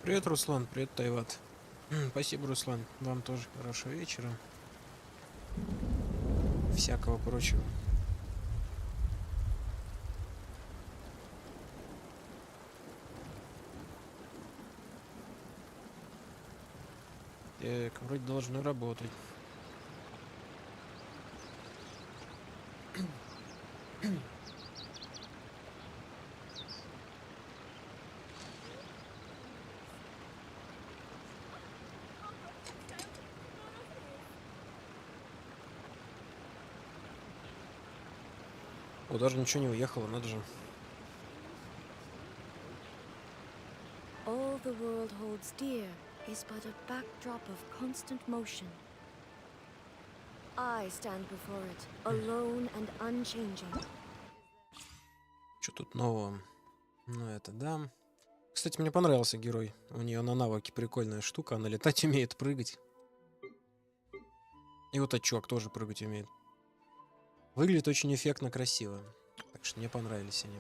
Привет, Руслан, привет, Тайват. Спасибо, Руслан. Вам тоже хорошего вечера. Всякого прочего. Так, вроде должно работать. О, даже ничего не уехало, надо же. All the world holds dear is but a backdrop of constant motion. I stand before it, alone and unchanging. Что тут нового? Ну, это да. Кстати, мне понравился герой. У нее на навыке прикольная штука. Она летать умеет, прыгать. И вот этот чувак тоже прыгать умеет. Выглядит очень эффектно, красиво. Так что мне понравились они.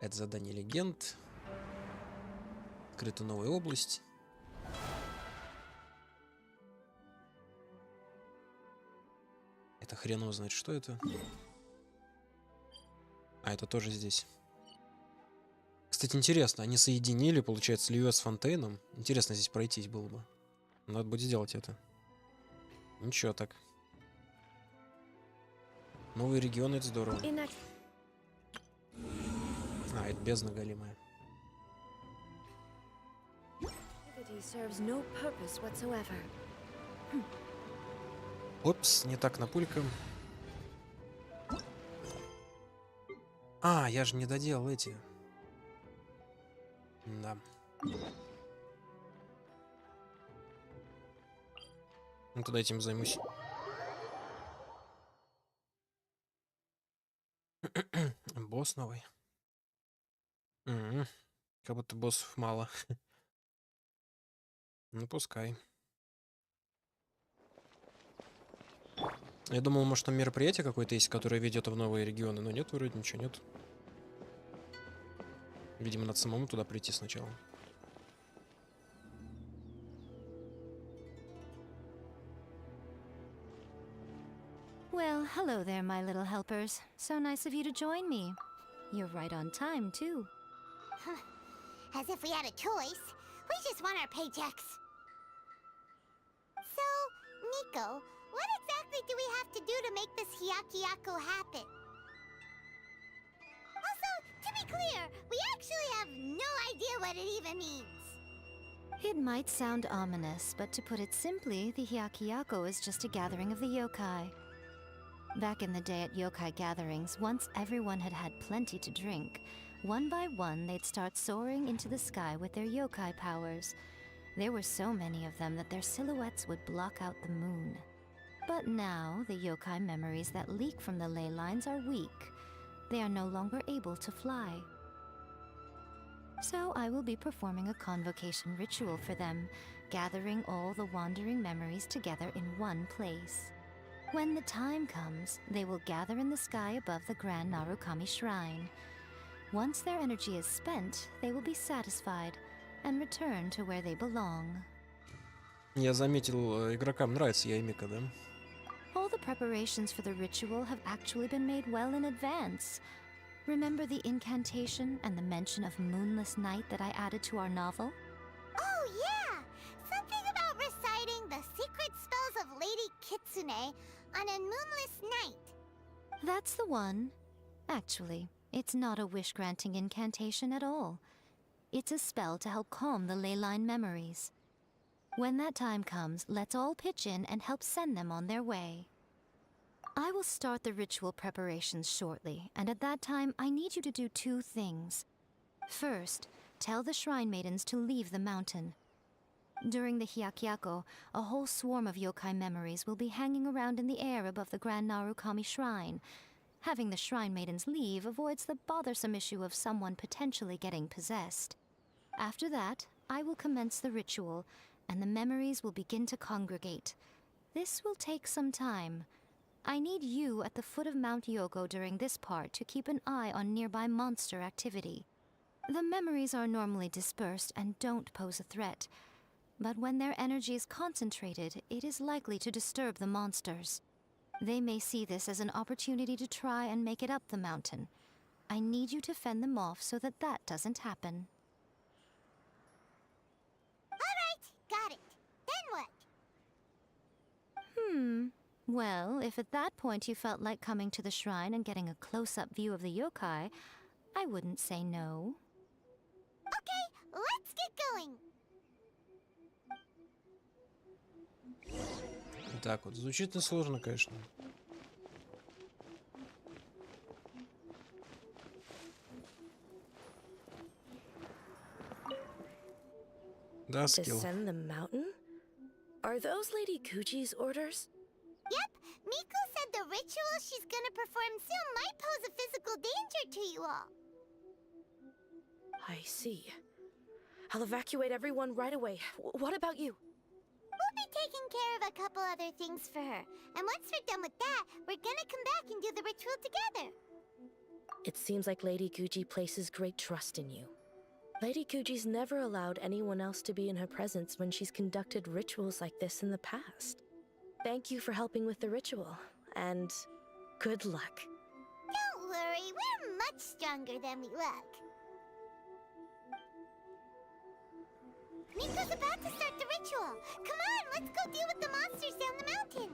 Это задание легенд. Открыта новая область. Это хреново знает, что это. А, это тоже здесь. Кстати, интересно, они соединили, получается, Льюя с Фонтейном. Интересно здесь пройтись было бы. Надо будет сделать это. Ничего так. Новые регионы, это здорово. А, это бездна голимая. Опс, не так напулькаем. А, я же не доделал эти. Да. Ну тогда этим займусь. Босс новый. Как будто боссов мало. Ну пускай. Я думал, может, там мероприятие какое-то есть, которое ведет в новые регионы, но нет, вроде ничего нет. Видимо, надо самому туда прийти сначала. Well, hello there, my little helpers. So nice of you to join me. You're right on time, too. As if we had a choice. We just want our paychecks. So, Nico, what exactly do we have to do to make this Hyakyako happen? Also, to be clear, we actually have no idea what it even means. It might sound ominous, but to put it simply, the Hyakyako is just a gathering of the yokai. Back in the day at yokai gatherings, once everyone had had plenty to drink, one by one they'd start soaring into the sky with their yokai powers. There were so many of them that their silhouettes would block out the moon. But now, the yokai memories that leak from the ley lines are weak. They are no longer able to fly. So I will be performing a convocation ritual for them, gathering all the wandering memories together in one place. When the time comes, they will gather in the sky above the Grand Narukami Shrine. Once their energy is spent, they will be satisfied and return to where they belong. Я заметил, игрокам нравится Яймика, да? All the preparations for the ritual have actually been made well in advance. Remember the incantation and the mention of moonless night that I added to our novel? Oh, yeah! Something about reciting the secret spells of Lady Kitsune on a moonless night. That's the one. Actually, it's not a wish-granting incantation at all. It's a spell to help calm the ley line memories. When that time comes, let's all pitch in and help send them on their way. I will start the ritual preparations shortly, and at that time, I need you to do two things. First, tell the shrine maidens to leave the mountain. During the Hyakyako, a whole swarm of yokai memories will be hanging around in the air above the Grand Narukami Shrine. Having the shrine maidens leave avoids the bothersome issue of someone potentially getting possessed. After that, I will commence the ritual, and the memories will begin to congregate. This will take some time. I need you at the foot of Mount Yogo during this part to keep an eye on nearby monster activity. The memories are normally dispersed and don't pose a threat. But when their energy is concentrated, it is likely to disturb the monsters. They may see this as an opportunity to try and make it up the mountain. I need you to fend them off so that that doesn't happen. Alright, got it. Then what? Well, if at that point you felt like coming to the shrine and getting a close-up view of the yokai, I wouldn't say no. Okay, let's get going. Так вот, звучит несложно, конечно. Да, скилл. Descend the mountain? Are those Lady Kuji's orders? Yep, Miku said the ritual she's gonna perform soon might pose a physical danger to you all. I see. I'll evacuate everyone right away. What about you? We'll be taking care of a couple other things for her. And once we're done with that, we're gonna come back and do the ritual together. It seems like Lady Kuji places great trust in you. Lady Kuji's never allowed anyone else to be in her presence when she's conducted rituals like this in the past. Thank you for helping with the ritual, and good luck. Don't worry, we're much stronger than we look. Miko's about to start the ritual. Come on, let's go deal with the monsters down the mountain.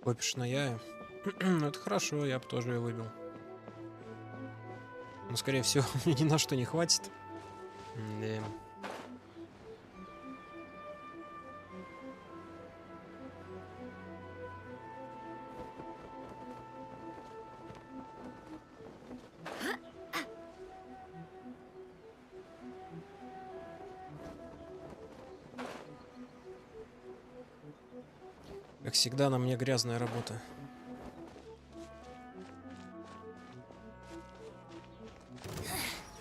Копишь на яе. Ну это хорошо, я бы тоже ее выбил. Но скорее всего мне ни на что не хватит. Да. Как всегда, на мне грязная работа.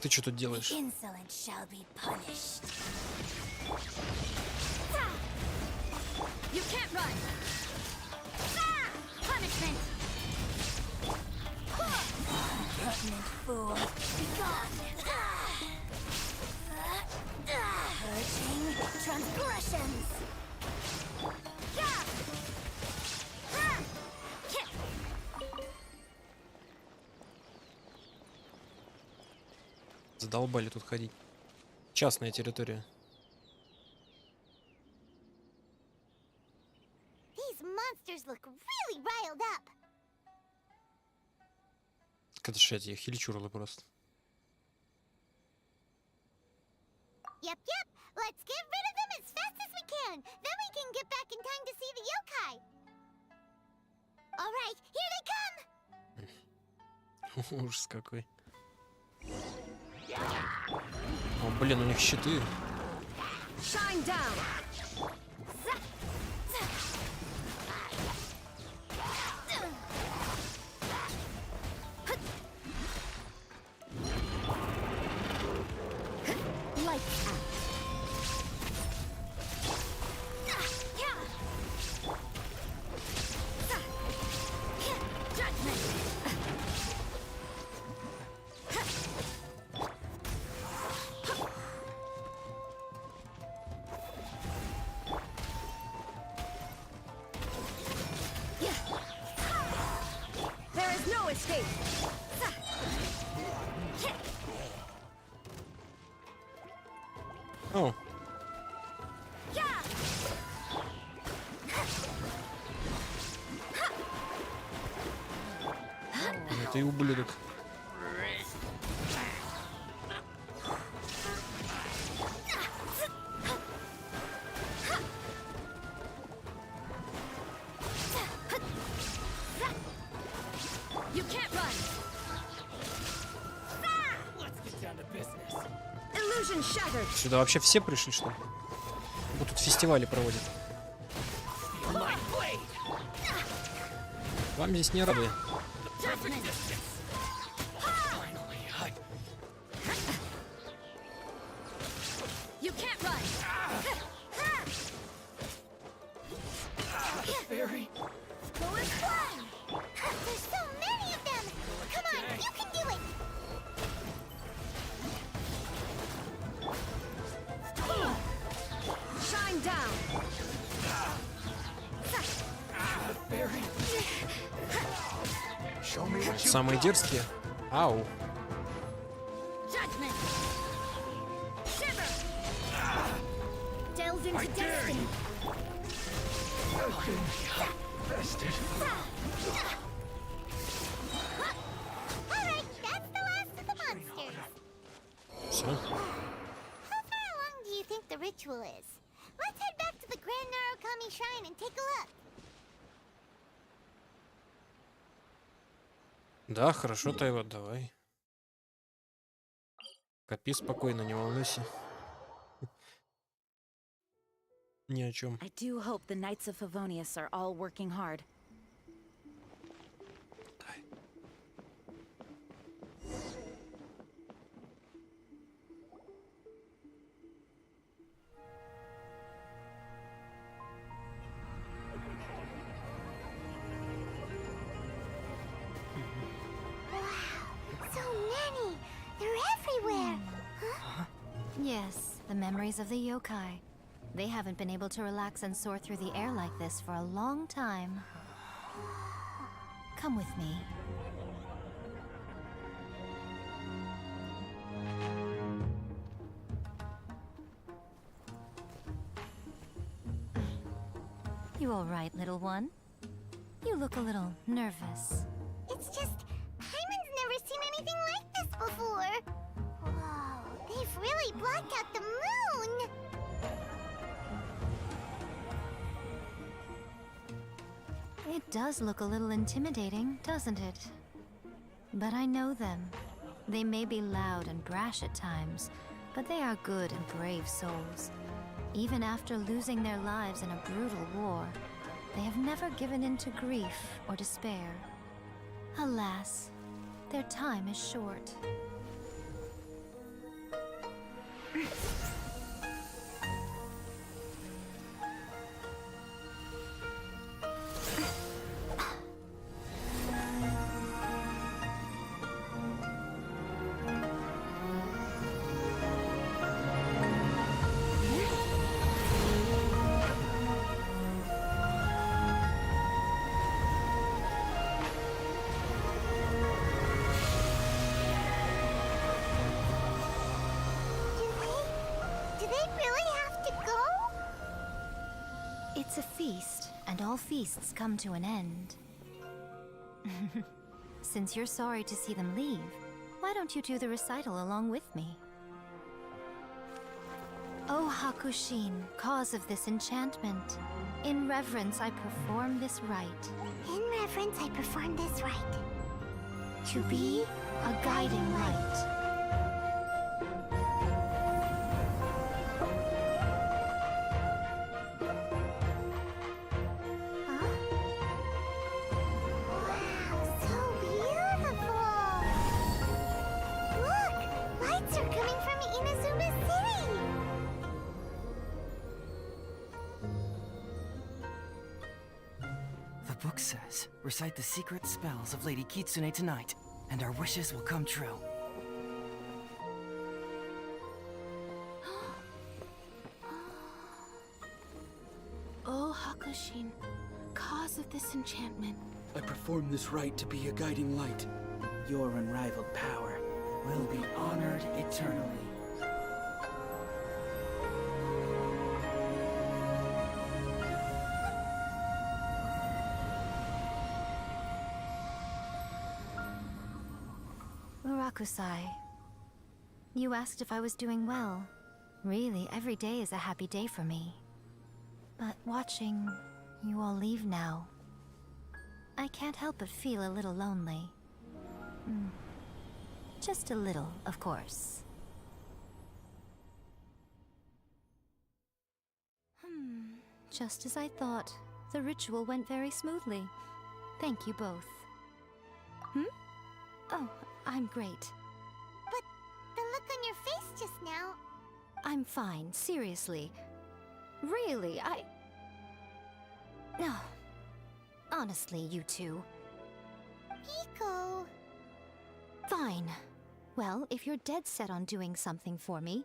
Ты что тут делаешь? Insolent shall be punished. You can't run! Punishment! Ignorant fool, be gone. Purging transgressions. Задолбали тут ходить. Частная территория. These monsters look really riled up. Это ж эти хильчурлы просто. Yep, let's get rid of them as fast as we can. Then we can get back in time to see the yokai. Alright, here they come. Ужас какой. О, блин, у них щиты. Shine down! Lights out. There is no escape. О, это и ублюдок. You can't run. Illusion shattered. Сюда вообще все пришли, что ли? Вот тут фестивали проводят. Вам здесь не рады. You can't run. There's so many of them. down. Show me what you Самые дерзкие. Ау. Judgment. Shiver. Delve into destiny. vested. Alright, that's the last of the monsters. Все. How far along do you think the ritual is? Let's head back to the Grand Narukami Shrine and take a look. Да, хорошо, Тайва, давай. Копи спокойно, не волнуйся. Ни о чем. I do hope the Knights of Favonius are all working hard. So many! They're everywhere! Huh? Yes, the memories of the yokai. They haven't been able to relax and soar through the air like this for a long time. Come with me. You all right, little one? You look a little nervous. It's just, Hyman's never seen anything like this before. Whoa, they've really blocked out the moon! It does look a little intimidating, doesn't it? But I know them. They may be loud and brash at times, but they are good and brave souls. Even after losing their lives in a brutal war, they have never given in to grief or despair. Alas, their time is short. Do they really have to go? It's a feast, and all feasts come to an end. Since you're sorry to see them leave, why don't you do the recital along with me? O Hakushin, cause of this enchantment, in reverence I perform this rite. In reverence, I perform this rite. To be a guiding light. Huh? Wow, so beautiful! Look! Lights are coming from Inazuma City! The book says, recite the secret spells of Lady Kitsune tonight, and our wishes will come true. Oh, Hakushin, cause of this enchantment. I perform this rite to be a guiding light. Your unrivaled power will be honored eternally. Murakusai, you asked if I was doing well. Really, every day is a happy day for me. But watching you all leave now, I can't help but feel a little lonely. Just a little, of course. Just as I thought. The ritual went very smoothly. Thank you both. Oh, I'm great. But the look on your face just now... I'm fine, seriously. Really, No. Honestly, you two. Pico... Fine. Well, if you're dead set on doing something for me,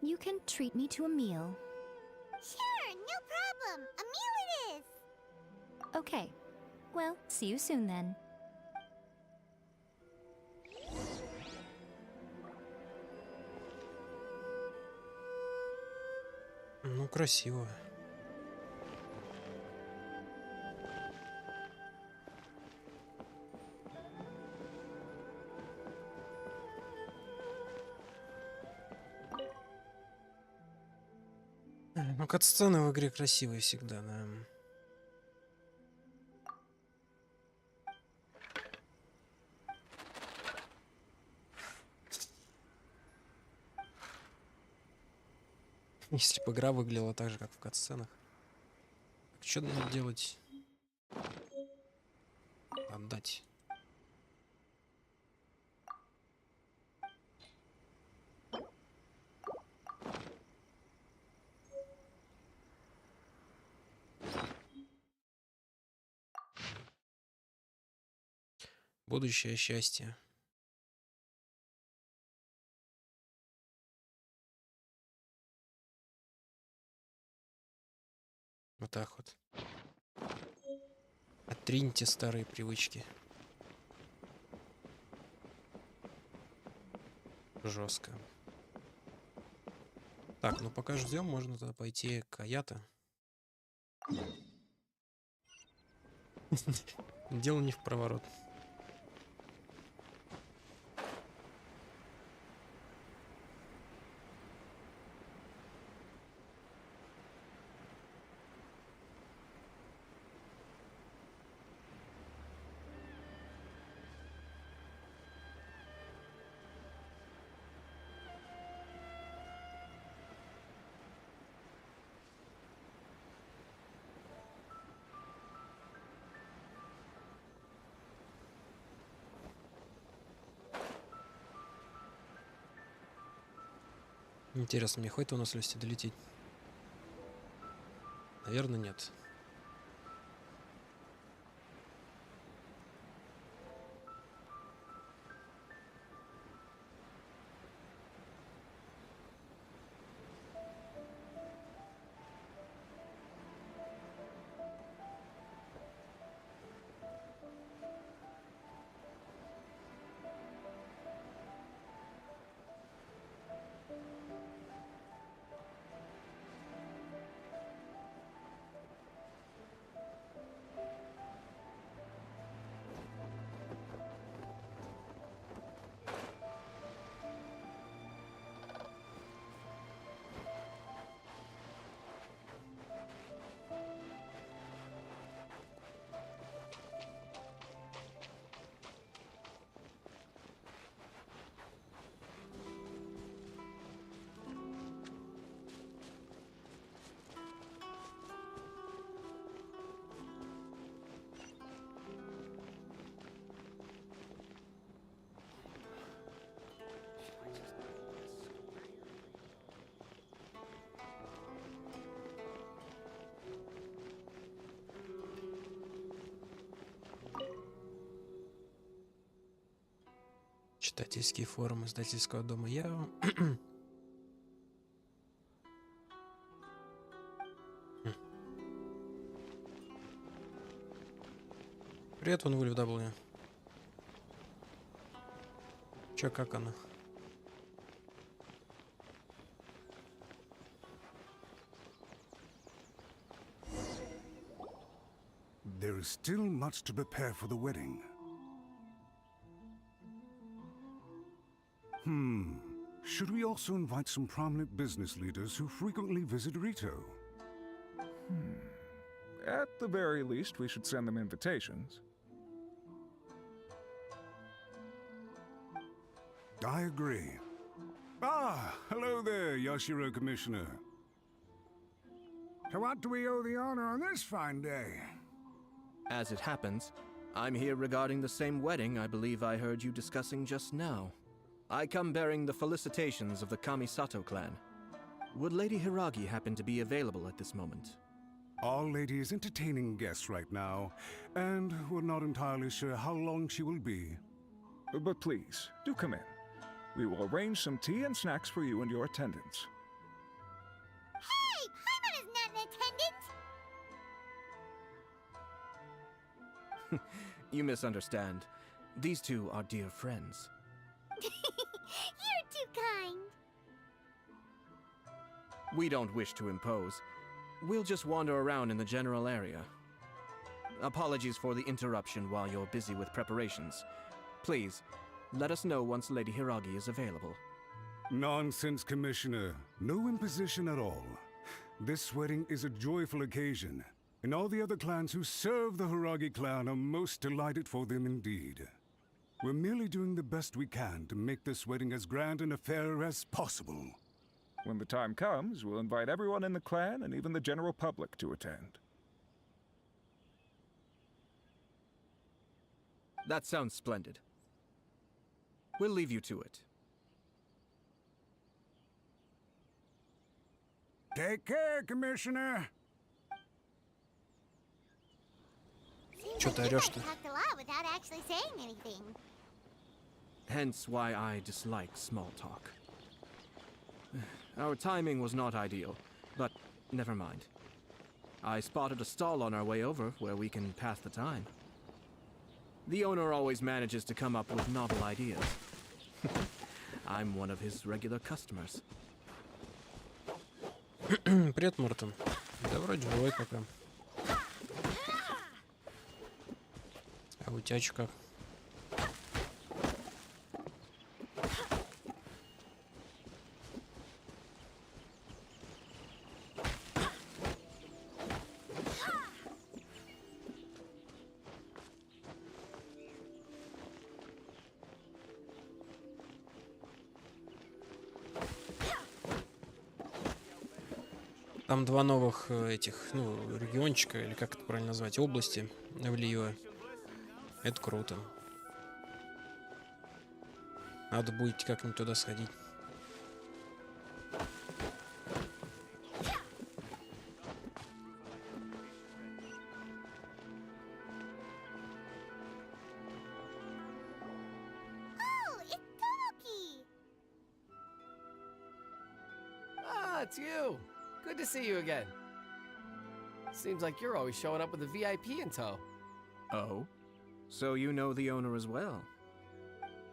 you can treat me to a meal. Sure, no problem. A meal it is. Okay. Well, see you soon then. Ну, красиво. Ну, кат-сцены в игре красивые всегда, да. Если бы игра выглядела так же, как в кат-сценах. Что надо делать? Отдать. Будущее счастье. Вот так вот. Отриньте старые привычки. Жестко. Так, ну пока ждем, можно тогда пойти к Аята. Дело не в проворот. Интересно, мне хватит выносливости долететь? Наверное, нет. Читательские форумы издательского дома Яо. Привет, вон Вульф W. Чё, как она? There is still much to prepare for the wedding. Should we also invite some prominent business leaders who frequently visit Rito? At the very least, we should send them invitations. I agree. Ah, hello there, Yashiro Commissioner. To what do we owe the honor on this fine day? As it happens, I'm here regarding the same wedding I believe I heard you discussing just now. I come bearing the felicitations of the Kamisato clan. Would Lady Hiragi happen to be available at this moment? Our lady is entertaining guests right now, and we're not entirely sure how long she will be. But please, do come in. We will arrange some tea and snacks for you and your attendants. Hey, Paimon is You misunderstand. These two are dear friends. You're too kind. We don't wish to impose. We'll just wander around in the general area. Apologies for the interruption while you're busy with preparations. Please, let us know once Lady Hiragi is available. Nonsense, Commissioner. No imposition at all. This wedding is a joyful occasion, and all the other clans who serve the Hiragi clan are most delighted for them indeed. We're merely doing the best we can to make this wedding as grand an affair as possible. When the time comes, we'll invite everyone in the clan and even the general public to attend. That sounds splendid. We'll leave you to it. Take care, Commissioner. Чё ты орёшь-то? Talked a lot without actually saying anything. Hence why I dislike small talk. Our timing was not ideal, but never mind. I spotted a stall on our way over where we can pass the time. The owner always manages to come up with novel ideas. I'm one of his regular customers. Привет, Мортон. Да вроде живой пока. А у тебя чё как? Там два новых этих, ну, региончика, или как это правильно назвать, области в Лио. Это круто. Надо будет как-нибудь туда сходить. Oh, it's Tomoki! Ah, it's you. Good to see you again. Seems like you're always showing up with a VIP in tow. Oh? So you know the owner as well?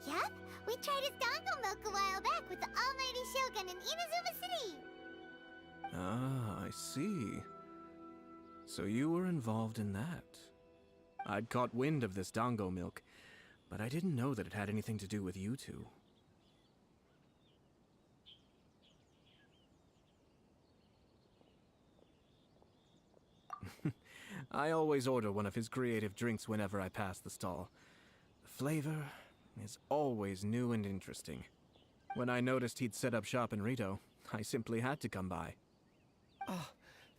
Yep, we tried his dango milk a while back with the almighty Shogun in Inazuma City. Ah, I see. So you were involved in that. I'd caught wind of this dango milk, but I didn't know that it had anything to do with you two. I always order one of his creative drinks whenever I pass the stall. The flavor is always new and interesting. When I noticed he'd set up shop in Rito, I simply had to come by. Oh,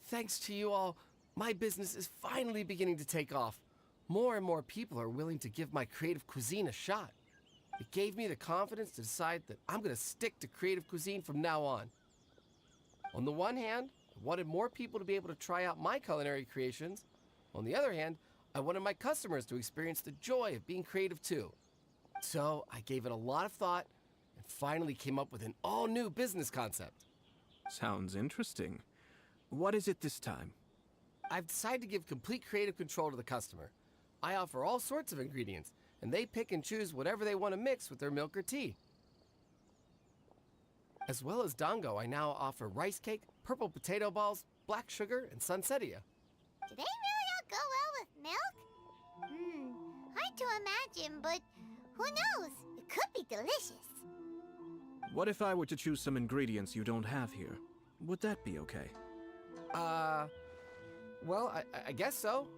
thanks to you all, my business is finally beginning to take off. More and more people are willing to give my creative cuisine a shot. It gave me the confidence to decide that I'm going to stick to creative cuisine from now on. On the one hand, I wanted more people to be able to try out my culinary creations. On the other hand, I wanted my customers to experience the joy of being creative too. So I gave it a lot of thought and finally came up with an all-new business concept. Sounds interesting. What is it this time? I've decided to give complete creative control to the customer. I offer all sorts of ingredients, and they pick and choose whatever they want to mix with their milk or tea. As well as dango, I now offer rice cake, purple potato balls, black sugar, and sunsettia. Do they really all go well with milk? Hard to imagine, but who knows? It could be delicious. What if I were to choose some ingredients you don't have here? Would that be okay? Well, I guess so.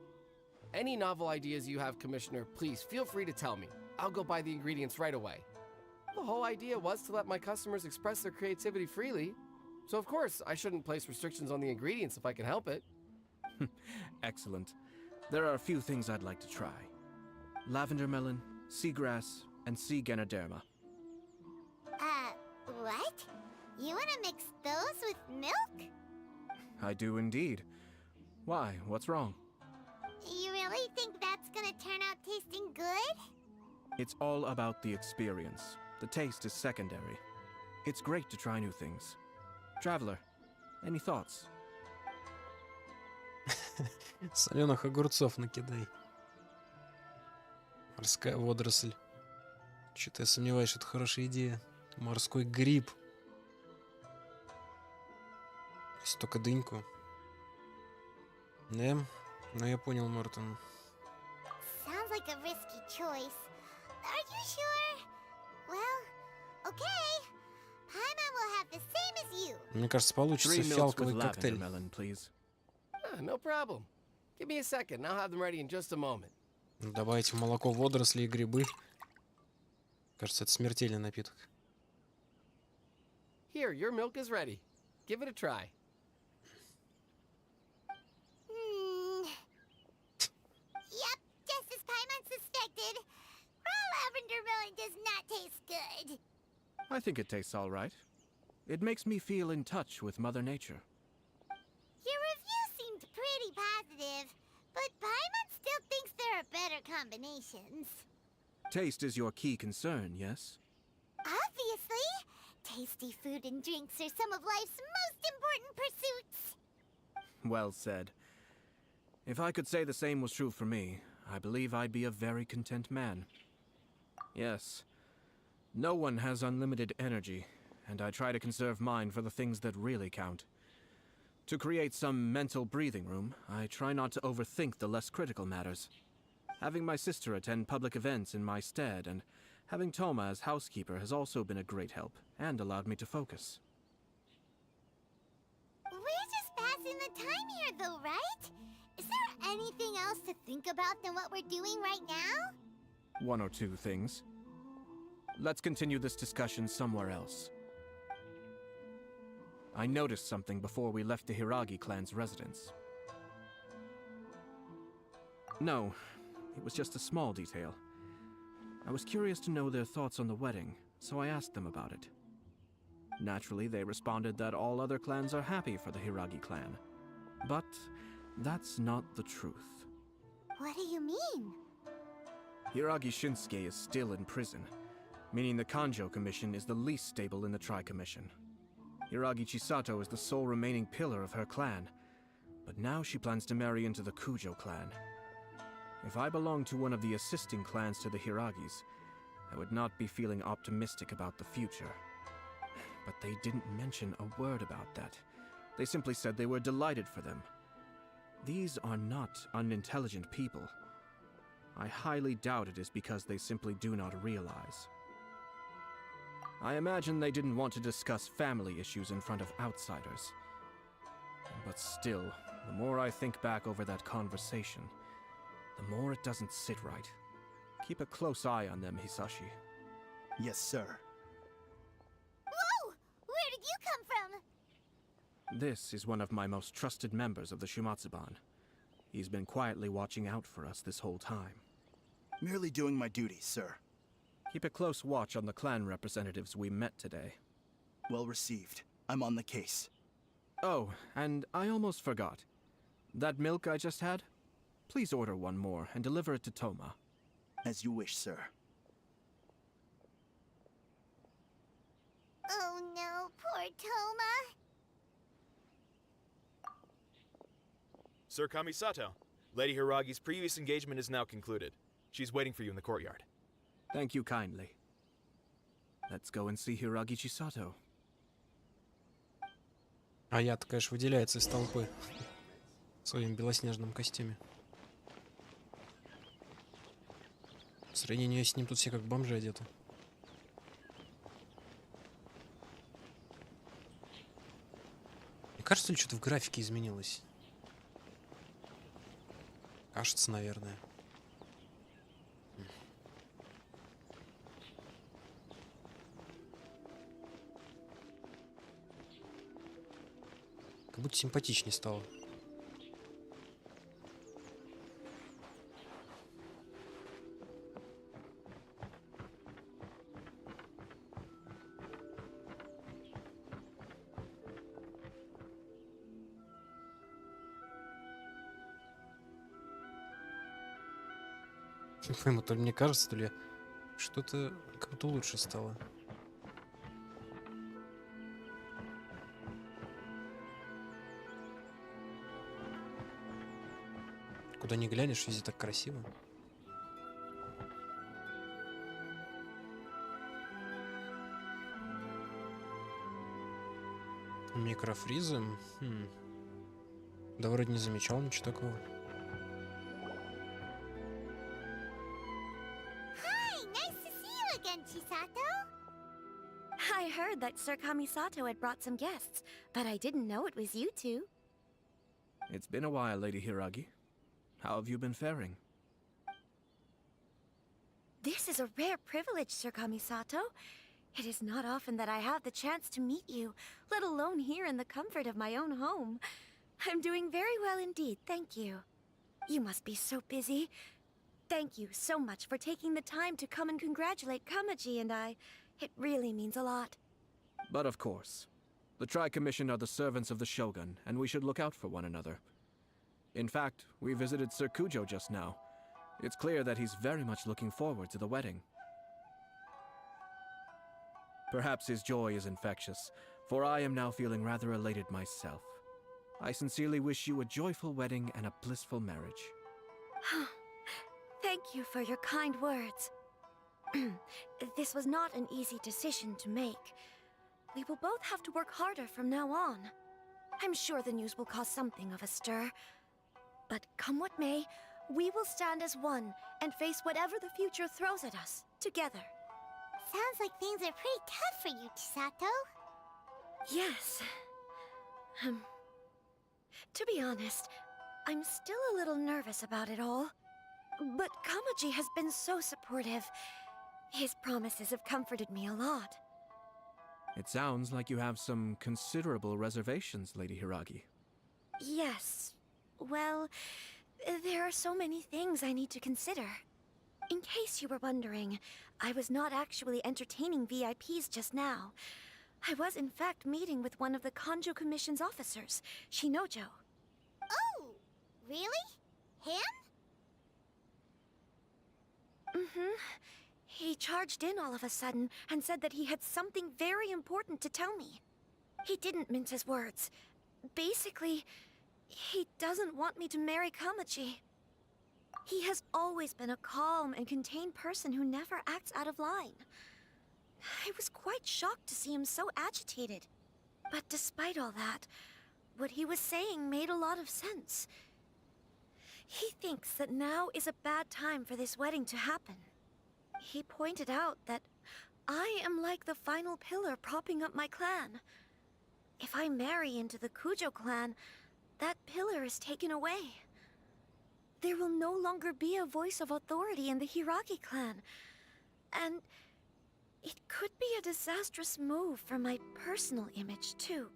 Any novel ideas you have, Commissioner, please feel free to tell me. I'll go buy the ingredients right away. The whole idea was to let my customers express their creativity freely. So of course, I shouldn't place restrictions on the ingredients if I can help it. Excellent. There are a few things I'd like to try. Lavender melon, seagrass, and sea ganoderma. What? You wanna mix those with milk? I do indeed. Why? What's wrong? You really think that's gonna turn out tasting good? It's all about the experience. The taste is secondary. It's great to try new things. Traveler, any thoughts? Соленых огурцов накидай. Морская водоросль. Что-то я сомневаюсь, что это хорошая идея. Морской гриб. Если только дыньку. Да, ну я понял, Мортон. Sounds like a risky choice. Are you sure? Well, okay. Paimon will have the same as you. Мне кажется, получится 3 milks with фиалковый lavender коктейль. melon, please. No problem. Give me a second. I'll have them ready in just a moment. Добавить в молоко водоросли и грибы. Кажется, это смертельный напиток. Here, your milk is ready. Give it a try. Yep, just as Paimon suspected. Raw lavender melon does not taste good. I think it tastes all right. It makes me feel in touch with Mother Nature. Your review seemed pretty positive, but Paimon still thinks there are better combinations. Taste is your key concern, yes? Obviously, tasty food and drinks are some of life's most important pursuits. Well said. If I could say the same was true for me, I believe I'd be a very content man. Yes. No one has unlimited energy, and I try to conserve mine for the things that really count. To create some mental breathing room, I try not to overthink the less critical matters. Having my sister attend public events in my stead, and having Toma as housekeeper has also been a great help, and allowed me to focus. We're just passing the time here, though, right? Is there anything else to think about than what we're doing right now? One or two things. Let's continue this discussion somewhere else. I noticed something before we left the Hiragi clan's residence. No, it was just a small detail. I was curious to know their thoughts on the wedding, so I asked them about it. Naturally, they responded that all other clans are happy for the Hiragi clan. But that's not the truth. What do you mean? Hiragi Shinsuke is still in prison, meaning the Kanjo Commission is the least stable in the Tri-Commission. Hiragi Chisato is the sole remaining pillar of her clan, but now she plans to marry into the Kujo clan. If I belonged to one of the assisting clans to the Hiragis, I would not be feeling optimistic about the future. But they didn't mention a word about that. They simply said they were delighted for them. These are not unintelligent people. I highly doubt it is because they simply do not realize. I imagine they didn't want to discuss family issues in front of outsiders. But still, the more I think back over that conversation, the more it doesn't sit right. Keep a close eye on them, Hisashi. Yes, sir. Whoa! Where did you come from? This is one of my most trusted members of the Shumatsuban. He's been quietly watching out for us this whole time. Merely doing my duties, sir. Keep a close watch on the clan representatives we met today. Well received. I'm on the case. Oh, and I almost forgot. That milk I just had? Please order one more and deliver it to Toma. As you wish, sir. Oh no, poor Toma. Sir Kamisato, Lady Hiragi's previous engagement is now concluded. She's waiting for you in the courtyard. Thank you kindly. Let's go and see Hiragi Chisato. А я-то, конечно, выделяется из толпы в своем белоснежном костюме. По сравнению с ним тут все как бомжи одеты. Мне кажется, ли что-то в графике изменилось? Кажется, наверное. Как будто симпатичнее стало. Не пойму, то ли мне кажется, то ли что-то как будто лучше стало. Куда ни глянешь, везде так красиво. Микрофризы? Да вроде не замечал ничего такого. Hi, nice to see you again, Chisato. I heard that Sir Kamisato had brought some guests, but I didn't know it was you two. It's been a while, Lady Hiragi. How have you been faring? This is a rare privilege, Sir Kamisato. It is not often that I have the chance to meet you, let alone here in the comfort of my own home. I'm doing very well indeed, thank you. You must be so busy. Thank you so much for taking the time to come and congratulate Kamaji and I. It really means a lot. But of course. The Tri-Commission are the servants of the Shogun, and we should look out for one another. In fact, we visited Sir Kujo just now. It's clear that he's very much looking forward to the wedding. Perhaps his joy is infectious, for I am now feeling rather elated myself. I sincerely wish you a joyful wedding and a blissful marriage. Thank you for your kind words. This was not an easy decision to make. We will both have to work harder from now on. I'm sure the news will cause something of a stir. But come what may, we will stand as one and face whatever the future throws at us, together. Sounds like things are pretty tough for you, Chisato. Yes. To be honest, I'm still a little nervous about it all. But Kamaji has been so supportive. His promises have comforted me a lot. It sounds like you have some considerable reservations, Lady Hiragi. Yes. Well, there are so many things I need to consider. In case you were wondering, I was not actually entertaining VIPs just now. I was in fact meeting with one of the Kanjo Commission's officers, Shinojo. Oh, really? Him? He charged in all of a sudden and said that he had something very important to tell me. He didn't mince his words. Basically, he doesn't want me to marry Kamaji. He has always been a calm and contained person who never acts out of line. I was quite shocked to see him so agitated. But despite all that, what he was saying made a lot of sense. He thinks that now is a bad time for this wedding to happen. He pointed out that I am like the final pillar propping up my clan. If I marry into the Kujo clan, that pillar is taken away. There will no longer be a voice of authority in the Hiragi clan. And it could be a disastrous move for my personal image, too.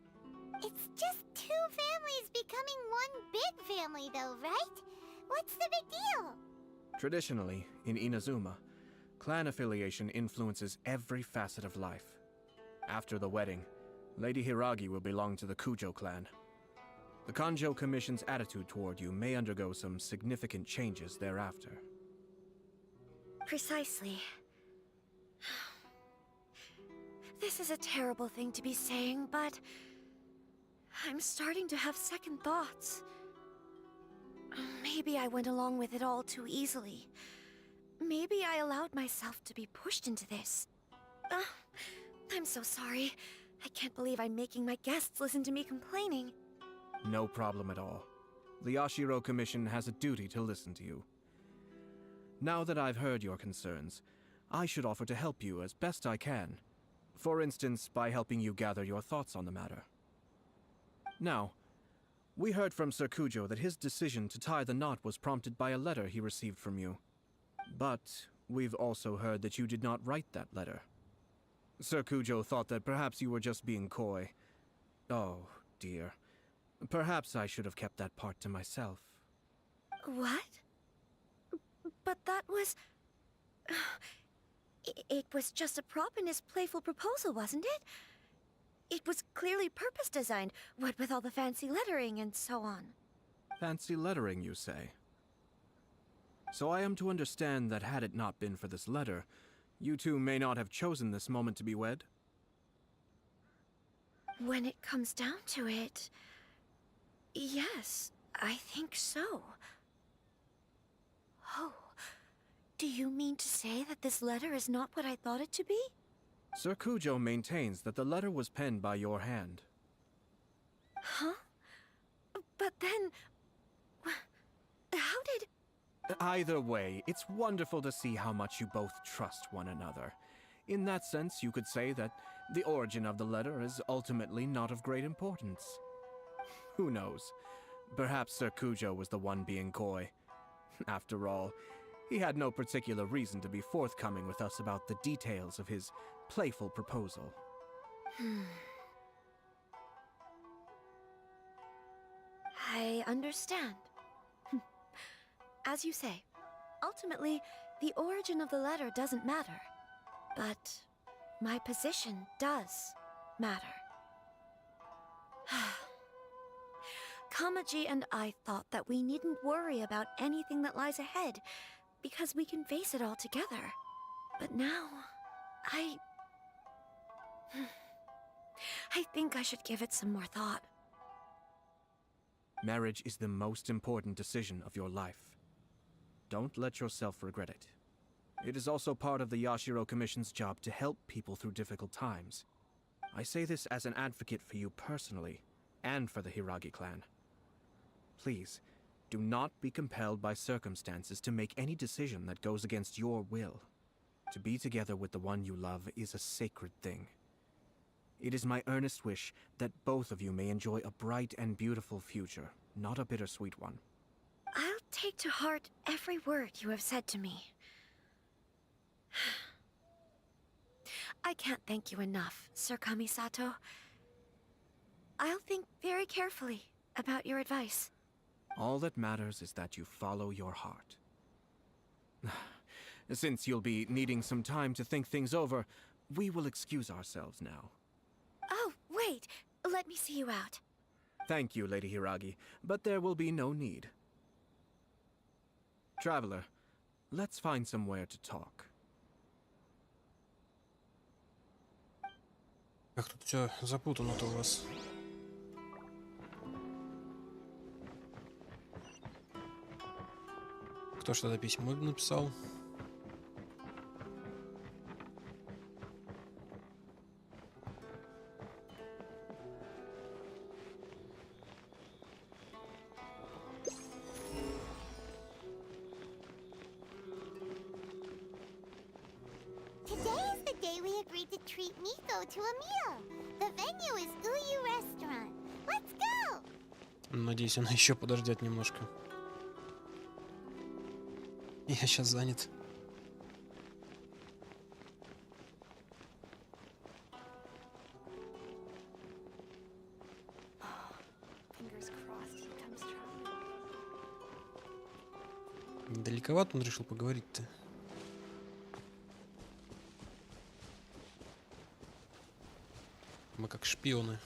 It's just two families becoming one big family, though, right? What's the big deal? Traditionally, in Inazuma, clan affiliation influences every facet of life. After the wedding, Lady Hiragi will belong to the Kujo clan. The Kanjo Commission's attitude toward you may undergo some significant changes thereafter. Precisely. This is a terrible thing to be saying, but I'm starting to have second thoughts. Maybe I went along with it all too easily. Maybe I allowed myself to be pushed into this. I'm so sorry. I can't believe I'm making my guests listen to me complaining. No problem at all. The Yashiro Commission has a duty to listen to you. Now that I've heard your concerns, I should offer to help you as best I can. For instance, by helping you gather your thoughts on the matter. Now, we heard from Sir Kujo that his decision to tie the knot was prompted by a letter he received from you. But we've also heard that you did not write that letter. Sir Kujo thought that perhaps you were just being coy. Oh, dear. Perhaps I should have kept that part to myself. What? But that was... It was just a prop in his playful proposal, wasn't it? It was clearly purpose-designed, what with all the fancy lettering and so on. Fancy lettering, you say? So I am to understand that had it not been for this letter, you two may not have chosen this moment to be wed? When it comes down to it... yes, I think so. Oh, do you mean to say that this letter is not what I thought it to be? Sir Kujo maintains that the letter was penned by your hand. Huh? But then... How did... Either way, it's wonderful to see how much you both trust one another. In that sense, you could say that the origin of the letter is ultimately not of great importance. Who knows? Perhaps Sir Kujo was the one being coy. After all, he had no particular reason to be forthcoming with us about the details of his playful proposal. I understand. As you say, ultimately, the origin of the letter doesn't matter. But my position does matter. Kamaji and I thought that we needn't worry about anything that lies ahead, because we can face it all together. But now, I think I should give it some more thought. Marriage is the most important decision of your life. Don't let yourself regret it. It is also part of the Yashiro Commission's job to help people through difficult times. I say this as an advocate for you personally, and for the Hiragi clan. Please, do not be compelled by circumstances to make any decision that goes against your will. To be together with the one you love is a sacred thing. It is my earnest wish that both of you may enjoy a bright and beautiful future, not a bittersweet one. I'll take to heart every word you have said to me. I can't thank you enough, Sir Kamisato. I'll think very carefully about your advice. All that matters is that you follow your heart. Since you'll be needing some time to think things over, we will excuse ourselves now. Oh, wait! Let me see you out. Thank you, Lady Hiragi, but there will be no need. Traveler, let's find somewhere to talk. Как тут все запутано-то у вас. Кто что-то письмо написал? To treat Miko to a meal. The venue is Uyu Restaurant. Let's go! Надеюсь, она еще подождет немножко. Я сейчас занят. Далековато он решил поговорить-то. Мы как шпионы.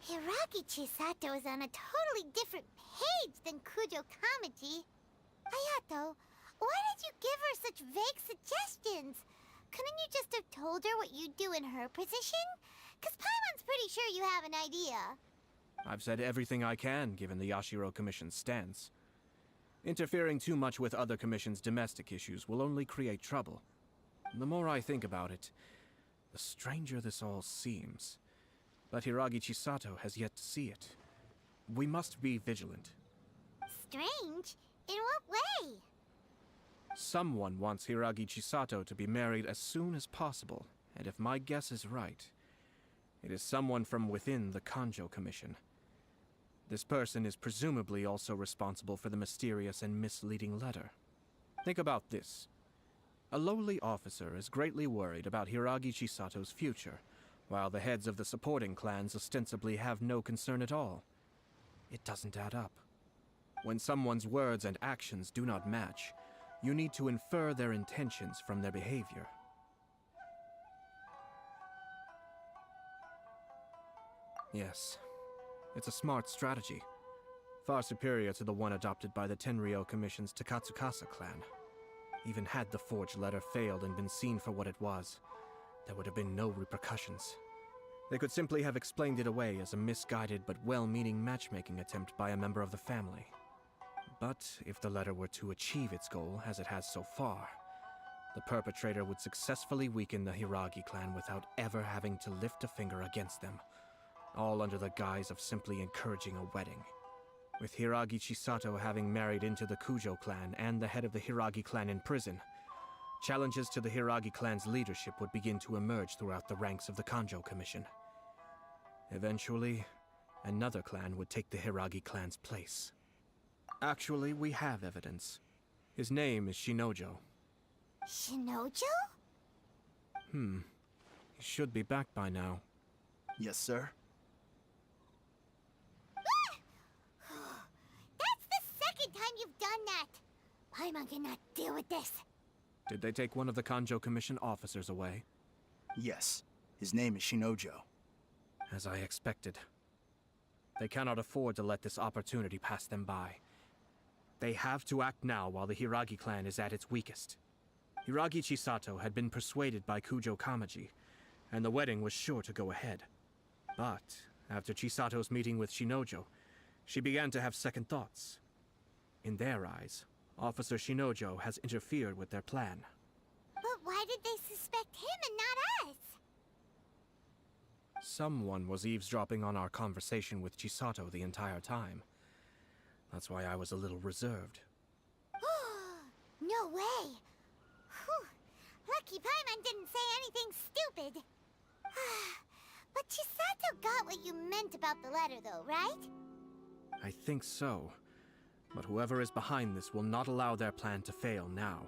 Hiragi Chisato is on a totally different page than Kujo Kamaji. Hayato, why did you give her such vague suggestions? Couldn't you just have told her what you'd do in her position? 'Cause Paimon's pretty sure you have an idea. I've said everything I can, given the Yashiro Commission's stance. Interfering too much with other commissions' domestic issues will only create trouble. The more I think about it, the stranger this all seems. But Hiragi Chisato has yet to see it. We must be vigilant. Strange? In what way? Someone wants Hiragi Chisato to be married as soon as possible, and if my guess is right, it is someone from within the Kanjo Commission. This person is presumably also responsible for the mysterious and misleading letter. Think about this. A lowly officer is greatly worried about Hiragi Chisato's future, while the heads of the supporting clans ostensibly have no concern at all. It doesn't add up. When someone's words and actions do not match, you need to infer their intentions from their behavior. Yes, it's a smart strategy, far superior to the one adopted by the Tenryou Commission's Takatsukasa clan. Even had the forged letter failed and been seen for what it was, there would have been no repercussions. They could simply have explained it away as a misguided but well-meaning matchmaking attempt by a member of the family. But if the letter were to achieve its goal, as it has so far, the perpetrator would successfully weaken the Hiragi clan without ever having to lift a finger against them. all under the guise of simply encouraging a wedding. With Hiragi Chisato having married into the Kujo clan and the head of the Hiragi clan in prison, challenges to the Hiragi clan's leadership would begin to emerge throughout the ranks of the Kanjo Commission. Eventually, another clan would take the Hiragi clan's place. Actually, we have evidence. His name is Shinojo. Shinojo? He should be back by now. Yes, sir. That's the second time you've done that! Paimon cannot deal with this. Did they take one of the Kanjo Commission officers away? Yes. His name is Shinojo. As I expected. They cannot afford to let this opportunity pass them by. They have to act now while the Hiragi clan is at its weakest. Hiragi Chisato had been persuaded by Kujo Kamaji, and the wedding was sure to go ahead. But, after Chisato's meeting with Shinojo, she began to have second thoughts. In their eyes, Officer Shinojo has interfered with their plan. But why did they suspect him and not us? Someone was eavesdropping on our conversation with Chisato the entire time. That's why I was a little reserved. No way! Whew. Lucky Paimon didn't say anything stupid. But Chisato got what you meant about the letter though, right? I think so. But whoever is behind this will not allow their plan to fail now.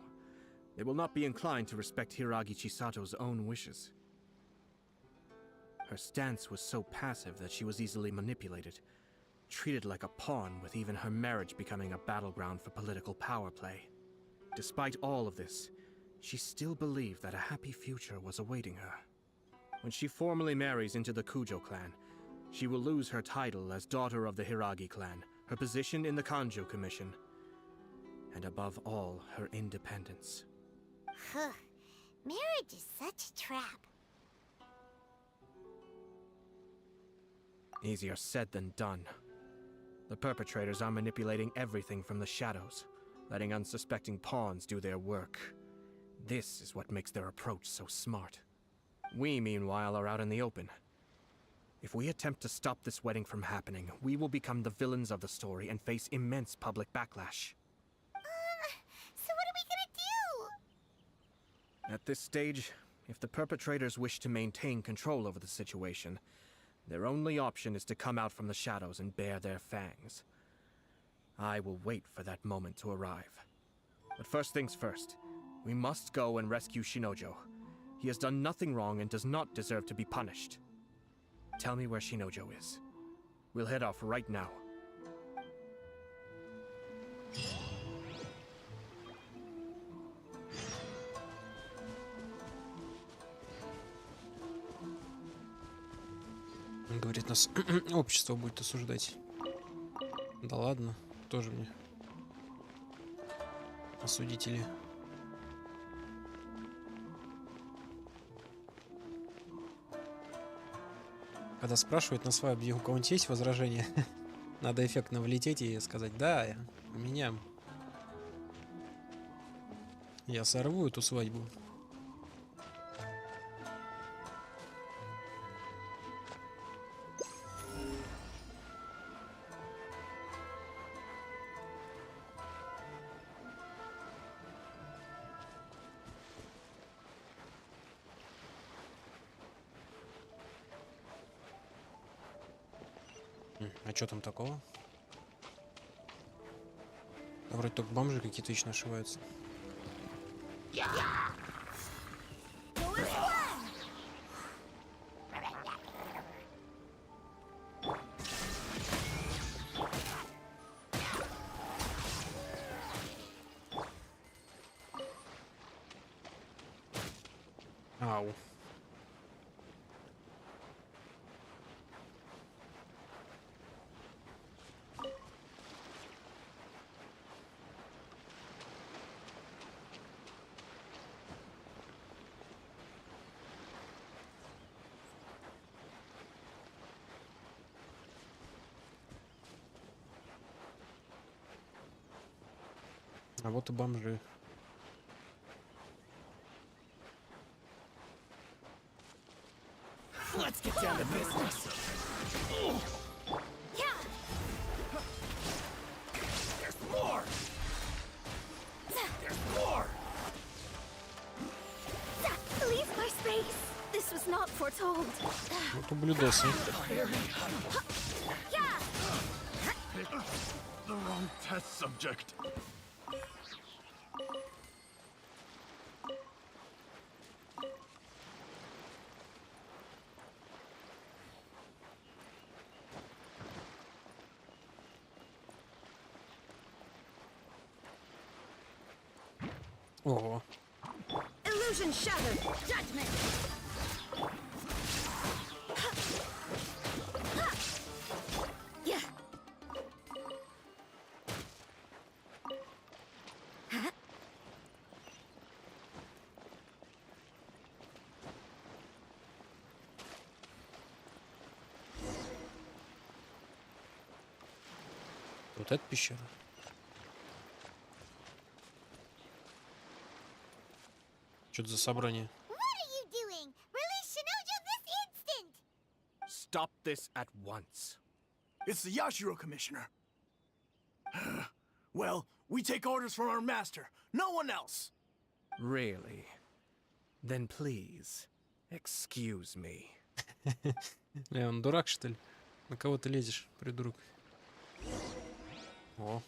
They will not be inclined to respect Hiragi Chisato's own wishes. Her stance was so passive that she was easily manipulated, treated like a pawn, with even her marriage becoming a battleground for political power play. Despite all of this, she still believed that a happy future was awaiting her. When she formally marries into the Kujo clan, she will lose her title as daughter of the Hiragi clan, her position in the Kanjo Commission, and above all, her independence. Marriage is such a trap. Easier said than done. The perpetrators are manipulating everything from the shadows, letting unsuspecting pawns do their work. This is what makes their approach so smart. We, meanwhile, are out in the open. If we attempt to stop this wedding from happening, we will become the villains of the story and face immense public backlash. So what are we gonna do? At this stage, if the perpetrators wish to maintain control over the situation, their only option is to come out from the shadows and bare their fangs. I will wait for that moment to arrive. But first things first, we must go and rescue Shinojo. He has done nothing wrong and does not deserve to be punished. Tell me where Shinojo is. We'll head off right now. Он говорит, нас общество будет осуждать. Да ладно, тоже мне осудители. Когда спрашивают на свадьбе, у кого-нибудь есть возражения, надо эффектно влететь и сказать: да, у меня. Я сорву эту свадьбу. А что там такого? Да вроде только бомжи какие-то еще нашиваются. Ау. А вот и бомжи. Let's get down to business. Вот ублюдосы. The wrong test subject. Ого. Illusion shattered. Judgment. Yeah. Вот эта пещера. Что-то за собрание. What are you doing? Release Shinojo this instant! Stop this at once. It's the Yashiro Commissioner. Well, we take orders from our master, no one else. Really? Then please, excuse me. Он дурак, что ли? На кого ты лезешь, придурок? О.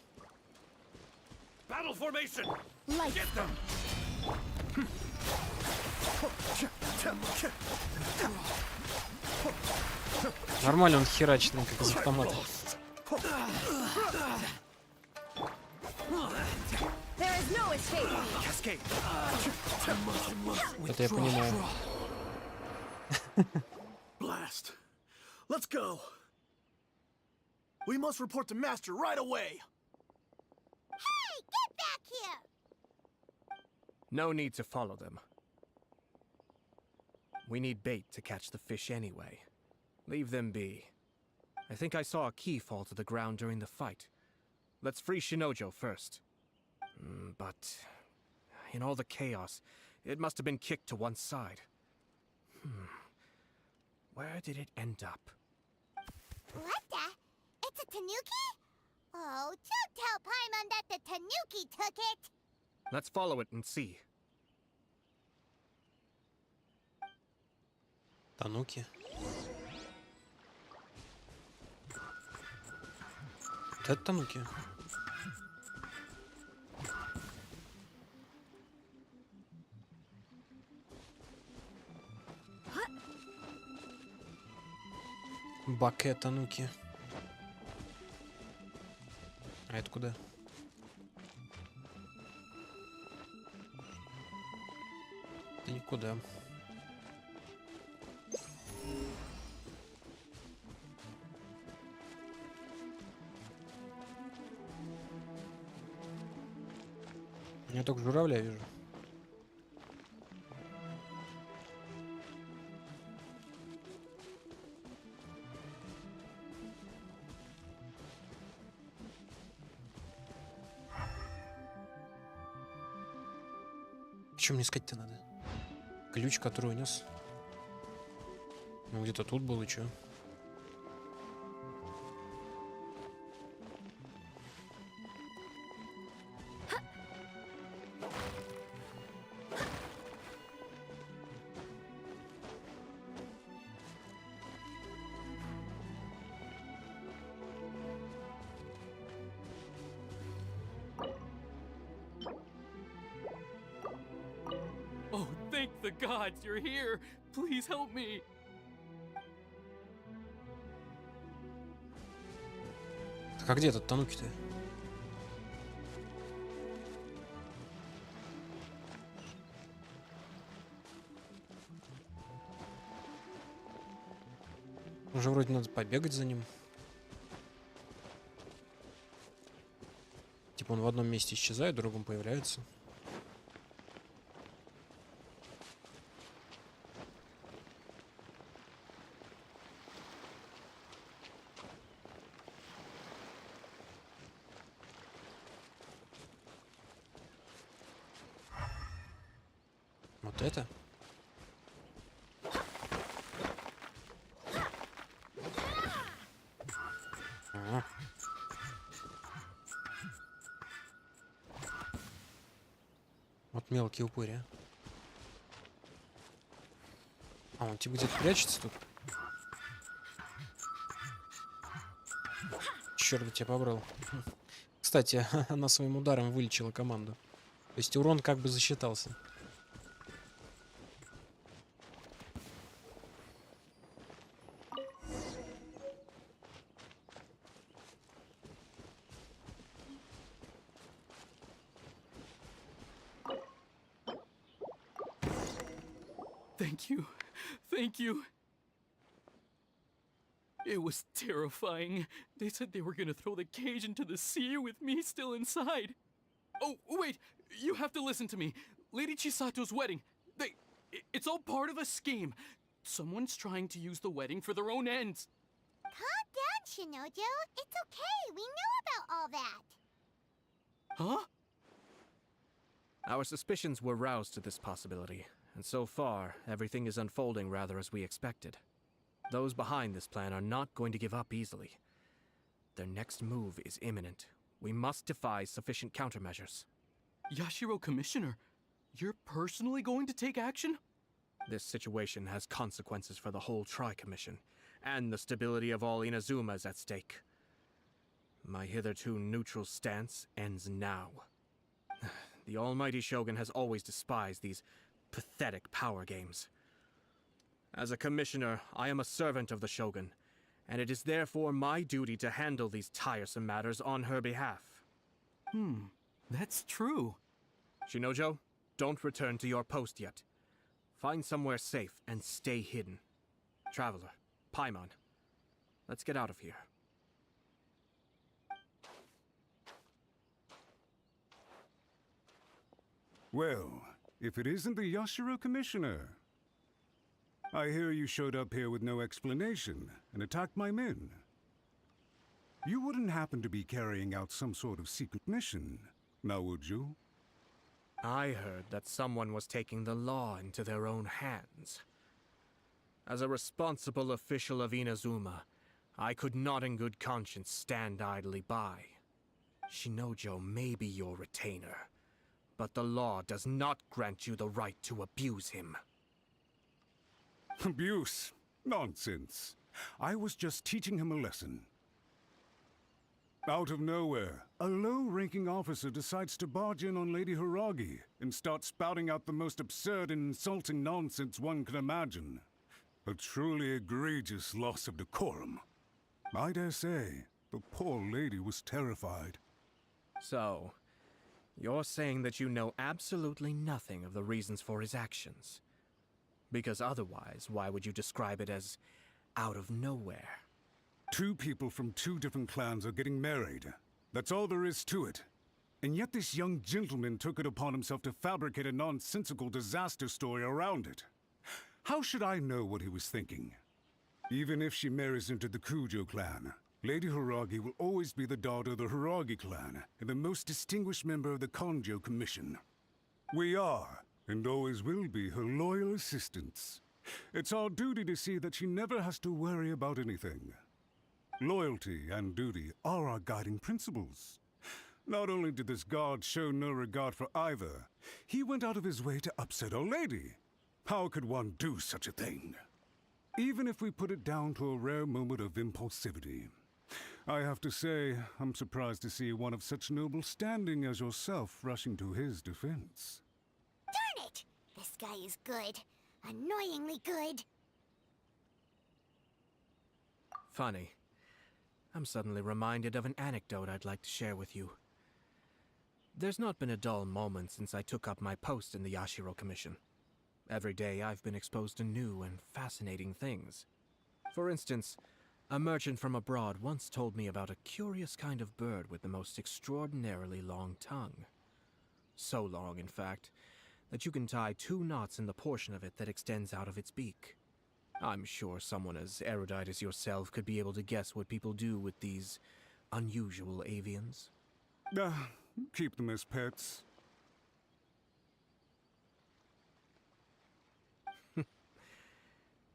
Battle formation! Light. Get them! Нормально он херачит, ну, как из автомата. There is no escape. Cascade! Это я понимаю. Blast. Let's go. We must report to Master right away. Hey, get back here! No need to follow them. We need bait to catch the fish anyway. Leave them be. I think I saw a key fall to the ground during the fight. Let's free Shinojo first. But in all the chaos, it must have been kicked to one side. Where did it end up? What the? It's a tanuki? Oh, don't tell Paimon that the tanuki took it! Let's follow it and see. Тануки. Вот это тануки. Баке тануки. А это куда? Это никуда. Я только журавля вижу. Чем мне искать-то надо? Ключ, который унес. Ну, где-то тут был и чё? Oh, thank the gods you're here! Please help me! Так а где этот тануки-то? Уже вроде надо побегать за ним. Типа он в одном месте исчезает, в другом появляется. Вот это? Ага. Вот мелкие упыри. А, он типа где-то прячется тут? Черт бы тебя побрал. Кстати, она своим ударом вылечила команду. То есть урон как бы засчитался. Thank you. Thank you. It was terrifying. They said they were gonna throw the cage into the sea with me still inside. Oh, wait! You have to listen to me. Lady Chisato's wedding. It's all part of a scheme. Someone's trying to use the wedding for their own ends. Calm down, Shinojo. It's okay. We knew about all that. Huh? Our suspicions were roused to this possibility, and so far, everything is unfolding rather as we expected. Those behind this plan are not going to give up easily. Their next move is imminent. We must devise sufficient countermeasures. Yashiro Commissioner, you're personally going to take action? This situation has consequences for the whole Tri-Commission, and the stability of all Inazuma is at stake. My hitherto neutral stance ends now. The almighty Shogun has always despised these pathetic power games. As a commissioner, I am a servant of the Shogun, and it is therefore my duty to handle these tiresome matters on her behalf. That's true. Shinojo, don't return to your post yet. Find somewhere safe and stay hidden. Traveler, Paimon, let's get out of here. Well, if it isn't the Yashiro Commissioner. I hear you showed up here with no explanation and attacked my men. You wouldn't happen to be carrying out some sort of secret mission, now would you? I heard that someone was taking the law into their own hands. As a responsible official of Inazuma, I could not in good conscience stand idly by. Shinojo may be your retainer, but the law does not grant you the right to abuse him. Abuse? Nonsense. I was just teaching him a lesson. Out of nowhere, a low-ranking officer decides to barge in on Lady Hiragi and start spouting out the most absurd and insulting nonsense one can imagine. A truly egregious loss of decorum. I dare say, the poor lady was terrified. So, you're saying that you know absolutely nothing of the reasons for his actions? Because otherwise, why would you describe it as out of nowhere? Two people from two different clans are getting married. That's all there is to it. And yet this young gentleman took it upon himself to fabricate a nonsensical disaster story around it. How should I know what he was thinking? Even if she marries into the Kujo clan, Lady Hiragi will always be the daughter of the Hiragi clan and the most distinguished member of the Konjo Commission. We are, and always will be, her loyal assistants. It's our duty to see that she never has to worry about anything. Loyalty and duty are our guiding principles. Not only did this guard show no regard for either, he went out of his way to upset our lady. How could one do such a thing? Even if we put it down to a rare moment of impulsivity. I have to say, I'm surprised to see one of such noble standing as yourself rushing to his defense. Darn it! This guy is good. Annoyingly good. Funny. I'm suddenly reminded of an anecdote I'd like to share with you. There's not been a dull moment since I took up my post in the Yashiro Commission. Every day I've been exposed to new and fascinating things. For instance, a merchant from abroad once told me about a curious kind of bird with the most extraordinarily long tongue. So long, in fact, that you can tie 2 knots in the portion of it that extends out of its beak. I'm sure someone as erudite as yourself could be able to guess what people do with these unusual avians. Keep them as pets.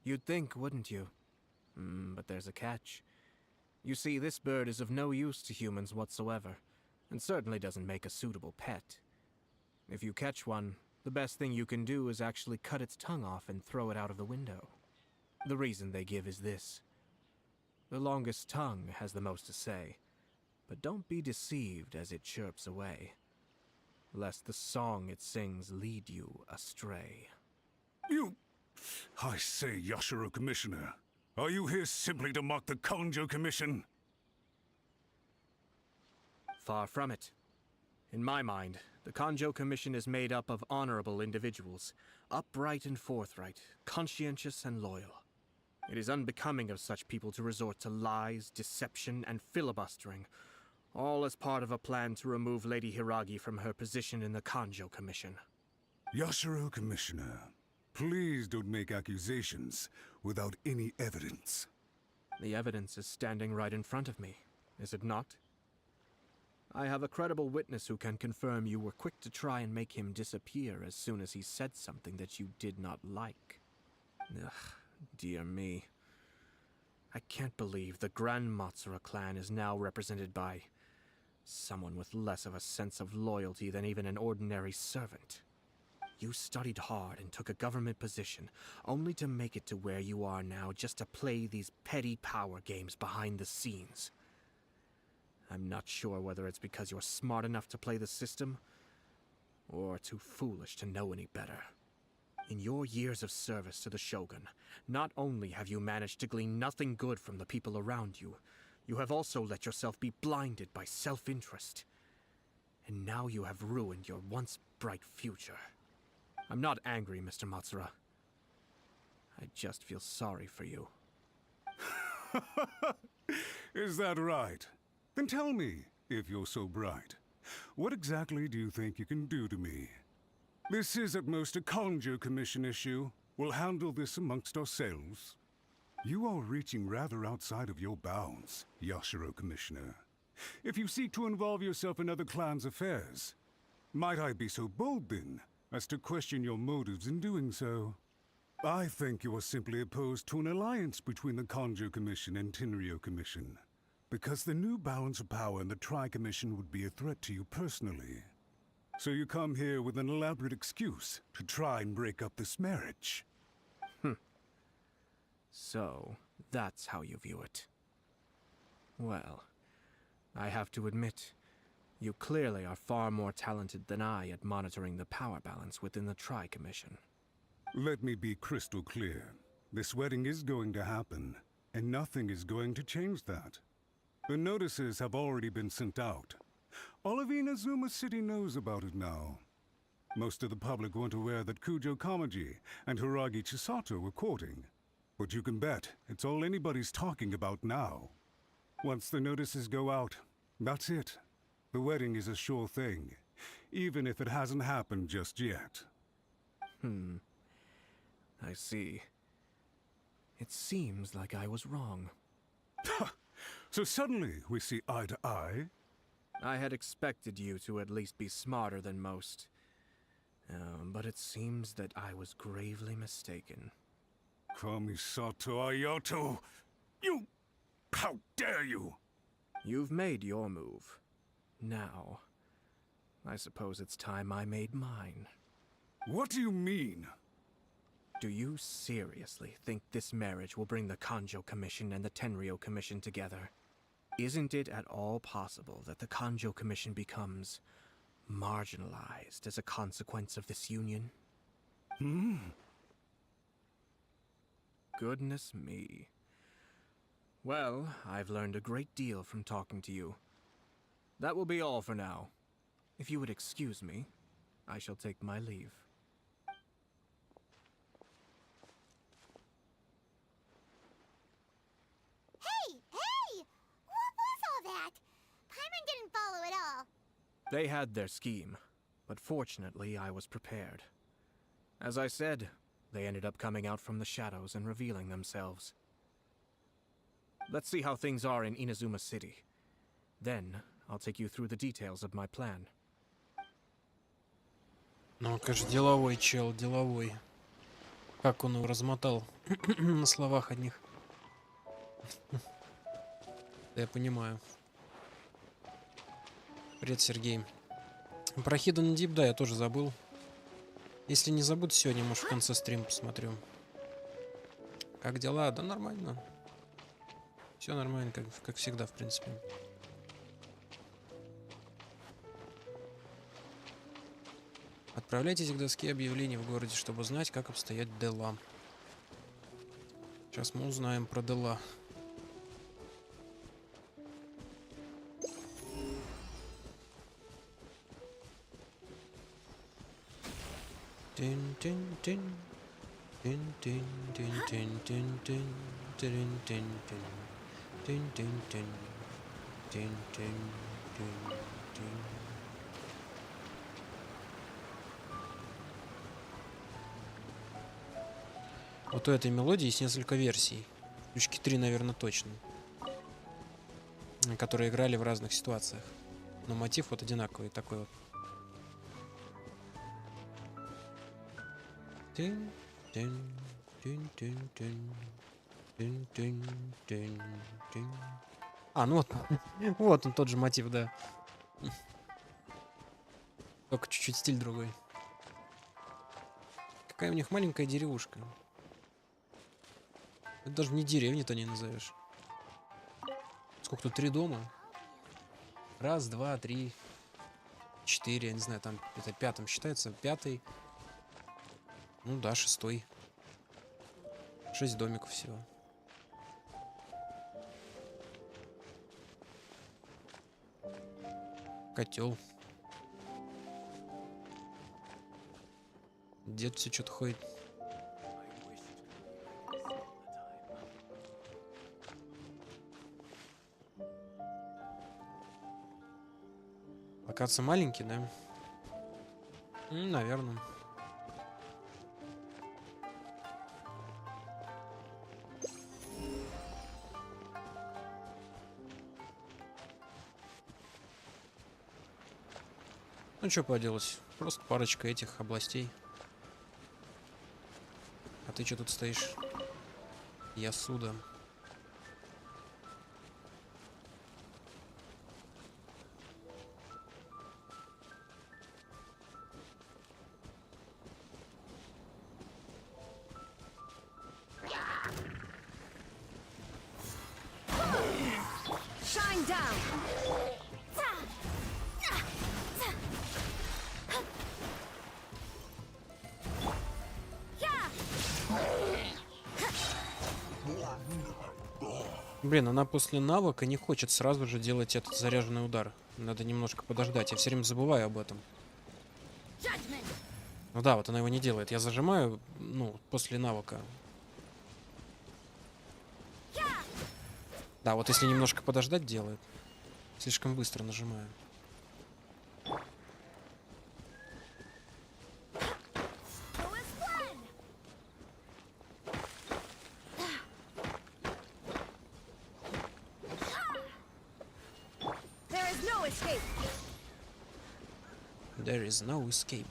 You'd think, wouldn't you? But there's a catch. You see, this bird is of no use to humans whatsoever, and certainly doesn't make a suitable pet. If you catch one, the best thing you can do is actually cut its tongue off and throw it out of the window. The reason they give is this. The longest tongue has the most to say, but don't be deceived as it chirps away, lest the song it sings lead you astray. You... I say, Yashiro Commissioner, are you here simply to mock the Kanjo Commission? Far from it. In my mind, the Kanjo Commission is made up of honorable individuals, upright and forthright, conscientious and loyal. It is unbecoming of such people to resort to lies, deception, and filibustering, all as part of a plan to remove Lady Hiragi from her position in the Kanjo Commission. Yashiro Commissioner, please don't make accusations without any evidence. The evidence is standing right in front of me, is it not? I have a credible witness who can confirm you were quick to try and make him disappear as soon as he said something that you did not like. Ugh, dear me. I can't believe the Grand Matsura clan is now represented by someone with less of a sense of loyalty than even an ordinary servant. You studied hard and took a government position, only to make it to where you are now just to play these petty power games behind the scenes. I'm not sure whether it's because you're smart enough to play the system, or too foolish to know any better. In your years of service to the Shogun, not only have you managed to glean nothing good from the people around you, you have also let yourself be blinded by self-interest. And now you have ruined your once bright future. I'm not angry, Mr. Matsura. I just feel sorry for you. Is that right? Then tell me, if you're so bright, what exactly do you think you can do to me? This is at most a Kanjo Commission issue. We'll handle this amongst ourselves. You are reaching rather outside of your bounds, Yashiro Commissioner. If you seek to involve yourself in other clans' affairs, might I be so bold then as to question your motives in doing so? I think you are simply opposed to an alliance between the Kanjo Commission and Tenryo Commission, because the new balance of power in the Tri-Commission would be a threat to you personally. So you come here with an elaborate excuse to try and break up this marriage. So, that's how you view it. Well, I have to admit, you clearly are far more talented than I at monitoring the power balance within the Tri-Commission. Let me be crystal clear. This wedding is going to happen, and nothing is going to change that. The notices have already been sent out. All of Inazuma City knows about it now. Most of the public weren't aware that Kujo Kamaji and Hiragi Chisato were courting. But you can bet it's all anybody's talking about now. Once the notices go out, that's it. The wedding is a sure thing, even if it hasn't happened just yet. I see. It seems like I was wrong. So suddenly we see eye to eye? I had expected you to at least be smarter than most. But it seems that I was gravely mistaken. Kamisato Ayato! You... How dare you! You've made your move. Now, I suppose it's time I made mine. What do you mean? Do you seriously think this marriage will bring the Kanjo Commission and the Tenryo Commission together? Isn't it at all possible that the Kanjo Commission becomes marginalized as a consequence of this union? Goodness me. Well, I've learned a great deal from talking to you. That will be all for now. If you would excuse me, I shall take my leave. Hey! What was all that? Paimon didn't follow at all. They had their scheme, but fortunately I was prepared. As I said, they ended up coming out from the shadows and revealing themselves. Let's see how things are in Inazuma City. Then, I'll take you through the details of my plan. Ну, конечно, деловой чел, деловой. Как он его размотал на словах одних. Да я понимаю. Привет, Сергей. Про Hidden Deep, да, я тоже забыл. Если не забуду сегодня, может, в конце стрима посмотрю. Как дела? Да нормально. Все нормально, как всегда, в принципе. Отправляйтесь к доске объявлений в городе, чтобы узнать, как обстоят дела. Сейчас мы узнаем про дела. Тин-тин-тин. Тин-тин-тин-тин-тин-тин. Тин-тин-тин. Тин-тин-тин. Тин-тин-тин-тин. Вот у этой мелодии есть несколько версий. Ключки 3, наверное, точно. Которые играли в разных ситуациях. Но мотив вот одинаковый, такой вот. Тин, тин, тин, тин, тин, тин, тин, тин, тин. А, ну вот, вот он тот же мотив, да. Только чуть-чуть стиль другой. Какая у них маленькая деревушка. Это даже не деревню-то не назовешь. Сколько тут? 3 дома? Раз, два, три, 4, я не знаю, там это 5-м считается, 5-й. Ну да, 6-й. 6 домиков всего. Котел. Дед все что-то ходит. Локация маленький, да? Наверное. Ну что поделать, просто парочка этих областей. А ты что тут стоишь? Я сюда. Блин, она после навыка не хочет сразу же делать этот заряженный удар. Надо немножко подождать. Я все время забываю об этом. Ну да, вот она его не делает. Я зажимаю, ну, после навыка. Да, вот если немножко подождать, делает. Слишком быстро нажимаю. There is no escape.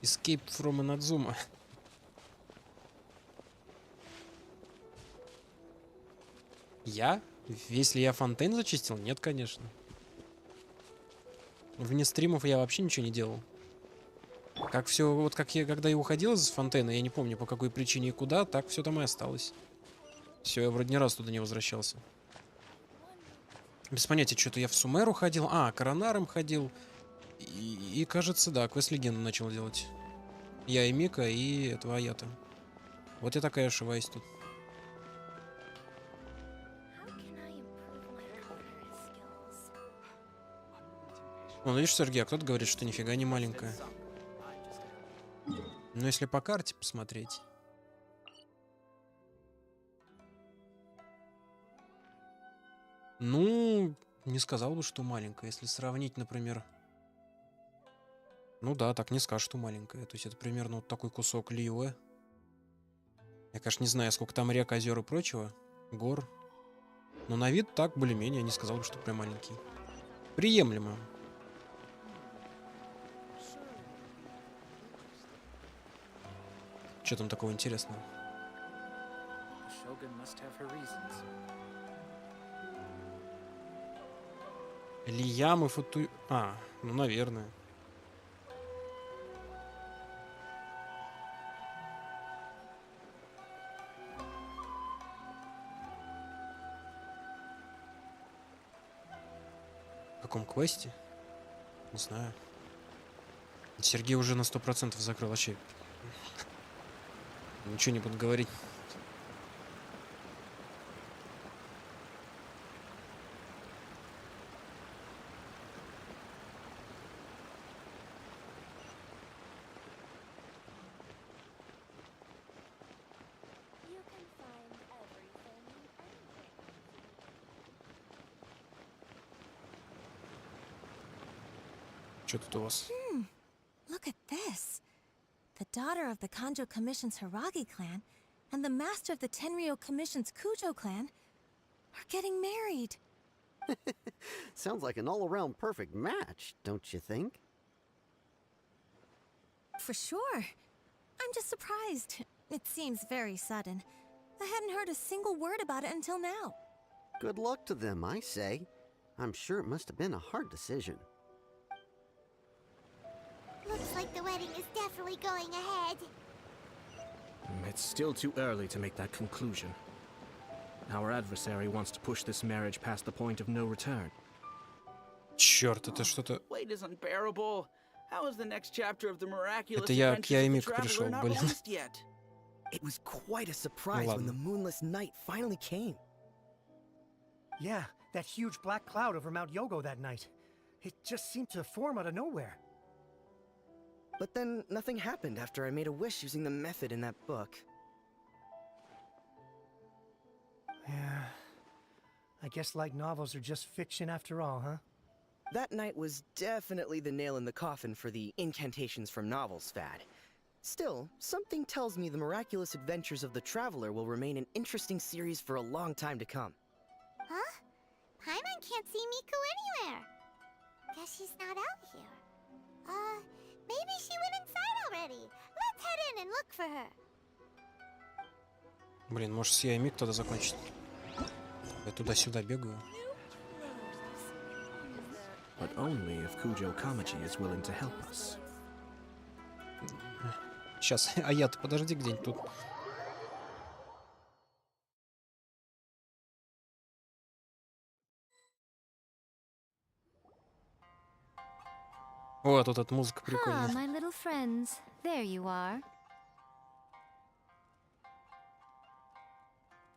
Escape from Inazuma. Я? Если я фонтейн зачистил? Нет, конечно. Вне стримов я вообще ничего не делал. Как все, вот как я, когда я уходил из фонтейна, я не помню по какой причине и куда, так все там и осталось. Все, я вроде ни разу туда не возвращался. Без понятия, что-то я в Сумеру ходил. А, Коронаром ходил. И кажется, да, квест легенду начал делать. Я и Мика, и этого Аята. Вот я такая ошибаюсь тут. Ну, видишь, Сергей, а кто-то говорит, что нифига не маленькая. Но если по карте посмотреть... Ну, не сказал бы, что маленькая. Если сравнить, например... Ну да, так не скажешь, что маленькая. То есть это примерно вот такой кусок Лиуэ. Я, конечно, не знаю, сколько там рек, озер и прочего. Гор. Но на вид так, более-менее, не сказал бы, что прям маленький. Приемлемо. Что там такого интересного? Лиямы футу... А, ну, наверное. каком квесте? Не знаю. Сергей уже на 100% закрыл. Вообще ничего не буду говорить. Что тут у вас? Look at this. The daughter of the Kanjo Commission's Hiragi clan and the master of the Tenryo Commission's Kujo clan are getting married. Sounds like an all-around perfect match, don't you think? For sure. I'm just surprised. It seems very sudden. I hadn't heard a single word about it until now. Good luck to them, I say. I'm sure it must have been a hard decision. Looks like the wedding is definitely going ahead. It's still too early to make that conclusion. Our adversary wants to push this marriage past the point of no return. Черт, это что-то... Wait is unbearable. How is the next chapter of the miraculous Это я к adventures of the Ямику traveler пришел, not блин. released yet? It was quite a surprise Ну when the ладно. moonless night finally came. Yeah, that huge black cloud over Mount Yogo that night. It just seemed to form out of nowhere. But then nothing happened after I made a wish using the method in that book. Yeah. I guess light novels are just fiction after all, huh? That night was definitely the nail in the coffin for the incantations from novels fad. Still, something tells me the miraculous adventures of the traveler will remain an interesting series for a long time to come. Huh? Paimon can't see Miku anywhere. Guess she's not out here. Maybe she went inside already. Let's head in and look for her. Блин, может с Ямик тогда закончить? Я туда-сюда бегаю. But only if Kujo Kamaji is willing to help us. Сейчас, а я-то подожди где-нибудь тут. О, тут эта музыка Ah, прикольная. my little friends. There you are.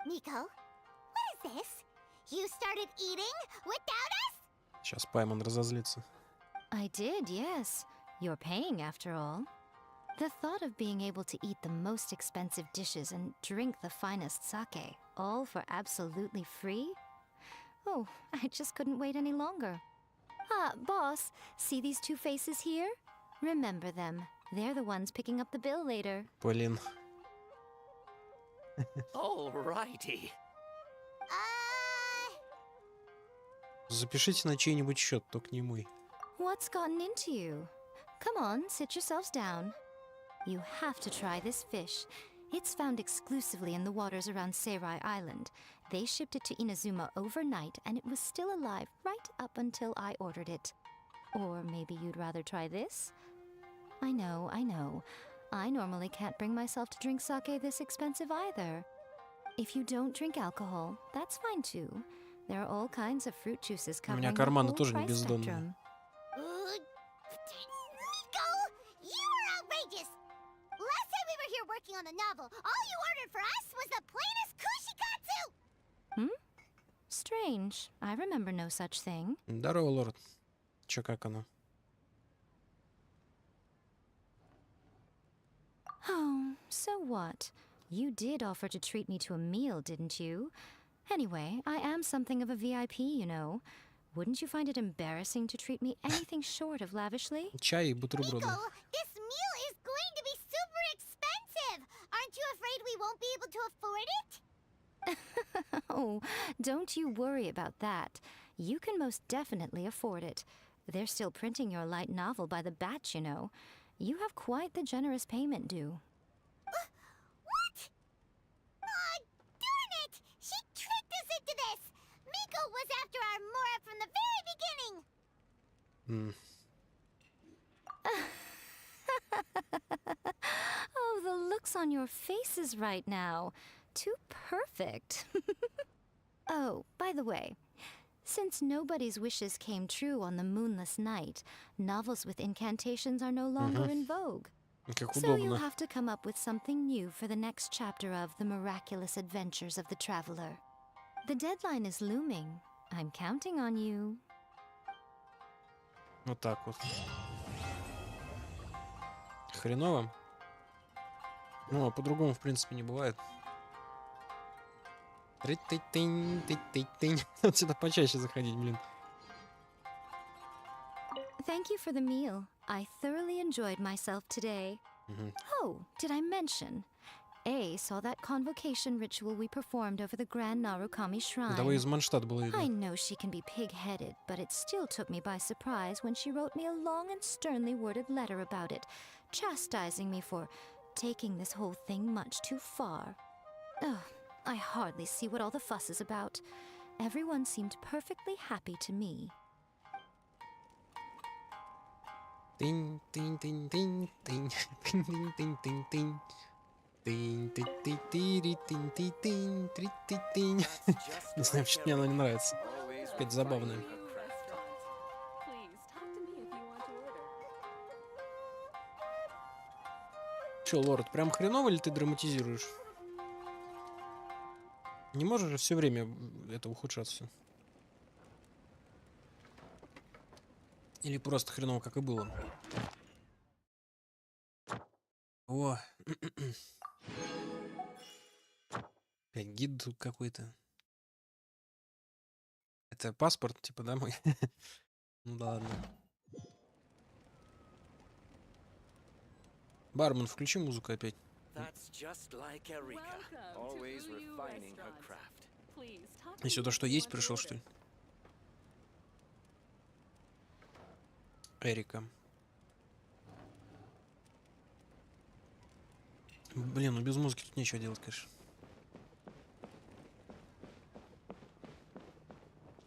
Nico, what is this? You started eating without us? Сейчас Паймон разозлится. I did, yes. You're paying after all. The thought of being able to eat the most expensive dishes and drink the finest sake, all for absolutely free? Oh, I just couldn't wait any longer. Ah, boss, see these two faces here? Remember them. They're the ones picking up the bill later. Блин. Alrighty. Запишите на чей-нибудь счет, только не мой. What's gotten into you? Come on, sit yourselves down. You have to try this fish. It's found exclusively in the waters around Seirai Island. They shipped it to Inazuma overnight, and it was still alive right up until I ordered it. Or maybe you'd rather try this? I know, I know. I normally can't bring myself to drink sake this expensive either. If you don't drink alcohol, that's fine too. There are all kinds of fruit juices У меня covering the карманы whole тоже не price бездонные. spectrum. Nico, you are outrageous. Last time we were here working on the novel, all you ordered for us was the plainest kushikatsu. Hmm? Strange. I remember no such thing. Здорово, лорд. Чё, как оно? Oh, so what? You did offer to treat me to a meal, didn't you? Anyway, I am something of a VIP, you know. Wouldn't you find it embarrassing to treat me anything short of lavishly? Чай и бутерброды. Nico, this meal is going to be super expensive. Aren't you afraid we won't be able to afford it? Oh, don't you worry about that. You can most definitely afford it. They're still printing your light novel by the batch, you know. You have quite the generous payment due. What? Aw, darn it! She tricked us into this! Miko was after our Mora from the very beginning! Oh, the looks on your faces right now. Too perfect. Oh, by the way, Since nobody's wishes came true on the moonless night, novels with incantations are no longer in vogue. Как So you'll удобно. have to come up with something new for the next chapter of The Miraculous Adventures of the Traveler. The deadline is looming. I'm counting on you. Вот так вот. Хреново. Ну, а по-другому, в принципе, не бывает. Трить-тыть-тынь, тыть-тыть-тынь. Надо сюда почаще заходить, блин. Thank you for the meal. I thoroughly enjoyed myself today. Oh, did I mention? A saw that convocation ritual we performed over the Grand Narukami Shrine. Да вы из Манштата было I видно. know she can be pig-headed, but it still took me by surprise when she wrote me a long and sternly worded letter about it, chastising me for taking this whole thing much too far. Ugh, I hardly see what all the fuss is about. Everyone seemed perfectly happy to me. Тынь, тынь, тынь, тынь, тынь, тынь, тынь, тынь, тынь, тынь. Тынь, тынь, тынь, тыри, тынь, тынь, тынь, три, тынь, тынь. Не знаю, почему мне она не нравится. Какая-то забавная. Че, лорд, прям хреново или ты драматизируешь? Не можешь же все время это ухудшаться? Или просто хреново, как и было? О, опять гид тут какой-то. Это паспорт, типа, да, мой? Ну да ладно. Бармен, включи музыку опять. И сюда что, есть пришел, что ли? Эрика. Блин, ну без музыки тут нечего делать, конечно.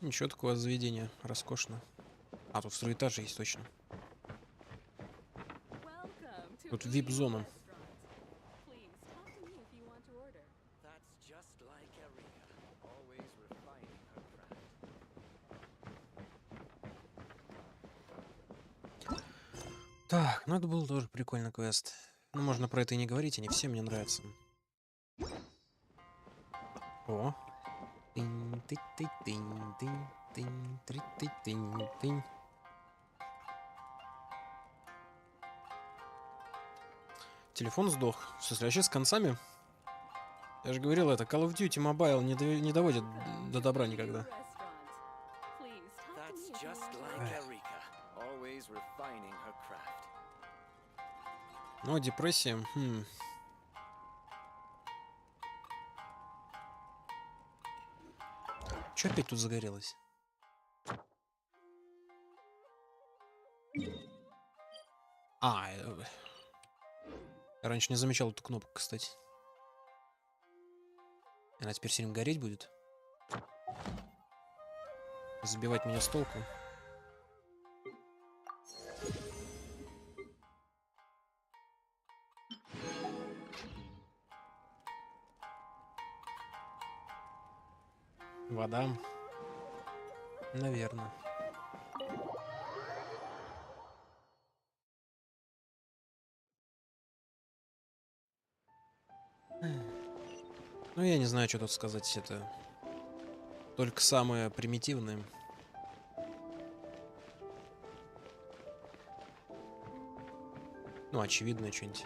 Ничего, такое заведение роскошно. А, тут второй этаж есть точно. Тут вип-зона. Так, ну это был тоже прикольный квест. Ну, можно про это и не говорить, они все мне нравятся. О. Тынь, тынь, тынь, тынь, тынь, тынь, три, тынь, тынь, тынь. Телефон сдох. В смысле, вообще с концами? Я же говорил, это Call of Duty Mobile не доводит до добра никогда. Ну, депрессия. Чё опять тут загорелось? Я раньше не замечал эту кнопку, кстати. Она теперь сильно гореть будет. Забивать меня с толку. Вода. Наверное. Ну, я не знаю, что тут сказать. Это только самое примитивное. Ну, очевидное что-нибудь.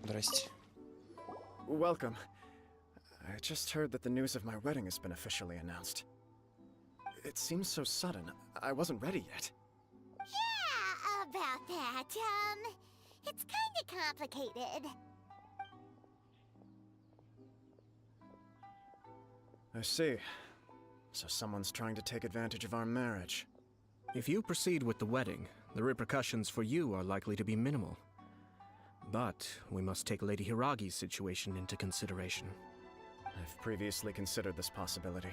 Здрасте. Welcome. I just heard that the news of my wedding has been officially announced. It seems so sudden. I wasn't ready yet. Yeah, about that. It's kinda complicated. I see. So someone's trying to take advantage of our marriage. If you proceed with the wedding, the repercussions for you are likely to be minimal. But we must take Lady Hiragi's situation into consideration. I've previously considered this possibility.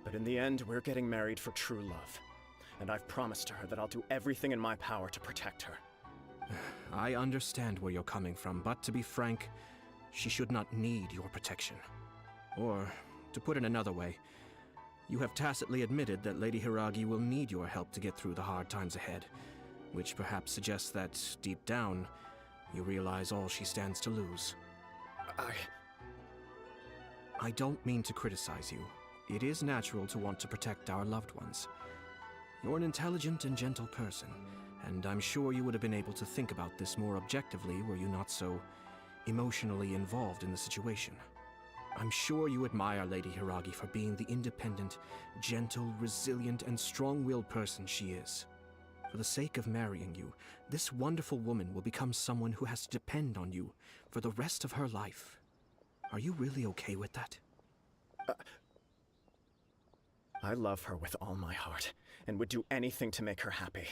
But in the end, we're getting married for true love. And I've promised her that I'll do everything in my power to protect her. I understand where you're coming from, but to be frank, she should not need your protection. Or, to put it another way, you have tacitly admitted that Lady Hiragi will need your help to get through the hard times ahead, which perhaps suggests that, deep down, you realize all she stands to lose. I don't mean to criticize you. It is natural to want to protect our loved ones. You're an intelligent and gentle person, and I'm sure you would have been able to think about this more objectively were you not so emotionally involved in the situation. I'm sure you admire Lady Hiragi for being the independent, gentle, resilient, and strong-willed person she is. For the sake of marrying you, this wonderful woman will become someone who has to depend on you for the rest of her life. Are you really okay with that? I love her with all my heart, and would do anything to make her happy.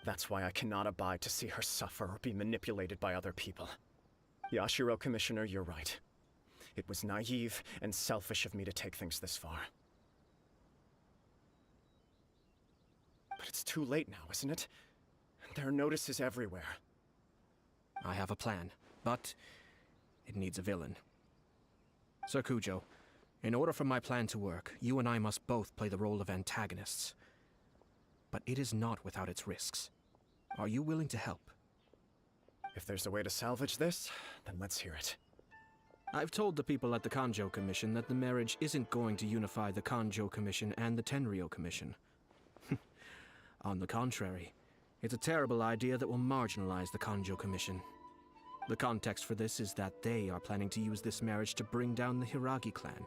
That's why I cannot abide to see her suffer or be manipulated by other people. Yashiro, Commissioner, you're right. It was naive and selfish of me to take things this far. But it's too late now, isn't it? There are notices everywhere. I have a plan, but it needs a villain. Sir Kujo, in order for my plan to work, you and I must both play the role of antagonists. But it is not without its risks. Are you willing to help? If there's a way to salvage this, then let's hear it. I've told the people at the Kanjo Commission that the marriage isn't going to unify the Kanjo Commission and the Tenryou Commission. On the contrary, it's a terrible idea that will marginalize the Kanjo Commission. The context for this is that they are planning to use this marriage to bring down the Hiragi clan.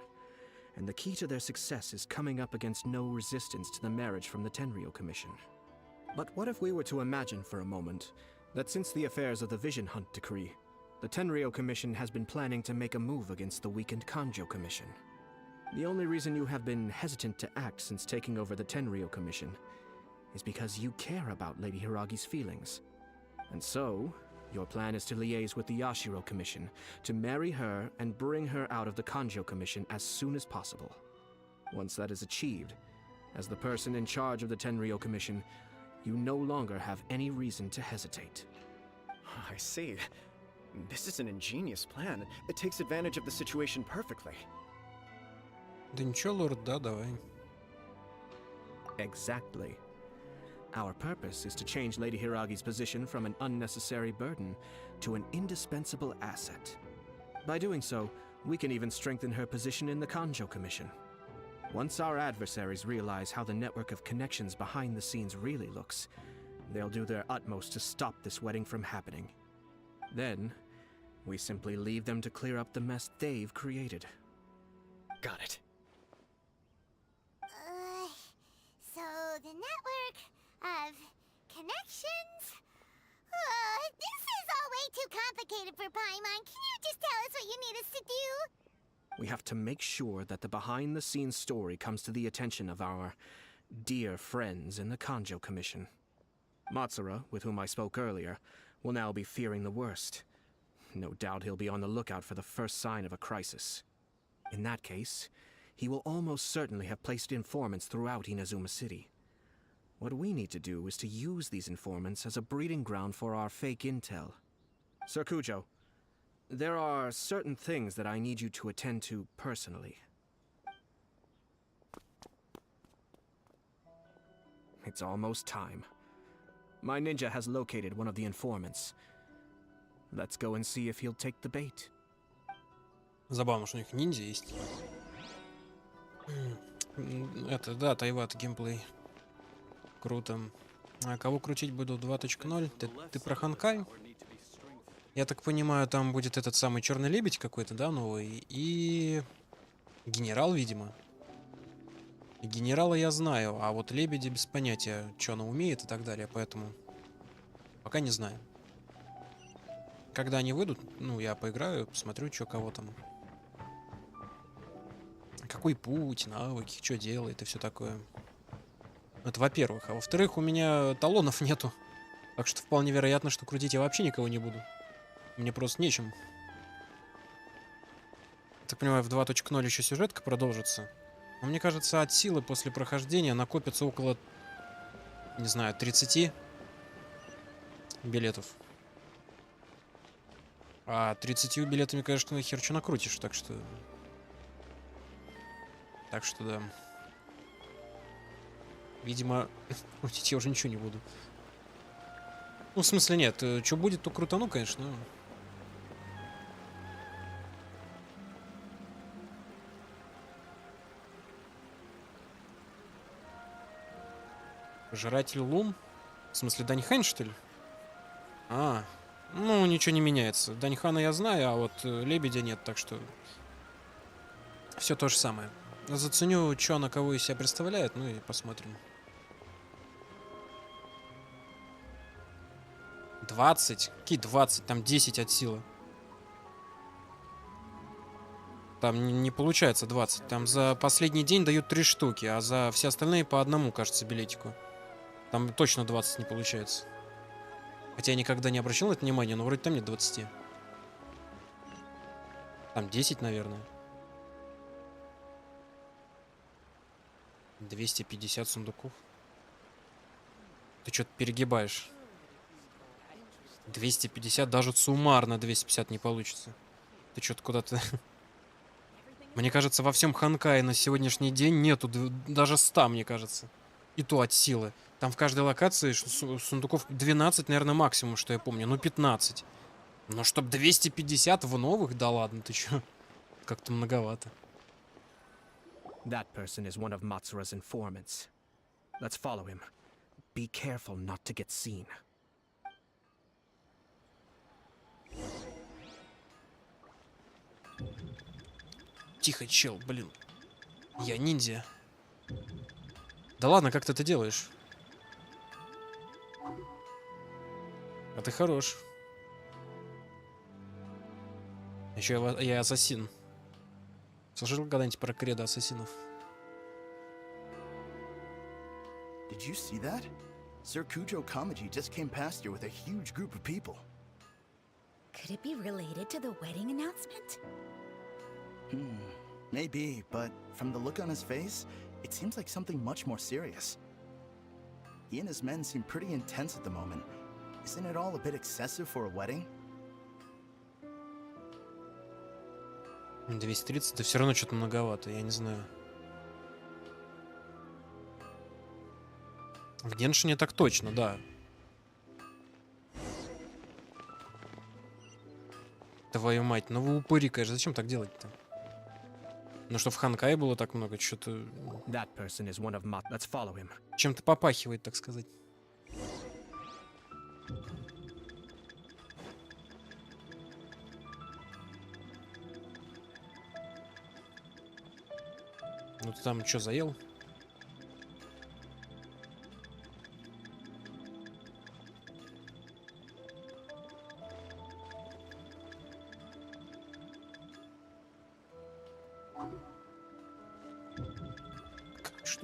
And the key to their success is coming up against no resistance to the marriage from the Tenryou Commission. But what if we were to imagine for a moment that since the affairs of the Vision Hunt Decree, the Tenryou Commission has been planning to make a move against the weakened Kanjo Commission? The only reason you have been hesitant to act since taking over the Tenryou Commission is because you care about Lady Hiragi's feelings. And so, your plan is to liaise with the Yashiro Commission, to marry her and bring her out of the Kanjo Commission as soon as possible. Once that is achieved, as the person in charge of the Tenryou Commission, you no longer have any reason to hesitate. I see. This is an ingenious plan. It takes advantage of the situation perfectly. Да ничего, лорд, да, давай. Exactly. Our purpose is to change Lady Hiragi's position from an unnecessary burden to an indispensable asset. By doing so, we can even strengthen her position in the Kanjo Commission. Once our adversaries realize how the network of connections behind the scenes really looks, they'll do their utmost to stop this wedding from happening. Then, we simply leave them to clear up the mess they've created. Got it. So the network of connections? This is all way too complicated for Paimon. Can you just tell us what you need us to do? We have to make sure that the behind-the-scenes story comes to the attention of our dear friends in the Kanjo Commission. Matsura, with whom I spoke earlier, will now be fearing the worst. No doubt he'll be on the lookout for the first sign of a crisis. In that case, he will almost certainly have placed informants throughout Inazuma City. What we need to do is to use these informants as a breeding ground for our fake intel. Sir Kujo, there are certain things that I need you to attend to personally. It's almost time. My ninja has located one of the informants. Let's go and see if he'll take the bait. Забавно, что у них ниндзя есть. Это, да, Тайват геймплей. Круто. А кого крутить буду 2.0? Ты про Ханкай? Я так понимаю, там будет этот самый черный лебедь какой-то, да, новый? И генерал, видимо. И генерала я знаю, а вот лебеди без понятия, что она умеет и так далее, поэтому пока не знаю. Когда они выйдут, ну, я поиграю, посмотрю, что кого там. какой путь, навыки, что делает и все такое. Это во-первых. А во-вторых, у меня талонов нету. Так что вполне вероятно, что крутить я вообще никого не буду. Мне просто нечем. Так понимаю, в 2.0 еще сюжетка продолжится. Но мне кажется, от силы после прохождения накопится около, не знаю, 30 билетов. А 30 билетами, конечно, хер что накрутишь, так что... да. Видимо, крутить я уже ничего не буду. Ну, в смысле, нет. Что будет, то крутану, конечно. Пожиратель лун? В смысле, Даньхань, что ли? А, ну, ничего не меняется. Даньхана я знаю, а вот лебедя нет, так что... Все то же самое. Заценю, что она кого из себя представляет, ну и посмотрим. 20? Какие 20? Там 10 от силы. Там не получается 20. Там за последний день дают 3 штуки, а за все остальные по одному, кажется, билетику. Там точно 20 не получается. Хотя я никогда не обращал на это внимания, но вроде там нет 20. Там 10, наверное. 250 сундуков. Ты что-то перегибаешь. 250, даже суммарно 250 не получится. Ты что-то куда-то... Мне кажется, во всем Ханкае на сегодняшний день нету даже 100, мне кажется. И то от силы. Там в каждой локации сундуков 12, наверное, максимум, что я помню. Ну, 15. Но чтоб 250 в новых, да ладно, ты чё? Как-то многовато. That person is one of Matsura's informants. Let's follow him. Be careful not to get seen. Тихо, чел, блин. Я ниндзя. Да ладно, как ты это делаешь? А ты хорош. Еще я ассасин. Слышал когда-нибудь про кредо ассасинов? Did you see that? Sir Kujo Kamaji just came past here with a huge group of people. Could it be related to the wedding announcement? Maybe, but from the look on his face, it seems like something much more serious. He and his men seem pretty intense at the moment. Isn't it all a bit excessive for a wedding? 230, это все равно что-то многовато, я не знаю. В Геншине так точно, да. Твою мать, ну вы упыри, конечно, зачем так делать-то? Ну что в Ханкае было так много, что-то... Чем-то попахивает, так сказать. Ну ты там что, заел?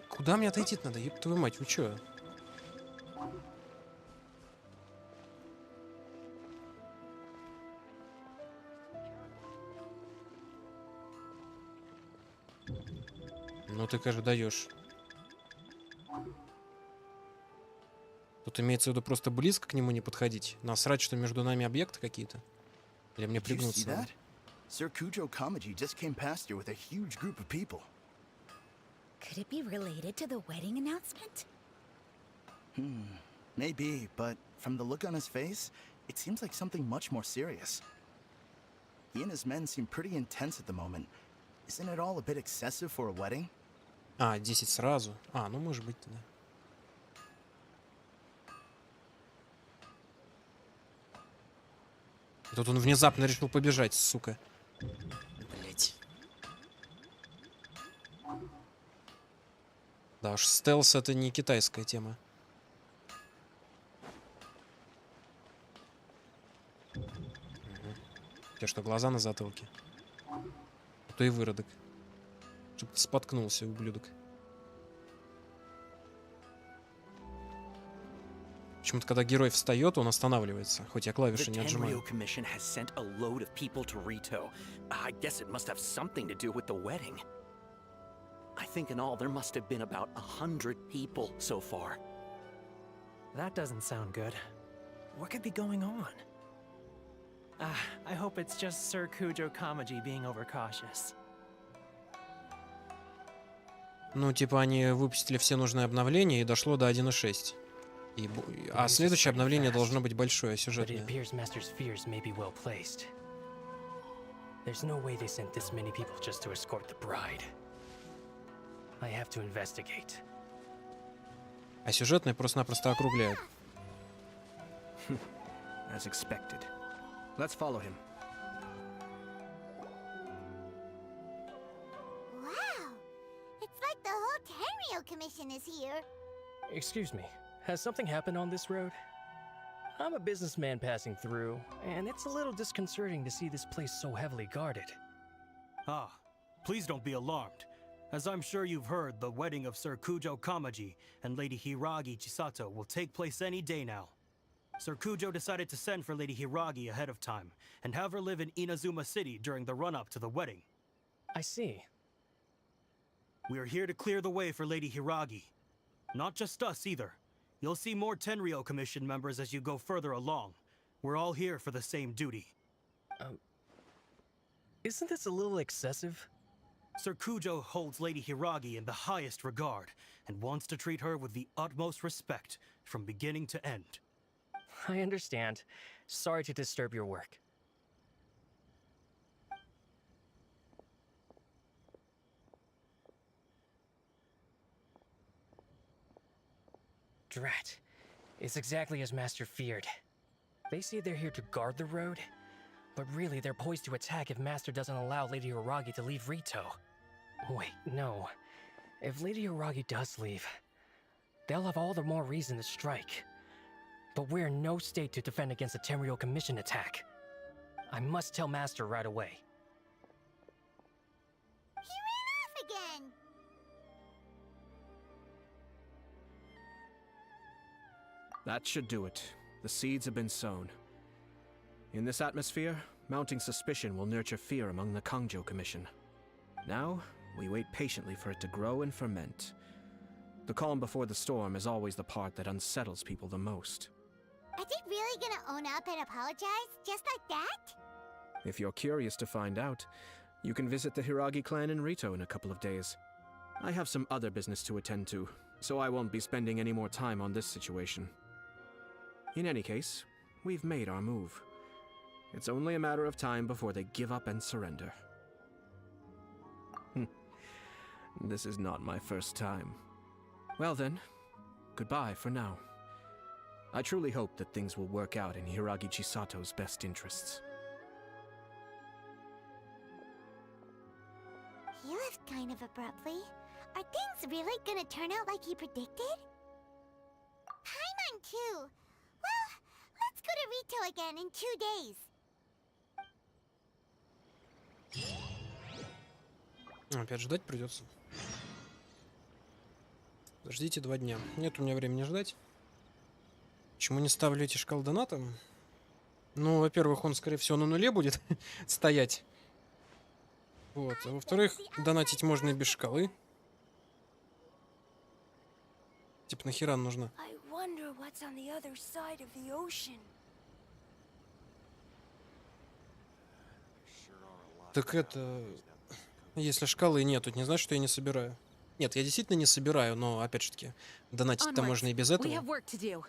Куда мне отойти надо? Ёб твою мать, вы чё? Ну ты, конечно, даешь. Тут имеется в виду просто близко к нему не подходить. Насрать, что между нами объекты какие-то. Или мне пригнуться? Sir Kujo Kamaji just came past here with a huge group of people. Could it be related to the wedding announcement? Maybe, but from the look on his face, it seems like something much more serious. He and his men seem pretty intense at the moment. Isn't it all a bit excessive for a wedding? А, 10 сразу. А, ну может быть тогда. И тут он внезапно решил побежать, сука. Блять. Да уж, стелс это не китайская тема. Угу. У тебя что, глаза на затылке? А то и выродок. Чтоб ты споткнулся, ублюдок. Почему-то, когда герой встает, он останавливается, хоть я клавиши не отжимаю. The Commission has sent a load of people to Rito. I guess it must have something to do with the wedding. I think in all there must have been about 100 people so far. That doesn't sound good. What could be going on? I hope it's just Sir Kujo Kamaji being overcautious. Ну, типа, они выпустили все нужные обновления и дошло до 1.6. А следующее обновление должно быть большое, сюжетное. There's no way they sent this many people just to escort the bride. I have to investigate. А сюжетное просто-напросто округляют. As expected. Let's follow him. Wow! It's like the whole Tenryo Commission is here. Excuse me, has something happened on this road? I'm a businessman passing through, and it's a little disconcerting to see this place so heavily guarded. Ah, please don't be alarmed. As I'm sure you've heard, the wedding of Sir Kujo Kamaji and Lady Hiragi Chisato will take place any day now. Sir Kujo decided to send for Lady Hiragi ahead of time, and have her live in Inazuma City during the run-up to the wedding. I see. We are here to clear the way for Lady Hiragi. Not just us, either. You'll see more Tenryo Commission members as you go further along. We're all here for the same duty. Isn't this a little excessive? Sir Kujo holds Lady Hiragi in the highest regard, and wants to treat her with the utmost respect, from beginning to end. I understand. Sorry to disturb your work. Drat. It's exactly as Master feared. They say they're here to guard the road, but really they're poised to attack if Master doesn't allow Lady Hiragi to leave Rito. Wait, no. If Lady Hiragi does leave, they'll have all the more reason to strike. But we're in no state to defend against a Tenryo Commission attack. I must tell Master right away. He ran off again! That should do it. The seeds have been sown. In this atmosphere, mounting suspicion will nurture fear among the Kangjo Commission. Now, we wait patiently for it to grow and ferment. The calm before the storm is always the part that unsettles people the most. Are they really gonna own up and apologize, just like that? If you're curious to find out, you can visit the Hiragi clan in Rito in a couple of days. I have some other business to attend to, so I won't be spending any more time on this situation. In any case, we've made our move. It's only a matter of time before they give up and surrender. This is not my first time. Well then, goodbye for now. I truly hope that things will work out in Hiragi Chisato's best interests. He left kind of abruptly. Are things really gonna turn out like he predicted? Paimon too. Well, let's go to Rito again in 2 days. Опять ждать придется. Подождите 2 дня. Нет у меня времени ждать. Почему не ставлю эти шкалы доната? Ну, во-первых, он, скорее всего, на нуле будет стоять. Вот. А во-вторых, донатить можно и без шкалы. Типа, нахера нужна? Так это... Если шкалы нет, тут не значит, что я не собираю. Нет, я действительно не собираю, но, опять же таки, донатить-то можно и без этого.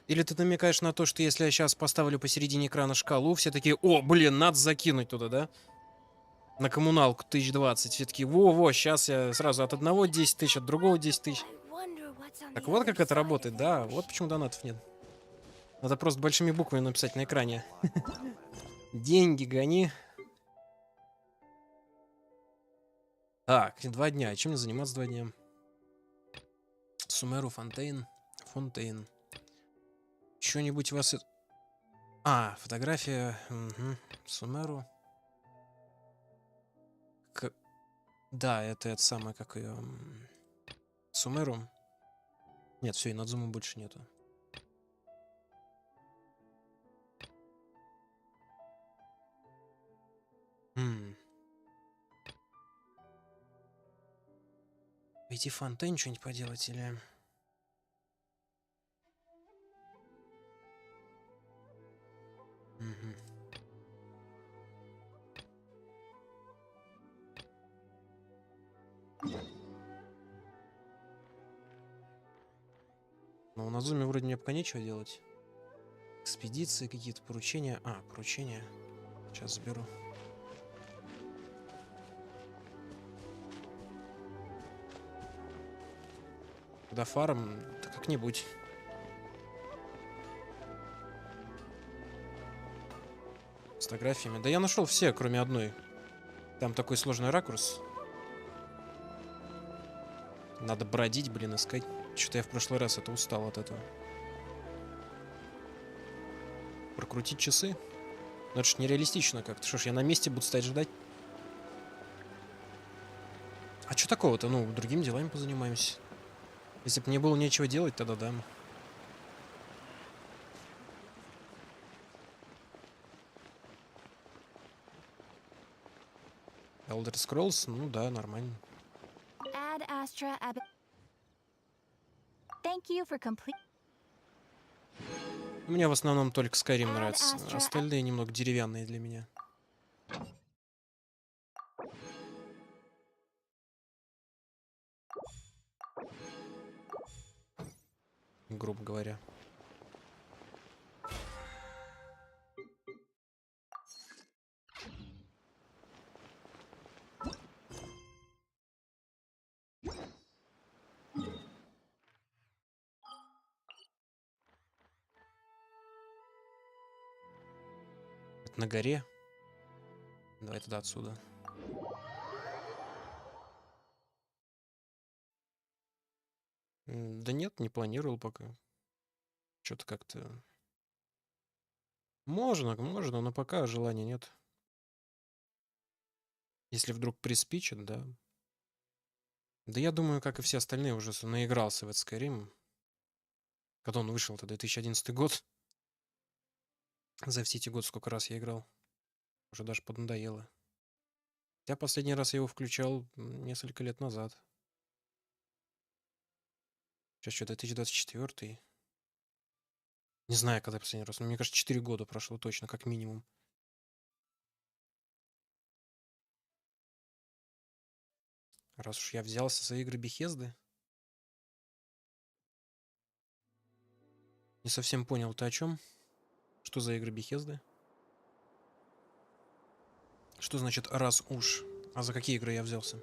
Или ты намекаешь на то, что если я сейчас поставлю посередине экрана шкалу, все такие, о, блин, надо закинуть туда, да? На коммуналку 1020. Все такие, во-во, сейчас я сразу от одного 10 тысяч, от другого 10 тысяч. Так вот как это работает, да, вот почему донатов нет. Надо просто большими буквами написать на экране. Деньги гони. Так, 2 дня. Чем мне заниматься 2 дня? Сумеру, Фонтейн. Что-нибудь у вас... А, фотография. Угу. Сумеру. Да, это самое, как ее... Сумеру. Нет, все, и Надзуму больше нету. Пойти в фонтейн что-нибудь поделать или... Угу. Ну, на зуме вроде мне пока нечего делать. Экспедиции, какие-то поручения. А, поручения. Сейчас заберу. Да фарм, да как-нибудь. С фотографиями. Да я нашел все, кроме одной. Там такой сложный ракурс. Надо бродить, блин, искать. Что-то я в прошлый раз это устал от этого. Прокрутить часы? Ну это ж нереалистично как-то. Что ж, я на месте буду стоять ждать? А что такого-то? Ну, другими делами позанимаемся. Если бы мне было нечего делать, тогда да. Elder Scrolls, ну да, нормально. Ad Astra Ab. Thank you for complete. Мне в основном только Skyrim нравится. Остальные немного деревянные для меня. Грубо говоря. Это на горе. Давай тогда отсюда. Да нет, не планировал пока. Что-то как-то... Можно, но пока желания нет. Если вдруг приспичит, да. Да я думаю, как и все остальные, уже наигрался в этот Skyrim. Когда он вышел-то, 2011 год. За все эти годы сколько раз я играл. Уже даже поднадоело. Я последний раз его включал несколько лет назад. Сейчас что, 2024? Не знаю, когда последний раз. Но мне кажется, 4 года прошло точно, как минимум. Раз уж я взялся за игры Бехезды. Не совсем понял, ты о чем? Что за игры Бехезды? Что значит раз уж? А за какие игры я взялся?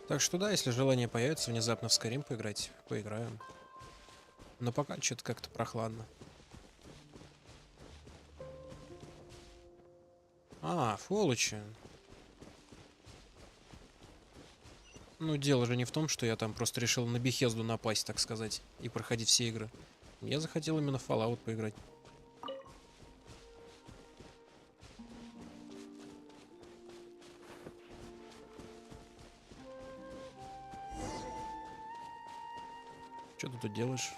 Так что да, если желание появится внезапно в Skyrim поиграть, поиграем. Но пока что-то как-то прохладно. А, фолочи. Ну, дело же не в том, что я там просто решил на Бехезду напасть, так сказать, и проходить все игры. Я захотел именно в Fallout поиграть. Что ты тут делаешь?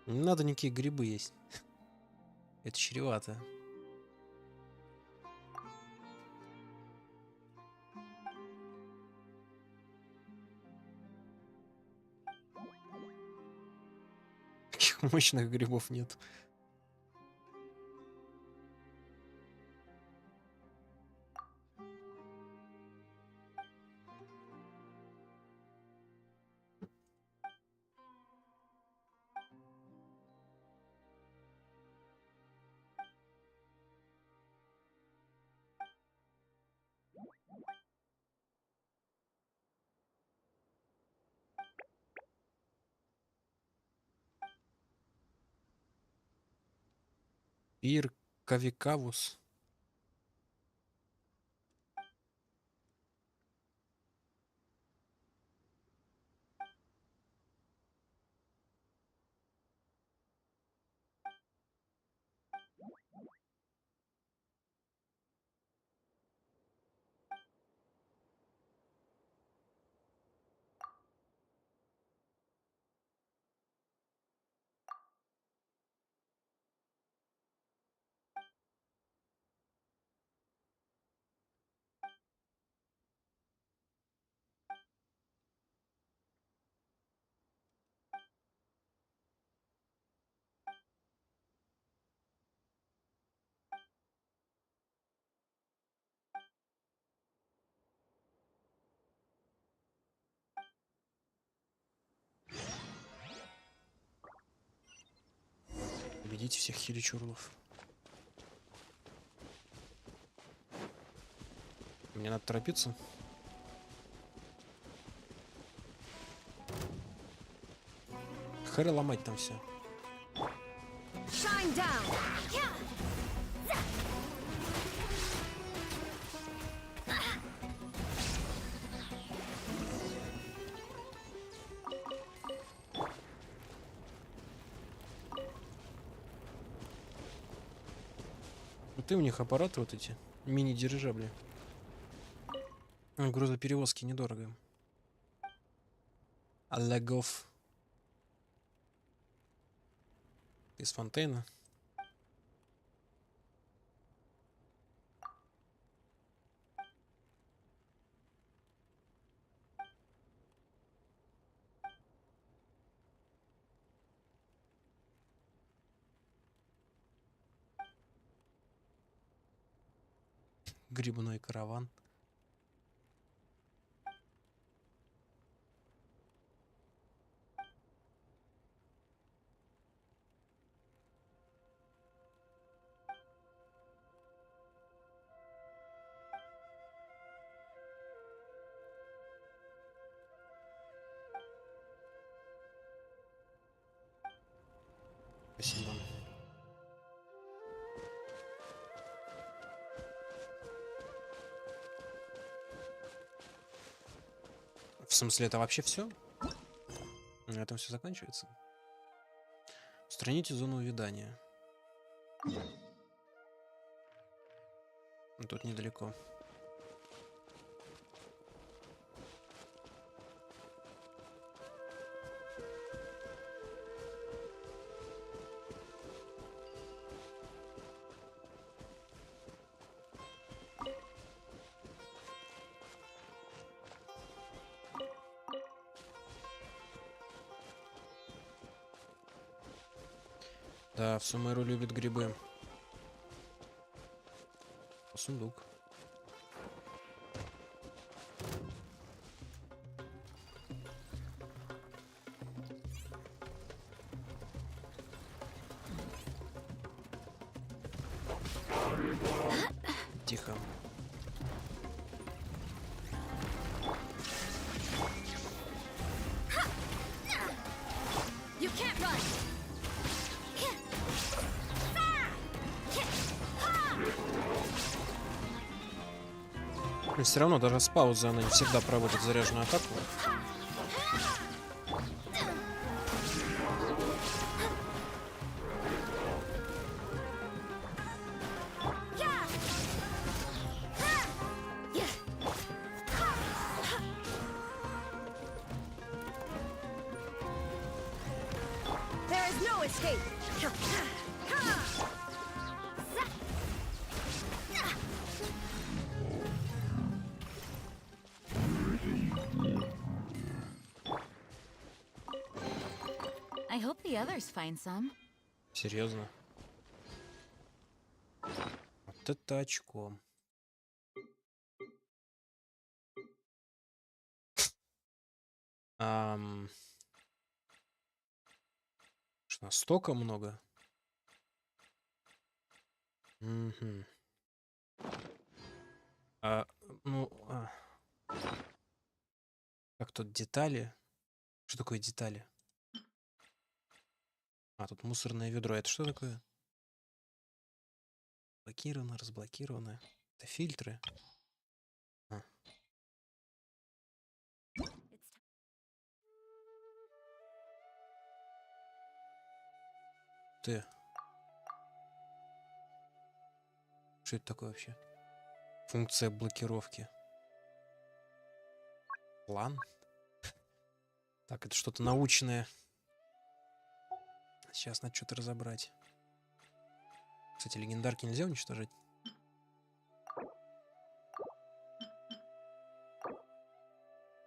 Не надо никакие грибы есть. Это чревато. Таких мощных грибов нет. Ир Кавикавус. Победите всех хиличурлов. Мне надо торопиться. Хры ломать там все. Shine down. Ты у них аппараты вот эти, мини-дирижабли. Грузоперевозки недорого. Олегов. Из Фонтейна. Грибной караван. Спасибо. В смысле, это вообще все? На этом все заканчивается. Устраните зону увядания. Тут недалеко. Да, в Сумеру любит грибы. Сундук. Тихо. You can't run. Но все равно даже с паузы она не всегда проводит заряженную атаку. There is no escape. I hope the others find some. Серьезно? Вот это очко. Что, настолько много? Угу. Как тут детали? Что такое детали? Тут мусорное ведро. Это что такое? Блокировано, разблокировано. Это фильтры. Ты. Что это такое вообще? Функция блокировки. План? Так, это что-то научное. Сейчас надо что-то разобрать. Кстати, легендарки нельзя уничтожать?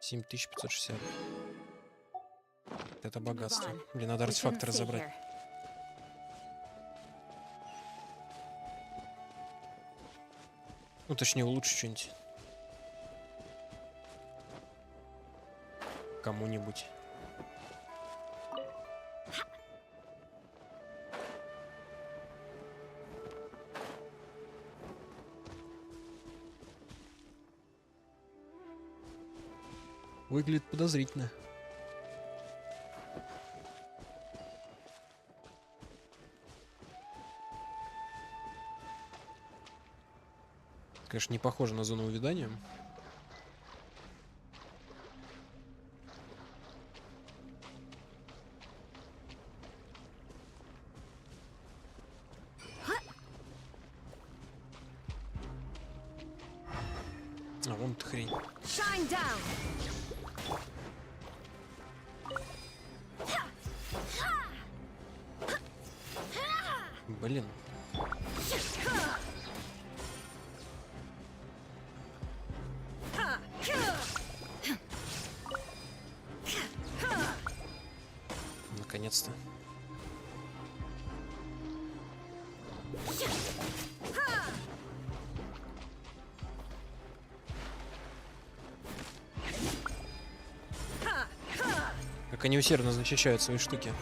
$7560. Это богатство. Блин, надо артефакты разобрать. Ну, точнее, улучшить что-нибудь. Кому-нибудь. Выглядит подозрительно. Конечно, не похоже на зону увядания. А вон эта хрень. Блин. Наконец-то. Как они усердно защищают свои штуки.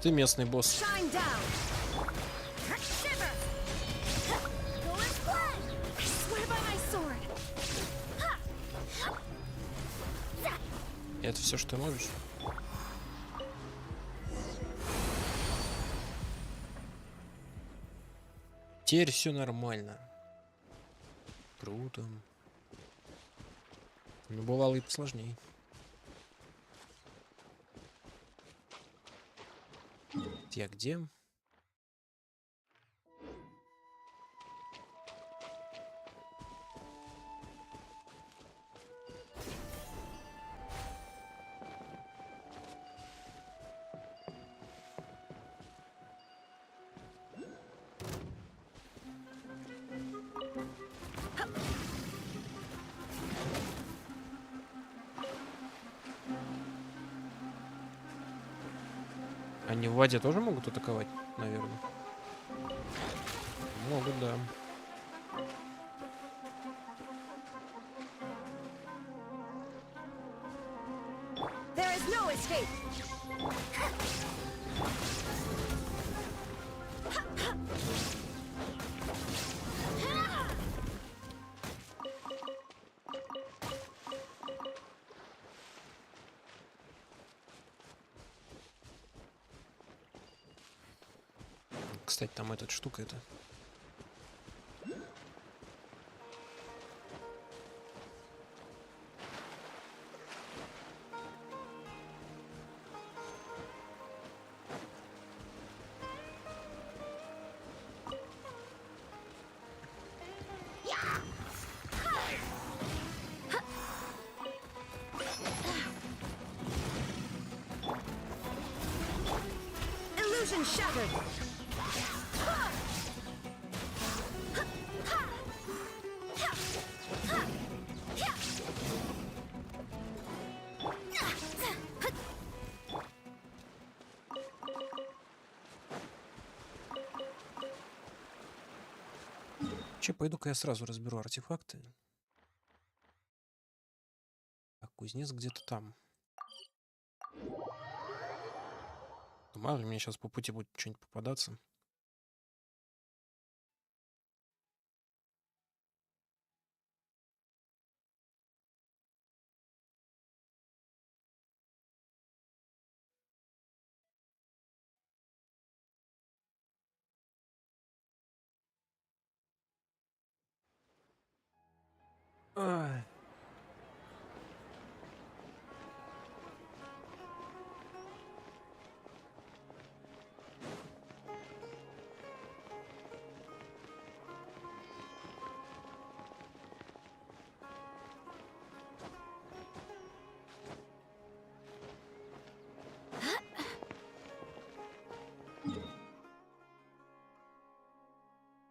Ты местный босс. Это все, что ты можешь? Теперь все нормально. Круто. Ну, бывало и посложнее. Я где? Они в воде тоже могут атаковать, наверное. Могут, да. Кстати, там эта штука это. Concentration shattered. Че, пойду-ка я сразу разберу артефакты. Так, кузнец где-то там. Мало ли, мне сейчас по пути будет что-нибудь попадаться. Ай.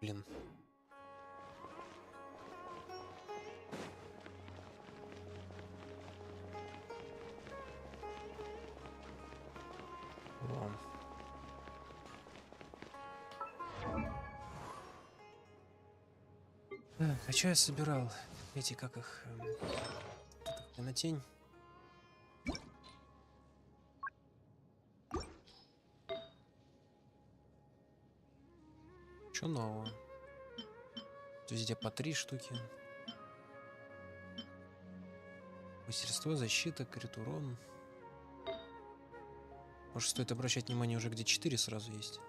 Блин. Вон. Так, а что я собирал? Эти, как их... на тень. Что нового? Везде по 3 штуки. Мастерство, защита, крит урон. Может, стоит обращать внимание уже, где 4 сразу есть.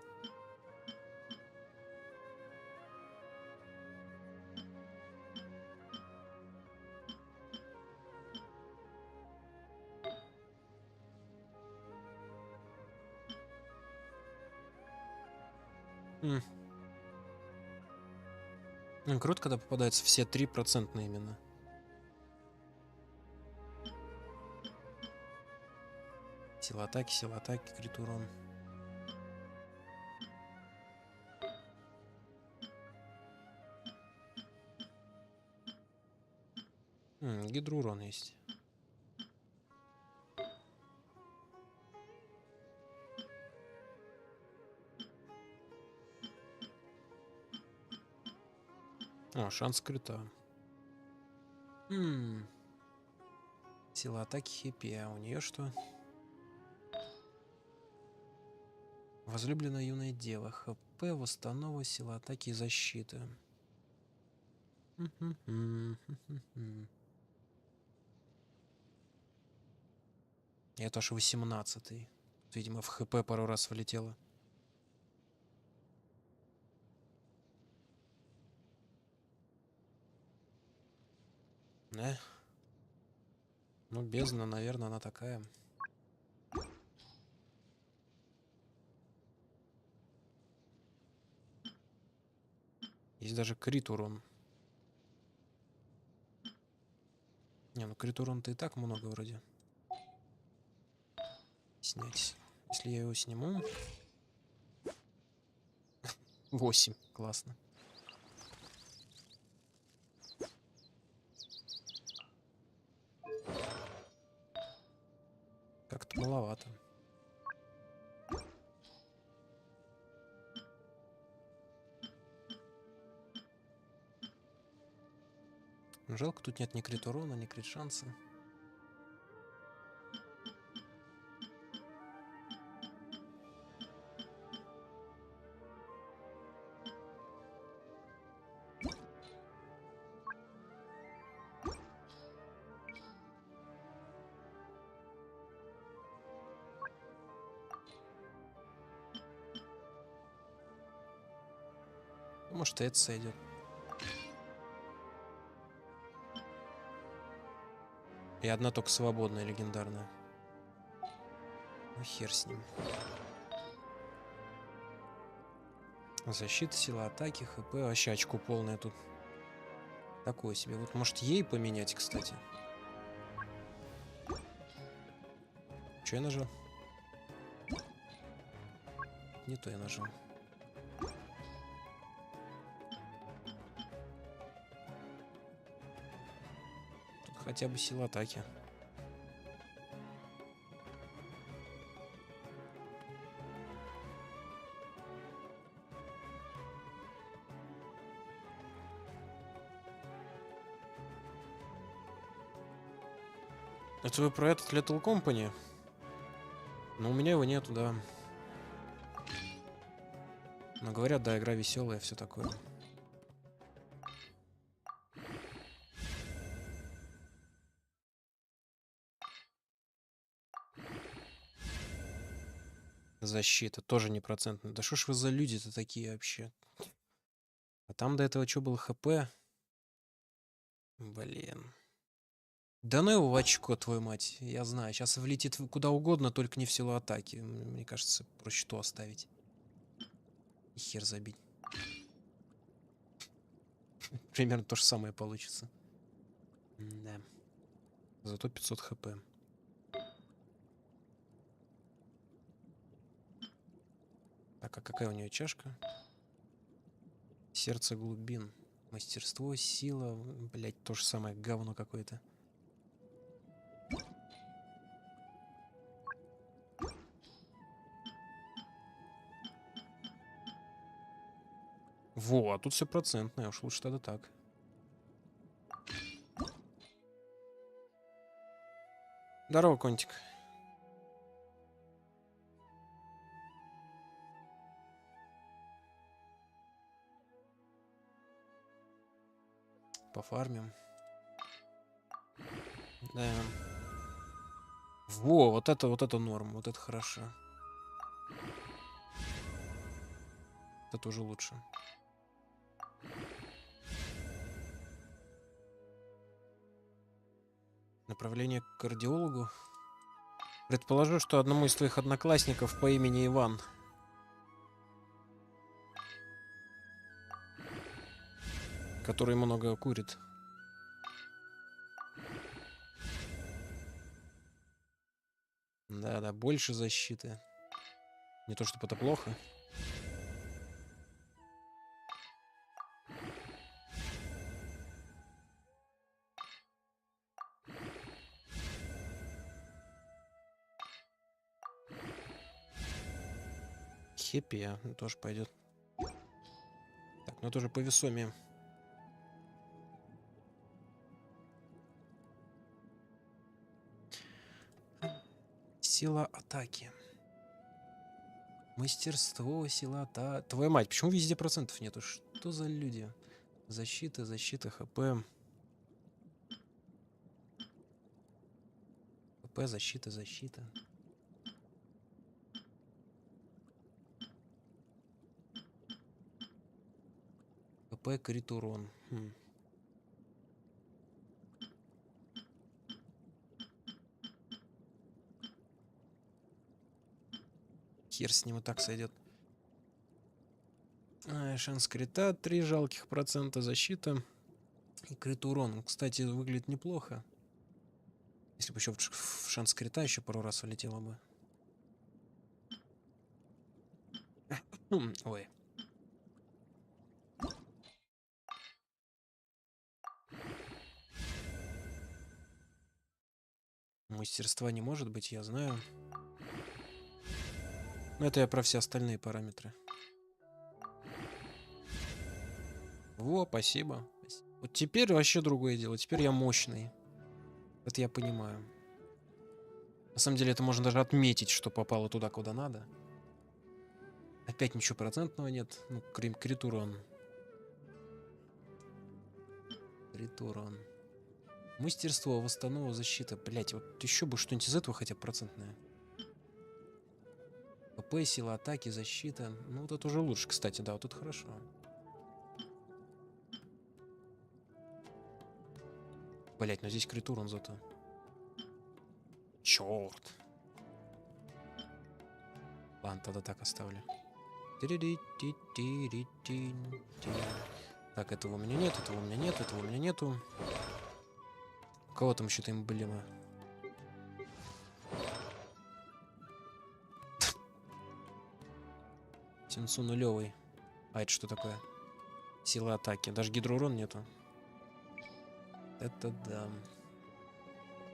Круто, когда попадаются все 3% именно. Сила атаки, крит урон. Гидроурон есть. О, шанс крита. Сила атаки хиппи, а у нее что? Возлюбленная юная дева. ХП, восстанова, сила атаки и защиты. Это аж 18-й. Видимо, в ХП пару раз влетело. Ну, бездна, наверное, она такая. Есть даже крит урон. Не, ну крит урон-то и так много вроде. Снять. Если я его сниму... 8. Классно. Как-то маловато. Жалко, тут нет ни крит урона, ни крит шанса. Может, и это сойдет. И одна только свободная, легендарная. Ну, хер с ним. Защита, сила атаки, ХП. Вообще очко полное тут. Такое себе. Вот, может, ей поменять, кстати. Че я нажал? не то я нажал. Тут хотя бы сила атаки. Это вы про этот Little Company? Но у меня его нету, да. Но говорят, да, игра веселая, все такое. Защита тоже не процентная. Да что ж вы за люди-то такие вообще? А там до этого что было, ХП? Блин. Да ну его в очко, твою мать. Я знаю, сейчас влетит куда угодно, только не в силу атаки. Мне кажется, проще то оставить. И хер забить. Примерно то же самое получится. Да. Зато 500 хп. Так, а какая у нее чашка? Сердце глубин. Мастерство, сила. Блять, то же самое говно какое-то. Во, а тут все процентное. Уж лучше тогда так. Здорово, Контик. Пофармим. Да. Во, вот это норм, вот это хорошо. Это уже лучше. Направление к кардиологу. Предположу, что одному из твоих одноклассников по имени Иван. Который много курит. Да, больше защиты. Не то, чтобы это плохо. Хеппи, тоже пойдет. Так, ну это уже повесомее. Сила атаки. Мастерство, сила атаки. Твою мать, почему везде процентов нету? Что за люди? Защита, ХП. ХП, защита. ХП, крит урон. Хер с ним и так сойдет. Шанс крита 3 жалких процента, защита и крит урон. Кстати, выглядит неплохо. Если бы еще в шанс крита еще пару раз улетело бы. Ой. Мастерства не может быть, я знаю. Но это я про все остальные параметры. Во, спасибо. Вот теперь вообще другое дело. Теперь я мощный. Это я понимаю. На самом деле это можно даже отметить, что попало туда, куда надо. Опять ничего процентного нет. Ну, крит урон. Крит урон. Мастерство, восстанова, защита. Блять, вот еще бы что-нибудь из этого хотя бы процентное. ПП, сила атаки, защита. Ну, вот это уже лучше, кстати, да, вот это хорошо. Блять, но здесь крит урон зато. Черт. Ладно, тогда так оставлю. Так, этого у меня нет, этого у меня нет, этого у меня нету. У кого там еще-то эмблема? Сенсу нулевый. А это что такое? Сила атаки. Даже гидроурон нету. Это да.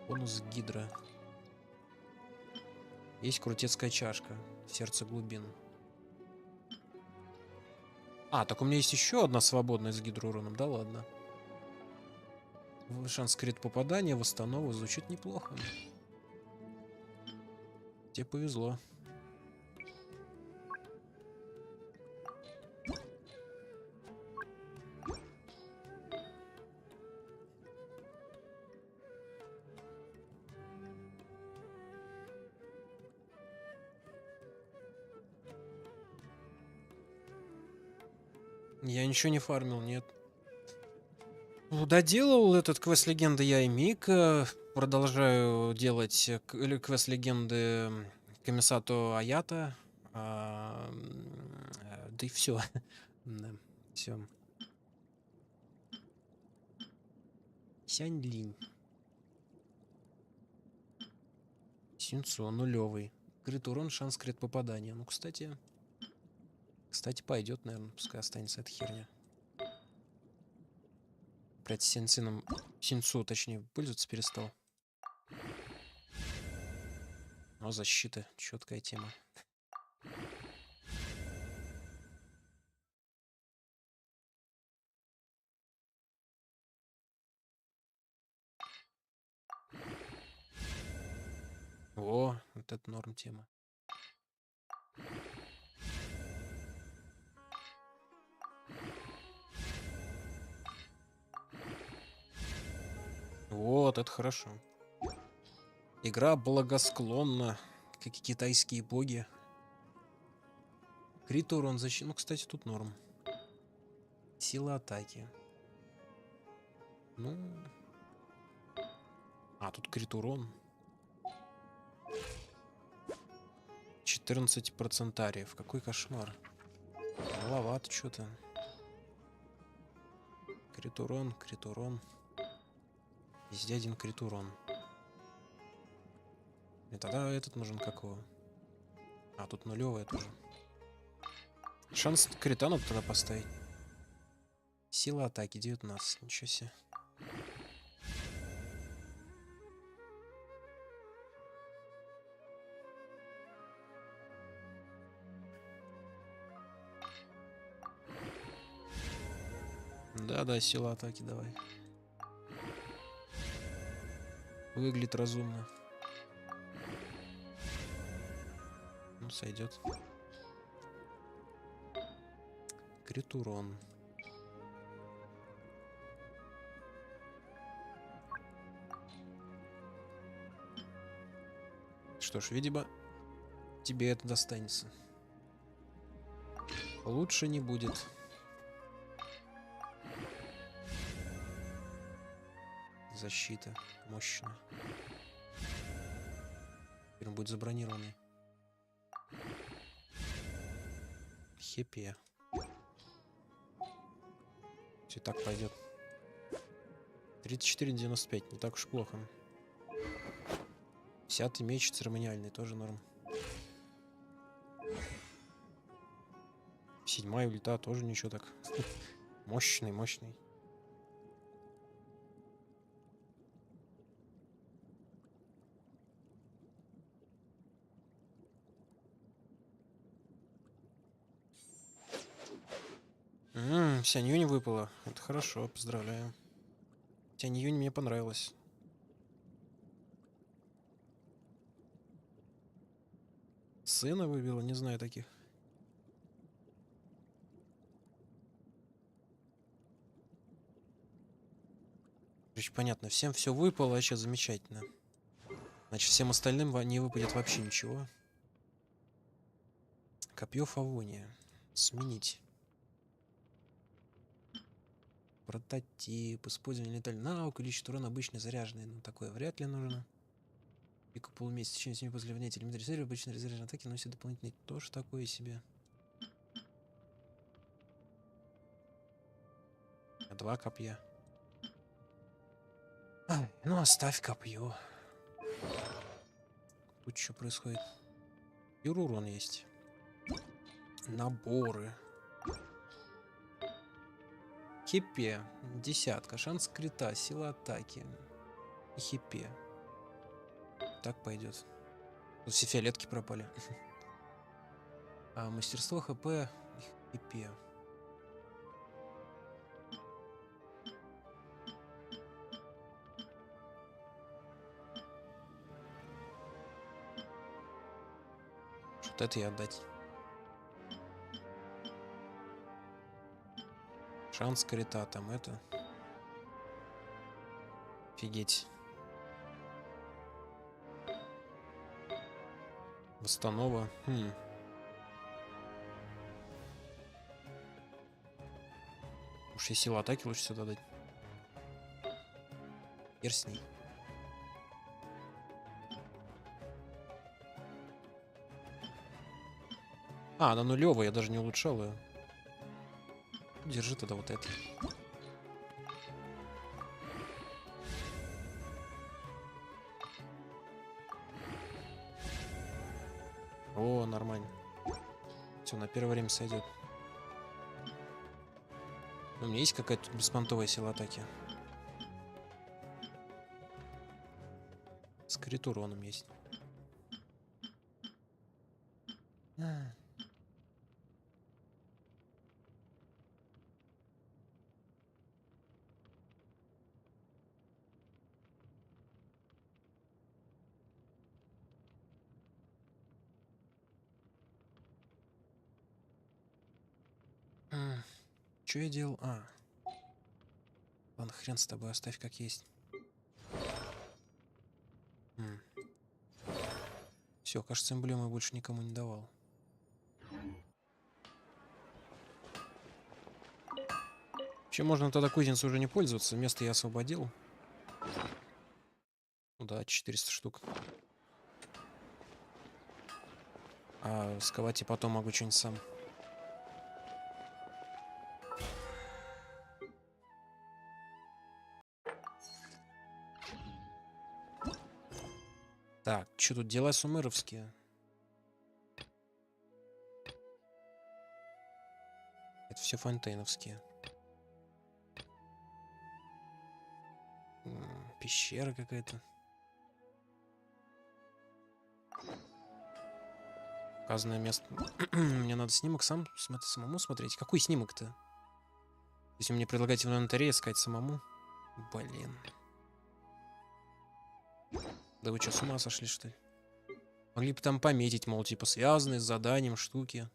Бонус гидро. Есть крутецкая чашка. Сердце глубин. А, так у меня есть еще одна свободная с гидроуроном. Да ладно. Шанс крит попадания, восстанову. Звучит неплохо. Тебе повезло. Я ничего не фармил, нет. Доделал этот квест легенды я и Мика. Продолжаю делать квест легенды Камисато Аята. Да и все. Да, все. Сянь Линь. Синцо нулевый. Крит урон, шанс крит попадания. Ну, кстати, пойдет, наверное, пускай останется эта херня. Опять Синцу, точнее, пользоваться перестал. Но защита, четкая тема. О, вот это норм тема. Вот, это хорошо. Игра благосклонна, как и китайские боги. Крит урон защиты. Ну, кстати, тут норм. Сила атаки. Ну. А, тут крит урон. 14 процентариев. Какой кошмар. Маловато что-то. Крит урон, крит урон. Везде один крит урон. И тогда этот нужен какого? А, тут нулевая тоже. Шанс крита надо тогда поставить. Сила атаки 19. Ничего себе. Да, сила атаки давай. Выглядит разумно. Ну, сойдет. Крит урон. Что ж, видимо, тебе это достанется. Лучше не будет. Защита мощная. Теперь он будет забронированный. Хепе. Все так пойдет. 34,95. Не так уж плохо. 10-й меч церемониальный. Тоже норм. 7-я ульта тоже ничего так. Мощный, мощный. Сянь-Юнь выпала. Это хорошо, поздравляю. Сянь-Юнь мне понравилась. Сына выбила, не знаю таких. Короче, понятно, всем все выпало, вообще замечательно. Значит, всем остальным не выпадет вообще ничего. Копье Фавония. Сменить. Прототип. Использование летальной науки. Увеличит урон обычно заряженный. Но такое вряд ли нужно. Пику полумесяца. Течение 7 после вливания телеметрии серии. Обычно резервные атаки носят дополнительный. Тоже такое себе. 2 копья. Ну, оставь копье. Тут что происходит? Юр урон есть. Наборы. Хипе. Десятка. Шанс крита. Сила атаки. И хипе. Так пойдет. Тут все фиолетки пропали. А мастерство, хп и хипе. Что-то это и отдать. Шанс крита там это. Офигеть. Восстанова. Уж и силу атаки лучше сюда дать. Хер с ней. А, она нулевая, я даже не улучшал ее. Держи тогда вот это. О, нормально. Все, на первое время сойдет. У меня есть какая-то беспонтовая сила атаки? С крит уроном есть. Что я делал? Ладно, хрен с тобой, оставь как есть. Все, кажется, эмблему я больше никому не давал. Вообще можно тогда кузницей уже не пользоваться. Место я освободил. Ну да, 400 штук. А сковать я потом могу что-нибудь сам. Так, что тут дела сумеровские? Это все фонтейновские. Пещера какая-то. Указанное место. Мне надо снимок самому смотреть. Какой снимок-то? Если мне предлагаете в инвентаре искать самому. Блин. Да вы что, с ума сошли, что ли? Могли бы там пометить, мол, типа, связанные с заданием штуки.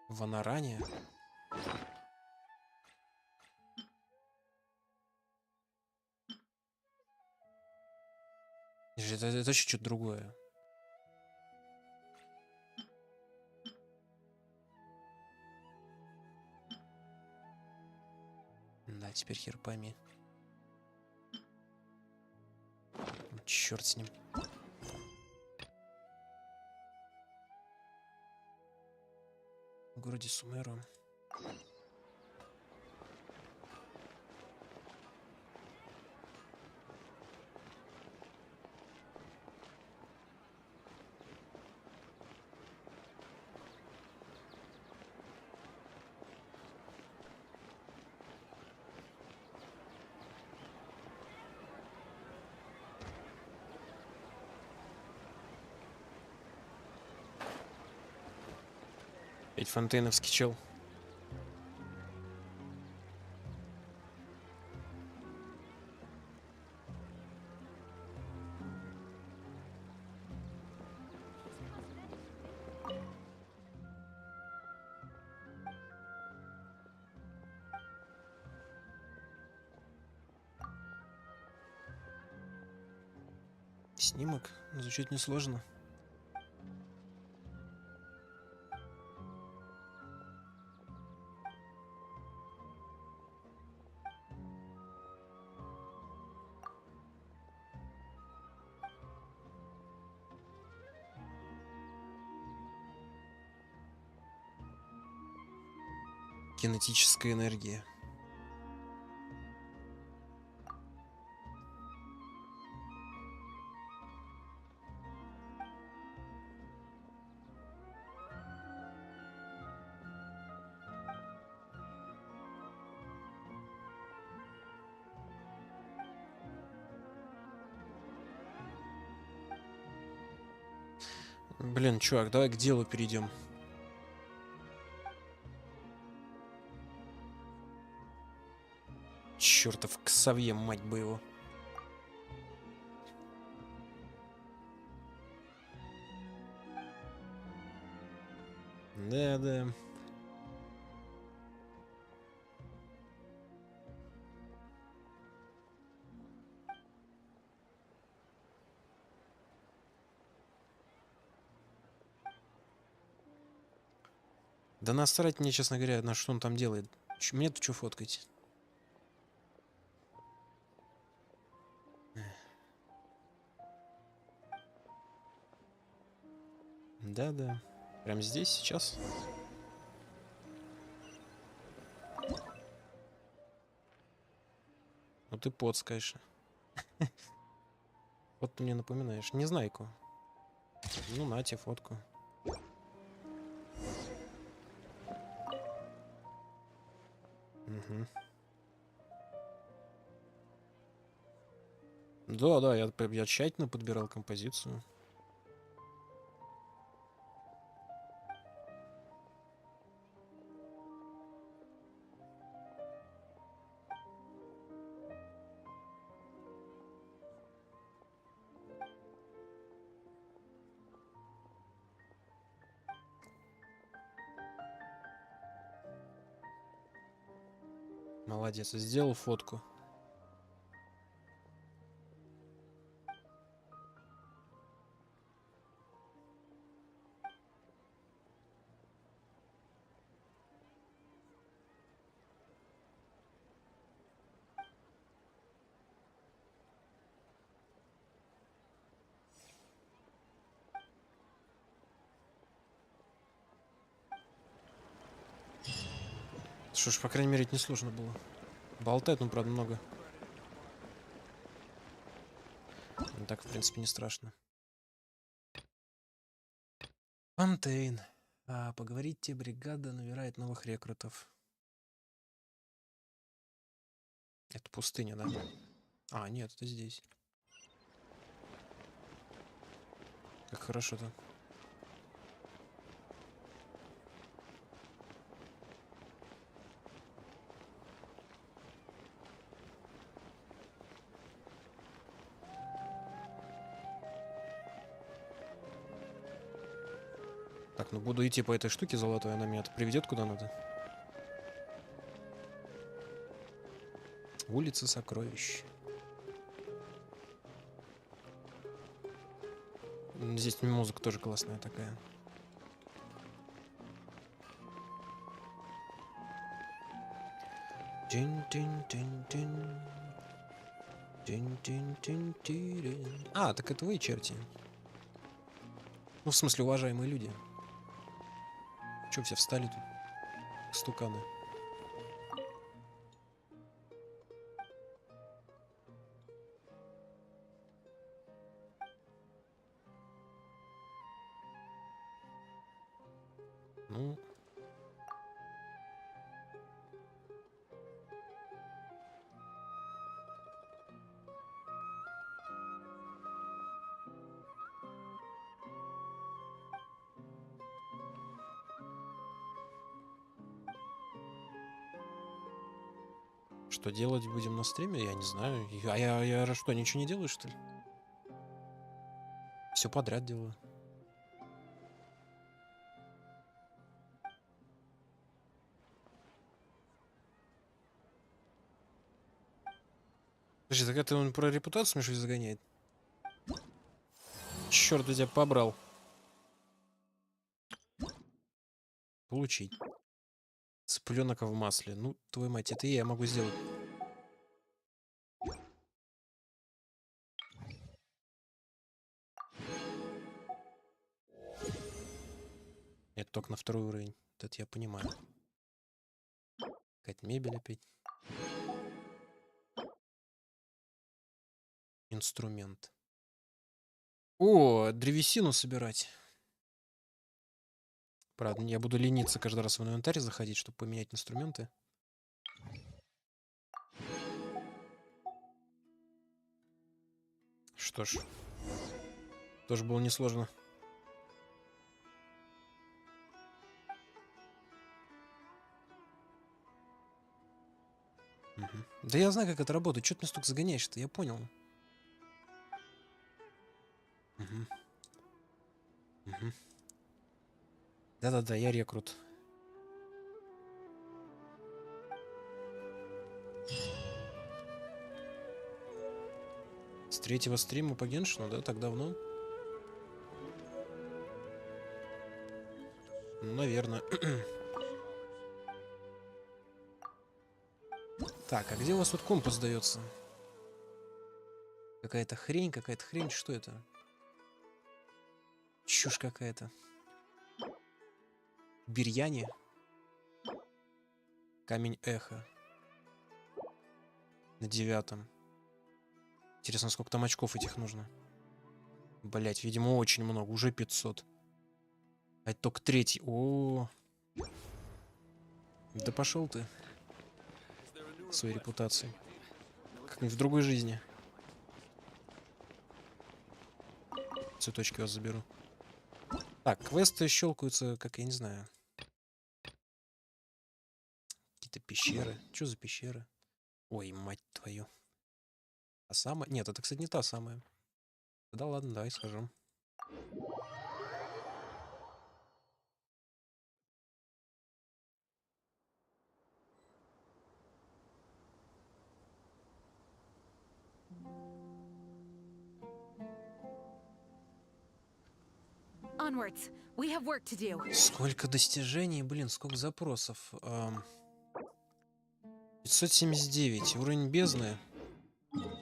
Ванаране. Это еще что-то другое. Да, теперь хер пойми. Черт с ним. В городе Сумеру. Ведь фонтейновский чел. Снимок звучит несложно. Кинетическая энергия. Блин, чувак, давай к делу перейдем. Чертов Ксавье, мать бы его. Да. Да насрать мне, честно говоря, на что он там делает. Мне-то что фоткать? Да. Прям здесь, сейчас. Ну ты поц, конечно. Вот ты мне напоминаешь. Незнайку. Ну, на тебе фотку. Угу. Да, я тщательно подбирал композицию. Молодец, сделал фотку. Что ж, по крайней мере, это не сложно было. Болтает, ну, правда, много. Но так, в принципе, не страшно. Фонтейн. Поговорите, бригада набирает новых рекрутов. Это пустыня, да? А, нет, это здесь. Как хорошо-то. Так, ну буду идти по этой штуке золотой, она меня приведет куда надо. Улица сокровищ. Здесь музыка тоже классная такая. А, так это вы, черти. Ну, в смысле, уважаемые люди. Чё все встали тут? Стуканы. Ну. Что делать будем на стриме? Я не знаю. А я что, ничего не делаю, что ли? Все подряд делаю. Подожди, так это он про репутацию меня загоняет? Черт, я тебя побрал. Получить. Цыпленок в масле. Ну, твою мать, это я могу сделать. Это только на второй уровень. Это я понимаю. Какая-то мебель опять. Инструмент. О, древесину собирать. Правда, я буду лениться каждый раз в инвентарь заходить, чтобы поменять инструменты. Что ж, тоже было несложно. Да я знаю, как это работает. Чё ты меня столько загоняешь-то? Я понял. Да-да-да, я рекрут. С 3-го стрима по Геншину, да? Так давно? Ну, наверное. Так, а где у вас тут компас дается? Какая-то хрень, что это? Чушь какая-то. Бирьяни. Камень эхо. На 9-м. Интересно, сколько там очков этих нужно? Блять, видимо, очень много. Уже 500. А это только 3-й. О, да пошел ты. Своей репутацией. Как-нибудь в другой жизни. Цветочки вас заберу. Так, квесты щелкаются, как я не знаю. Какие-то пещеры. Что за пещеры? Ой, мать твою. А самая... Нет, это, кстати, не та самая. Да ладно, давай схожу. Onwards. We have work to do. Сколько достижений, блин, сколько запросов. 579. Уровень бездны.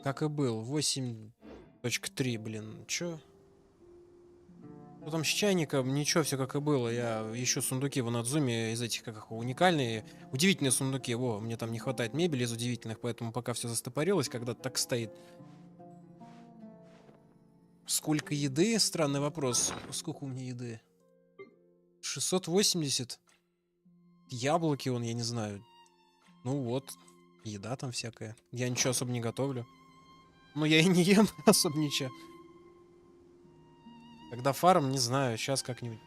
Как и был. 8.3, блин. Чё? Ну там с чайником ничего, все как и было. Я ищу сундуки в Надзуме из этих, как их, уникальные. Удивительные сундуки. Во, мне там не хватает мебели из удивительных, поэтому пока все застопорилось, когда так стоит. Сколько еды? Странный вопрос. Сколько у меня еды? 680. Яблоки вон, я не знаю. Ну вот. Еда там всякая. Я ничего особо не готовлю. Ну я и не ем особо ничего. Когда фарм, не знаю. Сейчас как-нибудь.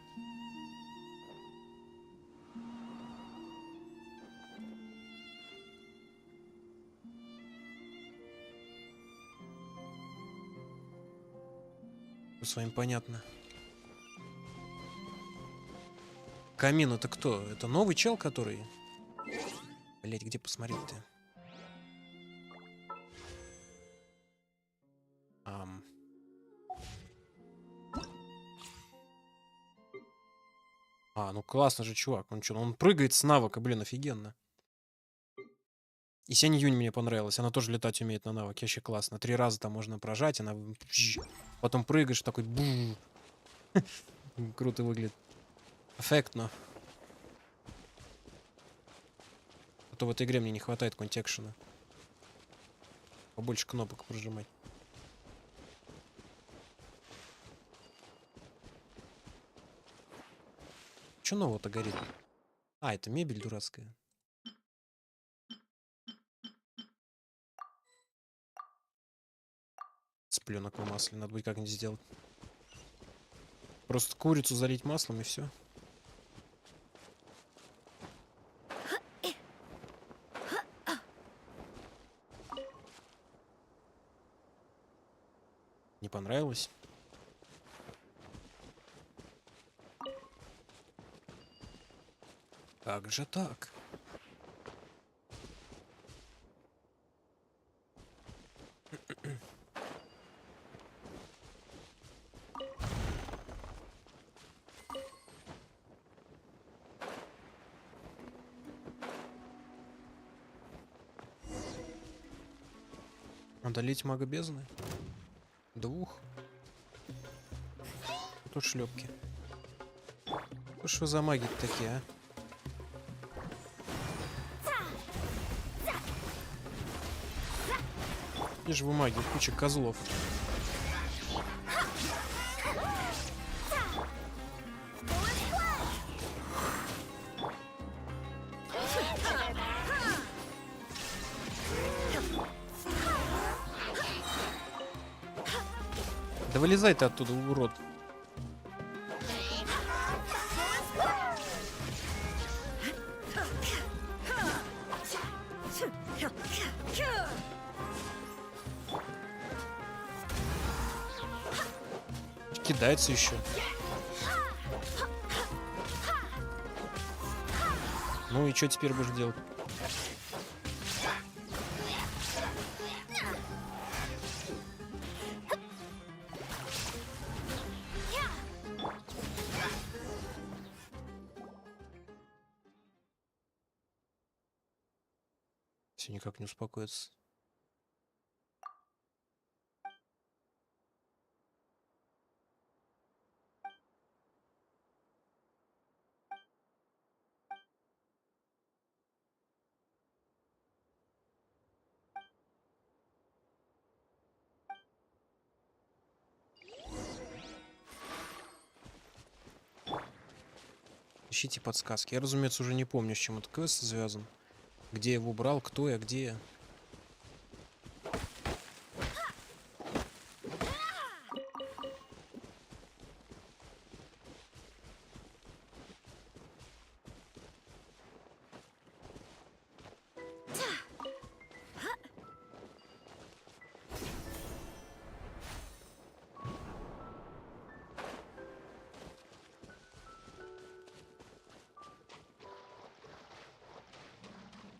С вами понятно. Камин это кто? Это новый чел, который... Блять, где посмотреть-то? А, ну классно же, чувак. Он что, он прыгает с навыка, блин, офигенно. И Сянь Юнь мне понравилась. Она тоже летать умеет на навыке. Вообще классно. 3 раза там можно прожать, она... Потом прыгаешь, такой... Круто выглядит. Эффектно. А то в этой игре мне не хватает какого-нибудь экшена. Побольше кнопок прожимать. Че нового-то горит? А, это мебель дурацкая. С пленок в масле. Надо будет как-нибудь сделать. Просто курицу залить маслом и все. Не понравилось? Как же так? Одолеть мага бездны? 2. Тут шлепки. Что ж вы за маги такие, а? И же бумаги, куча козлов. Да вылезай ты оттуда, урод. Кидается еще. Ну и что теперь будешь делать? Все никак не успокоится. Ищите подсказки. Я, разумеется, уже не помню, с чем этот квест связан. Где я его брал, кто я, где я.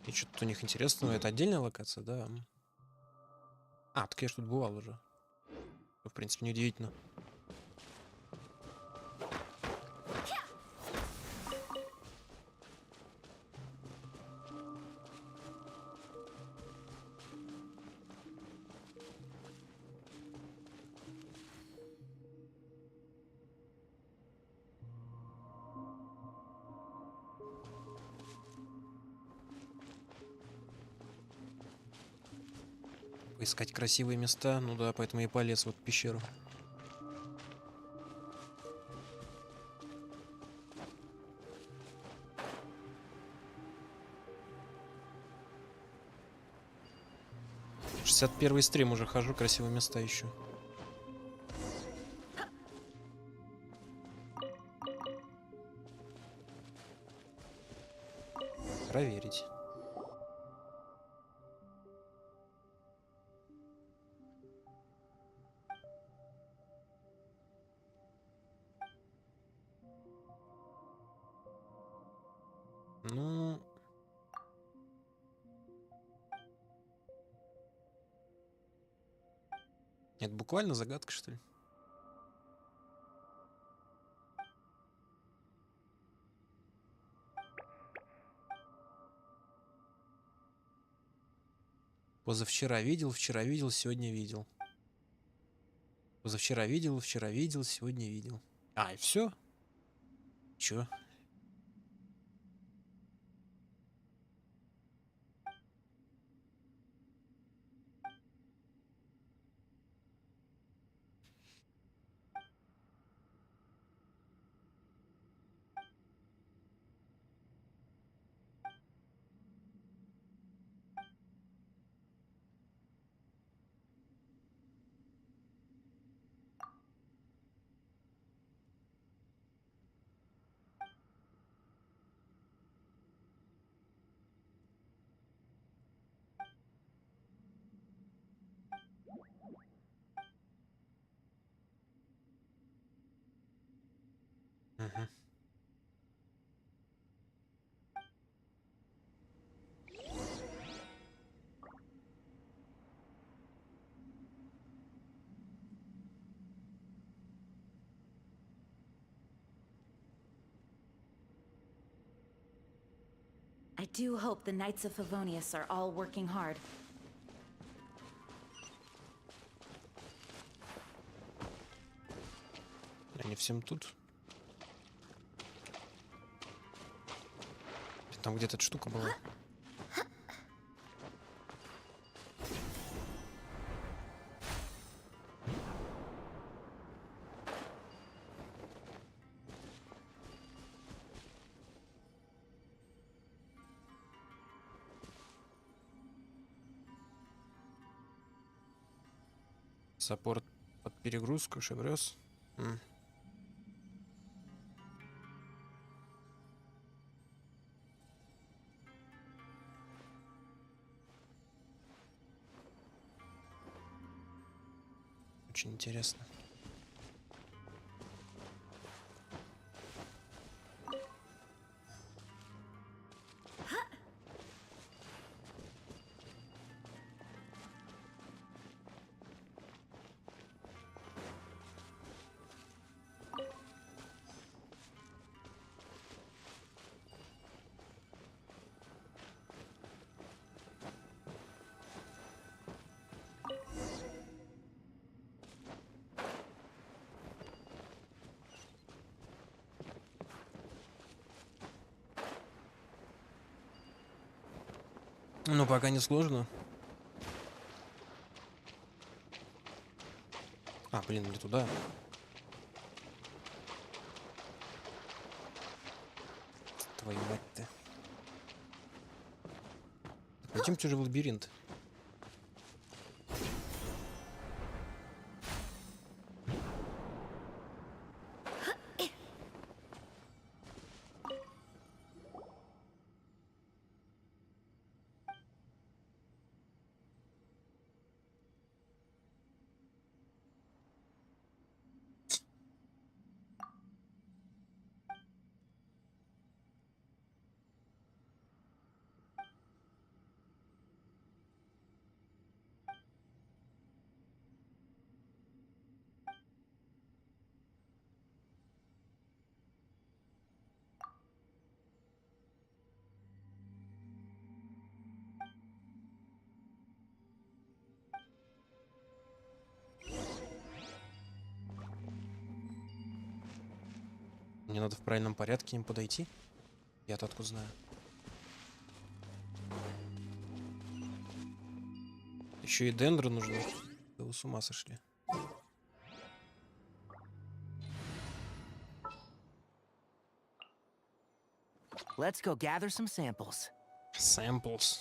И что-то у них интересного. Это отдельная локация, да? А, так я ж тут бывал уже. В принципе, неудивительно. Искать красивые места. Ну да, поэтому я полез в эту пещеру. «61-й стрим уже хожу, красивые места ищу. Проверить. Ну... Это буквально загадка, что ли? Позавчера видел, сегодня видел. Позавчера видел, сегодня видел. А, и все? Чё? Угу. I do hope the Knights of Favonius are all working hard. Они всем тут. Там где-то эта штука была. Саппорт под перегрузку, шебрёс. Очень интересно. Ну, пока не сложно. А, блин, не туда. Твою мать-то. Пойдемте уже в лабиринт. Мне надо в правильном порядке им подойти. Я-то откуда знаю. Еще и дендры нужны. Да вы с ума сошли. Let's go gather some samples. Samples.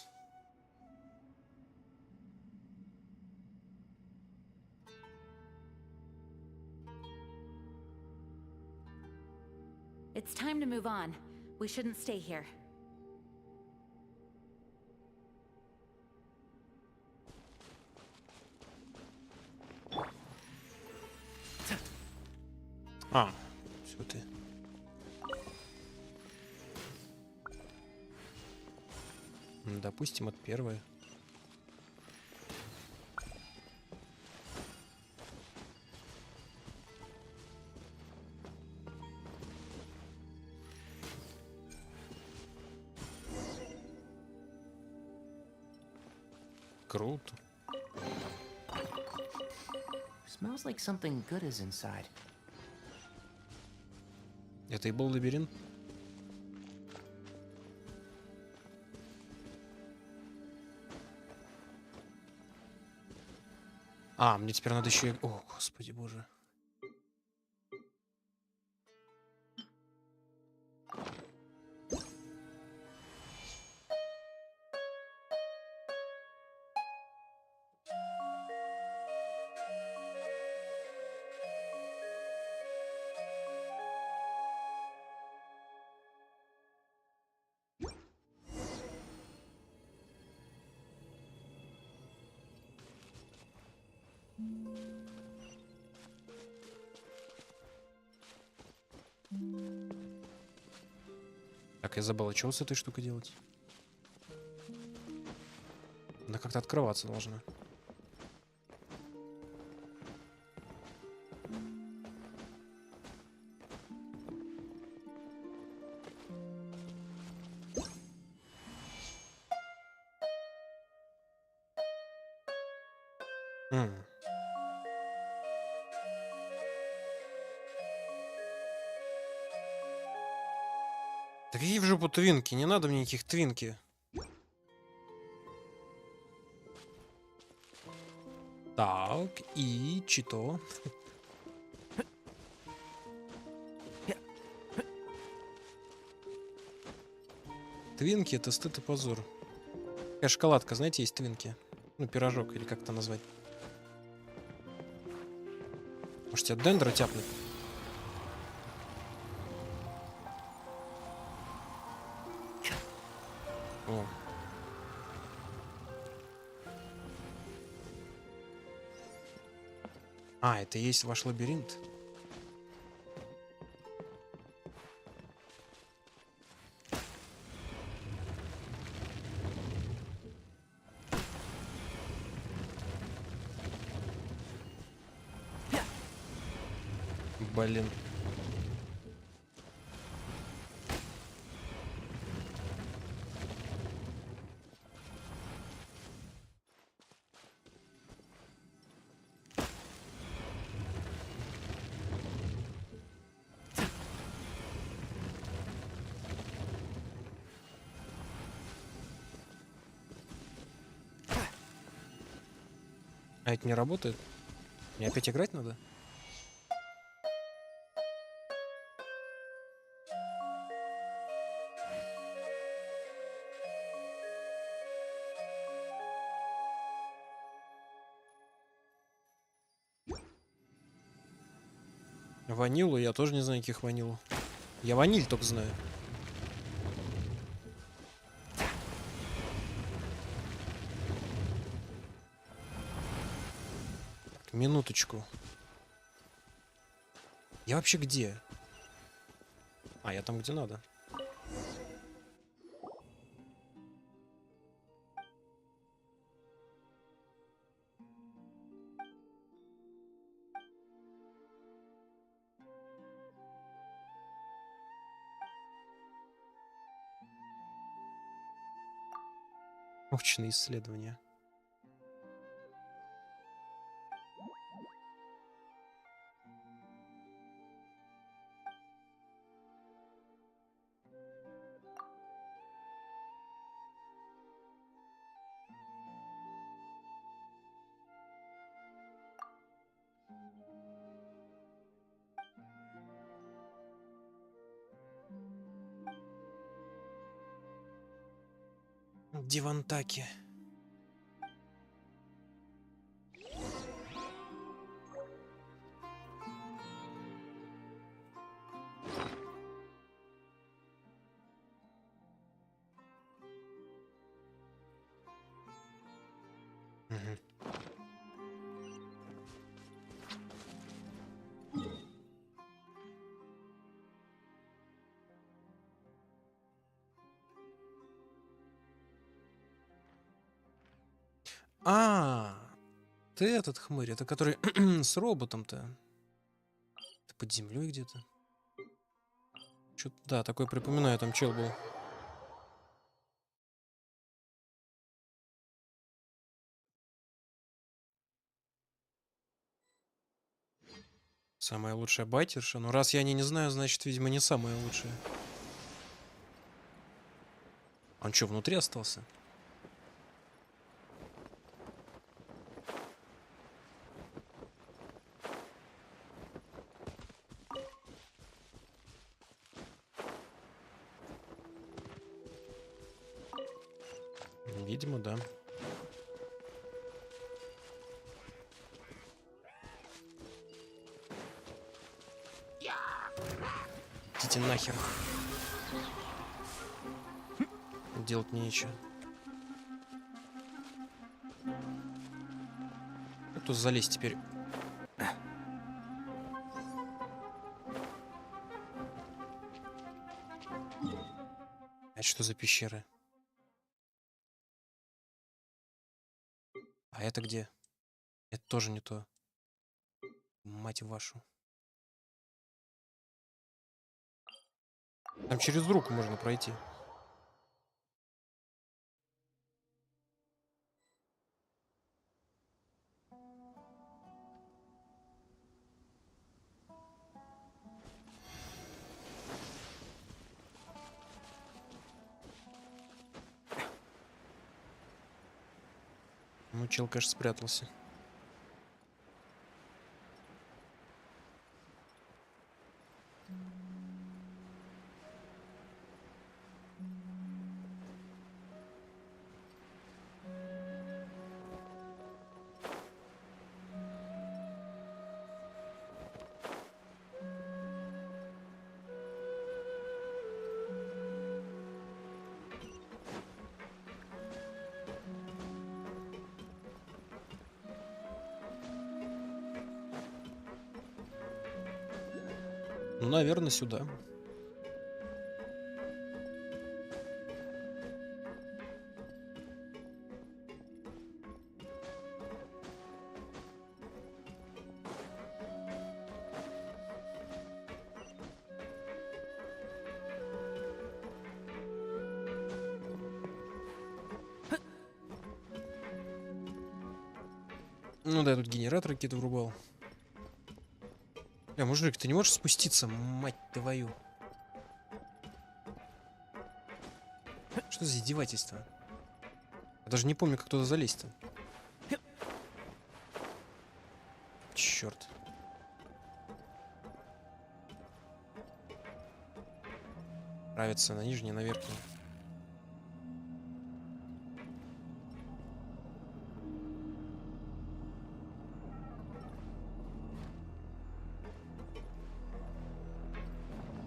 It's time to move on. We shouldn't stay here. А, все ты. Допустим, от первой. Круто. Smells like something good is inside. Это и был лабиринт? А, мне теперь надо еще... О, господи боже. Так, я забыл, а что с этой штукой делать? Она как-то открываться должна. Да какие в жопу твинки? Не надо мне никаких твинки. Так, и чито. Твинки — это стыд и позор. Такая шоколадка, знаете, есть твинки. Ну, пирожок, или как это назвать. Может, тебя дендра тяпнуть? О. А, это и есть ваш лабиринт? Блин. А это не работает? Мне опять играть надо? Ванилу я тоже не знаю, каких ванилу. Я ваниль только знаю. Так, минуточку. Я вообще где? А, я там, где надо. Научные исследования. Дивантаки. Мгм. Ты этот хмырь, это который с роботом-то. Ты под землей где-то. Чё-то, да, такой припоминаю, там чел был. Самая лучшая байтерша. Ну, раз я не знаю, значит, видимо, не самая лучшая. Он что, внутри остался? Видимо, да. Идите нахер. Делать мне нечего. Ну, тут залезть теперь. Это что за пещеры? А это где? Это тоже не то. Мать вашу. Там через руку можно пройти. Ну, чел, конечно, спрятался. Ну, наверное, сюда. Ну да, я тут генераторы какие-то врубал. Мужик, ты не можешь спуститься, мать твою? Что за издевательство? Я даже не помню, как туда залезть-то. Черт. Нравится на нижний, на верхний.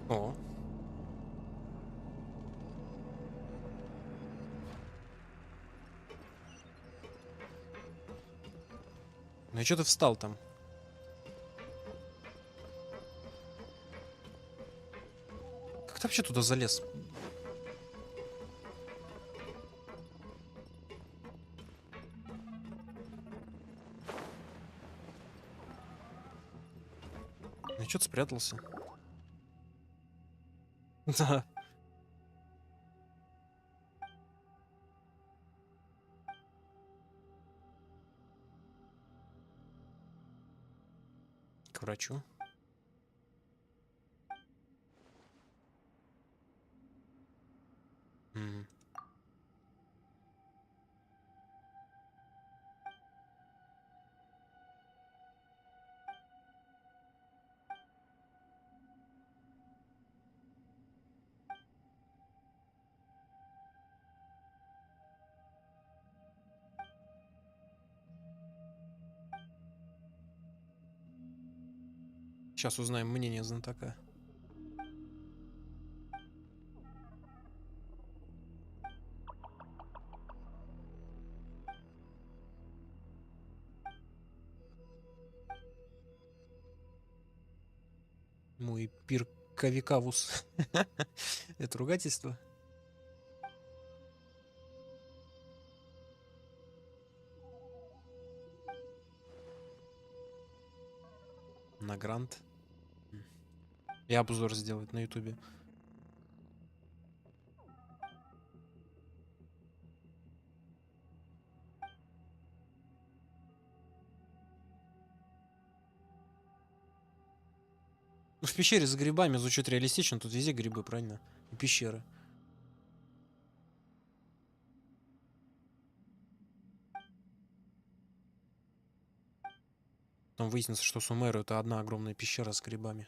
О. Ну и что ты встал там? Как ты вообще туда залез? Ну что ты спрятался? Да. К врачу. Мгм. Сейчас узнаем мнение знатока. Мой пирковикавус. Это ругательство? На грант. И обзор сделать на ютубе. Ну, в пещере за грибами звучит реалистично, тут везде грибы, правильно? И пещеры. Там выяснится, что Сумеру это одна огромная пещера с грибами.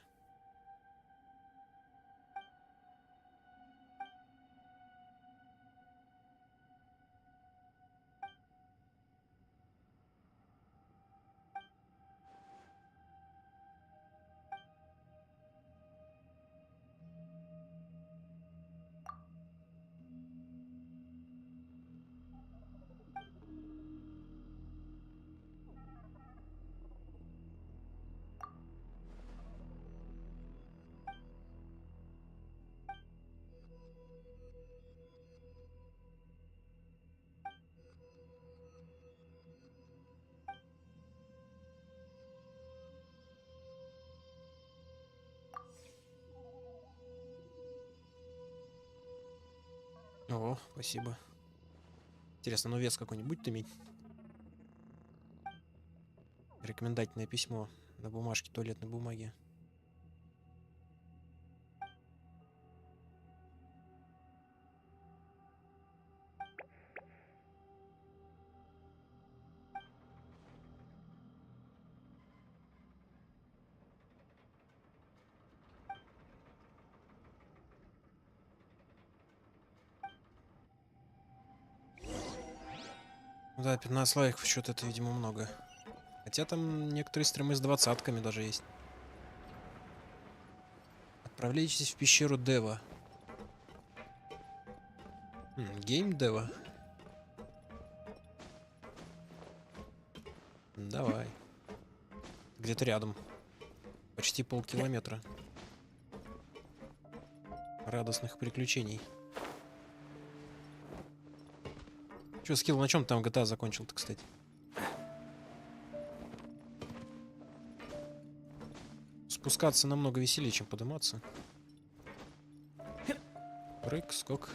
О, спасибо. Интересно, ну вес какой-нибудь будет иметь? Рекомендательное письмо на бумажке, туалетной бумаги. Да, 15 лайков, что-то это, видимо, много. Хотя там некоторые стримы с 20-ками даже есть. Отправляйтесь в пещеру Дева. Гейм Дева. Давай. Где-то рядом. Почти полкилометра. радостных приключений. Че, скилл на чем там GTA закончил-то, кстати? Спускаться намного веселее, чем подниматься. Прыг, скок.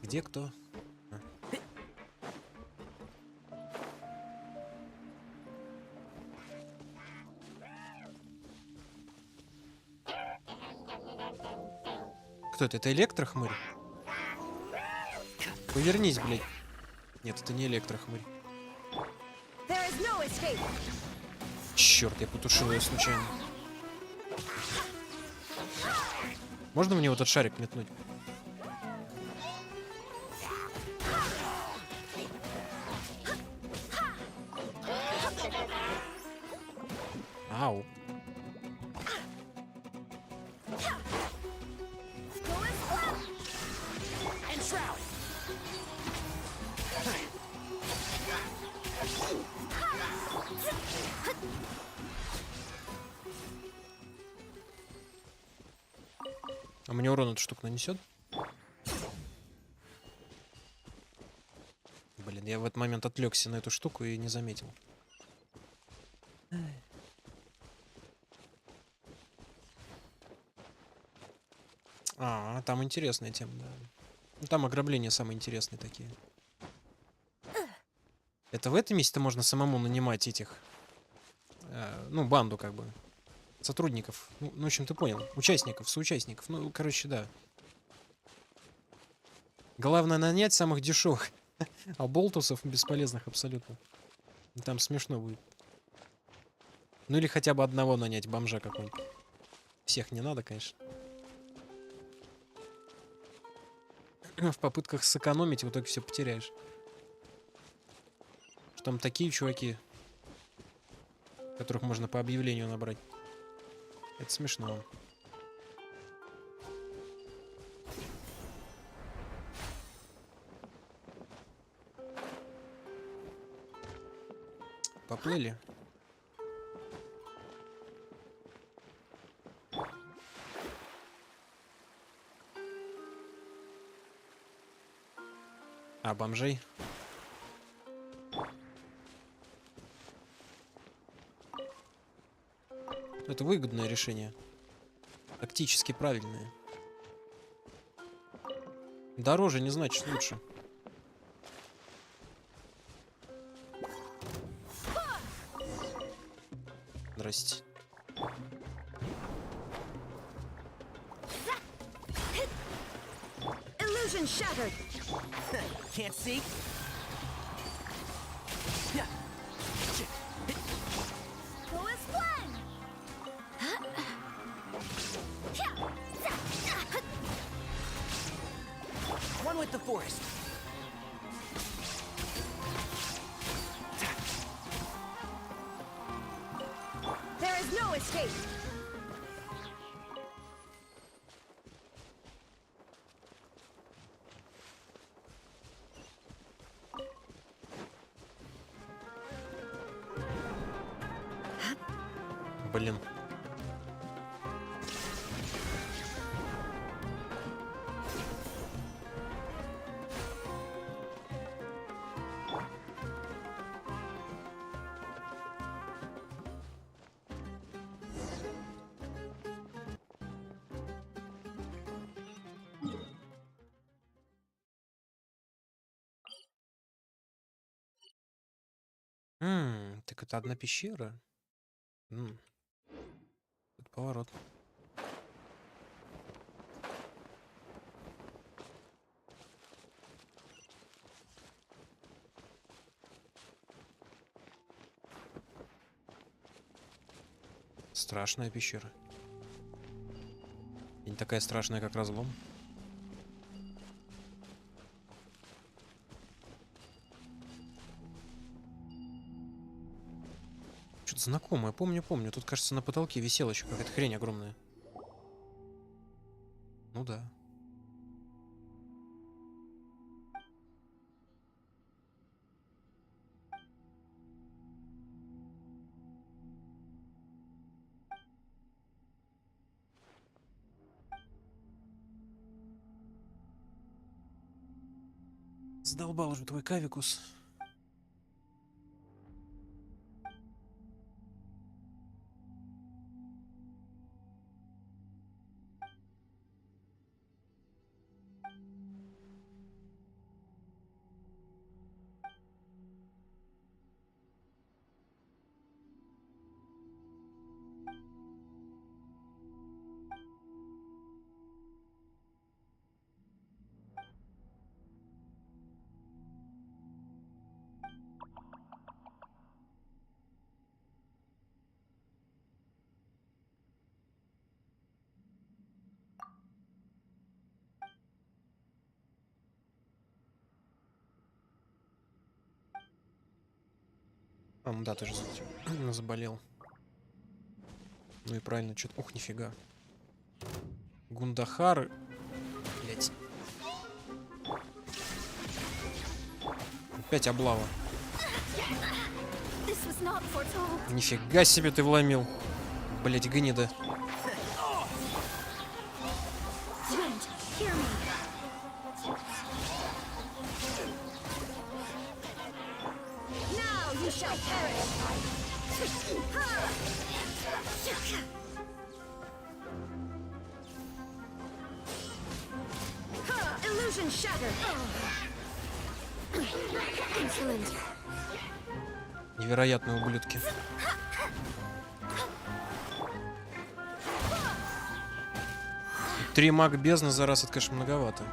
Где кто? Кто это? Это электрохмырь? Повернись, блядь. Нет, это не электрохмырь. Черт, я потушил ее случайно. Можно мне вот этот шарик метнуть? Ау. А мне урон эта штука нанесет? Блин, я в этот момент отвлекся на эту штуку и не заметил. А, там интересная тема, да. Ну, там ограбления самые интересные такие. Это в этом месте можно самому нанимать этих, ну, банду как бы. Сотрудников. Ну, в общем, ты понял. Участников, соучастников. Ну, короче, да. Главное нанять самых дешевых. А болтусов бесполезных абсолютно. Там смешно будет. Ну или хотя бы одного нанять, бомжа какой-нибудь. Всех не надо, конечно. В попытках сэкономить в итоге все потеряешь. Там такие чуваки, которых можно по объявлению набрать. Это смешно. Поплыли. А, бомжей? Это выгодное решение. Тактически правильное. Дороже не значит лучше. Здрасте. Illusion shattered. Can't see. Go as planned. One with the forest. There is no escape. Блин. Так это одна пещера? Это поворот. Страшная пещера. И не такая страшная, как разлом. Что-то знакомое. Помню. Тут, кажется, на потолке висела еще какая-то хрень огромная. Ну да. Задолбал уже твой кавикус. А, ну да, ты же заболел. Ну и правильно, что-то... Ух, нифига. Гундахар. Блять. Опять облава. Нифига себе ты вломил. Блять, гнида. Illusion shattered. Excellent. Невероятные ублюдки. Три маг бездны за раз, это, конечно, многовато.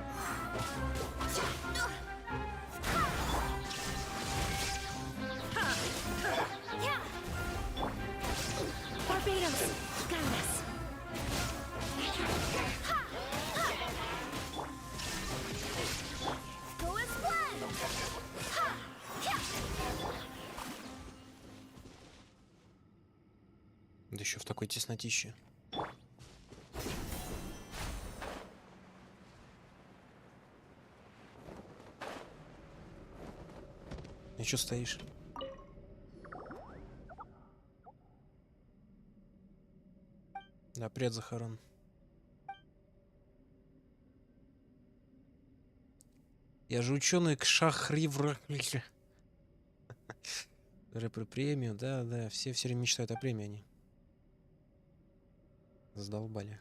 Да еще в такой теснотище. И чё стоишь? Да, привет, Захарон. Я же ученый к шахривр. Рэпер премию, да, все время мечтают о премии они. Задолбали.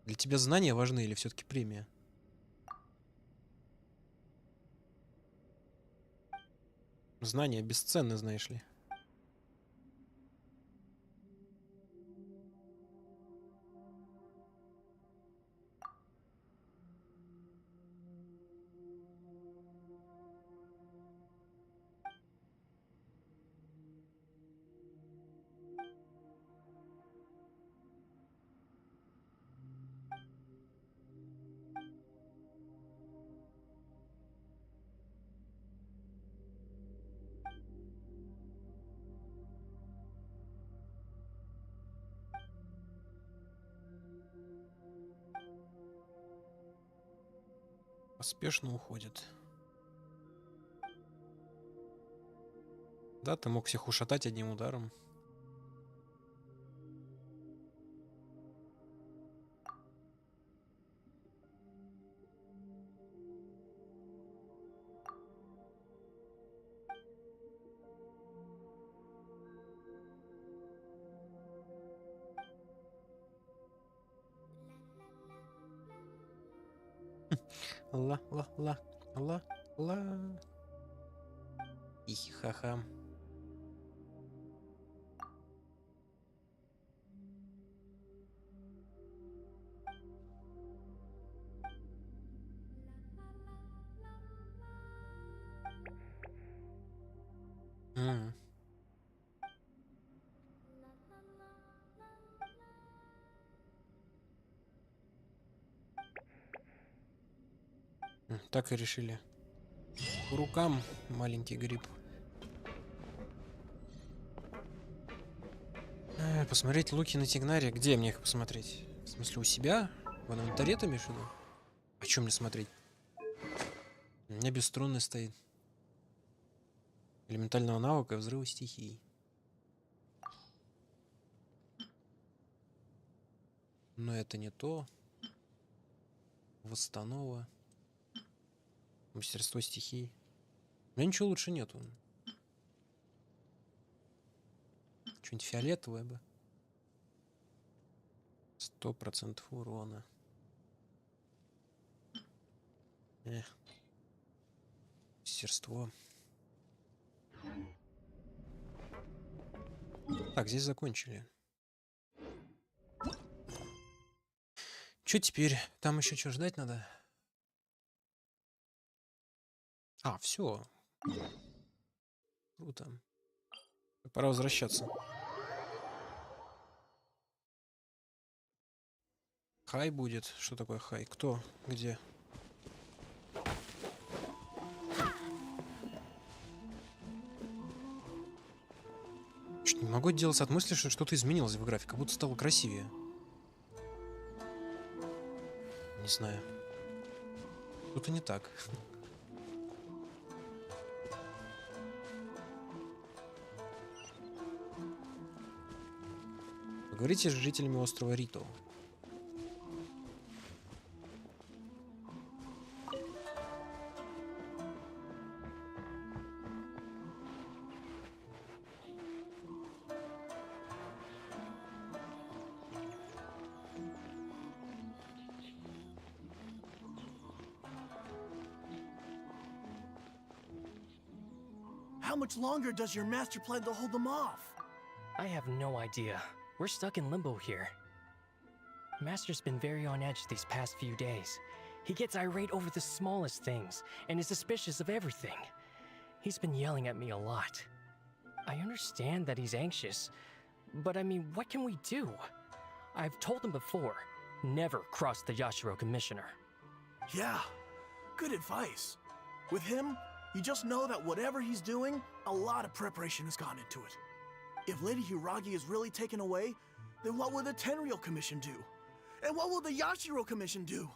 Для тебя знания важны или все-таки премия? Знания бесценны, знаешь ли. Поспешно уходит. Да, ты мог всех ушатать одним ударом. Ла. Ихи, ха-ха. Так и решили. По рукам, маленький гриб. Посмотреть луки на Тигнаре. Где мне их посмотреть? В смысле, у себя? В инвентаре ты имеешь в виду? А чем мне смотреть? У меня бесструнный стоит. Элементального навыка и взрыва стихий. Но это не то. Восстанова. Мастерство стихий. У меня ничего лучше нету. Что-нибудь фиолетовое бы. 100% урона. Мастерство. Так, здесь закончили. Что теперь? Там еще что ждать надо? А, все. Круто. Пора возвращаться. Хай будет. Что такое хай? Кто? Где? Чуть не могу отделаться от мысли, что что-то изменилось в графике, как будто стало красивее. Не знаю. Что-то не так. Поговорите с жителями острова Рито. How much longer does your master plan to hold them off? I have no idea. We're stuck in limbo here. Master's been very on edge these past few days. He gets irate over the smallest things and is suspicious of everything. He's been yelling at me a lot. I understand that he's anxious, but I mean, what can we do? I've told him before, never cross the Yashiro Commissioner. Yeah, good advice. With him, you just know that whatever he's doing, a lot of preparation has gone into it. If Lady Hiragi is really taken away, then what will the Tenryou Commission do? And what will the Yashiro Commission do?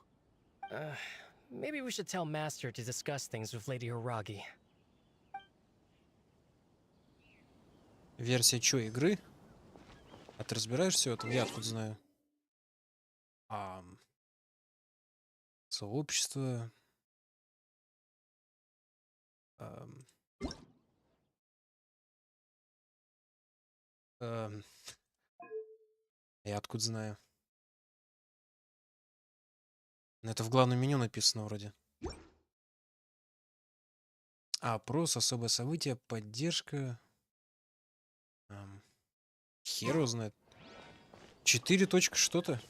Maybe we should tell Master to discuss things with Lady Hiragi. Версия чё, игры? А ты разбираешь все это? Я откуда знаю. Сообщество. Я откуда знаю? Это в главном меню написано вроде. Опрос, особое событие, поддержка. Хер его знает. 4 точка что-то.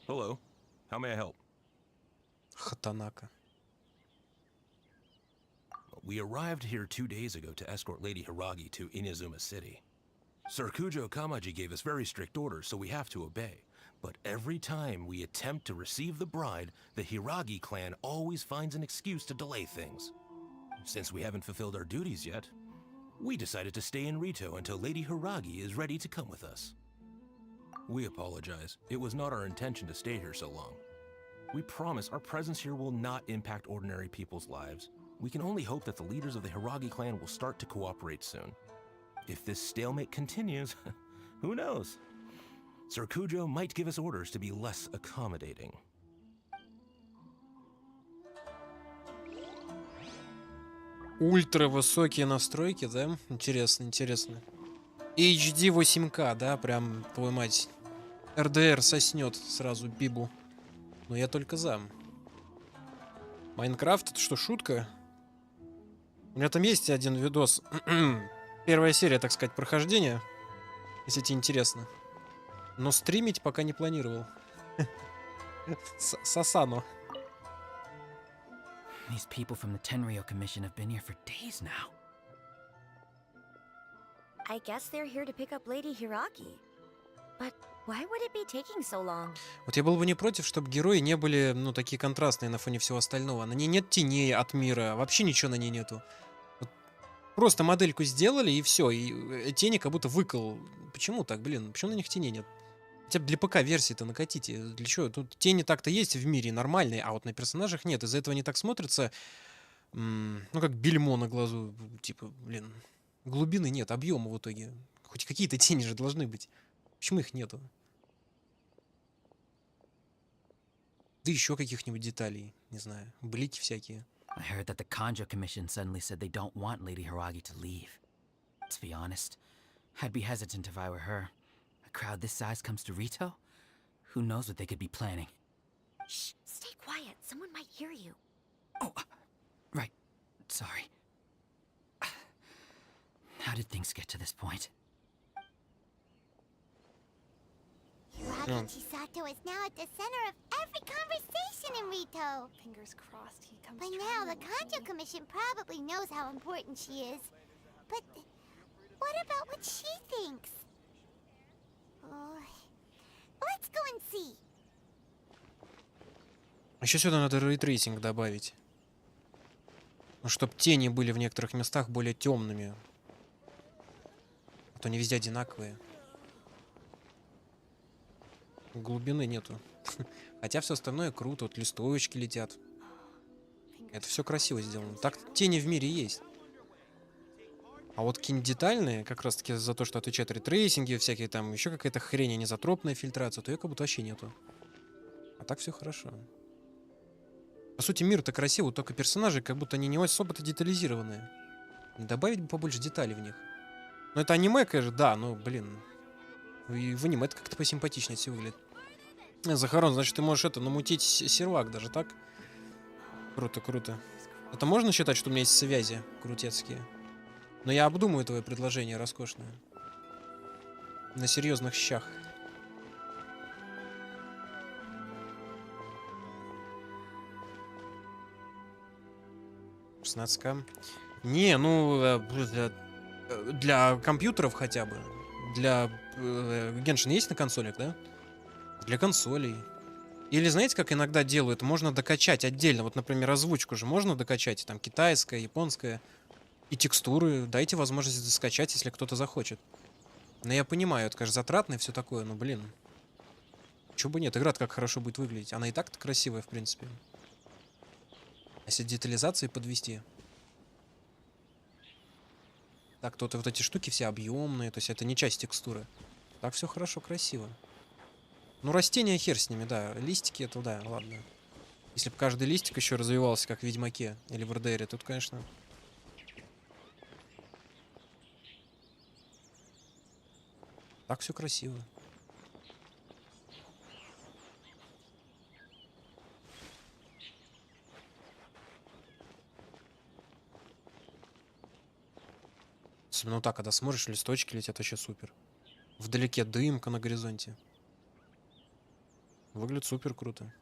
Hello. How may I help? Хатанака. We arrived here 2 days ago to escort Lady Hiragi to Inazuma City. Sir Kujo Kamaji gave us very strict orders, so we have to obey. But every time we attempt to receive the bride, the Hiragi clan always finds an excuse to delay things. Since we haven't fulfilled our duties yet, we decided to stay in Rito until Lady Hiragi is ready to come with us. We apologize. It was not our intention to stay here so long. We promise our presence here will not impact ordinary people's lives. We can only hope that the leaders of the Hiragi clan will start to cooperate soon. If this stalemate continues, who knows? Sir Kujo might give us orders to be less accommodating. Ультра высокие настройки, да? Интересно, интересно. HD 8К, да? Прям, твою мать. РДР соснет сразу бибу. Но я только за. Майнкрафт, это что, шутка? У меня там есть один видос. Первая серия, так сказать, прохождения. Если тебе интересно. Но стримить пока не планировал. Сасано. These people from the Tenryou Commission have been here for days now. I guess they're here to pick up Lady Hiragi. But why would it be taking so long? Вот я был бы не против, чтобы герои не были, ну, такие контрастные на фоне всего остального. На ней нет теней от мира, вообще ничего на ней нету. Вот просто модельку сделали и все, и тени как будто выкол. Почему так, блин? Почему на них теней нет? Хотя бы для ПК-версии-то накатите. Для чего? Тут тени так-то есть в мире нормальные, а вот на персонажах нет. Из-за этого они так смотрятся, ну, как бельмо на глазу. Типа, блин, Глубины нет, объема в итоге. Хоть какие-то тени же должны быть. Почему их нету? Да еще каких-нибудь деталей, не знаю, блики всякие. I heard that the Kanjo Commission suddenly said they don't want Lady Hiragi to leave. To be honest, I'd be hesitant if I were her. A crowd this size comes to Rito? Who knows what they could be planning? Shh, stay quiet. Someone might hear you. Oh, right. Sorry. How did things get to this point? Hiragi Chisato is now at the center of every conversation in Rito. Fingers crossed he comes By now, the Kanjo Commission probably knows how important she is. But what about what she thinks? Oh, let's go and see. Еще сюда надо рейтрейсинг добавить. Ну, чтоб тени были в некоторых местах более темными. А то не везде одинаковые. Глубины нету. Хотя все остальное круто. Вот листовочки летят. Это все красиво сделано. Так тени в мире есть. А вот какие-нибудь детальные, как раз таки за то, что отвечают ретрейсинги, всякие там, еще какая-то хрень, незатропная фильтрация, то ее как будто вообще нету. А так все хорошо. По сути, мир-то красивый, только персонажи как будто они не особо-то детализированные. Добавить бы побольше деталей в них. Ну, это аниме, конечно, да, но, блин. И в аниме это как-то посимпатичнее все выглядит. Захарон, значит, ты можешь это намутить сервак даже, так? Круто, круто. Это можно считать, что у меня есть связи крутецкие? Но я обдумаю твое предложение роскошное. На серьезных щах. Не, ну для компьютеров хотя бы. Для Genshin есть на консолях, да? Для консолей. Или знаете, как иногда делают? Можно докачать отдельно. Вот, например, озвучку же можно докачать. Там китайская, японская. И текстуры. Дайте возможность скачать, если кто-то захочет. Но я понимаю, это, конечно, затратно и все такое. Но, блин. Чего бы нет? Игра-то как хорошо будет выглядеть. Она и так-то красивая, в принципе. Если детализации подвести. Так, то вот эти штуки все объемные. То есть это не часть текстуры. Так все хорошо, красиво. Ну, растения хер с ними, да. Листики это, да, ладно. Если бы каждый листик еще развивался, как в Ведьмаке или в РДРе, тут, конечно... Так все красиво. Особенно так, когда смотришь, листочки летят, вообще супер. Вдалеке дымка на горизонте. Выглядит супер круто.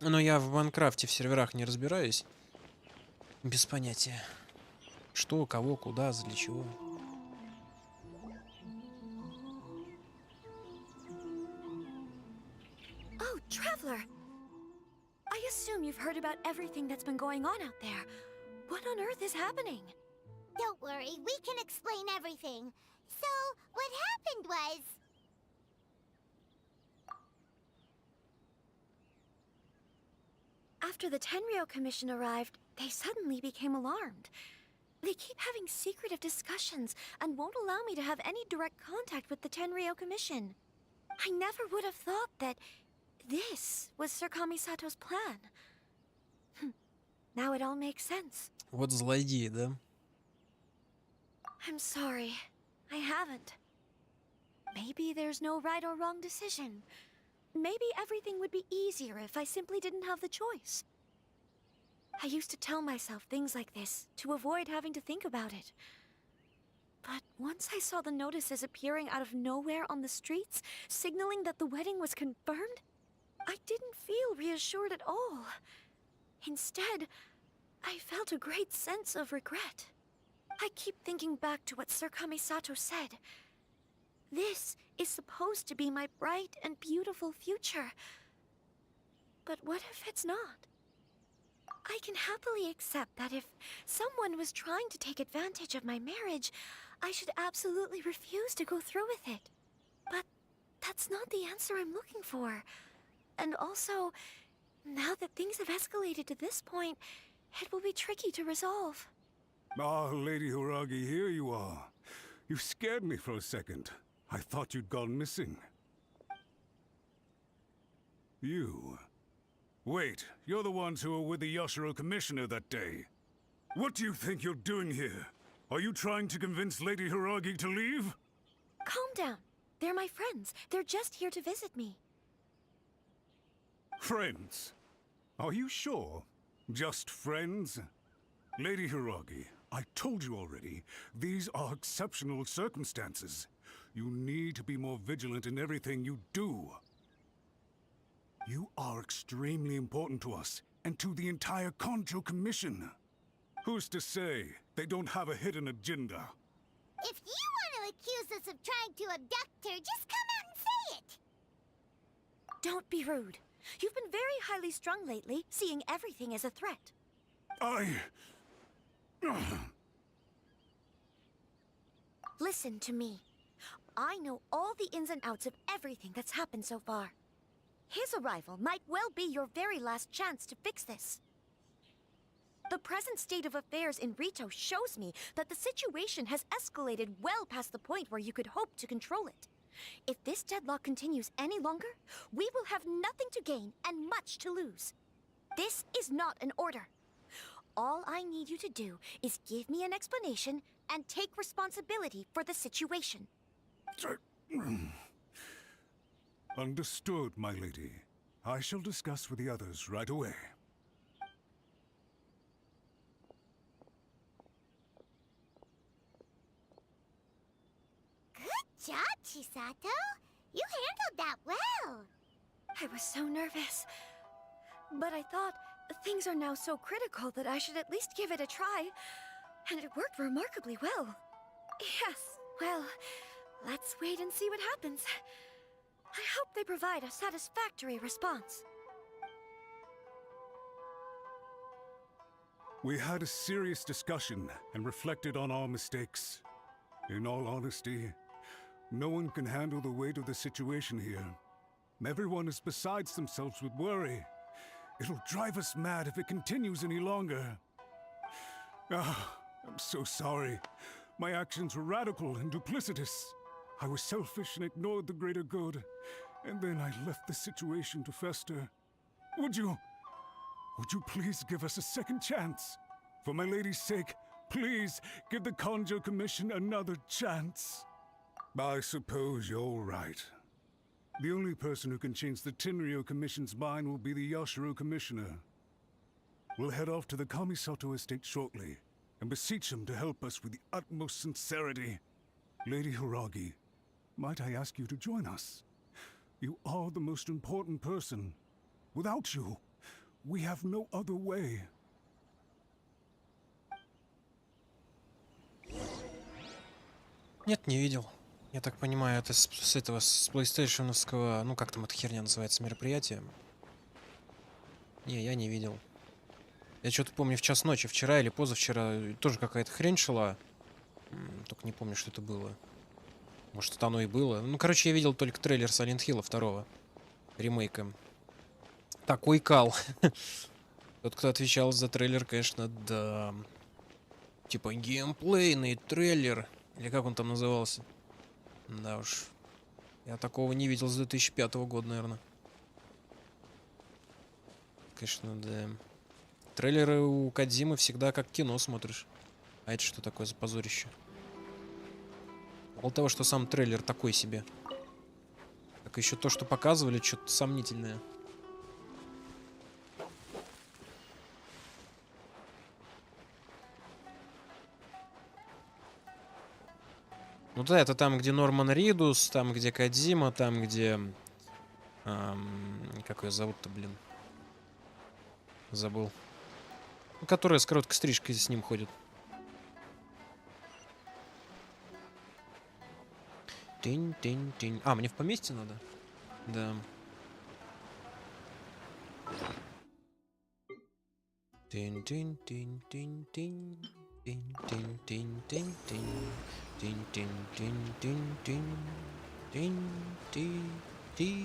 Но я в Майнкрафте в серверах не разбираюсь. Без понятия. Что, кого, куда, для чего. Oh, Traveler! I assume you've heard about everything that's been going on out there. What on earth is happening? Don't worry, we can explain everything. So, what happened was... After the Tenryou Commission arrived, they suddenly became alarmed. They keep having secretive discussions and won't allow me to have any direct contact with the Tenryou Commission. I never would have thought that this was Sir Kamisato's plan. Now it all makes sense. Вот злодей, да? I'm sorry. I haven't. Maybe there's no right or wrong decision. Maybe everything would be easier if I simply didn't have the choice. I used to tell myself things like this to avoid having to think about it. But once I saw the notices appearing out of nowhere on the streets, signaling that the wedding was confirmed, I didn't feel reassured at all. Instead, I felt a great sense of regret. I keep thinking back to what Sir Kamisato said. This is supposed to be my bright and beautiful future. But what if it's not? I can happily accept that if someone was trying to take advantage of my marriage, I should absolutely refuse to go through with it. But That's not the answer I'm looking for. And also, now that things have escalated to this point, it will be tricky to resolve. Ah, Lady Hiragi, here you are. You scared me for a second. I thought you'd gone missing. You? Wait, you're the ones who were with the Yashiro Commissioner that day. What do you think you're doing here? Are you trying to convince Lady Hiragi to leave? Calm down. They're my friends. They're just here to visit me. Friends? Are you sure? Just friends? Lady Hiragi, I told you already, these are exceptional circumstances. You need to be more vigilant in everything you do. You are extremely important to us, and to the entire Konjo Commission. Who's to say they don't have a hidden agenda? If you want to accuse us of trying to abduct her, just come out and say it! Don't be rude. You've been very highly strung lately, seeing everything as a threat. Listen to me. I know all the ins and outs of everything that's happened so far. His arrival might well be your very last chance to fix this. The present state of affairs in Rito shows me that the situation has escalated well past the point where you could hope to control it. If this deadlock continues any longer, we will have nothing to gain and much to lose. This is not an order. All I need you to do is give me an explanation and take responsibility for the situation. Understood, my lady. I shall discuss with the others right away. Good job, Chisato. You handled that well. I was so nervous. But I thought things are now so critical that I should at least give it a try. And it worked remarkably well. Yes, well, let's wait and see what happens. I hope they provide a satisfactory response. We had a serious discussion and reflected on our mistakes. In all honesty, no one can handle the weight of the situation here. Everyone is besides themselves with worry. It'll drive us mad if it continues any longer. I'm so sorry. My actions were radical and duplicitous. I was selfish and ignored the greater good. And then I left the situation to fester. Would you please give us a second chance? For my lady's sake, please give the Konjo Commission another chance. I suppose you're right. The only person who can change the Tenryo Commission's mind will be the Yashiro Commissioner. We'll head off to the Kamisato estate shortly and beseech him to help us with the utmost sincerity. Lady Hiragi, might I ask you to join us? You are the most important person. Without you, we have no other way. Нет, не видел. Я так понимаю, это с этого, с PlayStation-овского, ну как там эта херня называется, мероприятие? Не, я не видел. Я что-то помню в час ночи, вчера или позавчера, тоже какая-то хрень шла. Только не помню, что это было. Может, это оно и было. Ну, короче, я видел только трейлер Silent Hill 2, ремейка. Такой кал. Тот, кто отвечал за трейлер, конечно, да. Типа геймплейный трейлер. Или как он там назывался? Да уж. Я такого не видел с 2005 года, наверное. Конечно, да. Трейлеры у Кодзимы всегда как кино смотришь. А это что такое за позорище? Мало того, что сам трейлер такой себе. Так еще то, что показывали, что-то сомнительное. Ну да, это там, где Норман Ридус, там, где Кодзима, там, где... как ее зовут-то, блин? Забыл. Ну, которая с короткой стрижкой с ним ходит. Тинь-тинь-тинь. А, мне в поместье надо? Да. Тинь-тинь-тинь-тинь-тинь. Тинь-тинь-тинь-тинь-тинь. Тинь-тинь-тинь-тинь-тинь. Тинь-ти-ти-ти.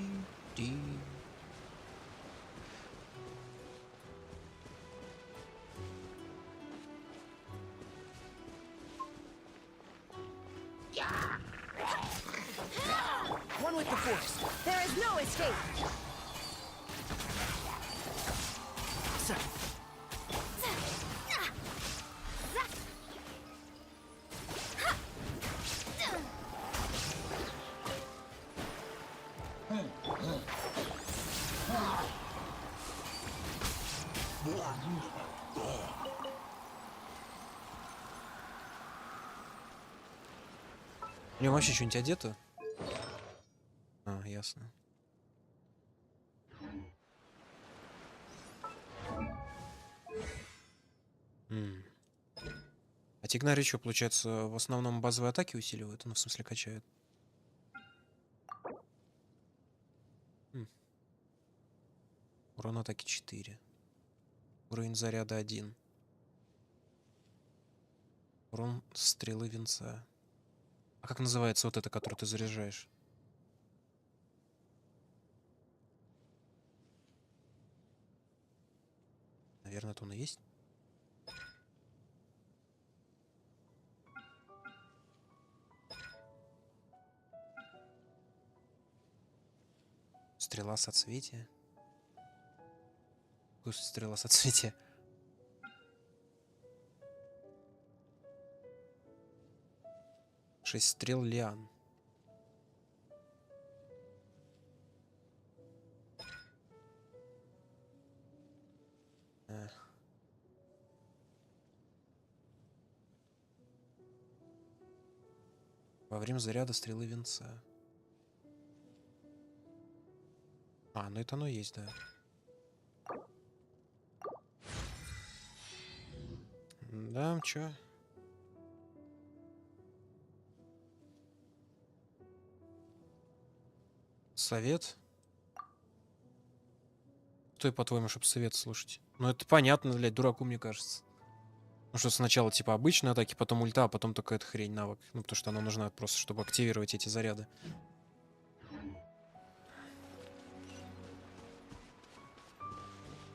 One with the force. There is no escape. У него вообще что-нибудь одето? А, ясно. А Тигнари что, получается, в основном базовые атаки усиливают? Ну, в смысле, качают. Урон атаки 4. Уровень заряда 1. Урон стрелы венца. А как называется вот это, которое ты заряжаешь? Наверное, это он и есть. Стрела соцветия. Какая стрела соцветия? Шесть стрел лиан. Во время заряда стрелы венца. А, ну это оно и есть, да. Да, чё? Совет? Кто и по-твоему, чтобы совет слушать? Ну это понятно, блядь, дураку, мне кажется. Ну что сначала типа обычные атаки, потом ульта, а потом только эта хрень навык. Ну потому что она нужна просто, чтобы активировать эти заряды.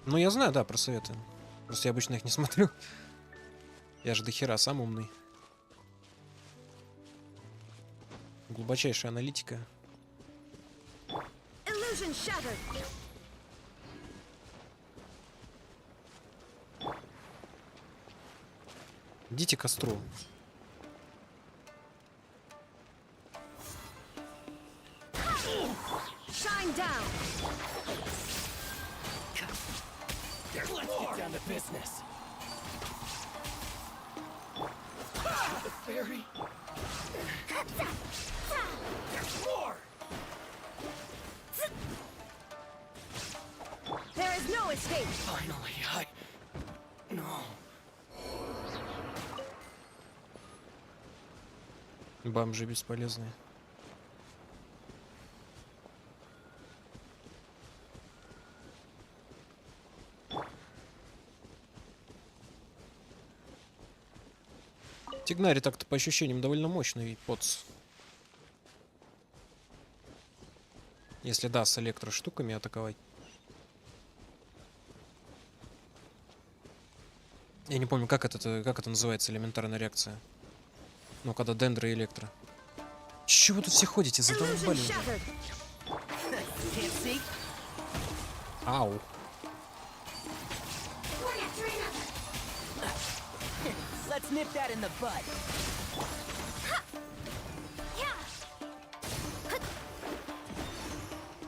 Ну я знаю, да, про советы. Просто я обычно их не смотрю. Я же дохера сам умный. Глубочайшая аналитика. Illusion shattered. Идите к костру. Shine down. Let's get down to business. The fairy. There's more. There is no escape. Finally, No. Бомжи бесполезные. Тигнари так-то по ощущениям довольно мощный подс. Если да, с электроштуками атаковать. Я не помню, как это называется, элементарная реакция. Ну, когда дендро и электро. Чего вы тут все ходите? Задолбали уже. Ау. Let's nip that in the bud.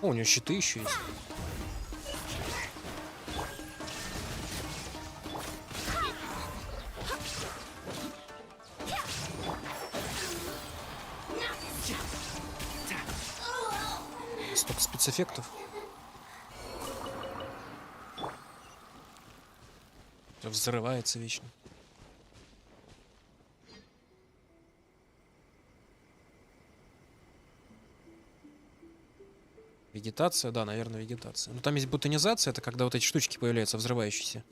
О, у него щиты еще есть. Столько спецэффектов. Взрывается вечно. Вегетация, да, наверное, вегетация. Ну там есть бутонизация, это когда вот эти штучки появляются, взрывающиеся.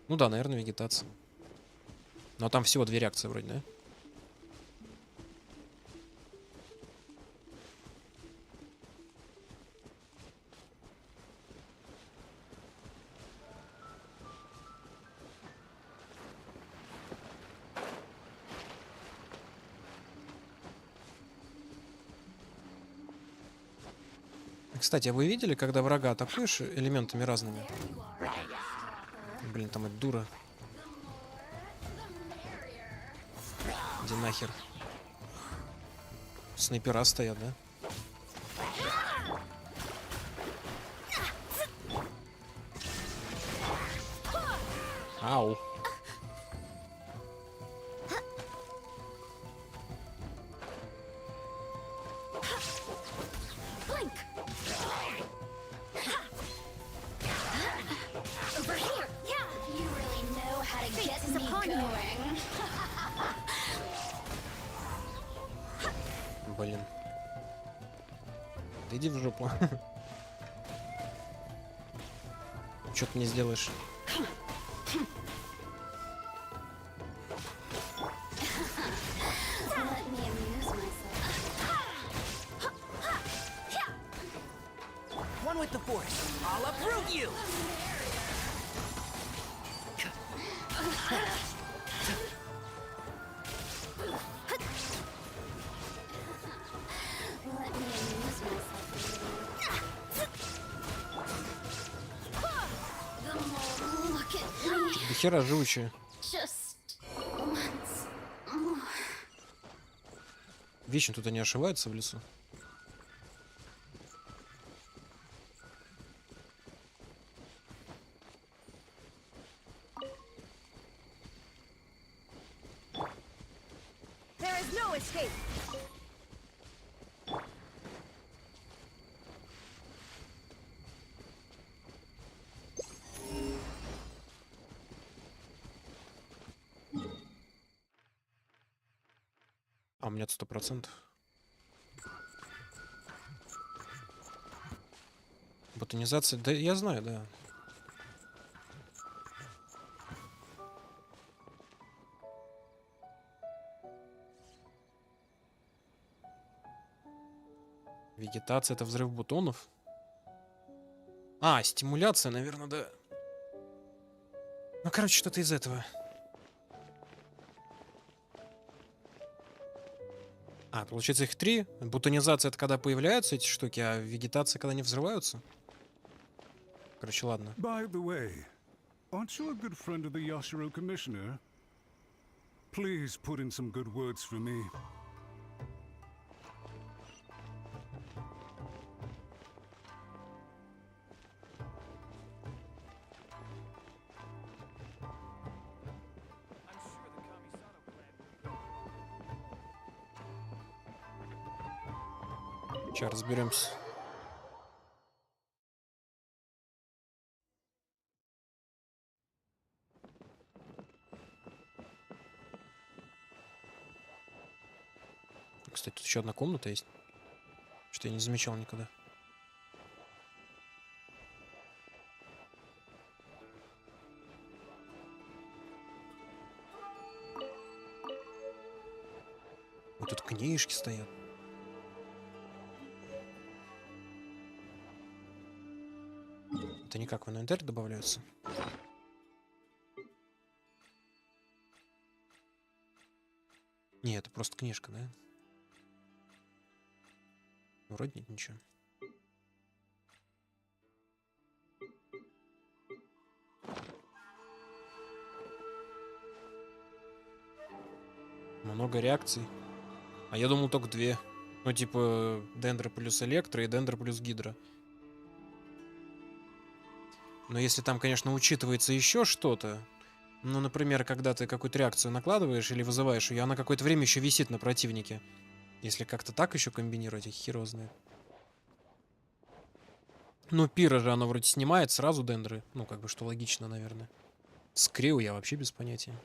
Ну да, наверное, вегетация. Но там всего 2 реакции вроде, да? Кстати, а вы видели, когда врага атакуешь элементами разными? Блин, там эта дура. Иди нахер. Снайпера стоят, да? Ау. Блин. Да иди в жопу. Что ты не сделаешь? One with the force. I'll uproot you. До хера живучие. Вечно тут они ошиваются в лесу. There is no escape. А у меня 100%. Ботанизация, да я знаю, да. Вегетация — это взрыв бутонов. А, стимуляция, наверное, да. Ну, короче, что-то из этого. А, получается, их 3. Бутонизация — это когда появляются эти штуки, а вегетация — когда они взрываются. Короче, ладно. By the way, aren't you a good friend of the Yashiro Commissioner? Please put in some good words for me. Сейчас разберемся. Кстати, тут еще одна комната есть. Что я не замечал никогда. Вот тут книжки стоят. Это никак в инвентарь добавляются. Не, это просто книжка, да? Вроде нет ничего. Много реакций. А я думал только 2. Ну, типа, дендра плюс электро и дендра плюс гидра. Но если там, конечно, учитывается еще что-то, ну, например, когда ты какую-то реакцию накладываешь или вызываешь ее, она какое-то время еще висит на противнике. Если как-то так еще комбинировать, их хер его знает. Ну, пира же она вроде снимает сразу дендры. Ну, как бы, что логично, наверное. С крио я вообще без понятия.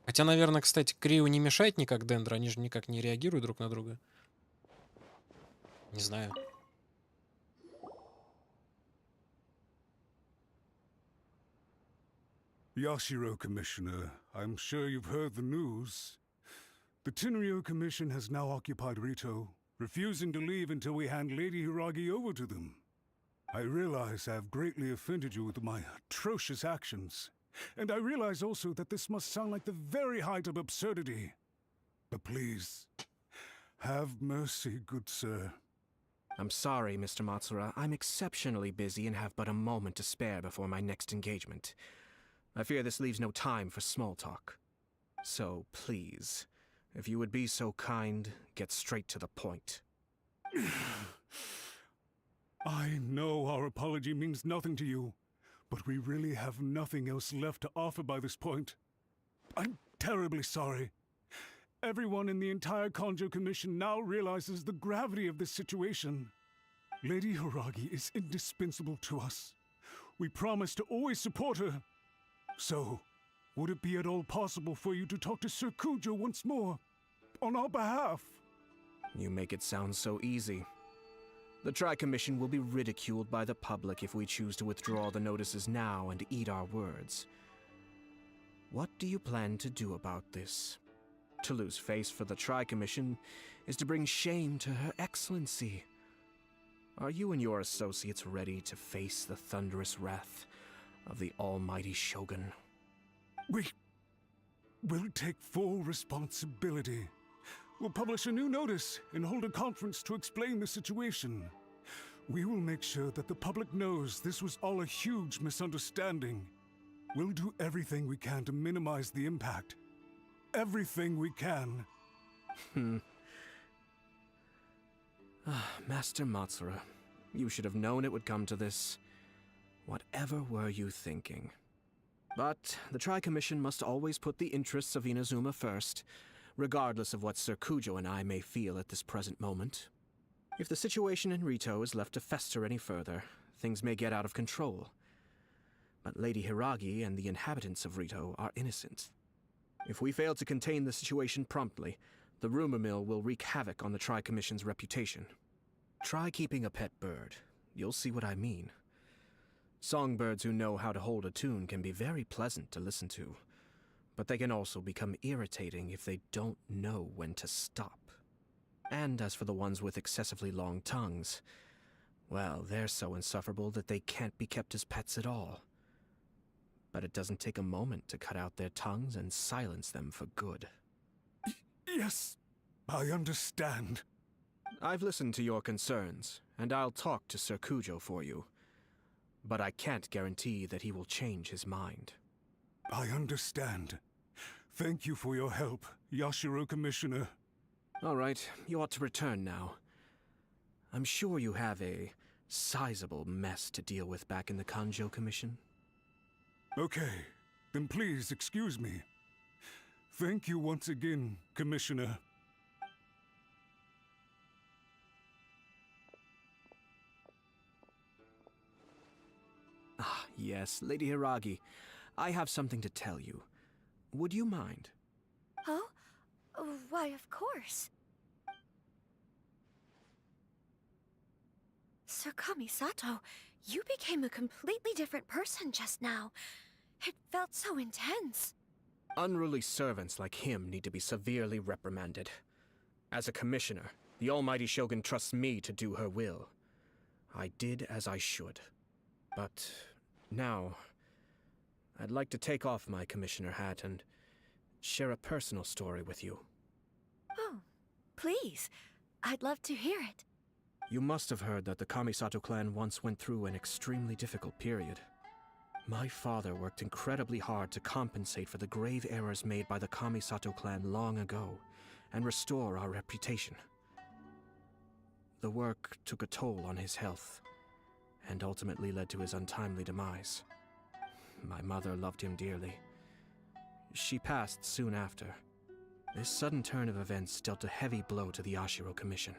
Хотя, наверное, кстати, крио не мешает никак дендра, они же никак не реагируют друг на друга. Не знаю. Yashiro Commissioner, I'm sure you've heard the news. The Tenryo Commission has now occupied Rito, refusing to leave until we hand Lady Hiragi over to them. I realize I have greatly offended you with my atrocious actions, and I realize also that this must sound like the very height of absurdity. But please, have mercy, good sir. I'm sorry, Mr. Matsura. I'm exceptionally busy and have but a moment to spare before my next engagement. I fear this leaves no time for small talk. So, please, if you would be so kind, get straight to the point. I know our apology means nothing to you, but we really have nothing else left to offer by this point. I'm terribly sorry. Everyone in the entire Kanjo Commission now realizes the gravity of this situation. Lady Hiragi is indispensable to us. We promise to always support her. So, would it be at all possible for you to talk to Sir Kujo once more, on our behalf? You make it sound so easy. The Tri-Commission will be ridiculed by the public if we choose to withdraw the notices now and eat our words. What do you plan to do about this? To lose face for the Tri-Commission is to bring shame to Her Excellency. Are you and your associates ready to face the thunderous wrath of the almighty Shogun? We'll take full responsibility. We'll publish a new notice and hold a conference to explain the situation. We will make sure that the public knows this was all a huge misunderstanding. We'll do everything we can to minimize the impact. Everything we can. Master Matsura, you should have known it would come to this. Whatever were you thinking? But the Tri-Commission must always put the interests of Inazuma first, regardless of what Sir Kujo and I may feel at this present moment. If the situation in Rito is left to fester any further, things may get out of control. But Lady Hiragi and the inhabitants of Rito are innocent. If we fail to contain the situation promptly, the rumor mill will wreak havoc on the Tri-Commission's reputation. Try keeping a pet bird. You'll see what I mean. Songbirds who know how to hold a tune can be very pleasant to listen to, but they can also become irritating if they don't know when to stop. And as for the ones with excessively long tongues, well, they're so insufferable that they can't be kept as pets at all. But it doesn't take a moment to cut out their tongues and silence them for good. Yes, I understand. I've listened to your concerns, and I'll talk to Sir Kujo for you. But I can't guarantee that he will change his mind. I understand. Thank you for your help, Yashiro Commissioner. All right, you ought to return now. I'm sure you have a sizable mess to deal with back in the Kanjo Commission. Okay, then please excuse me. Thank you once again, Commissioner. Ah, yes, Lady Hiragi. I have something to tell you. Would you mind? Oh? Why, of course. Sir Kamisato, you became a completely different person just now. It felt so intense. Unruly servants like him need to be severely reprimanded. As a commissioner, the almighty Shogun trusts me to do her will. I did as I should. But now, I'd like to take off my commissioner hat and share a personal story with you. Oh, please. I'd love to hear it. You must have heard that the Kamisato clan once went through an extremely difficult period. My father worked incredibly hard to compensate for the grave errors made by the Kamisato clan long ago and restore our reputation. The work took a toll on his health and ultimately led to his untimely demise. My mother loved him dearly. She passed soon after. This sudden turn of events dealt a heavy blow to the Yashiro Commission.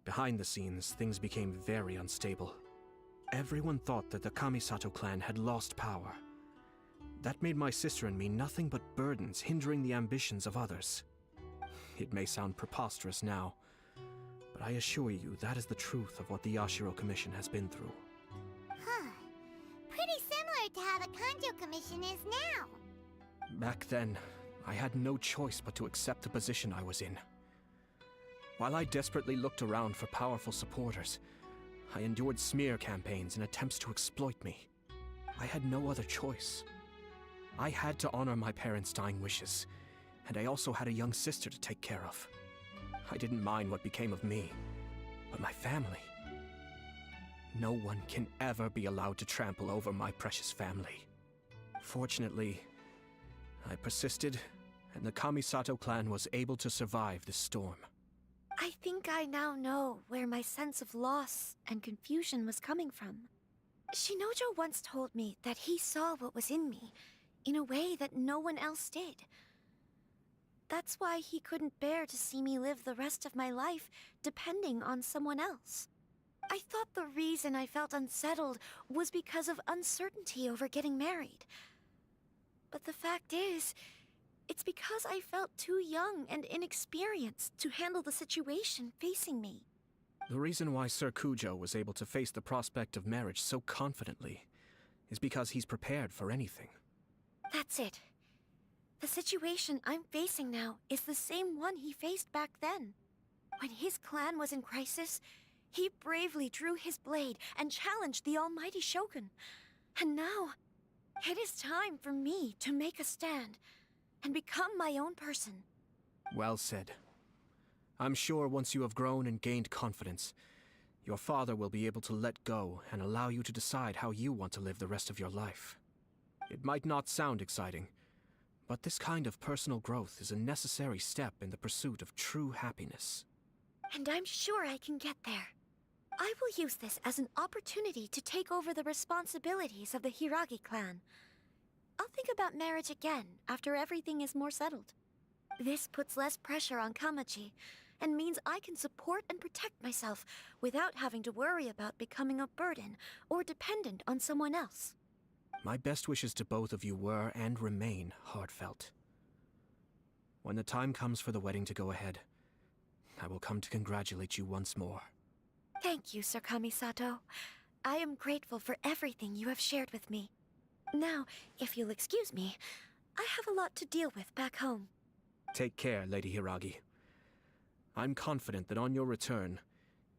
Behind the scenes, things became very unstable. Everyone thought that the Kamisato clan had lost power. That made my sister and me nothing but burdens, hindering the ambitions of others. It may sound preposterous now, but I assure you that is the truth of what the Yashiro Commission has been through. Huh. Pretty similar to how the Kanjo Commission is now. Back then, I had no choice but to accept the position I was in. While I desperately looked around for powerful supporters, I endured smear campaigns and attempts to exploit me. I had no other choice. I had to honor my parents' dying wishes, and I also had a young sister to take care of. I didn't mind what became of me. But my family... No one can ever be allowed to trample over my precious family. Fortunately, I persisted, and the Kamisato clan was able to survive this storm. I think I now know where my sense of loss and confusion was coming from. Shinojo once told me that he saw what was in me in a way that no one else did. That's why he couldn't bear to see me live the rest of my life depending on someone else. I thought the reason I felt unsettled was because of uncertainty over getting married. But the fact is, it's because I felt too young and inexperienced to handle the situation facing me. The reason why Sir Kujo was able to face the prospect of marriage so confidently is because he's prepared for anything. That's it. The situation I'm facing now is the same one he faced back then. When his clan was in crisis, he bravely drew his blade and challenged the almighty Shogun. And now, it is time for me to make a stand and become my own person. Well said. I'm sure once you have grown and gained confidence, your father will be able to let go and allow you to decide how you want to live the rest of your life. It might not sound exciting, but this kind of personal growth is a necessary step in the pursuit of true happiness. And I'm sure I can get there. I will use this as an opportunity to take over the responsibilities of the Hiragi clan. I'll think about marriage again after everything is more settled. This puts less pressure on Kamaji, and means I can support and protect myself without having to worry about becoming a burden or dependent on someone else. My best wishes to both of you were and remain heartfelt. When the time comes for the wedding to go ahead, I will come to congratulate you once more. Thank you, Sir Kamisato. I am grateful for everything you have shared with me. Now, if you'll excuse me, I have a lot to deal with back home. Take care, Lady Hiragi. I'm confident that on your return,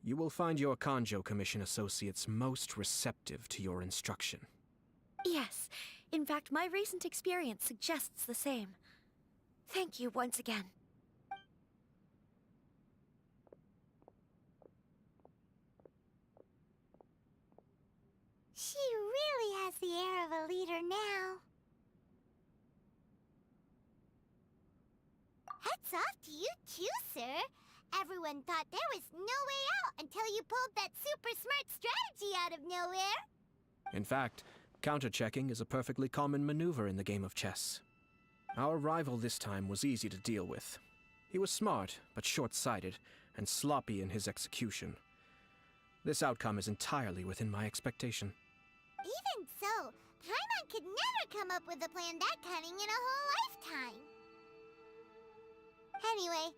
you will find your Kanjo Commission associates most receptive to your instruction. Yes, in fact, my recent experience suggests the same. Thank you once again. She really has the air of a leader now. Hats off to you too, sir. Everyone thought there was no way out until you pulled that super smart strategy out of nowhere. In fact, counter-checking is a perfectly common maneuver in the game of chess. Our rival this time was easy to deal with. He was smart, but short-sighted, and sloppy in his execution. This outcome is entirely within my expectation. Even so, Paimon could never come up with a plan that cunning in a whole lifetime. Anyway,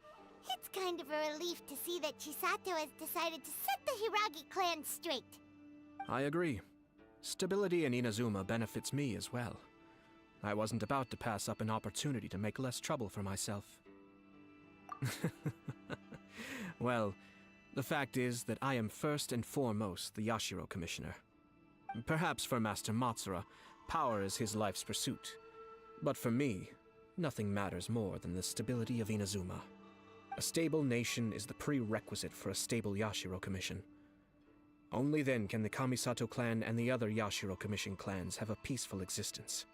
it's kind of a relief to see that Chisato has decided to set the Hiragi clan straight. I agree. Stability in Inazuma benefits me as well. I wasn't about to pass up an opportunity to make less trouble for myself. Well, the fact is that I am first and foremost the Yashiro Commissioner. Perhaps for Master Matsura, power is his life's pursuit. But for me, nothing matters more than the stability of Inazuma. A stable nation is the prerequisite for a stable Yashiro Commission. Only then can the Kamisato clan and the other Yashiro Commission clans have a peaceful existence.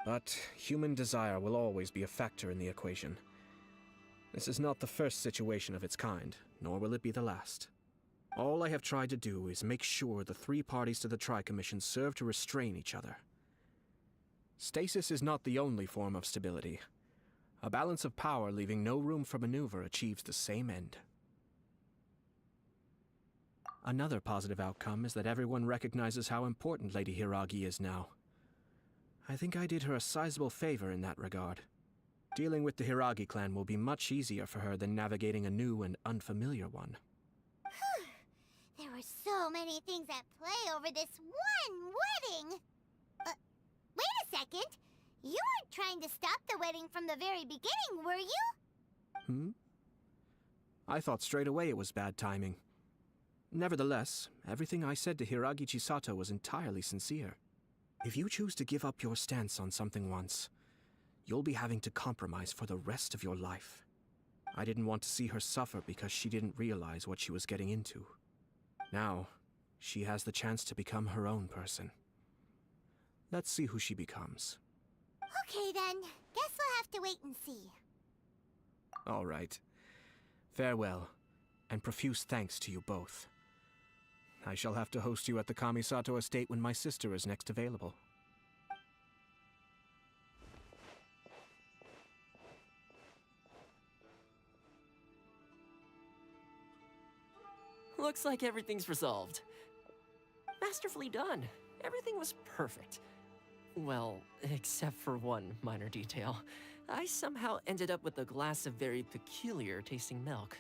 But human desire will always be a factor in the equation. This is not the first situation of its kind, nor will it be the last. All I have tried to do is make sure the three parties to the Tri-Commission serve to restrain each other. Stasis is not the only form of stability. A balance of power leaving no room for maneuver achieves the same end. Another positive outcome is that everyone recognizes how important Lady Hiragi is now. I think I did her a sizable favor in that regard. Dealing with the Hiragi clan will be much easier for her than navigating a new and unfamiliar one. There were so many things at play over this one wedding! Wait a second! You weren't trying to stop the wedding from the very beginning, were you? I thought straight away it was bad timing. Nevertheless, everything I said to Hiragi Chisato was entirely sincere. If you choose to give up your stance on something once, you'll be having to compromise for the rest of your life. I didn't want to see her suffer because she didn't realize what she was getting into. Now, she has the chance to become her own person. Let's see who she becomes. Okay then, guess we'll have to wait and see. All right. Farewell, and profuse thanks to you both. I shall have to host you at the Kamisato estate when my sister is next available. Looks like everything's resolved. Masterfully done. Everything was perfect. Well, except for one minor detail. I somehow ended up with a glass of very peculiar tasting milk.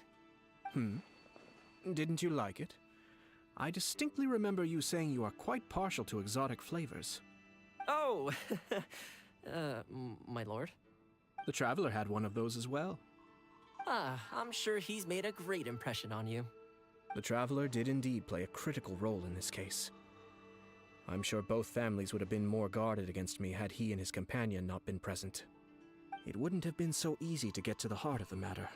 Didn't you like it? I distinctly remember you saying you are quite partial to exotic flavors. Oh! My lord? The Traveler had one of those as well. Ah, I'm sure he's made a great impression on you. The Traveler did indeed play a critical role in this case. I'm sure both families would have been more guarded against me had he and his companion not been present. It wouldn't have been so easy to get to the heart of the matter.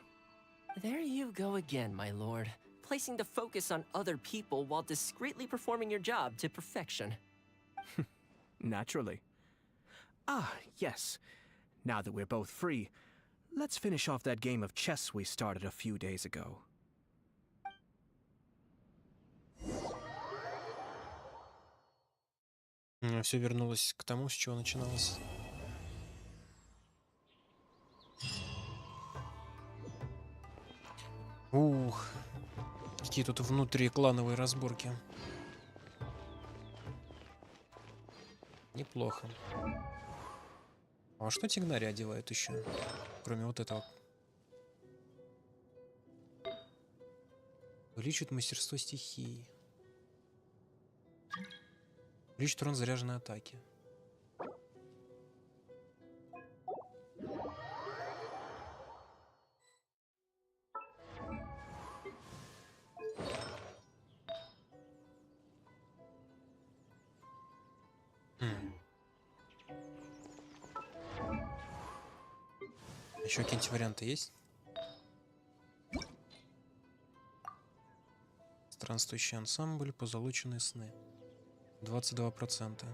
There you go again, my lord. Placing the focus on other people while discreetly performing your job to perfection. Naturally. Ah, yes. Now that we're both free, let's finish off that game of chess we started a few days ago. Все вернулось к тому, с чего начиналось. Ух, какие тут внутриклановые разборки. Неплохо. А что Тигнари одевают еще? Кроме вот этого. Увеличивает мастерство стихии. Увеличит урон заряженной атаки. Еще какие-нибудь варианты есть? Странствующий ансамбль, позолоченные сны. 22%.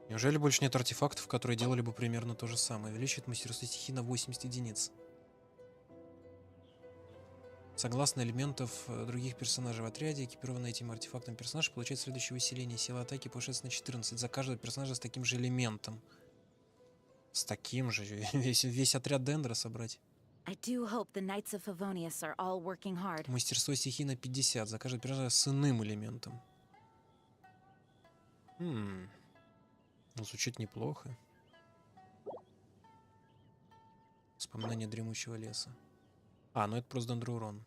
Неужели больше нет артефактов, которые делали бы примерно то же самое? Увеличивает мастерство стихии на 80 единиц. Согласно элементов других персонажей в отряде, экипированный этим артефактом персонаж получает следующее усиление. Сила атаки повышается на 14 за каждого персонажа с таким же элементом. С таким же. Весь отряд Дендра собрать. Мастерство стихии на 50 за каждого персонажа с иным элементом. Звучит неплохо. Вспоминание дремучего леса. А, ну это просто дендроурон.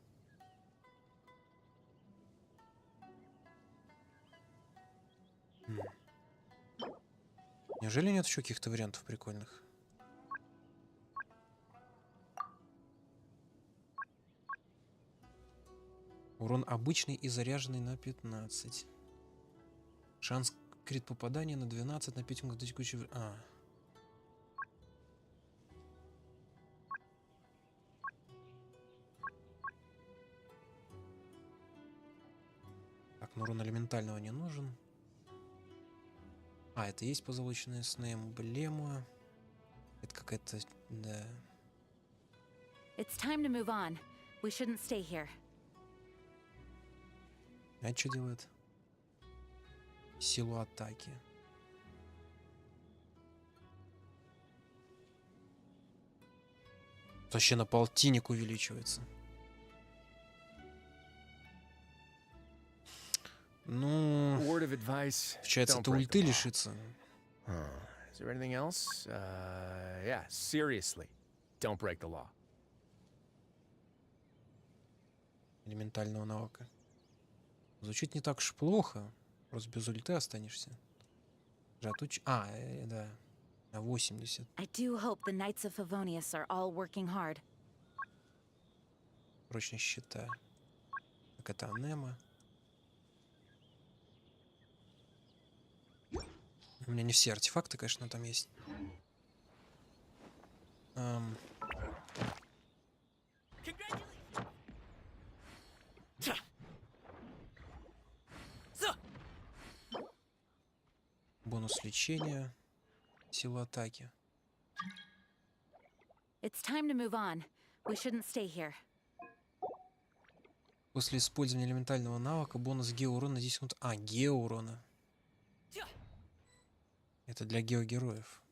Неужели нет еще каких-то вариантов прикольных? Урон обычный и заряженный на 15. Шанс крит попадания на 12 на 5 до текущего... Так, ну урон элементального не нужен. А, это есть позолоченные сны, эмблема. Это какая-то... Да. It's time to move on. We shouldn't stay here. А это что делает? Силу атаки. Вообще на полтинник увеличивается. Ну, получается, это ульты лишится. Is there anything else? Yeah, seriously, don't break the law. Элементального навыка. Звучит не так уж плохо. Просто без ульты останешься. Жатуч... да. На 80. I do hope the Knights of Favonius are all working hard. Прочность щита. Так это анема. У меня не все артефакты, конечно, там есть. Бонус лечения. Сила атаки. It's time to move on. We shouldn't stay here. После использования элементального навыка бонус геоурона на 10 секунд. А, геоурона. Это для геогероев.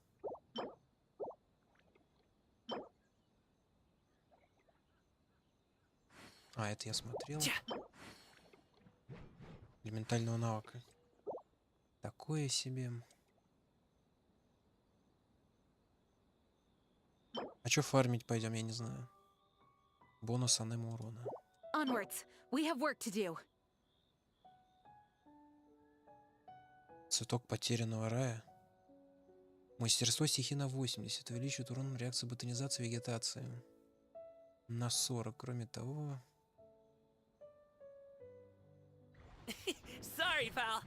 А, это я смотрел. Элементального навыка. Такое себе. А чё фармить пойдем, я не знаю. Бонус анема урона. Onwards. We have work to do. Цветок потерянного рая. Мастерство стихии на 80. Увеличивает урон реакции ботанизации вегетации. На 40. Кроме того... Sorry, pal.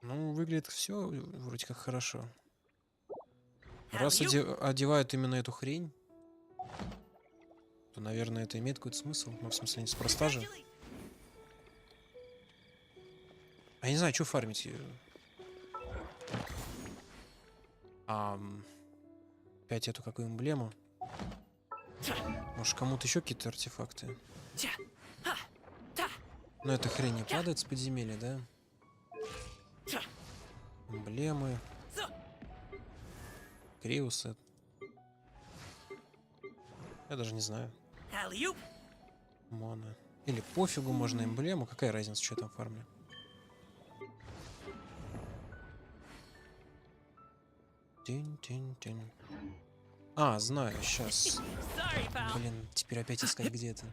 Ну, выглядит все вроде как хорошо. Раз одевают именно эту хрень, то, наверное, это имеет какой-то смысл. Ну, в смысле, неспроста же. А я не знаю, что фармить. Опять эту какую эмблему. Может, кому-то еще какие-то артефакты. Но эта хрень не падает с подземелья, да? Эмблемы. Криусы. Я даже не знаю. Моно. Или пофигу, можно эмблему. Какая разница, что я там фармлю? Тин-тин-тин. А, знаю, сейчас. Блин, теперь опять искать где это.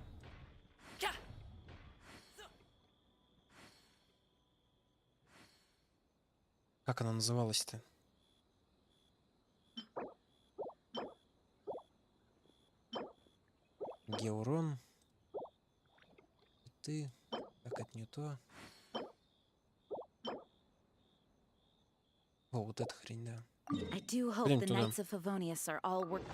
Как она называлась-то? Геурон. Ты. Так, это не то. О, вот эта хрень, да. I do hope the Knights of Favonius are all work.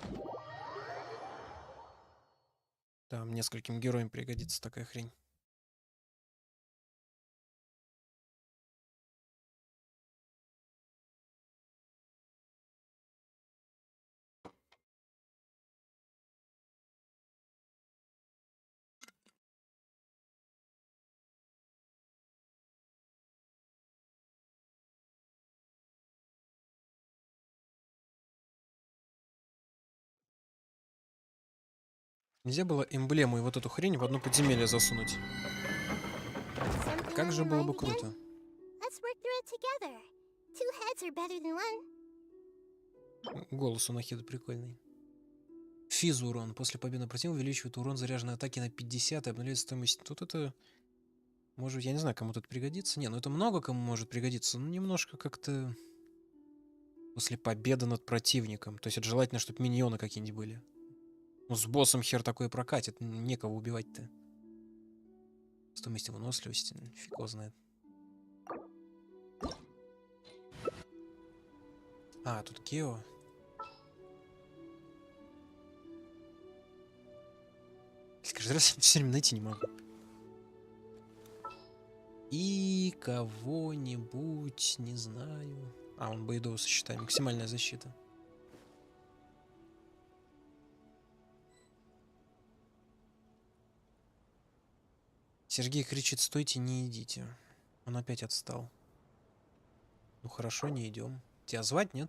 Там нескольким героям пригодится такая хрень. Нельзя было эмблему и вот эту хрень в одно подземелье засунуть. Как же было бы круто. Let's work through it together. Two heads are better than one. Голос у Нахида прикольный. Физ урон. После победы на противника увеличивает урон заряженной атаки на 50 и обновляет стоимость. Тут это... Может, я не знаю, кому тут пригодится. Не, ну это много кому может пригодиться. Но немножко как-то... После победы над противником. То есть это желательно, чтобы миньоны какие-нибудь были. Ну, с боссом хер такое прокатит. Некого убивать-то. Стоимость выносливости. Фиг его знает. А, тут Гео. Каждый раз я все время найти не могу. И кого-нибудь, не знаю. А, он боедово сочетаем. Максимальная защита. Сергей кричит: стойте, не идите. Он опять отстал. Ну хорошо, не идем. Тебя звать, нет?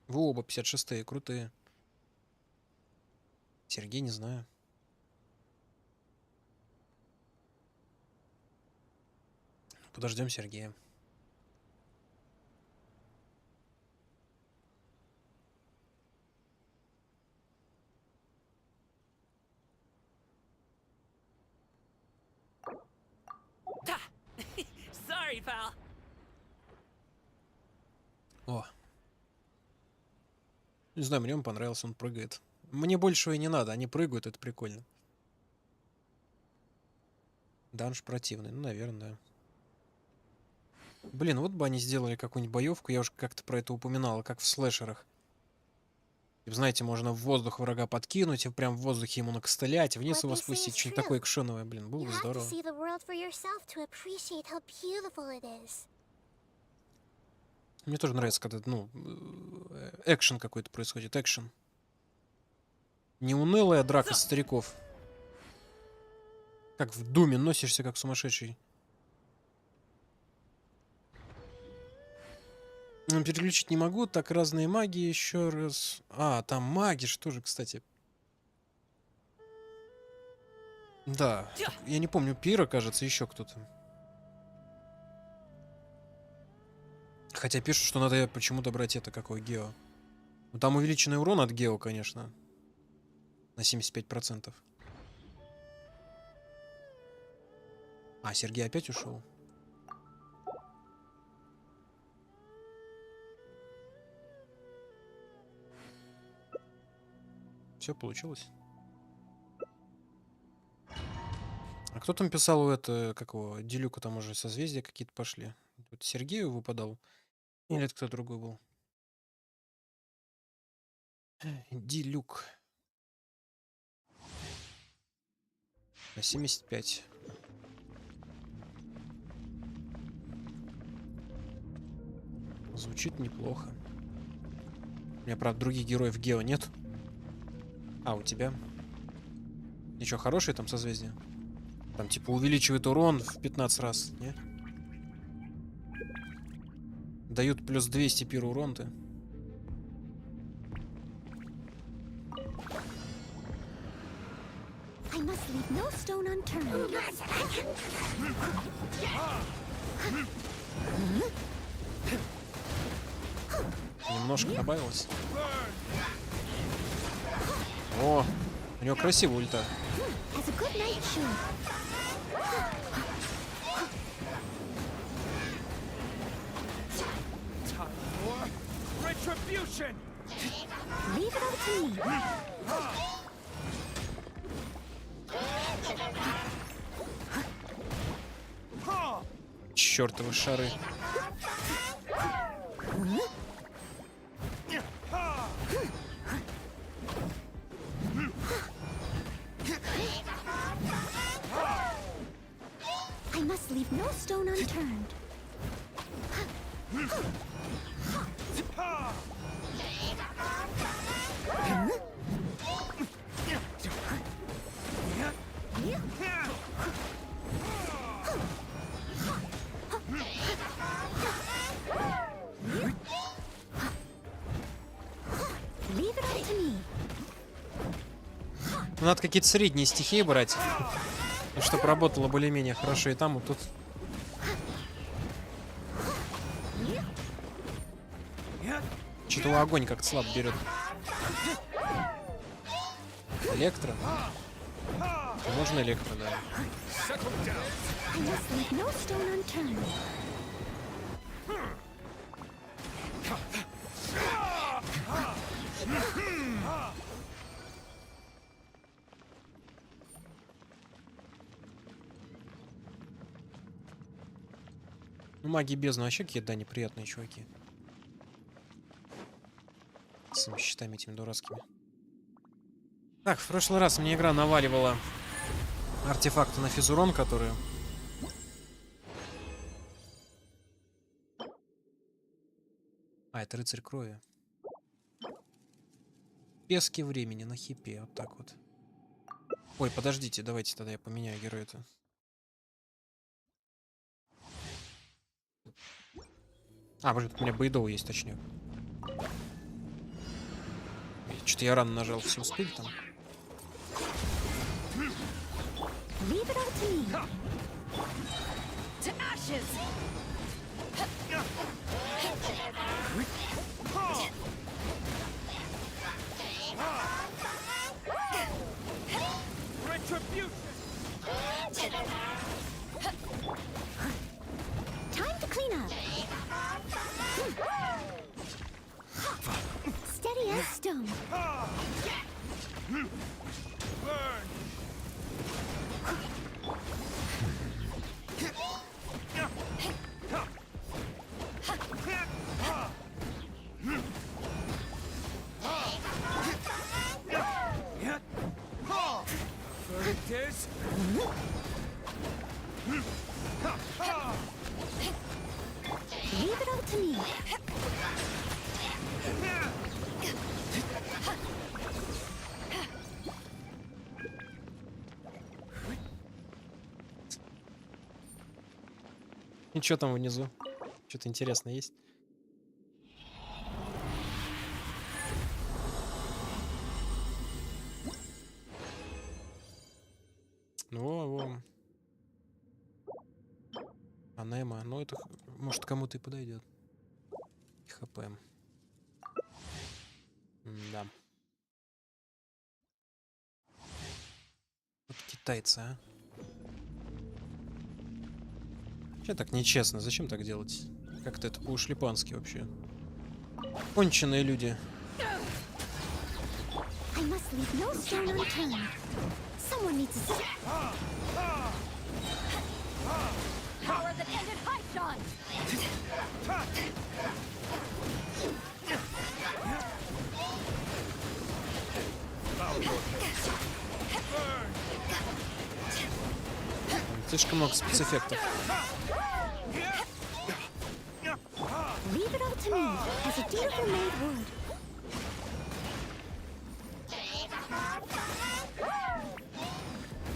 Вы оба 56-е, крутые. Сергей, не знаю. Подождем Сергея. Sorry, pal. О. Не знаю, мне он понравился, он прыгает. Мне большего и не надо, они прыгают, это прикольно. Данж противный, ну, наверное, да. Блин, вот бы они сделали какую-нибудь боевку, я уже как-то про это упоминал, как в слэшерах. Знаете, можно в воздух врага подкинуть, и прям в воздухе ему накостылять, вниз его спустить. Что-нибудь такое экшеновое, блин, было бы здорово. Мне тоже нравится, когда, ну, экшен какой-то происходит, экшен. Не унылая драка стариков. Как в Думе носишься, как сумасшедший. Переключить не могу, так разные маги еще раз. А, там маги что же, кстати. Да, я не помню, Пира, кажется, еще кто-то. Хотя пишут, что надо почему-то брать это, какой Гео. Ну, там увеличенный урон от Гео, конечно. На 75%. А, Сергей опять ушел? Все получилось. А кто там писал это, какого? Делюка там уже созвездия какие-то пошли. Тут Сергею выпадал. Или это кто другой был? Делюк. На 75. Звучит неплохо. У меня, правда, других героев Гео нет. А, у тебя? И что, хорошие там созвездия? Там типа увеличивает урон в 15 раз, не? Дают плюс 200 пир урон-то. Немножко добавилось. О, у него красивая ульта. Чёртовы шары. I must leave no stone unturned. Надо какие-то средние стихии брать, чтобы работало более-менее хорошо и там, и тут. Что-то огонь как-то слабо берет. Электро? Можно электро, да. Ну, маги бездны вообще какие-то, да, неприятные чуваки. С этими щитами этими дурацкими. Так, в прошлый раз мне игра наваливала артефакты на физурон, которые... А, это рыцарь крови. Пески времени на хипе, вот так вот. Ой, подождите, давайте тогда я поменяю героя-то. А, может, у меня боедовый есть, точнее. Что-то я рано нажал, все успели там. Time to clean up. Steady as stone. Leave it all to me. И что там внизу? Что-то интересное есть? Во. Анема. Ну, это, может, кому-то и подойдет. ХП. Да. Вот китайцы, а. Че так нечестно? Зачем так делать? Как-то это по-ушлепански вообще. Конченые люди. I must leave no stone unturned. Someone needs to see. Power that ended high shot! Слишком много спецэффектов. Leave it all to me, as a beautiful maid would.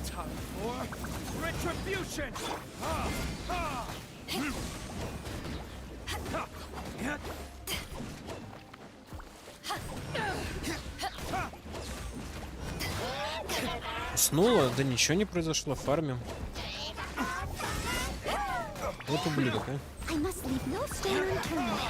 Time for retribution! Уснула? Да ничего не произошло, фармим. Вот ублюдок, а. I must leave no stone unturned.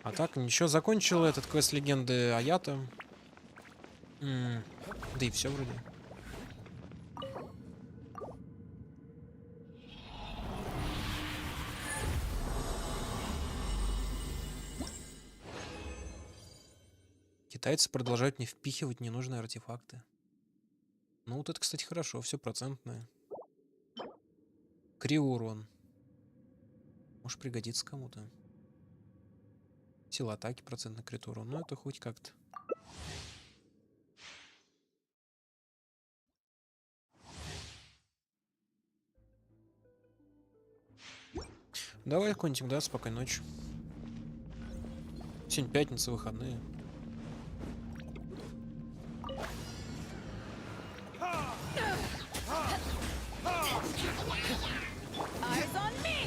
А так, ничего, закончил этот квест легенды Аята. Да и все вроде. Китайцы продолжают не впихивать ненужные артефакты. Ну вот это, кстати, хорошо, все процентное. Криурон. Может пригодится кому-то. Сила атаки, процентный крит урон. Ну это хоть как-то. Давай, контик, да, спокойной ночи. Сегодня пятница, выходные. Eyes on me!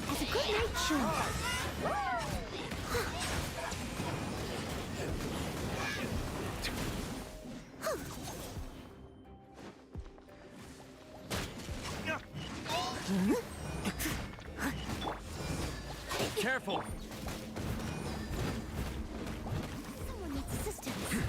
As a good night show. Careful! Someone needs assistance.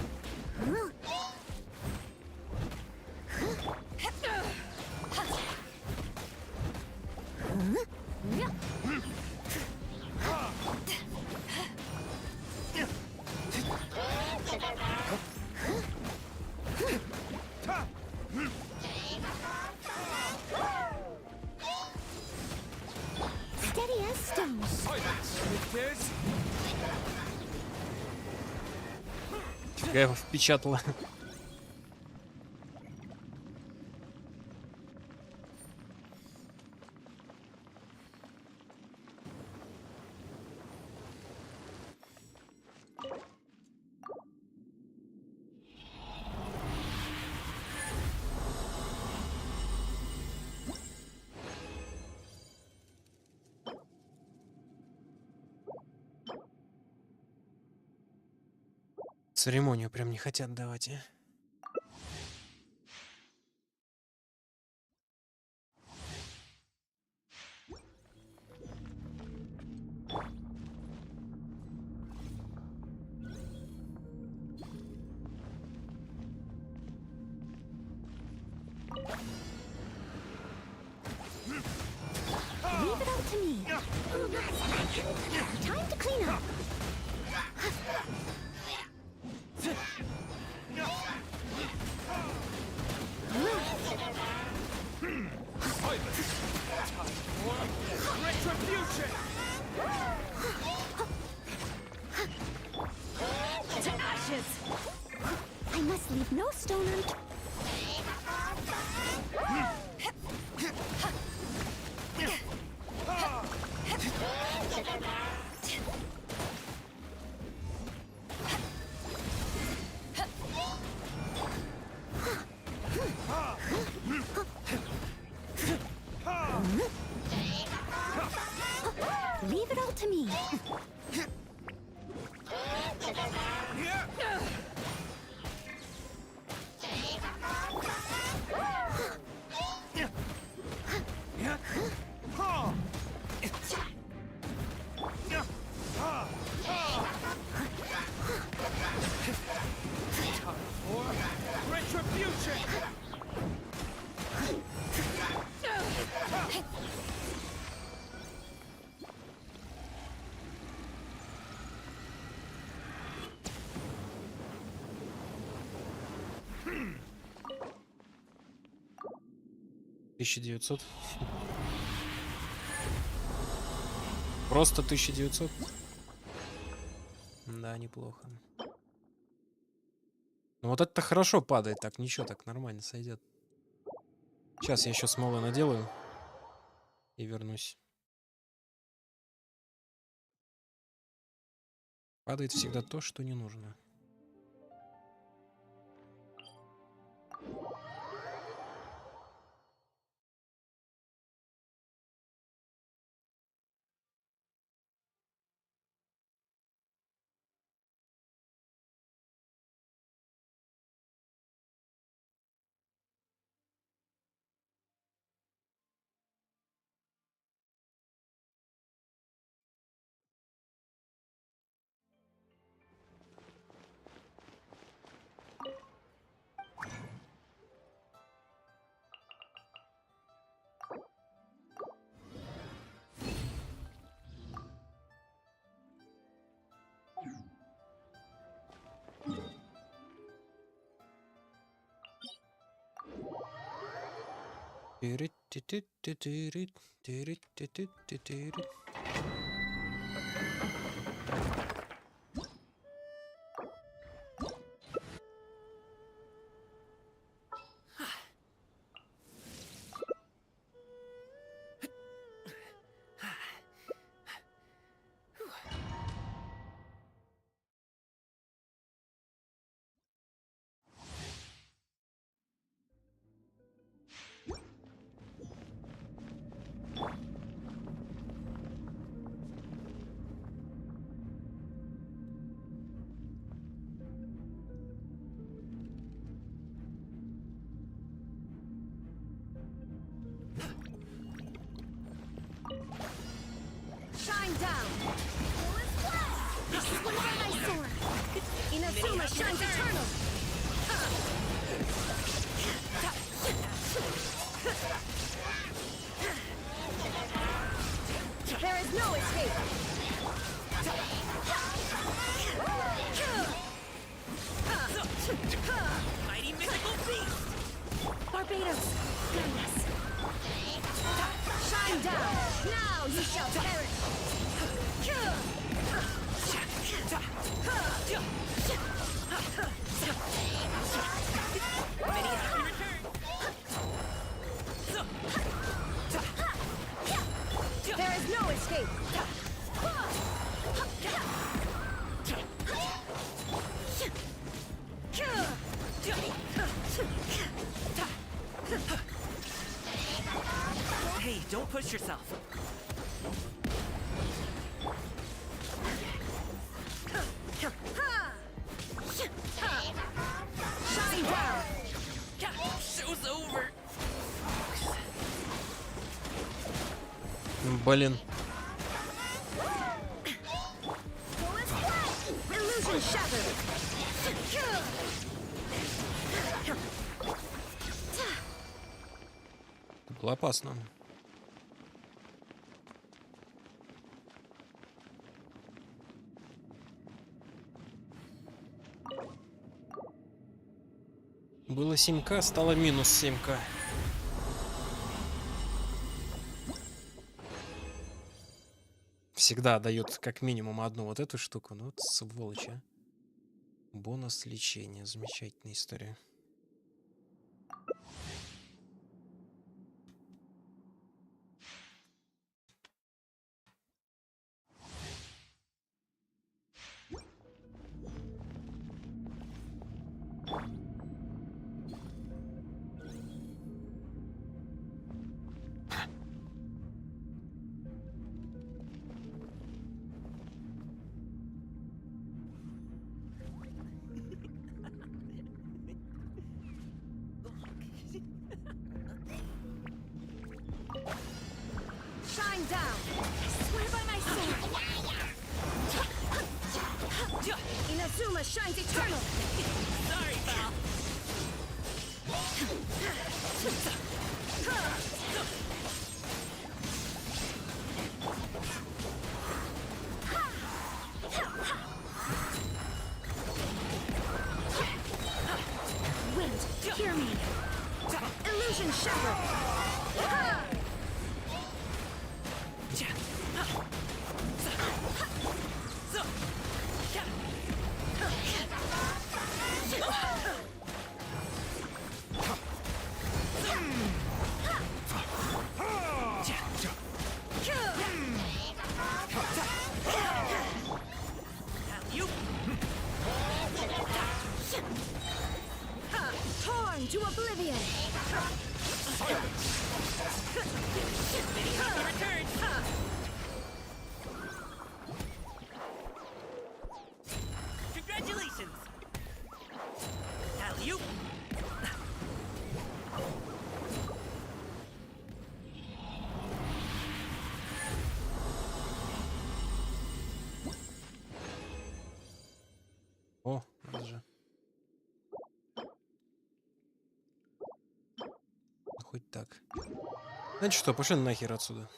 Steady as stones. Я его впечатала. Церемонию прям не хотят давать, а? Leave it up to me. Time to clean up. Retribution! To ashes! I must leave no stone unturned. Leave it all to me. Retribution! $1900. Просто 1900. Да, неплохо. Ну вот это хорошо падает, так ничего, так нормально сойдет. Сейчас я еще смолы наделаю и вернусь. Падает всегда то, что не нужно. Shine down! Swing by my sword! Inazuma shines eternal! There is no escape! Mighty mythical beast! Barbados, guide us! Shine down! Now you shall perish! Many happy returns! There is no escape! Hey, don't push yourself. Shine down! Show's over. Блин. Illusion shattered! было опасно. Было 7К, стало минус 7К. Всегда дает как минимум одну вот эту штуку. Ну вот сволочь, а. Бонус лечения. Замечательная история. Shine down! I swear by my sword! Inazuma shines eternal! Sorry, pal. Wind, hear me! Illusion Shepherd! Torn to oblivion! Congratulations! Alley-oop! О, надо же. Хоть так. Знаете что, пошли нахер отсюда.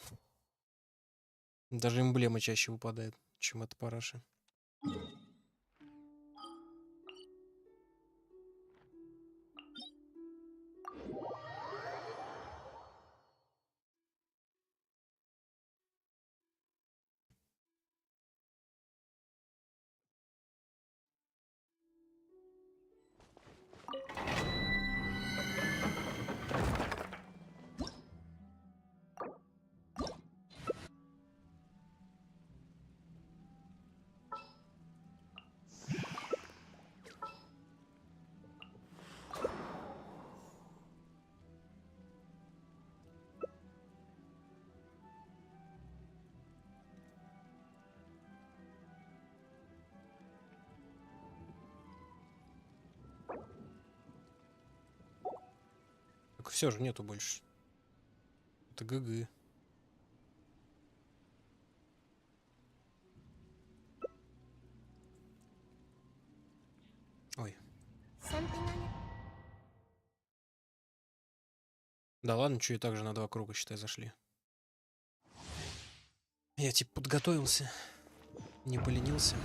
Даже эмблема чаще выпадает, чем это параша. Так все же нету больше. Это ГГ. Ой. Да ладно, что и так же на 2 круга, считай, зашли. Я типа подготовился, не поленился.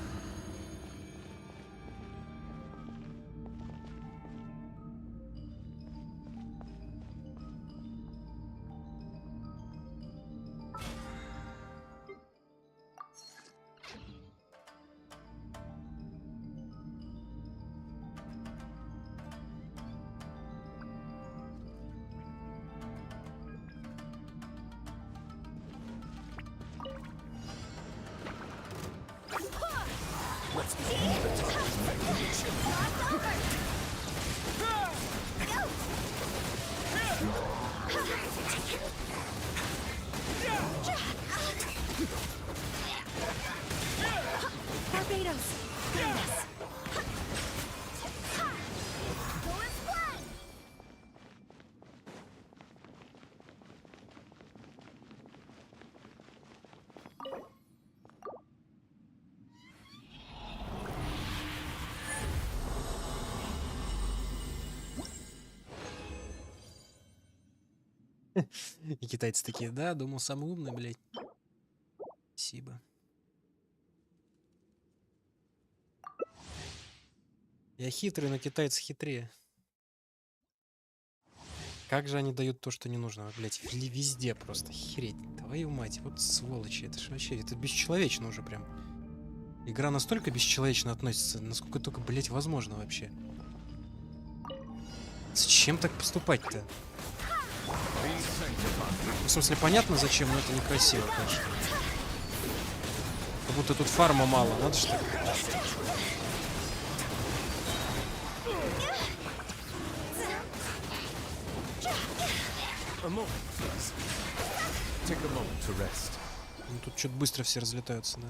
И китайцы такие, да, думал, самый умный, блядь. Спасибо. Я хитрый, но китайцы хитрее. Как же они дают то, что не нужно, блядь, везде просто хереть. Твою мать, вот сволочи, это ж вообще, это бесчеловечно уже прям. Игра настолько бесчеловечно относится, насколько только, блядь, возможно вообще. Зачем так поступать-то? В смысле, понятно зачем, но это некрасиво, конечно. Как будто тут фарма мало, надо что ли? Ну, тут что-то быстро все разлетаются, да.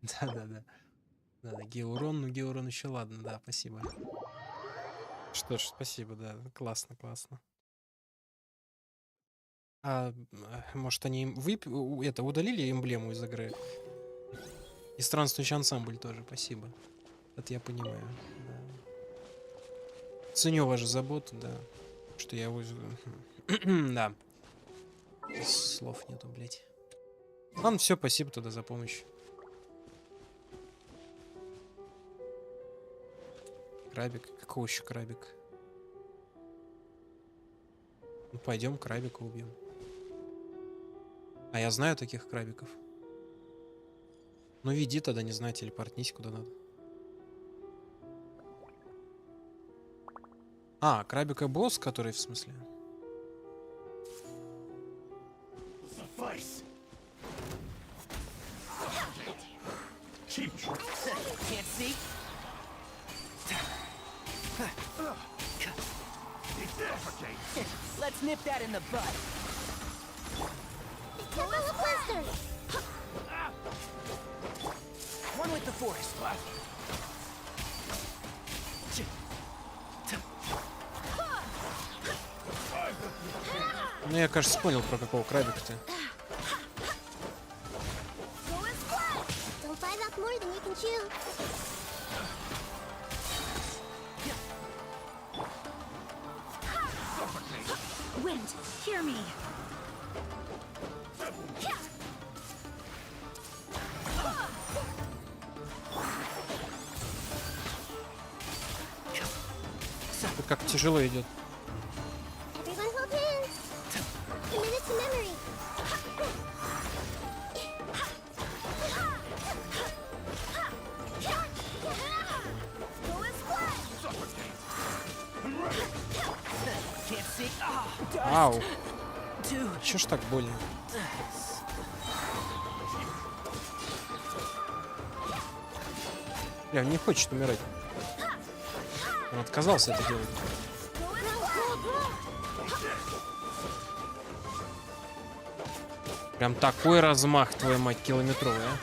Да-да-да. Да, геурон, ну геурон еще ладно, да, спасибо. Что ж, спасибо, да, классно, классно. Может, они это удалили эмблему из игры? И странствующий ансамбль тоже, спасибо. Это я понимаю, да. Ценю вашу заботу, да. Что я его... Да. Слов нету, блядь. Ладно, все, спасибо тогда за помощь. Крабик? Какого еще крабик? Ну, пойдем крабика убьем. А я знаю таких крабиков. Ну, веди тогда, не знаю, телепортнись куда надо. А, крабика босс, который в смысле? Let's nip that in the bud. One with the forest. Ну, я, кажется, понял, про какого крабика ты. Don't bite off more than you can chew. Wind, hear me. Как тяжело идет. Everyone hold hands. Commit it to memory. Can't see. Ау. Чё ж так больно? Бля, он не хочет умирать. Он отказался это делать. Прям такой размах, твою мать, километровый, а?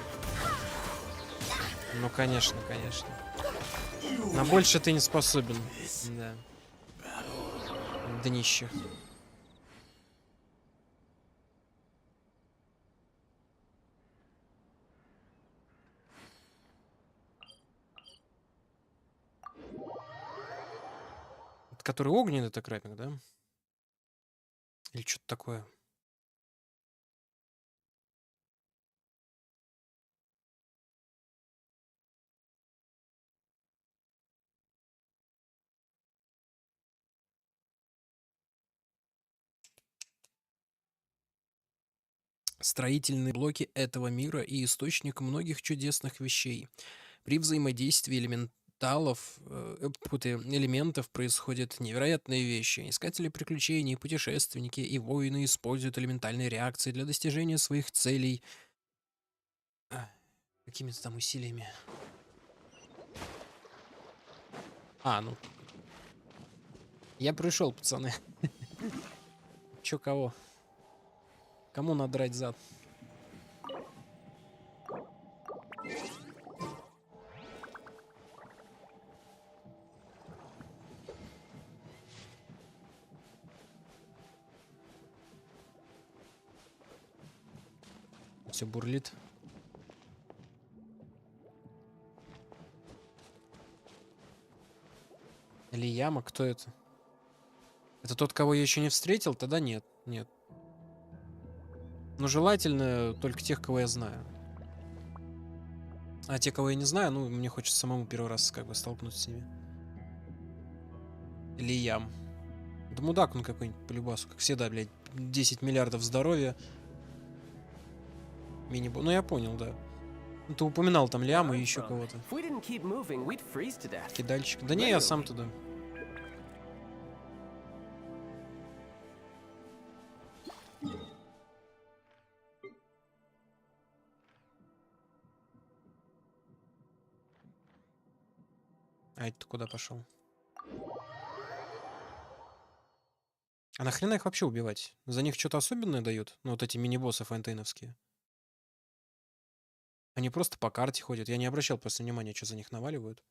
Ну, конечно, конечно. На больше ты не способен. Да. Днище. Который огненный, это крабик, да? Или что-то такое? Строительные блоки этого мира и источник многих чудесных вещей. При взаимодействии элементов происходят невероятные вещи. Искатели приключений, путешественники и воины используют элементальные реакции для достижения своих целей. Какими-то там усилиями. Ну. Я пришел, пацаны. Чё кого? Кому надрать зад? Все бурлит. Или яма, кто это? Это тот, кого я еще не встретил? Тогда нет, нет. Но желательно только тех, кого я знаю. А те, кого я не знаю, ну, мне хочется самому первый раз как бы столкнуться с ними. Или ям. Да мудак он какой-нибудь по любасу. Как всегда, блядь, 10 миллиардов здоровья. Мини-бо... Ну, я понял, да. Ну, ты упоминал там Ляму и еще кого-то. Кидальщик. Да не, я сам туда. А это куда пошел? А нахрена их вообще убивать? За них что-то особенное дают? Ну, вот эти мини-боссы фонтейновские. Они просто по карте ходят. Я не обращал просто внимания, что за них наваливают.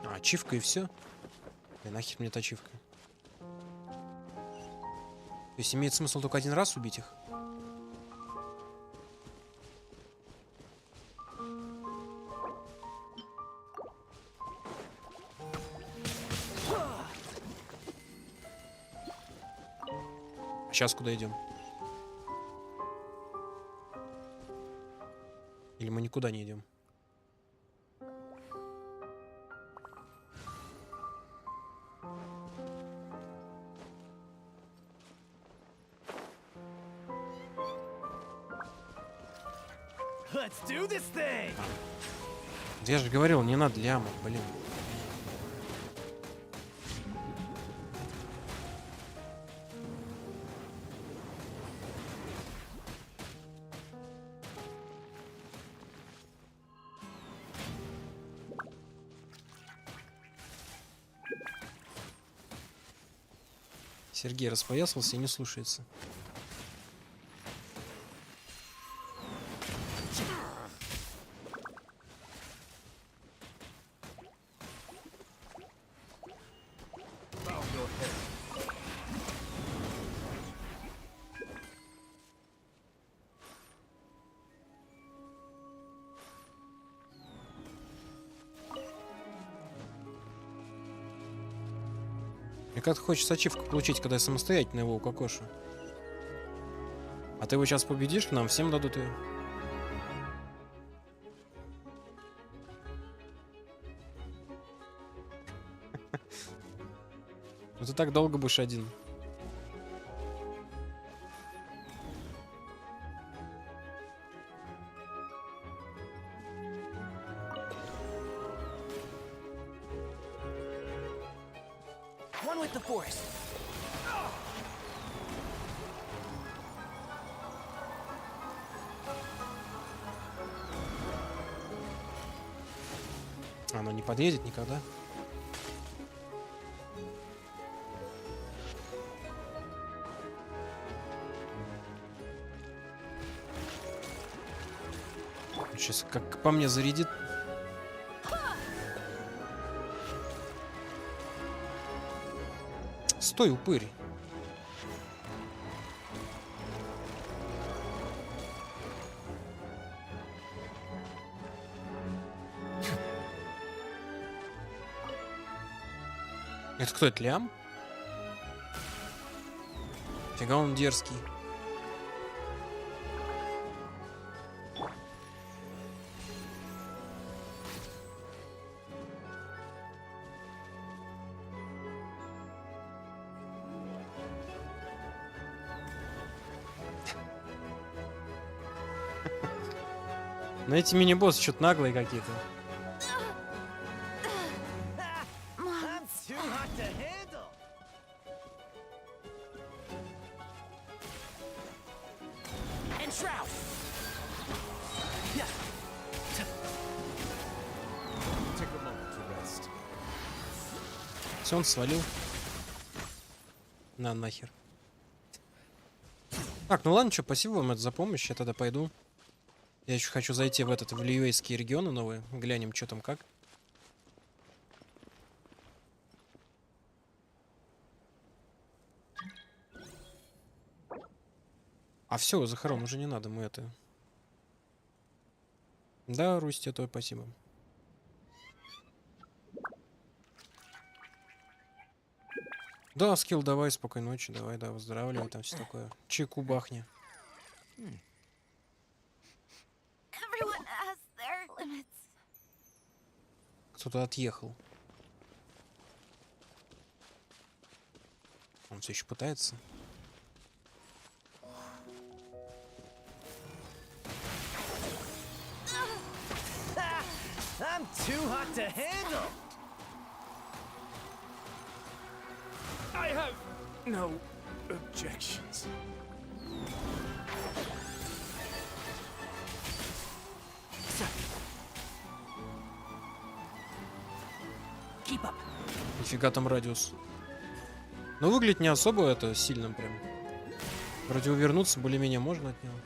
А, ачивка и все? Да нахер мне эта ачивка? То есть имеет смысл только один раз убить их? Сейчас куда идем? Или мы никуда не идем? Я же говорил, не надо ляму, блин. Сергей распоясался и не слушается. Мне как-то хочется ачивку получить, когда я самостоятельно его укокошу. А ты его сейчас победишь, нам всем дадут ее. Ну ты так долго будешь один. One with the forest. Оно не подъедет никогда. Сейчас как по мне зарядит. Стой, упырь. Это кто, это Лям? Фига он дерзкий. Но эти мини-боссы что-то наглые какие-то. Все, он свалил. На нахер. Так, ну ладно, что, спасибо вам за помощь, я тогда пойду. Я еще хочу зайти в Льюейские регионы новые, глянем, что там как. А все, Захарон, уже не надо, мы это... Да, Русь, тебе тоже спасибо. Да, скилл, давай, спокойной ночи, давай, да, выздоравливай, там все такое. Чайку бахни. Everyone has their limits. Кто-то отъехал. Он все еще пытается. I'm too hot to handle. I have no objections. Keep up. Нифига там радиус. Но выглядит не особо это сильным прям. Вроде увернуться более-менее можно от него.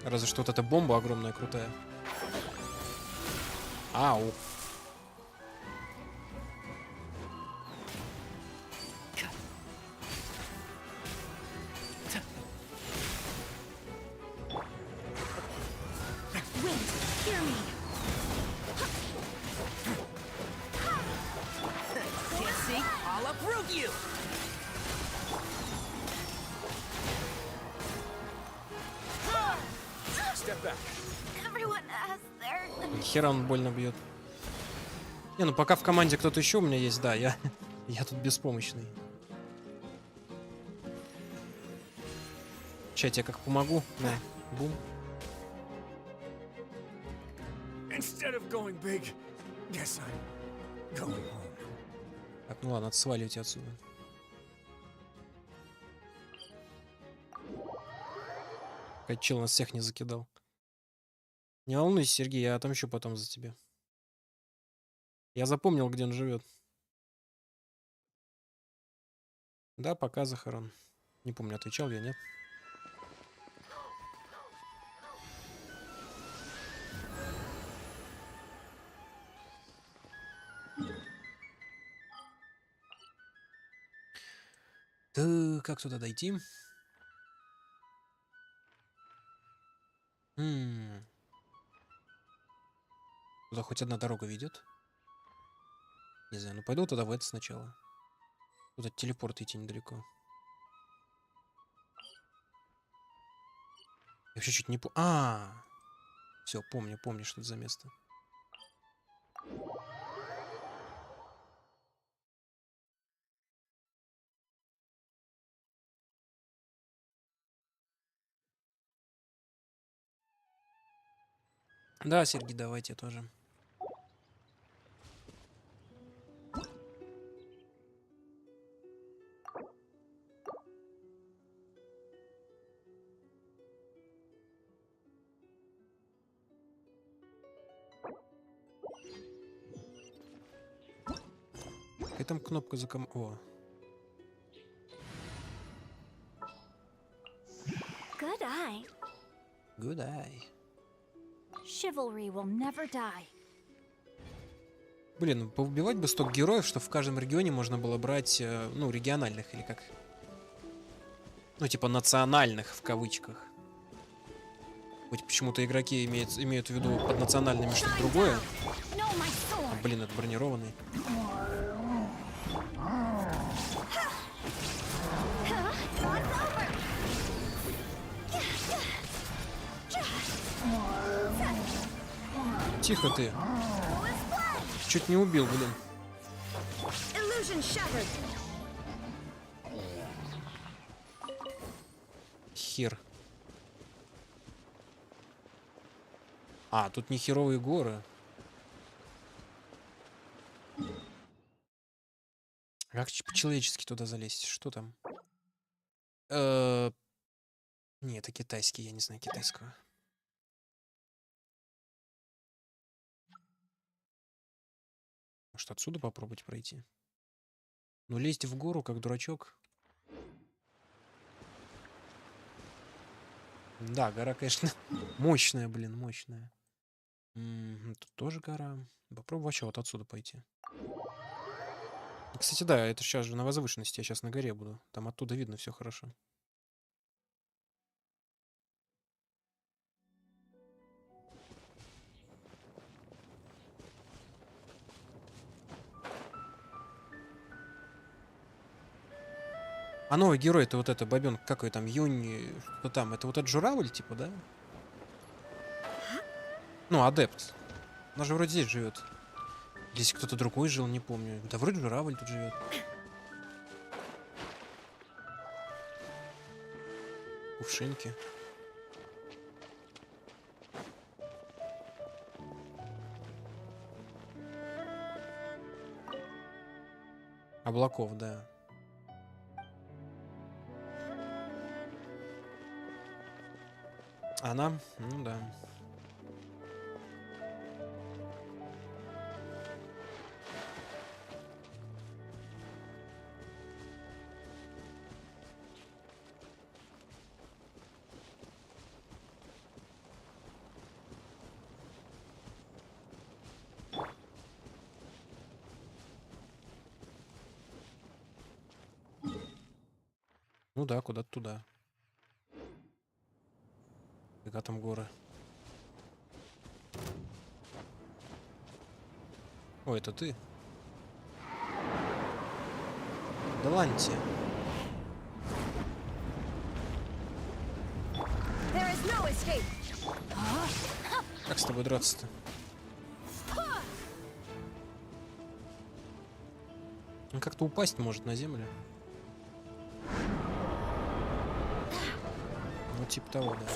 Разве что вот эта бомба огромная, крутая. Ау. Хера он больно бьет. Не, ну пока в команде кто-то еще у меня есть, да, я тут беспомощный. Сейчас я как помогу. На, бум. Так, ну ладно, сваливайте отсюда. Как чел нас всех не закидал. Не волнуйся, Сергей, я отомщу потом за тебя. Я запомнил, где он живет. Да, пока, Захарон. Не помню, отвечал я, нет? Да, как туда дойти? Туда хоть одна дорога ведет? Не знаю, ну пойду тогда в это сначала. Тут от телепорта идти недалеко. Я вообще чуть не помню. Все, помню, что это за место. Да, Сергей, давайте тоже. Какая там кнопка за ком... О. Good eye. Good eye. Chivalry will never die. Блин, ну поубивать бы столько героев, что в каждом регионе можно было брать, ну, региональных или как... Ну, типа национальных, в кавычках. Хоть почему-то игроки имеют в виду под национальными что-то другое. Блин, это бронированный. Тихо ты. Чуть не убил, блин. Хер. Тут не херовые горы. Как по-человечески туда залезть? Что там? Не, это китайский, я не знаю китайского. Может, отсюда попробовать пройти? Ну, лезть в гору, как дурачок. Да, гора, конечно, мощная, блин, мощная. Тут тоже гора. Попробую вообще вот отсюда пойти. Кстати, да, это сейчас же на возвышенности, я сейчас на горе буду. Там оттуда видно все хорошо. А новый герой это вот это бабенка, какой там, Юнь, что там, это вот этот журавль, типа, да? Ну, адепт. Она же вроде здесь живет. Здесь кто-то другой жил, не помню. Да вроде журавль тут живет. Кувшинки. Облаков, да. Она? Ну да. Ну да, куда-то туда. Фига там горы. О, это ты? Даланти. Как с тобой драться-то? Он как-то упасть может на землю. Ну, типа того, да.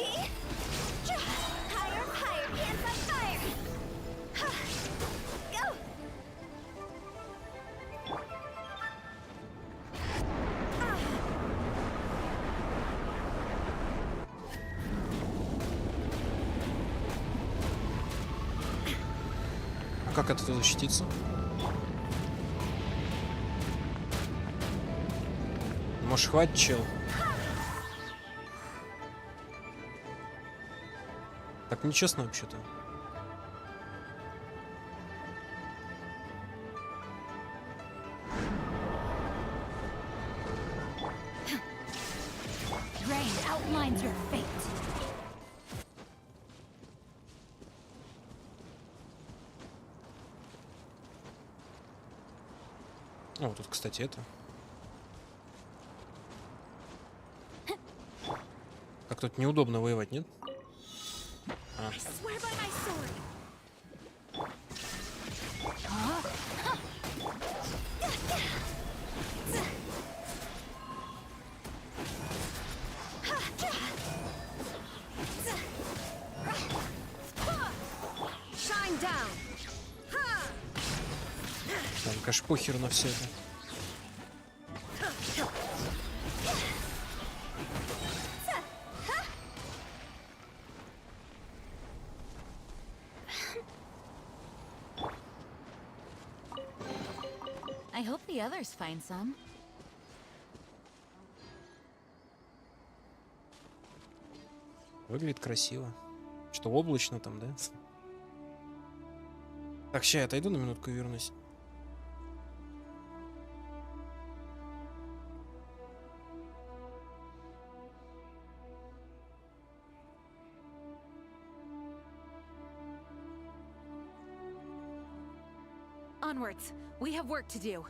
А как от этого защититься? Может, хватит, чел? Так нечестно вообще-то. О, тут, кстати, это. Как тут неудобно воевать, нет? А. Там, конечно, похер на все это. I hope the others find some. Выглядит красиво. Что, облачно там, да? Так, ща я отойду на минутку и вернусь. Onwards. We have work to do.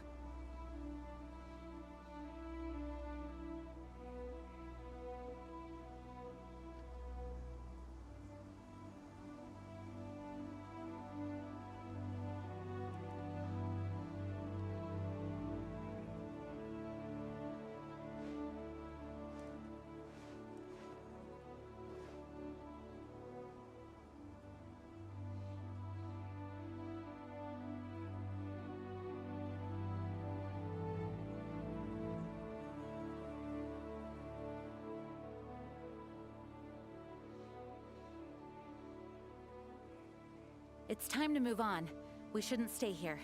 It's time to move on. We shouldn't stay here.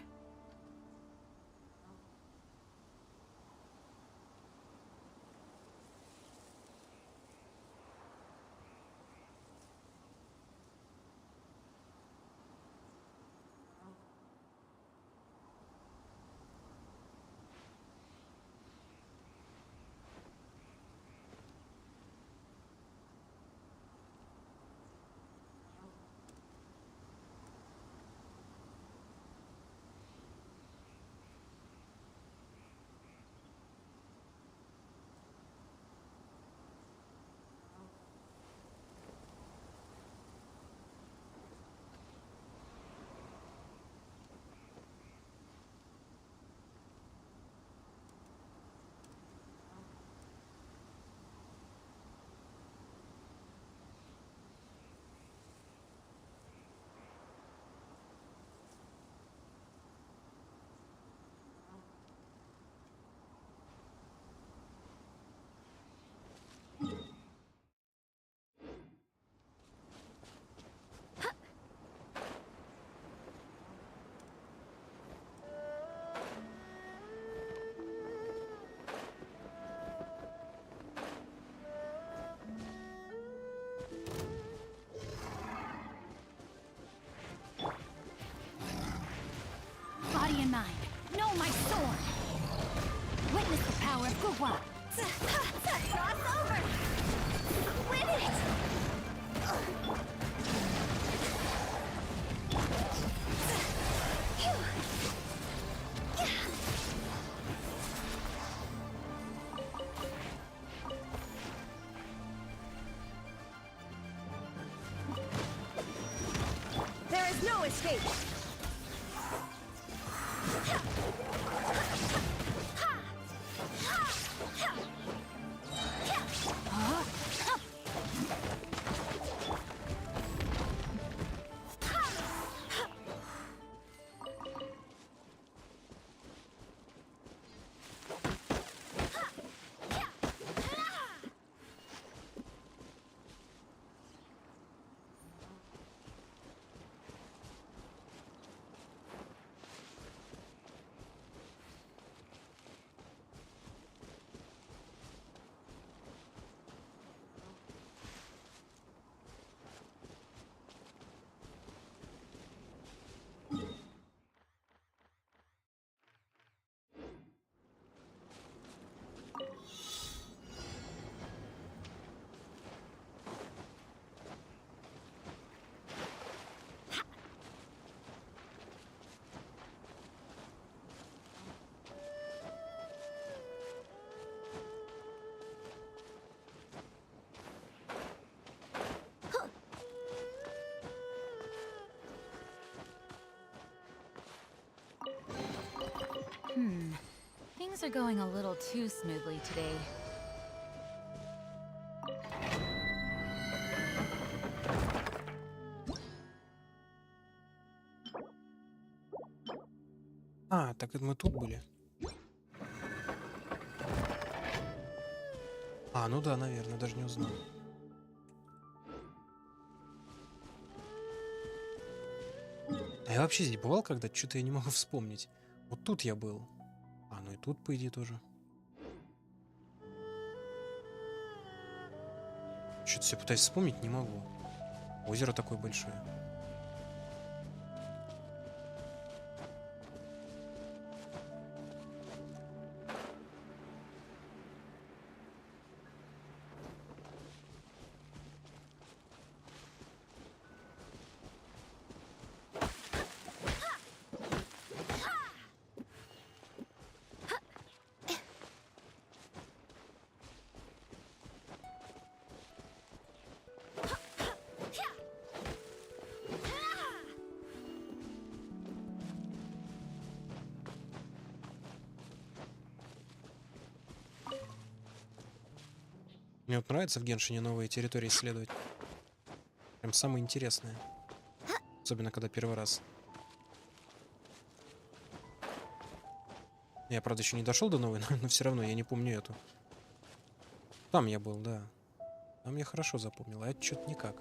There is no escape. Things are going a little too smoothly today. А, так это мы тут были. А, ну да, наверное, даже не узнал. А я вообще здесь бывал когда-то? Что-то я не могу вспомнить. Вот тут я был. А, ну и тут, по идее, тоже. Что-то все пытаюсь вспомнить, не могу. Озеро такое большое. Мне вот нравится в Геншине новые территории исследовать. Прям самое интересное. Особенно, когда первый раз. Я, правда, еще не дошел до новой, но все равно я не помню эту. Там я был, да. Там я хорошо запомнил, а это что-то никак.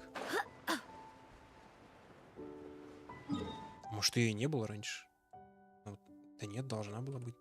Может, ее и не было раньше? Ну, да нет, должна была быть.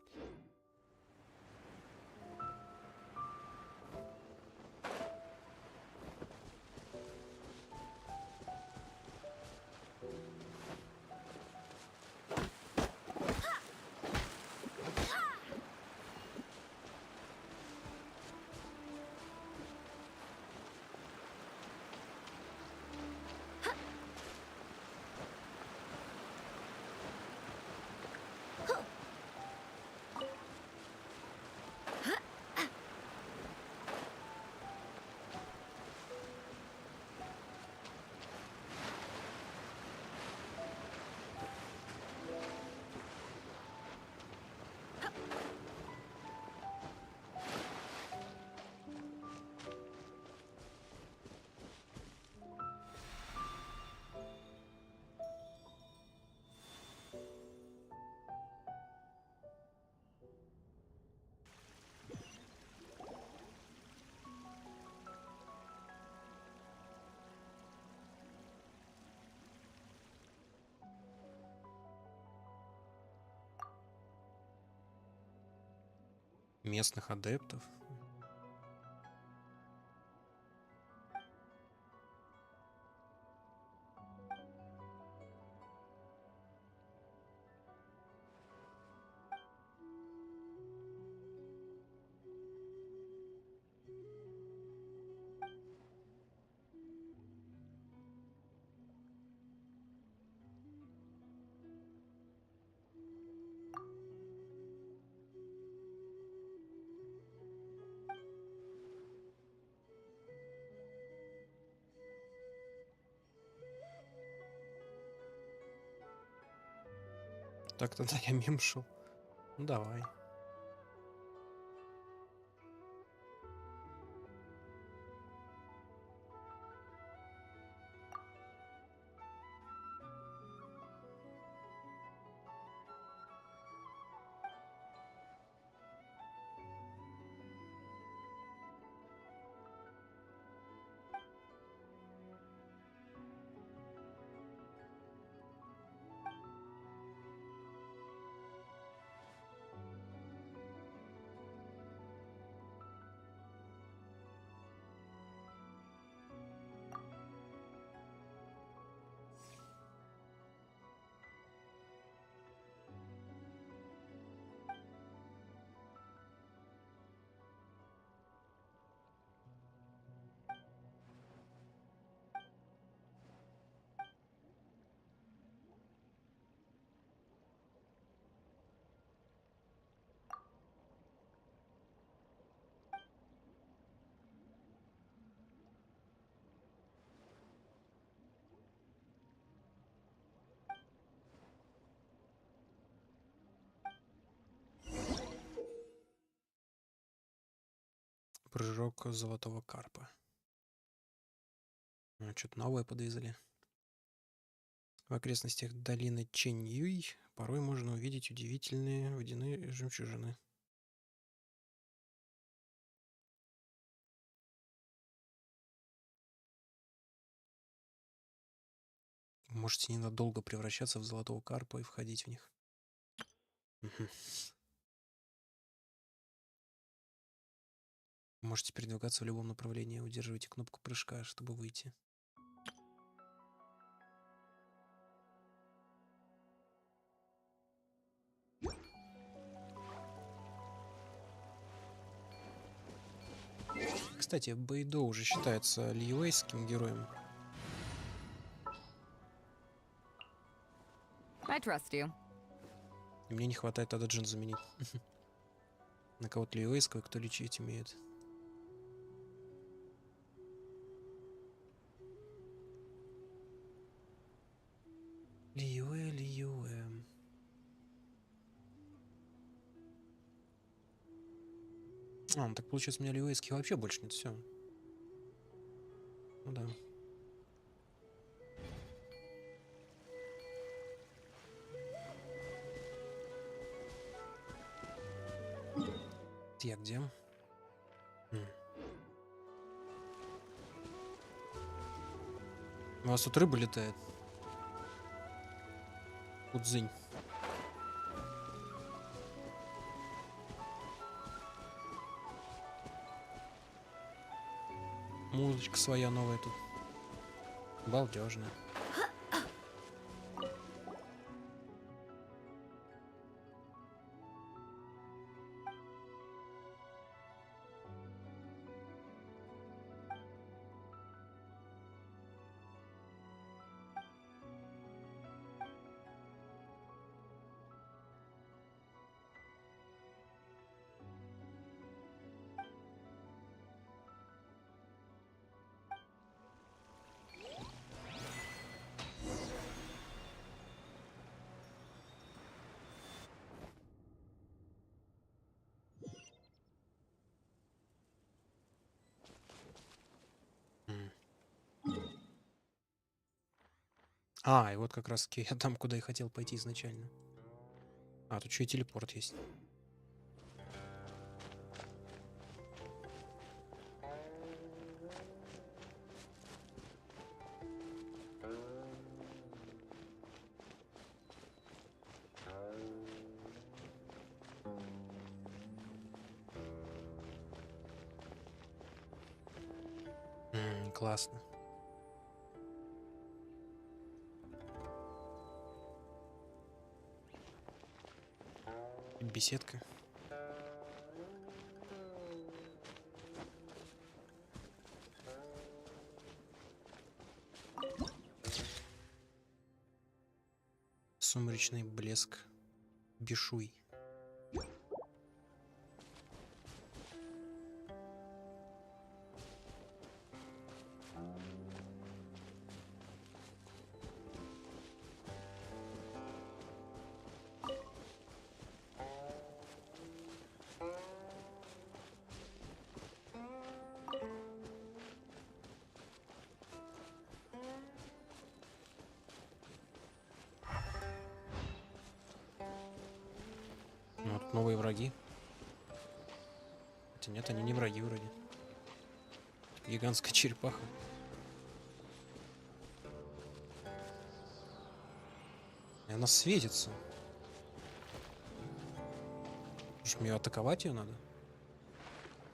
Местных адептов. Так, тогда я мимо шел. Ну давай. Прыжок золотого карпа. Что-то новое подвезли. В окрестностях долины Чэнь-Юй порой можно увидеть удивительные водяные жемчужины. Можете ненадолго превращаться в золотого карпа и входить в них. Можете передвигаться в любом направлении. Удерживайте кнопку прыжка, чтобы выйти. Кстати, Бэйдо уже считается лиюэйским героем. I trust you. И мне не хватает тогда джин заменить. На кого-то лиюэйского, кто лечить умеет. Лиюэ. Ну так получается, у меня лиюэйских вообще больше нет, все. Ну да. Я где? У вас тут рыба летает. Удзынь. Музычка своя новая тут. Балдежная. И вот как раз таки я там, куда и хотел пойти изначально. Тут еще и телепорт есть. Классно. Беседка. Сумеречный блеск. Бешуй. Ну, тут новые враги. Хотя нет, они не враги вроде. Гигантская черепаха. И она светится. Что, мне атаковать ее надо?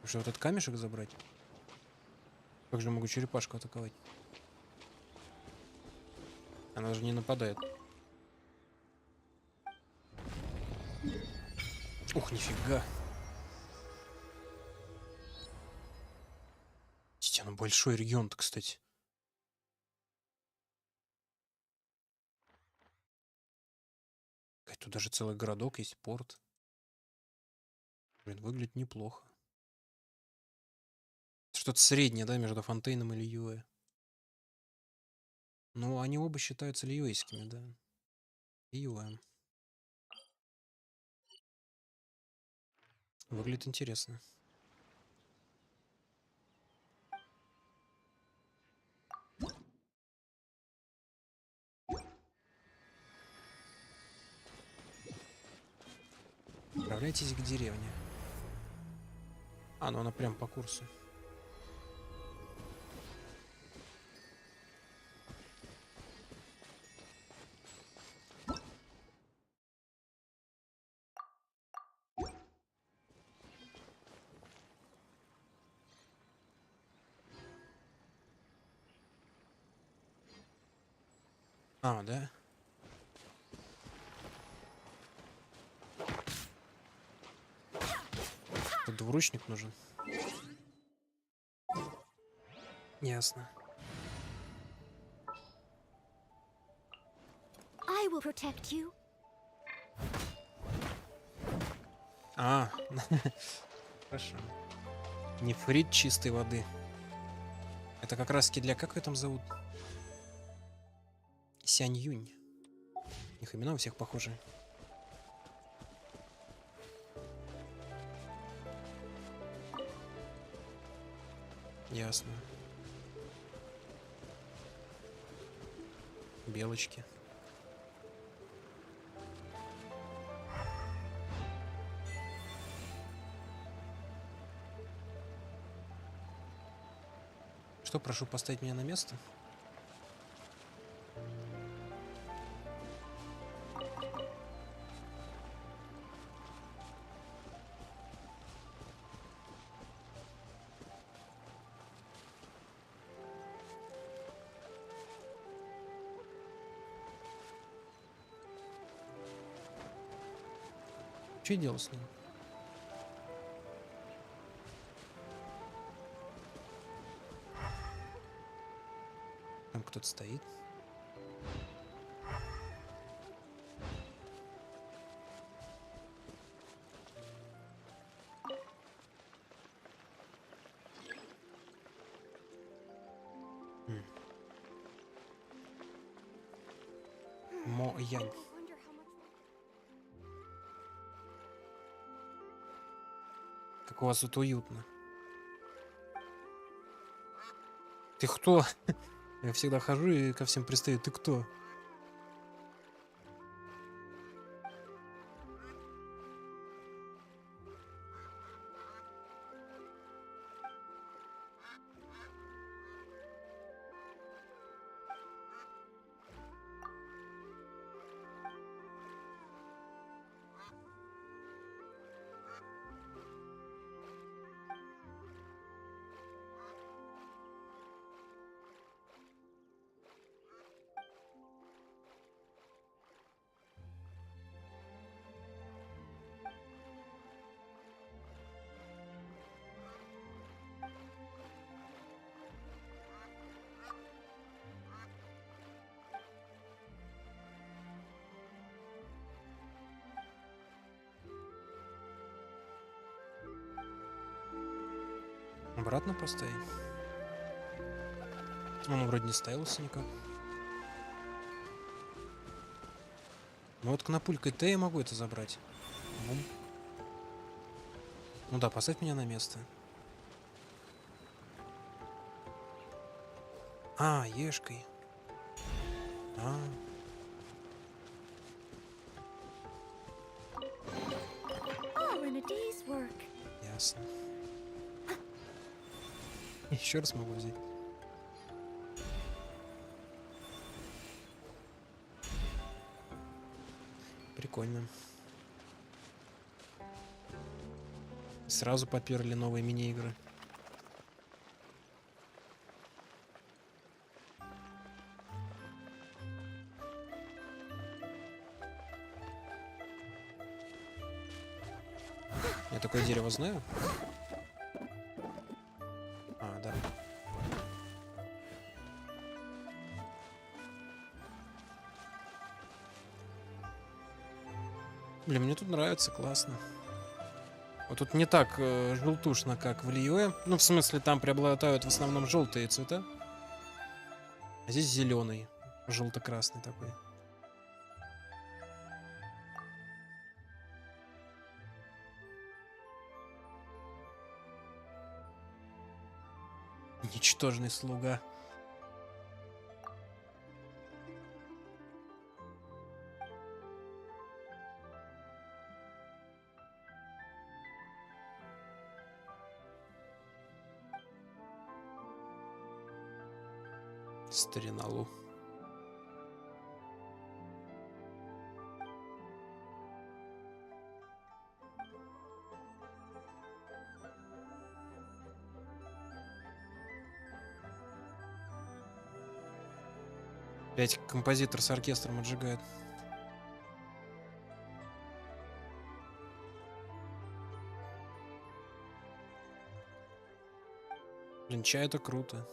Что, вот этот камешек забрать? Как же я могу черепашку атаковать? Она же не нападает. Ух, нифига. Слушайте, ну большой регион-то, кстати. Тут даже целый городок есть, порт. Блин, выглядит неплохо. Что-то среднее, да, между Фонтейном и Льюэ. Ну, они оба считаются льюэйскими, да. Льюэ. Выглядит интересно. Отправляйтесь к деревне. А, ну она прям по курсу. А, да? Тут двуручник нужен. Ясно. I will protect you. А, хорошо. Нефрит чистой воды. Это как раз-таки для... Как ее там зовут? Сянь Юнь. У них имена у всех похожи. Ясно. Белочки. Что, прошу поставить меня на место? Что делать с ним? Там кто-то стоит. Мо Янь. Как у вас тут уютно. Ты кто? Я всегда хожу и ко всем пристаю. Ты кто? Обратно поставь. Он вроде не ставился никак. Ну вот кнопулькой Т я могу это забрать. Бум. Ну да, поставь меня на место. А, ешкой. А. All in a day's work. Ясно. Еще раз могу взять. Прикольно. Сразу поперли новые мини-игры. Я такое дерево знаю. А, да. Блин, мне тут нравится, классно. Вот тут не так желтушно, как в Лиоэ. Ну, в смысле, там преобладают в основном желтые цвета. А здесь зеленый, желто-красный такой. Ничтожный слуга. Стариналу. Опять композитор с оркестром отжигает. Блин, чай это круто.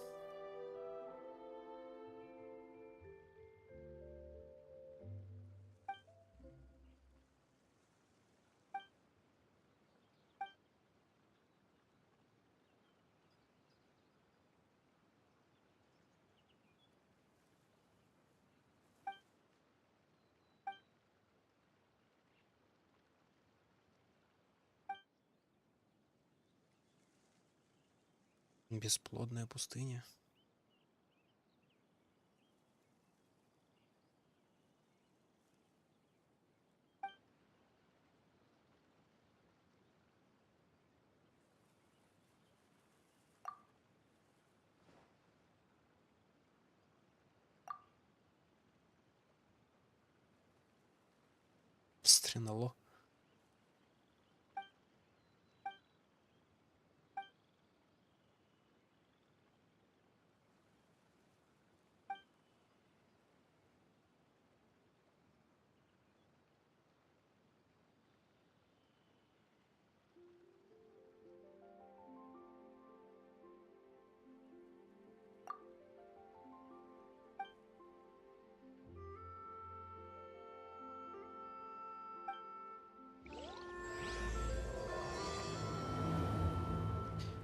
Бесплодная пустыня. Стринало.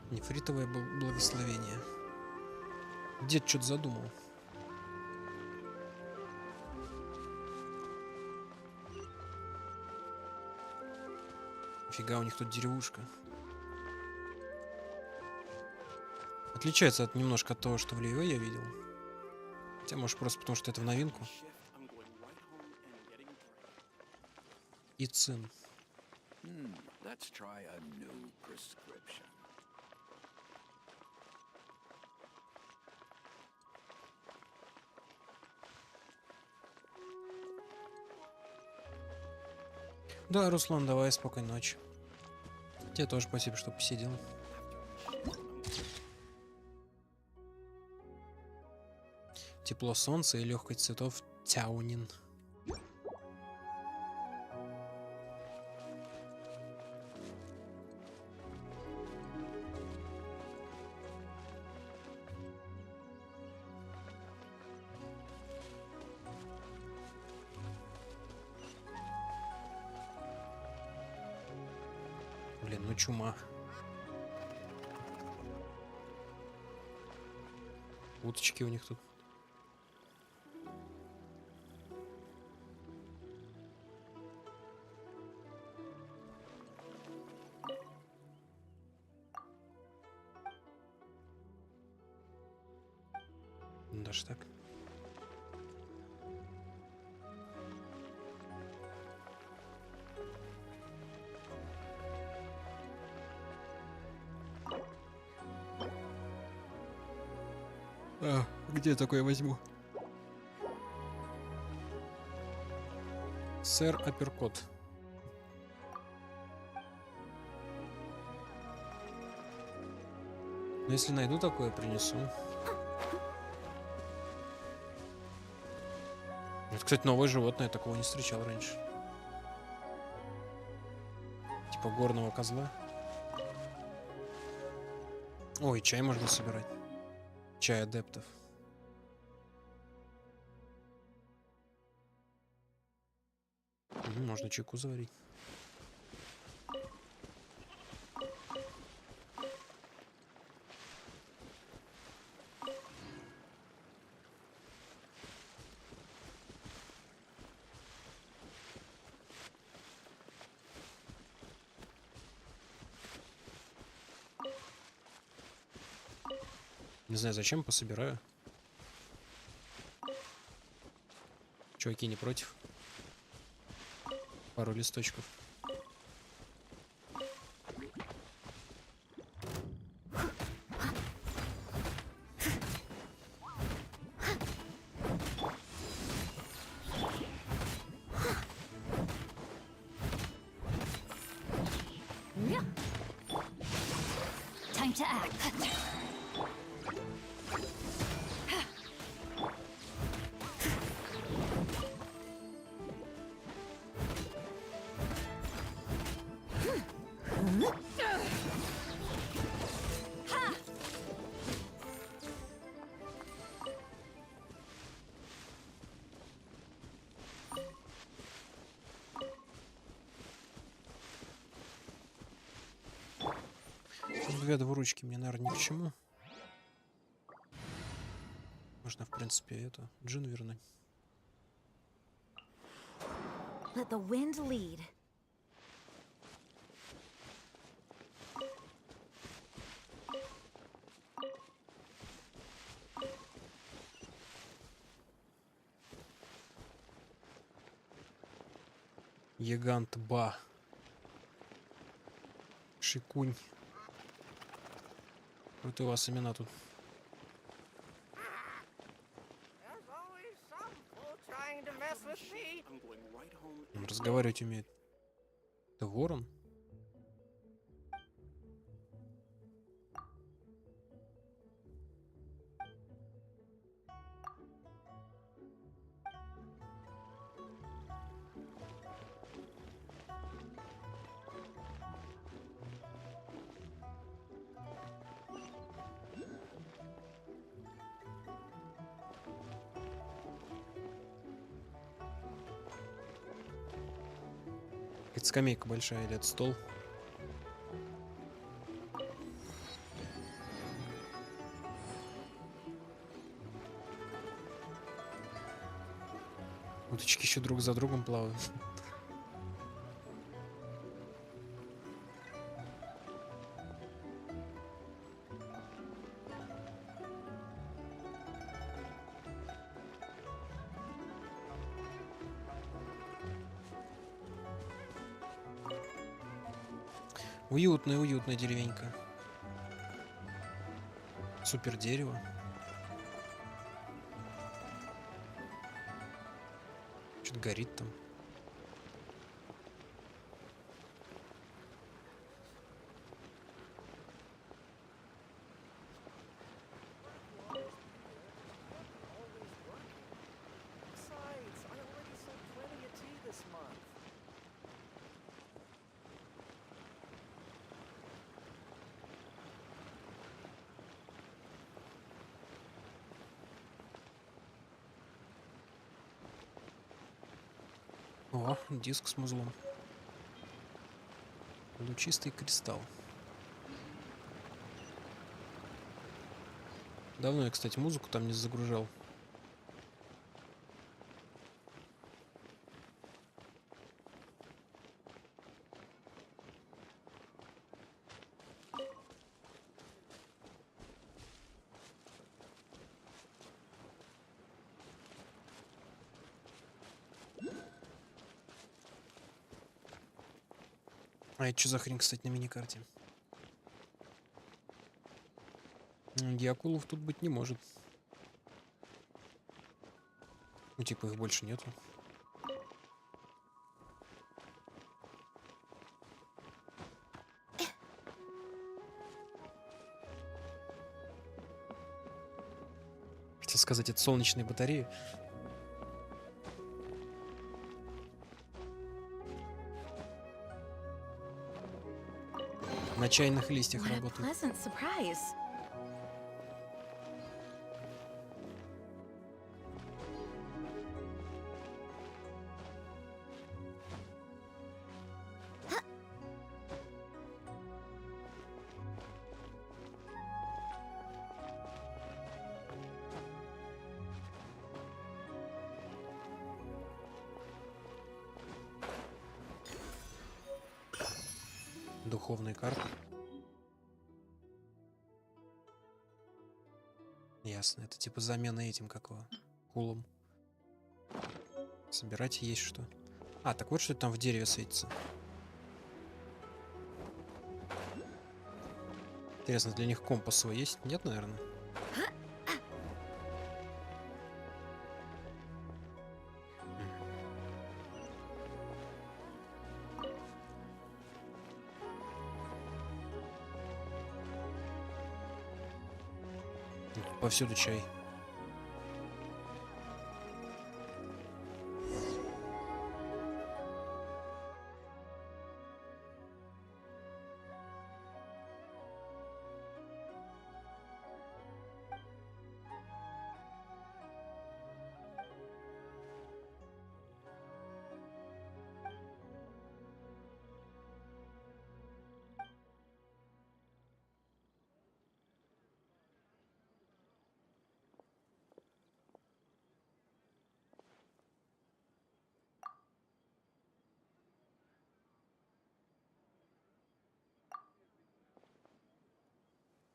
Нефритовое благословение. Дед что-то задумал. Фига, у них тут деревушка. Отличается немножко от того, что в Лио я видел. Хотя, может, просто потому, что это в новинку. И цен. Да, Руслан, давай, спокойной ночи. Тебе тоже спасибо, что посидел. Тепло солнца и легкость цветов тяунин. Блин, ну чума. Уточки у них тут. Даже так. А, где я такое возьму? Сэр Апперкот. Но если найду такое, принесу. Это, кстати, новое животное, я такого не встречал раньше. Типа горного козла. Ой, чай можно собирать. Чай адептов. Можно чайку заварить. Не знаю, зачем, пособираю. Чуваки не против. Пару листочков. Time to act. Две двуручки мне, наверное, ни к чему. Можно, в принципе, это джин вернуть. Let the wind lead. Гигант Ба. Шикунь. Вот у вас имена тут. Он разговаривать умеет. Это ворон? Это скамейка большая или это стол? Уточки еще друг за другом плавают. Уютная, уютная деревенька. Супер дерево. Что-то горит там. О, диск с музлом. Лучистый кристалл. Давно я, кстати, музыку там не загружал. А это что за хрень, кстати, на миникарте? Геокулов тут быть не может. Ну, типа, их больше нету. Хотел сказать, это солнечные батареи. На чайных листьях What a работают. pleasant surprise. Духовные карты. Ясно. Это типа замена этим, как его, кулом. Собирать есть что. А, так вот что там в дереве светится. Интересно, для них компас свой есть? Нет, наверное. Повсюду чай.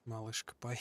Малышка Пай.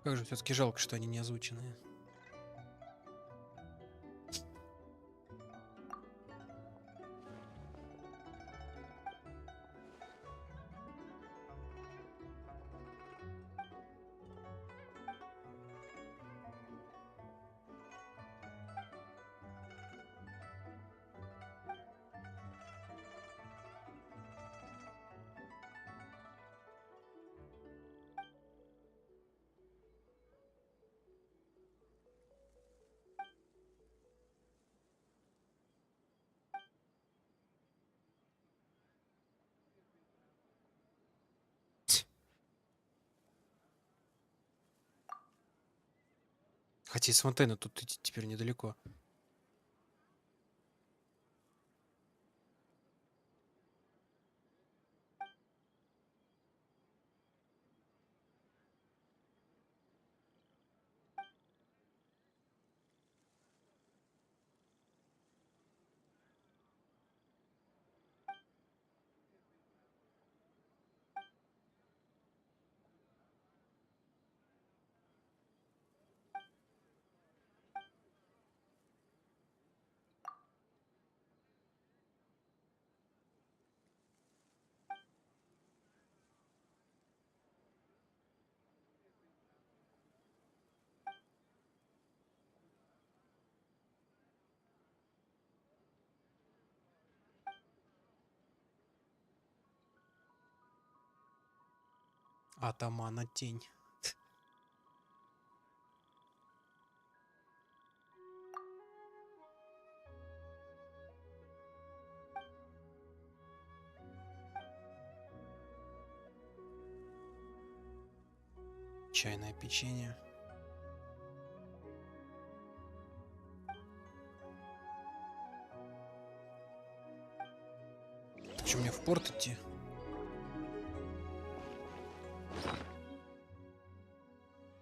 Как же все-таки жалко, что они не озвученные. Хотя из фонтена тут идти теперь недалеко. Атамана тень. Чайное печенье. Так что, мне в порт идти?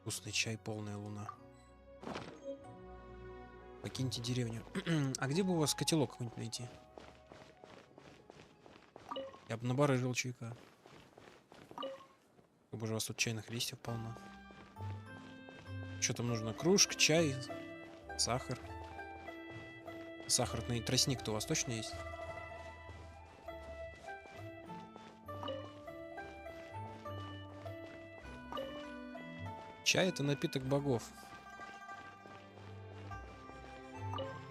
Вкусный чай, полная луна. Покиньте деревню. А где бы у вас котелок какой-нибудь найти? Я бы набарыжил чайка. Боже, у вас тут чайных листьев полно. Что там нужно? Кружка, чай, сахар. Сахарный тростник-то у вас точно есть? Чай — это напиток богов.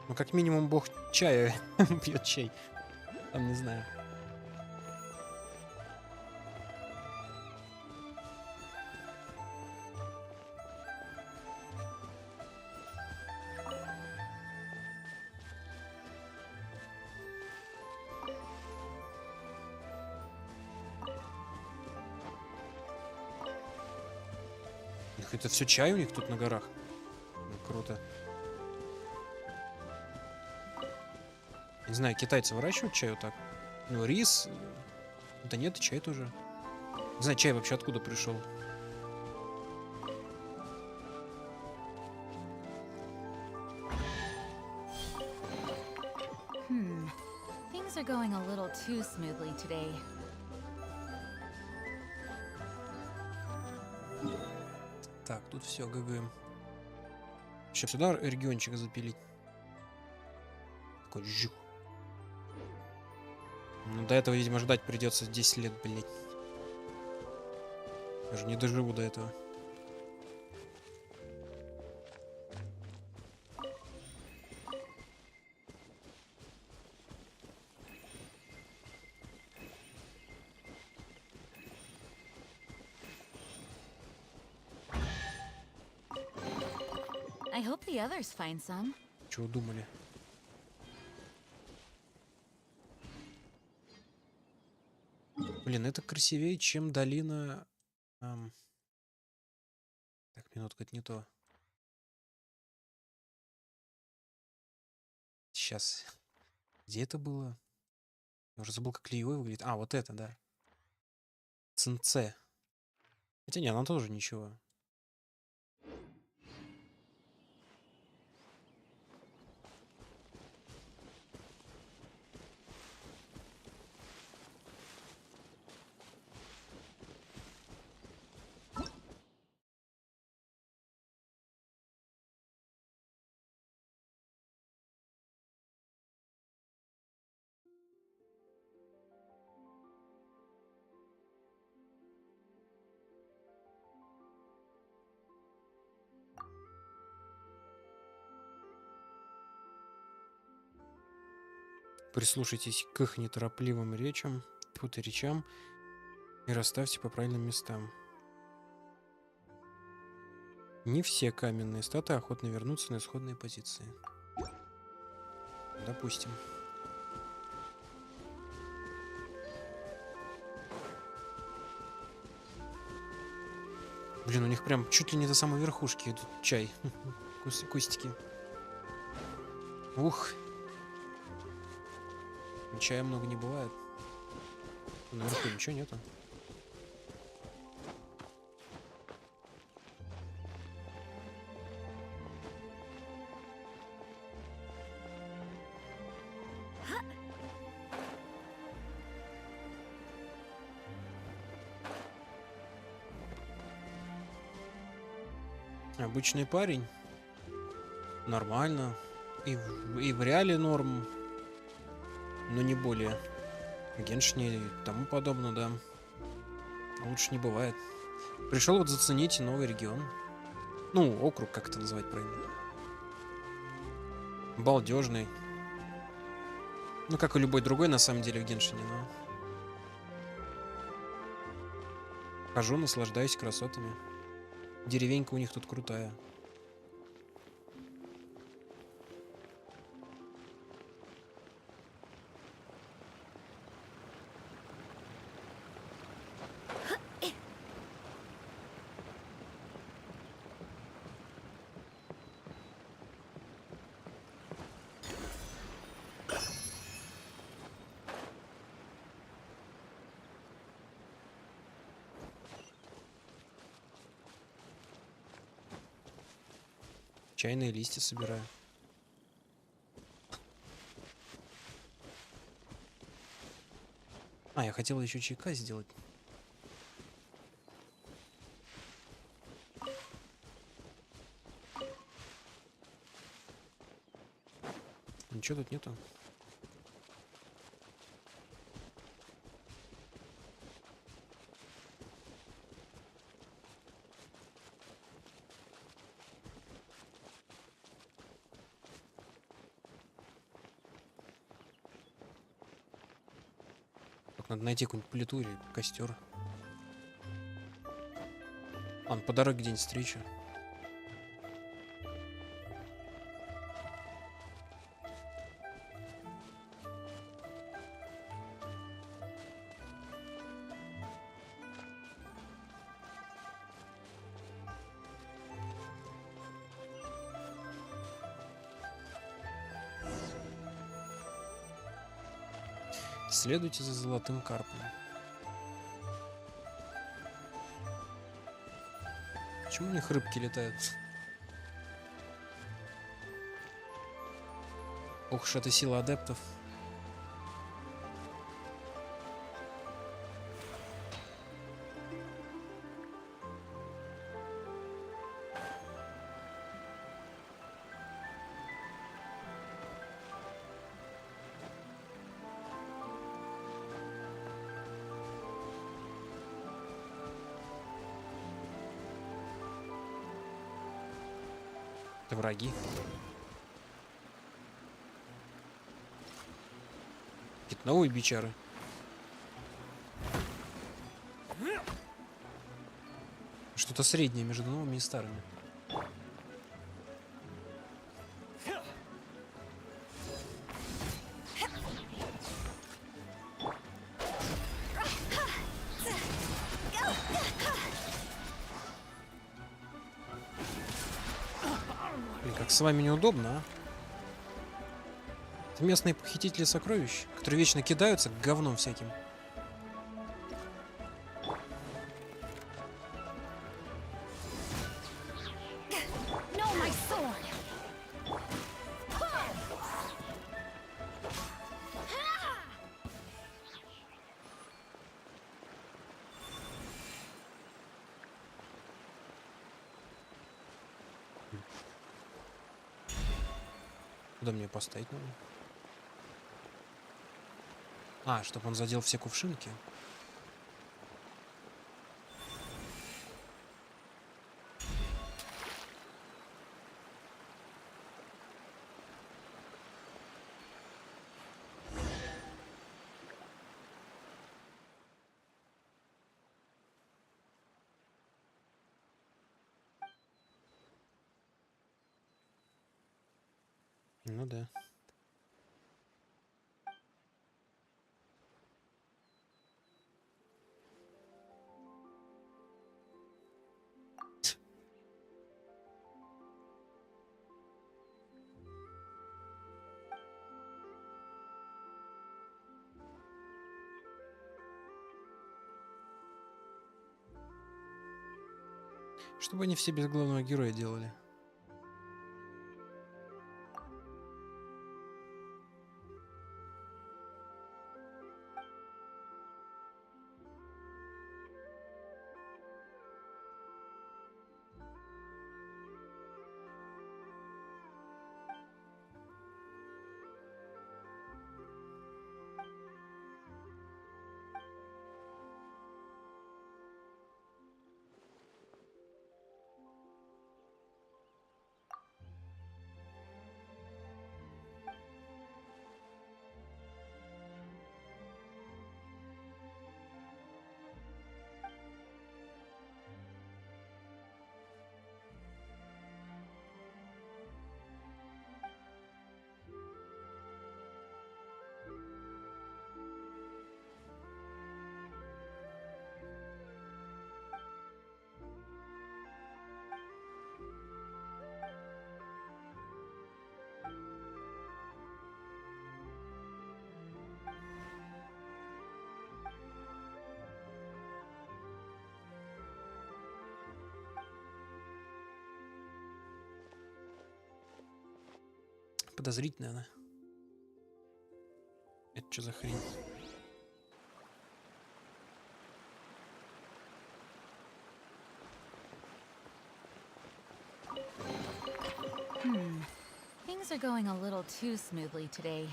Ну, как минимум, бог чая пьет чай. Там не знаю. Это все чай у них тут на горах. Ну, круто. Не знаю, китайцы выращивают чай вот так? Ну, рис. Да нет, и чай тоже. Не знаю, чай вообще откуда пришел. Things are going a little too smoothly today. Так, тут все, ГГ. Сейчас сюда региончик запилить. Такой жух. Ну, до этого, видимо, ждать придется 10 лет, блять. Даже не доживу до этого. I hope the others find some. Чего думали? Блин, это красивее, чем долина... Так, минутка, это не то. Сейчас. Где это было? Я уже забыл, как Лиой выглядит. А, вот это, да. Цинце. Хотя не, она тоже ничего. Прислушайтесь к их неторопливым речам, речам и расставьте по правильным местам. Не все каменные статы охотно вернутся на исходные позиции. Допустим. Блин, у них прям чуть ли не до самой верхушки идут чай. кустики. Ух. Чая много не бывает. Наверху ничего нету. Обычный парень. Нормально. И в реале норм. Но не более. В Геншине и тому подобное, да. Лучше не бывает. Пришел вот заценить новый регион. Ну, округ, как это назвать правильно. Балдежный. Ну, как и любой другой, на самом деле, в Геншине, но... Хожу, наслаждаюсь красотами. Деревенька у них тут крутая. Чайные листья собираю. А, я хотел еще чайка сделать. Ничего тут нету. Надо найти какую-нибудь плиту или костер. Ладно, по дороге где-нибудь встречу. Следуйте за золотым карпом. Почему у них рыбки летают? Ох уж эта сила адептов. Это враги. Какие-то новые бичары. Что-то среднее между новыми и старыми. Как с вами неудобно, а? Это местные похитители сокровищ, которые вечно кидаются к говном всяким. Куда мне поставить надо? А, чтобы он задел все кувшинки. Ну да. Чтобы они все без главного героя делали. Подозрительная она. Это что за хрень? Things are going a little too smoothly today.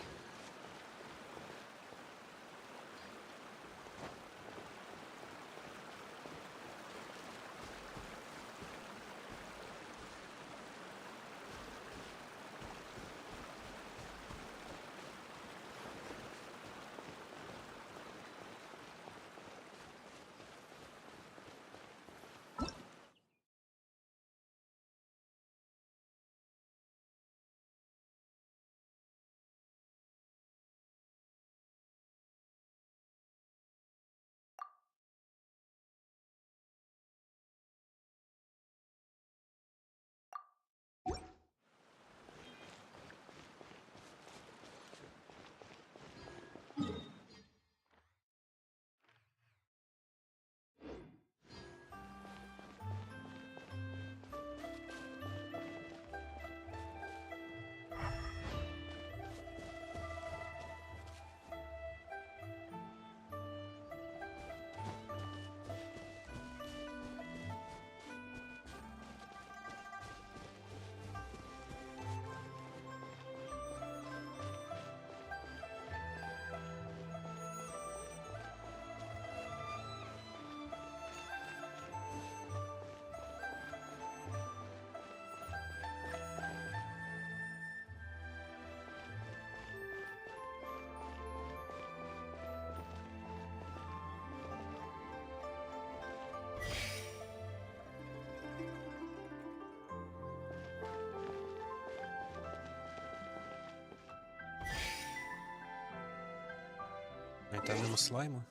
Это мимо слайма.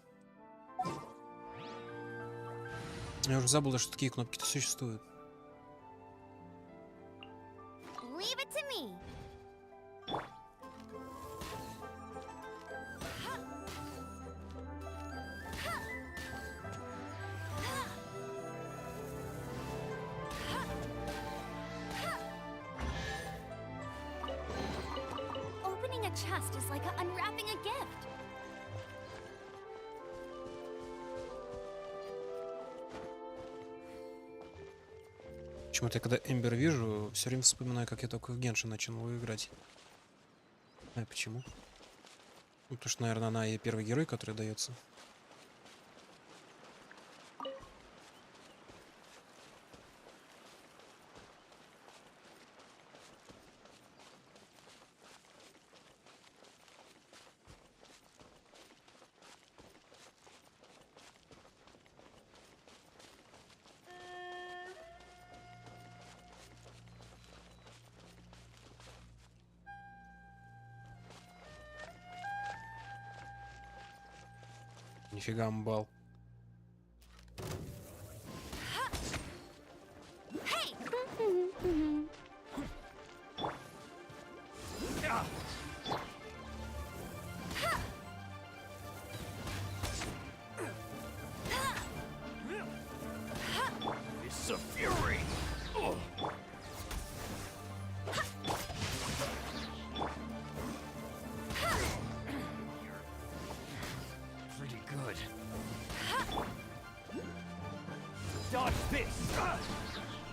Я уже забыл, что такие кнопки-то существуют. Leave it to me. Opening a chest is like unwrapping a gift. Почему-то я когда Эмбер вижу, все время вспоминаю, как я только в Genshin начал играть. А почему? Ну, потому что, наверное, она и первый герой, который дается. Нифига амбал. It's a fury.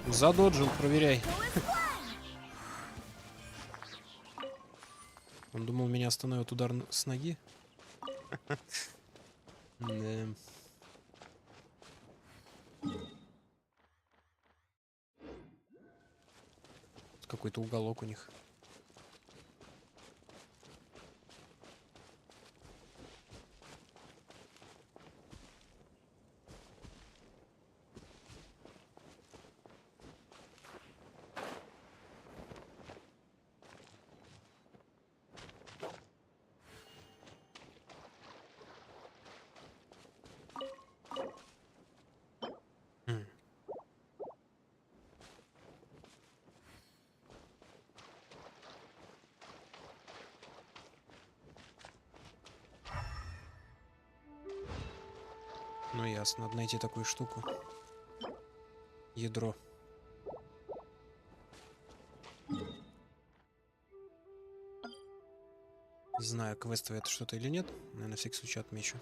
Задоджил, проверяй. Он думал, меня остановит удар с ноги. Да. Какой-то уголок у них. Ну ясно, надо найти такую штуку. Ядро. Не знаю, квестовое это что-то или нет, но я на всякий случай отмечу.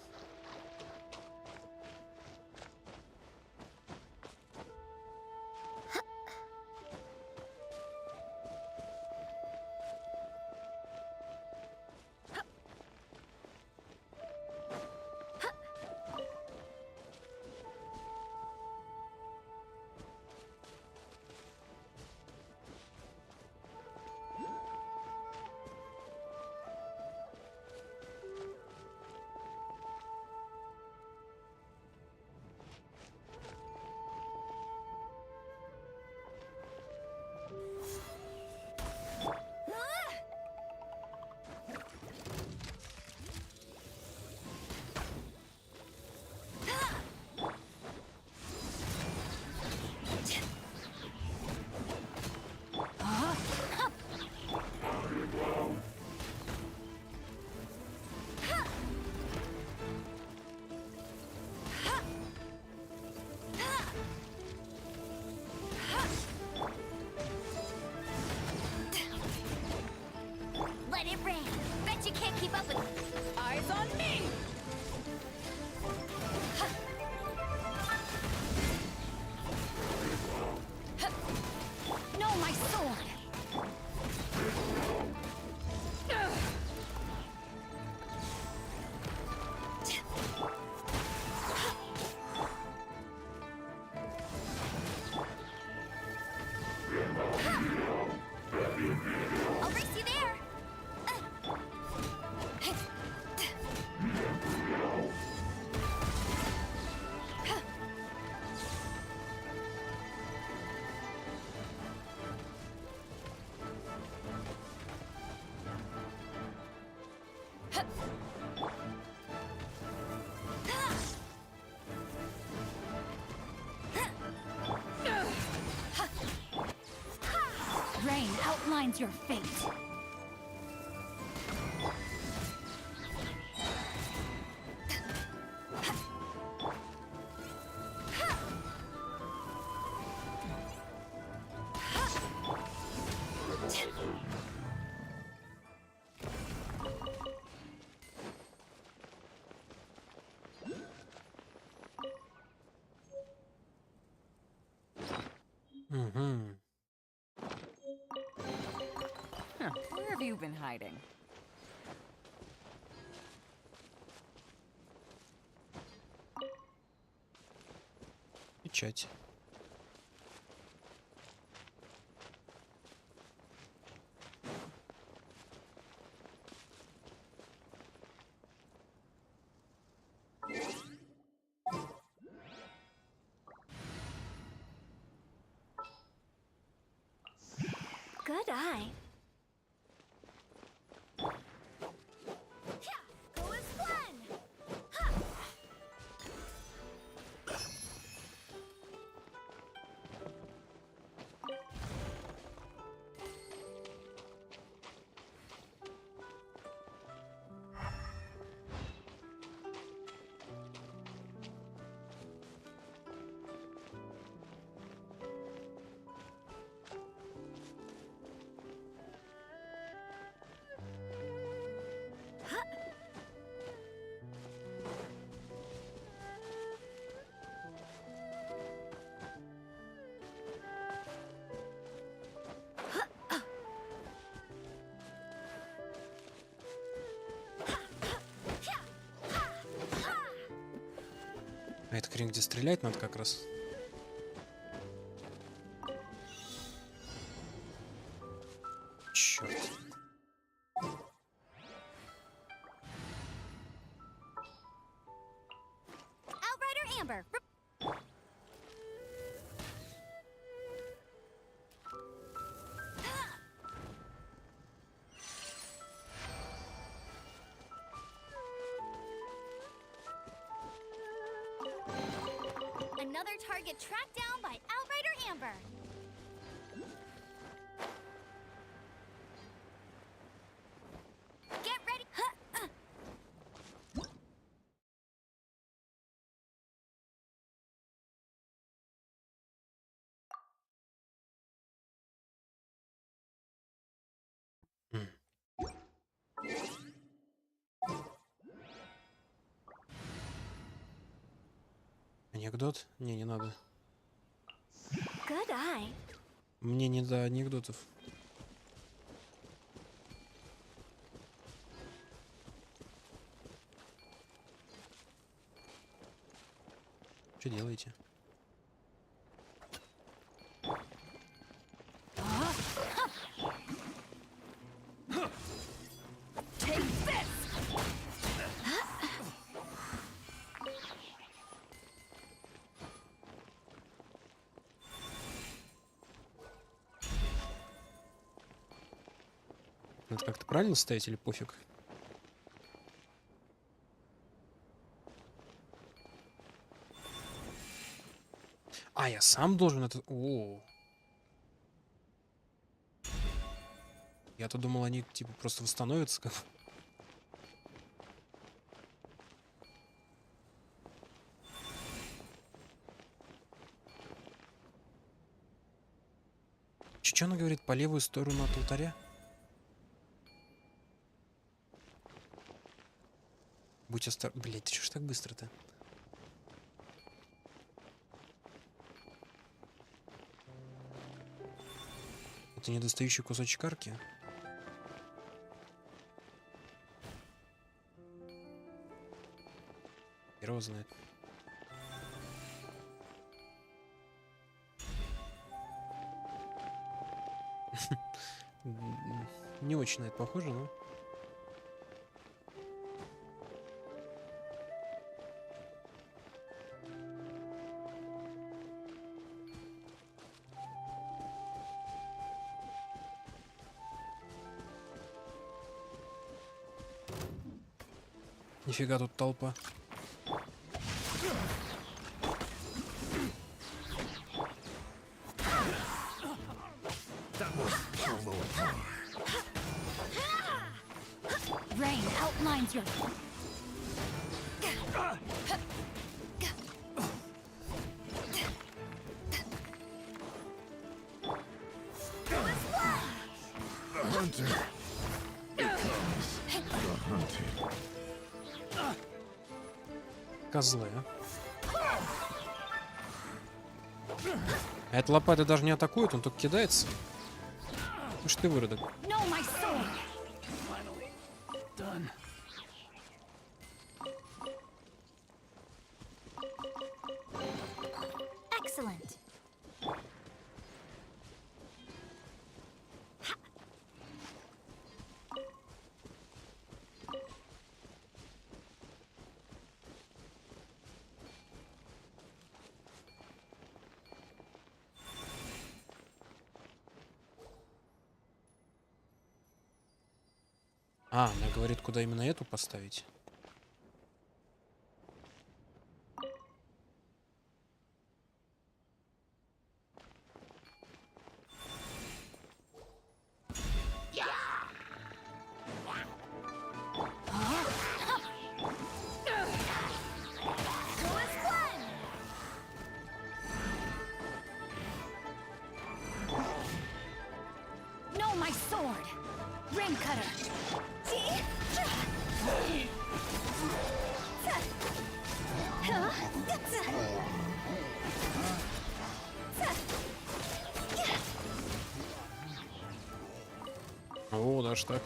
Let it rain. Bet you can't keep up with eyes on me. No, my sword. I'll race you there. Rain outlines your fate. Huh, where have you been hiding? Печать. Good eye. Go as one. А это хрень, где стрелять надо как раз. Черт. Outrider Amber. Another target tracked down by Outrider Amber. Get ready. Анекдот? Не, не надо. Good eye. Мне не до анекдотов. Что делаете? Надо как-то правильно ставить или пофиг? А, я сам должен это... О. Я-то думал, они типа просто восстановятся как... Что она говорит? По левую сторону от алтаря? Будь осторожен. Блять, ты что ж так быстро-то? Это недостающий кусочек арки? Херово знает. Не очень на это похоже, но... Нифига тут толпа. Rain outlines your... Козлы, а? А эта лопата даже не атакует, он только кидается. Уж ты выродок. Excellent. А, она говорит, куда именно эту поставить. No, my sword. Ring cutter. О, даже так.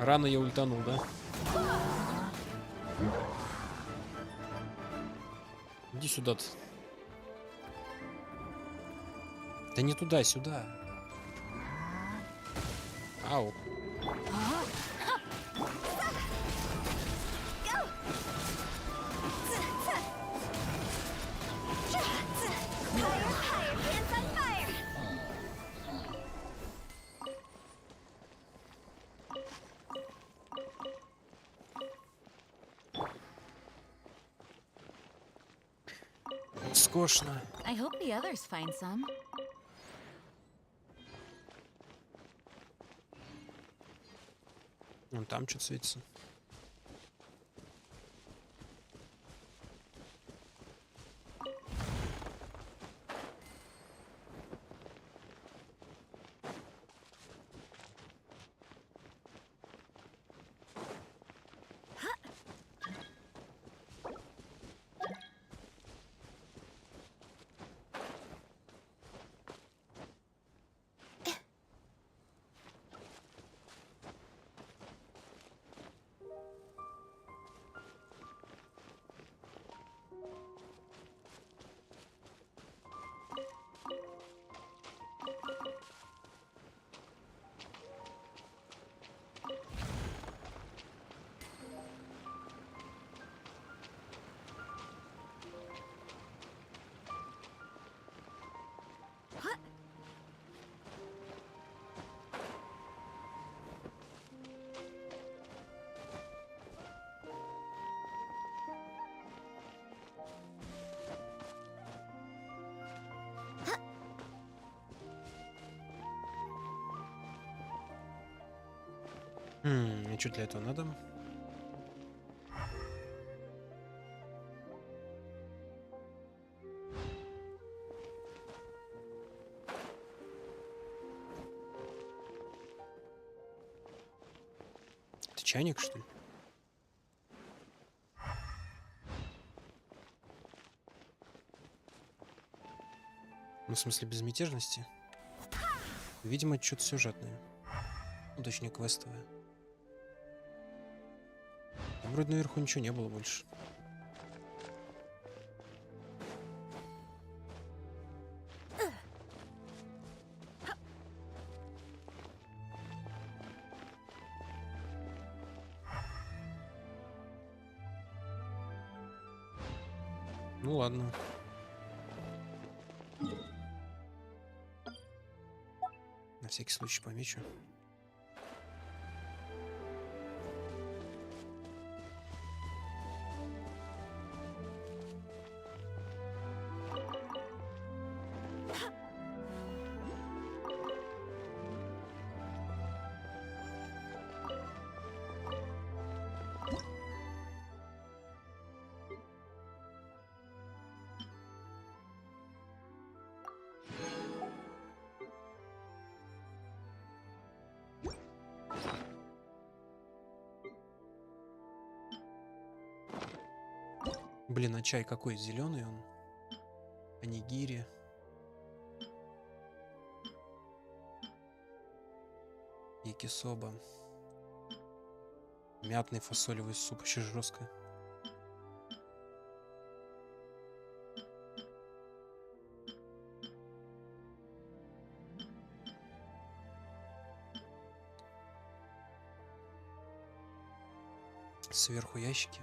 Рано я ультанул, да? Иди сюда-то. Да не туда, сюда. Ау. Скучно. I hope the others find some. Вон там что-то светится. А что для этого надо? Это чайник, что ли? Ну, в смысле, безмятежности? Видимо, это что-то сюжетное. Ну, точнее, квестовое. Там вроде наверху ничего не было больше. Ну ладно. На всякий случай помечу. Блин, а чай какой? Зеленый он? Онигири. Якисоба. Мятный фасолевый суп, еще жестко. Сверху ящики.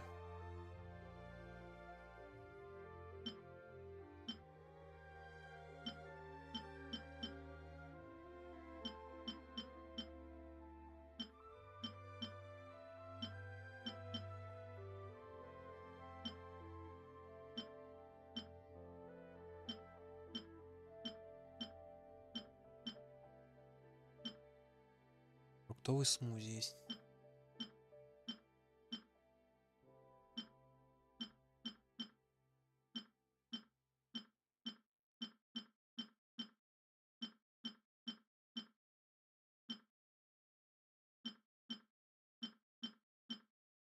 Фруктовый смузи есть.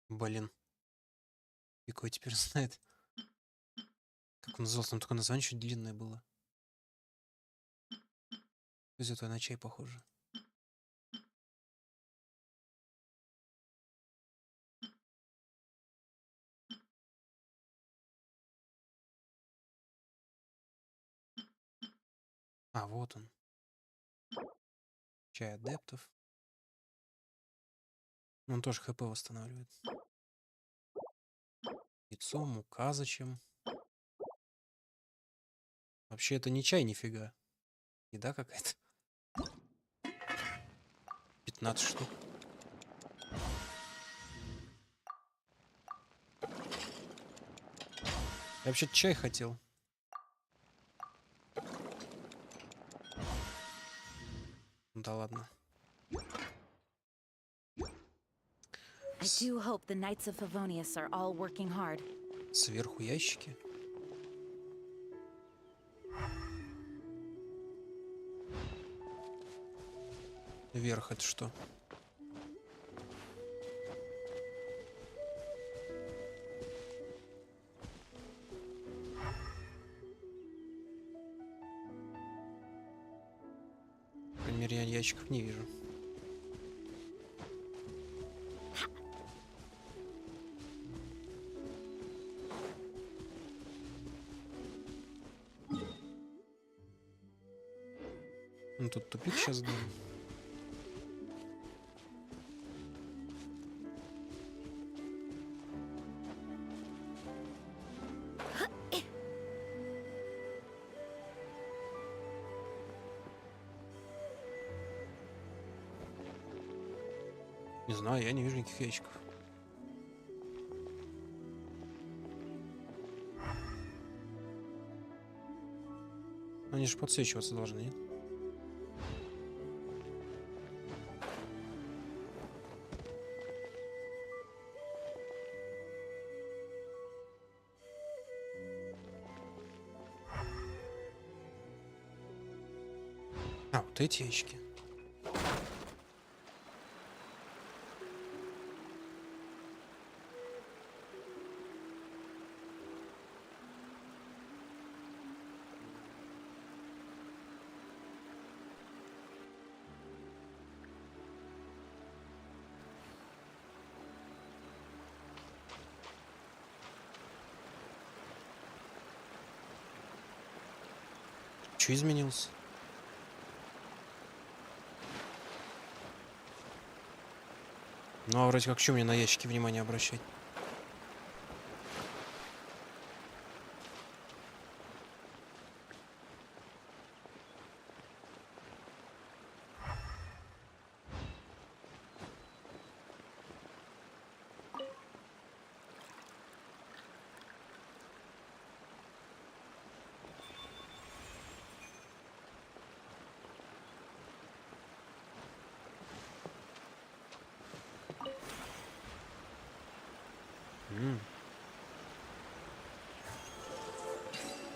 Блин. И кой теперь знает. Как он назывался? Там такое название чуть длинное было. Из этого на чай похоже. А, вот он. Чай адептов. Он тоже ХП восстанавливает. Яйцо, мука зачем? Вообще это не чай, нифига. Еда какая-то. 15 штук. Я вообще-то чай хотел. Да ладно. I do hope the Knights of Favonius are all working hard. Сверху ящики. Вверх это что? По крайней мере, я ящиков не вижу. Ну тут тупик сейчас дам. Не знаю, я не вижу никаких ящиков. Они же подсвечиваться должны, нет? А, вот эти ящики. Что изменилось? Ну, а вроде как, что мне на ящики внимание обращать?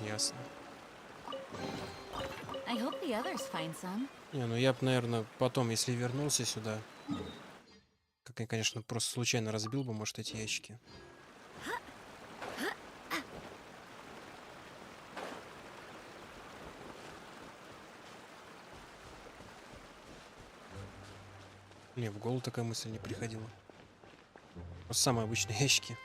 Ясно. I hope the others find some. Не, ну я бы, наверное, потом, если вернулся сюда, как я, конечно, просто случайно разбил бы, может, эти ящики. Мне в голову такая мысль не приходила. Просто самые обычные ящики.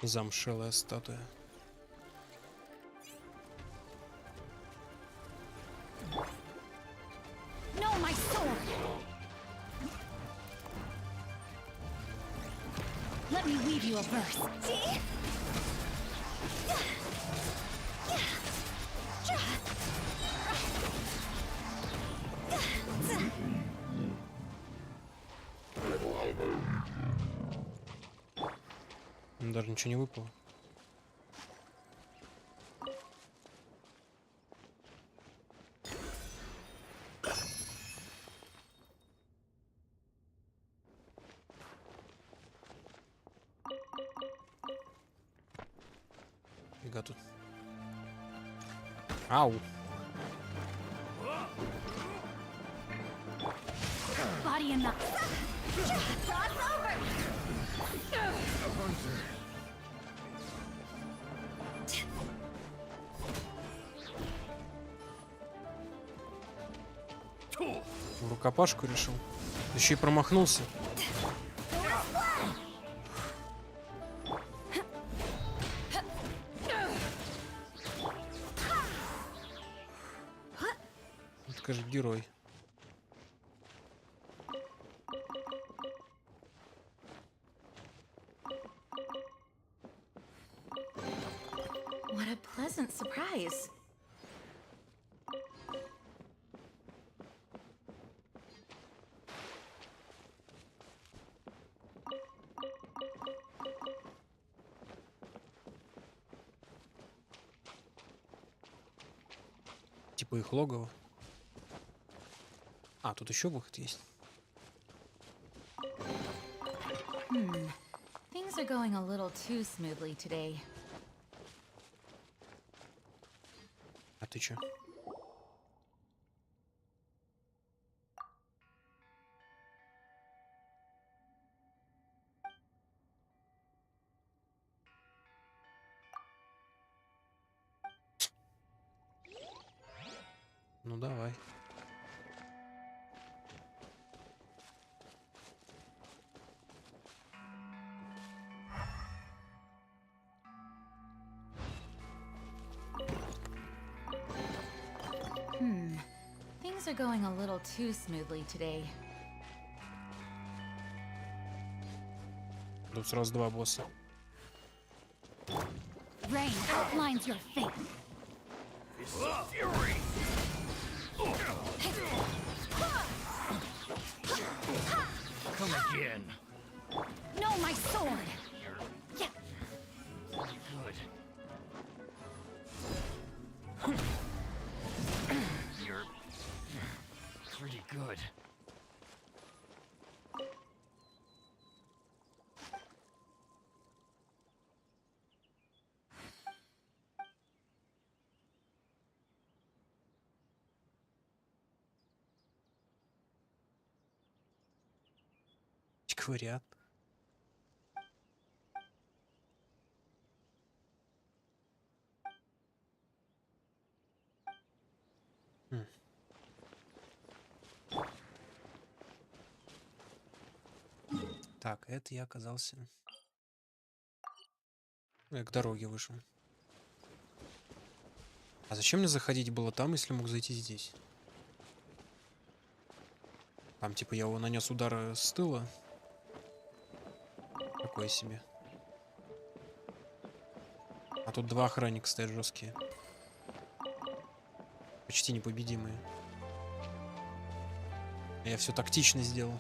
Замшелая статуя. No, my sword! Let me read you a verse. See? Даже ничего не выпало. Фига тут. Ау. Body enough. Cross over! В рукопашку решил. Еще и промахнулся. Это, конечно, герой. What a pleasant surprise. Типа их логово. А, тут еще выход есть. Things are going a little too smoothly today. А ты чё? Ну давай. Things are going a little too smoothly today. Тут сразу два босса. Rain outlines your fate. Fury! Come again. No, my sword! You're good. You're pretty good. Говорят. Так, это я оказался. Я к дороге вышел. А зачем мне заходить было там, если мог зайти здесь? Там типа я его нанес удар с тыла. Такое себе. А тут два охранника стоят жесткие. Почти непобедимые. Я все тактично сделал.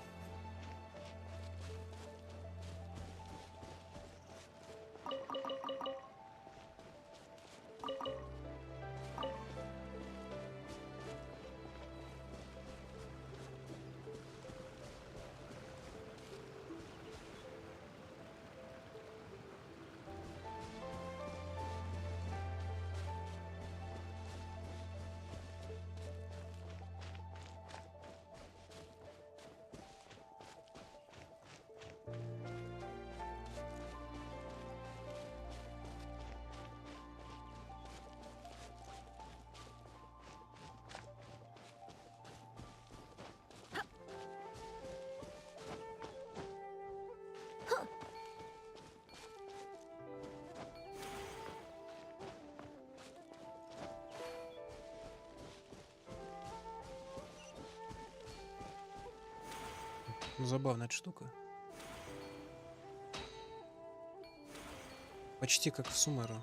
Ну, забавная эта штука. Почти как в Сумеру.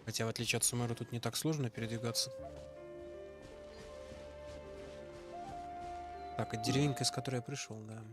Хотя, в отличие от Сумеру, тут не так сложно передвигаться. Так, это деревенька, из которой я пришел, да.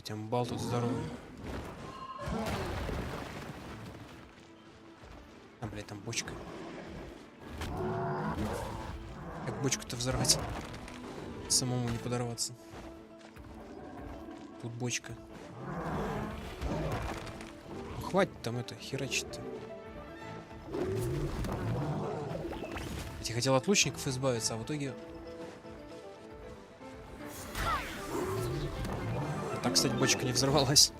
Хотя бал тут здоровый. А, блядь, там бочка. Как бочку-то взорвать? Самому не подорваться. Тут бочка. Ну, хватит там это херачить-то. Я хотел от лучников избавиться, а в итоге... Так, кстати, бочка не взорвалась.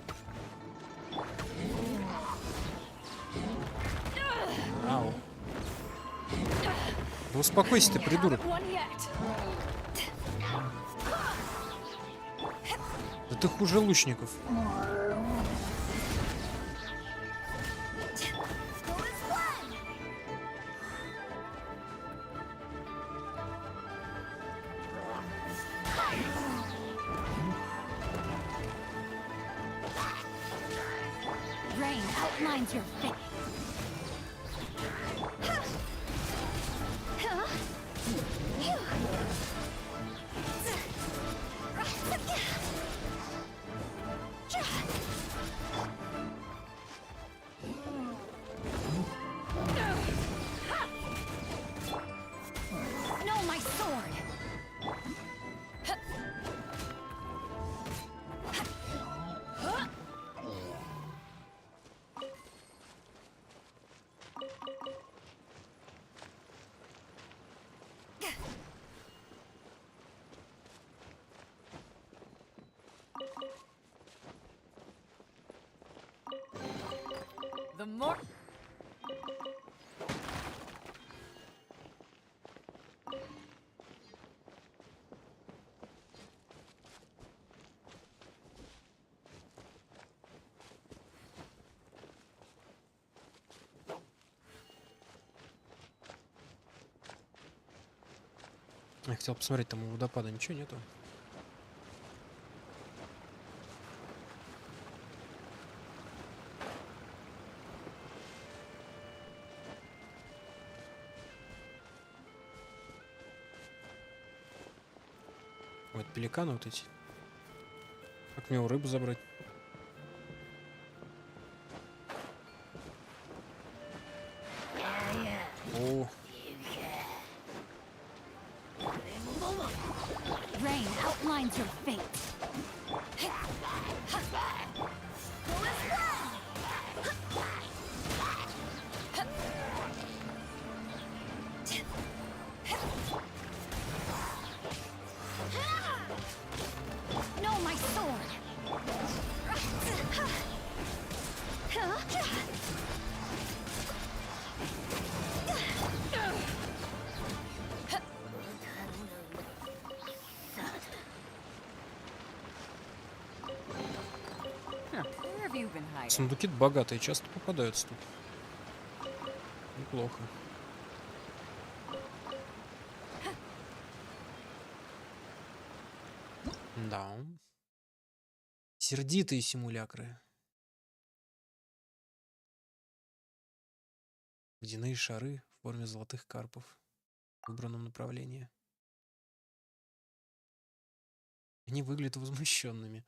Ау. Да успокойся ты, придурок. Да ты хуже лучников. Rain outlines your fate. No, my sword. The more. Я хотел посмотреть, там у водопада ничего нету. Вот пеликаны вот эти. Как мне его рыбу забрать? О. Rain outlines your fate. No, my sword. Where have you been hiding? Сундуки богатые, часто попадаются тут. Неплохо. Да. Сердитые симулякры. Водяные шары в форме золотых карпов в выбранном направлении. Они выглядят возмущенными.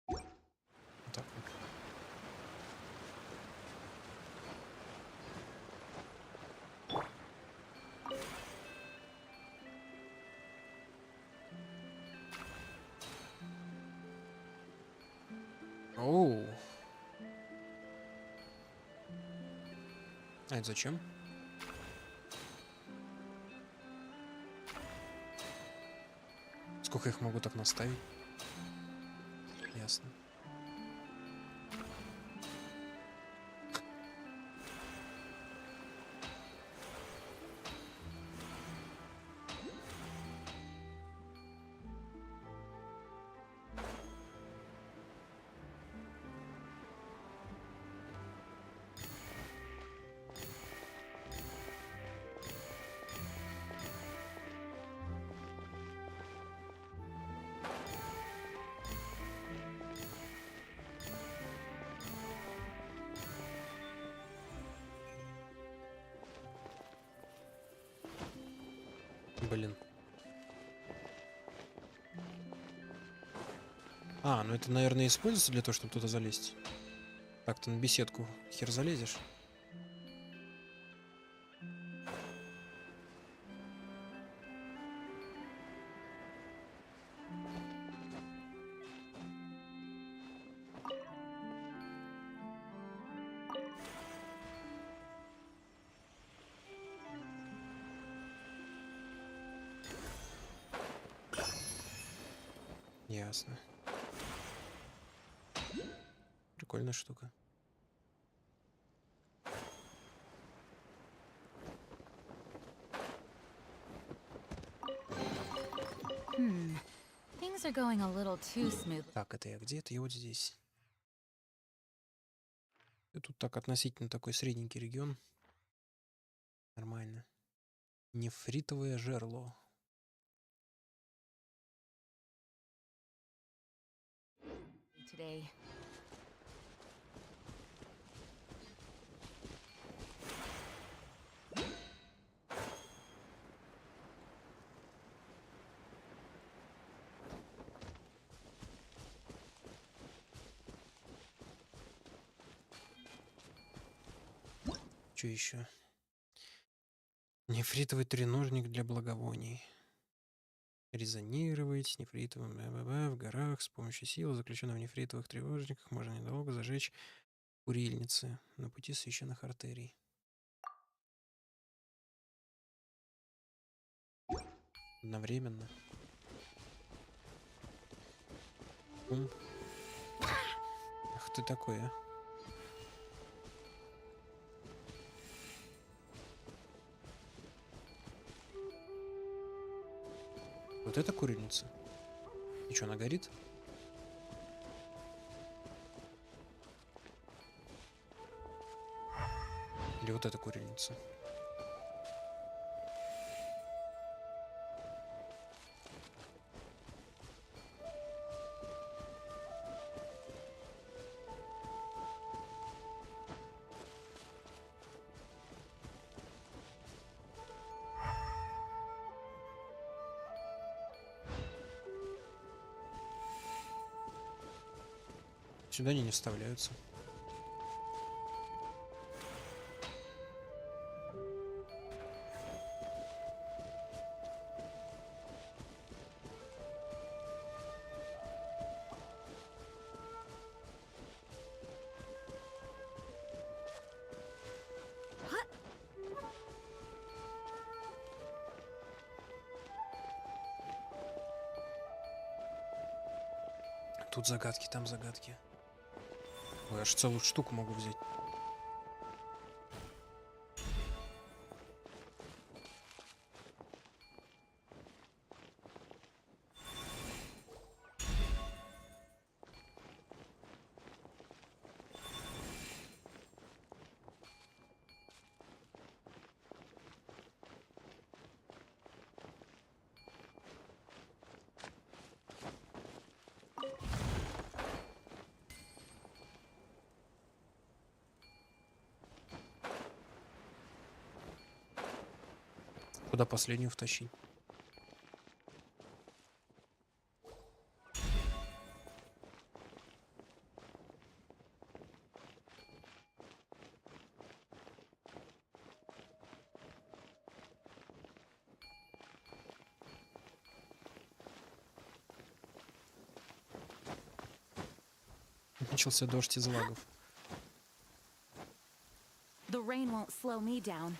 Вот так вот. Оу. А это зачем? Сколько их могу так наставить? Ясно. Блин. А, ну это, наверное, используется для того, чтобы туда залезть. Так-то на беседку хер залезешь. Ясно. Прикольная штука. Things are going a little too smooth. Так, это я где? Это я вот здесь. И тут так относительно такой средненький регион. Нормально. Нефритовое жерло. Today. Что еще? Нефритовый треножник для благовоний. Резонировать нефритовым в горах с помощью силы, заключенной в нефритовых треножниках, можно недолго зажечь курильницы на пути священных артерий. Одновременно. Ах ты такой, а? Вот эта курильница? И что, она горит? Или вот эта курильница? Сюда они не вставляются. Тут загадки, там загадки. Ой, аж целую штуку могу взять. Куда последнюю втащить? Начался дождь из лагов. The rain won't slow me down.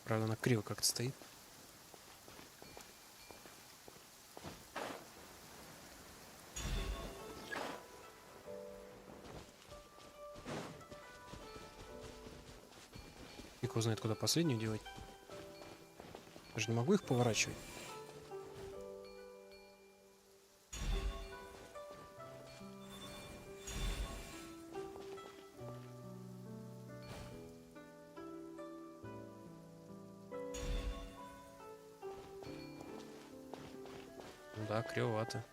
Правда, она криво как-то стоит. Фиг его знает, куда последнюю делать. Я же не могу их поворачивать. Да, кривовато.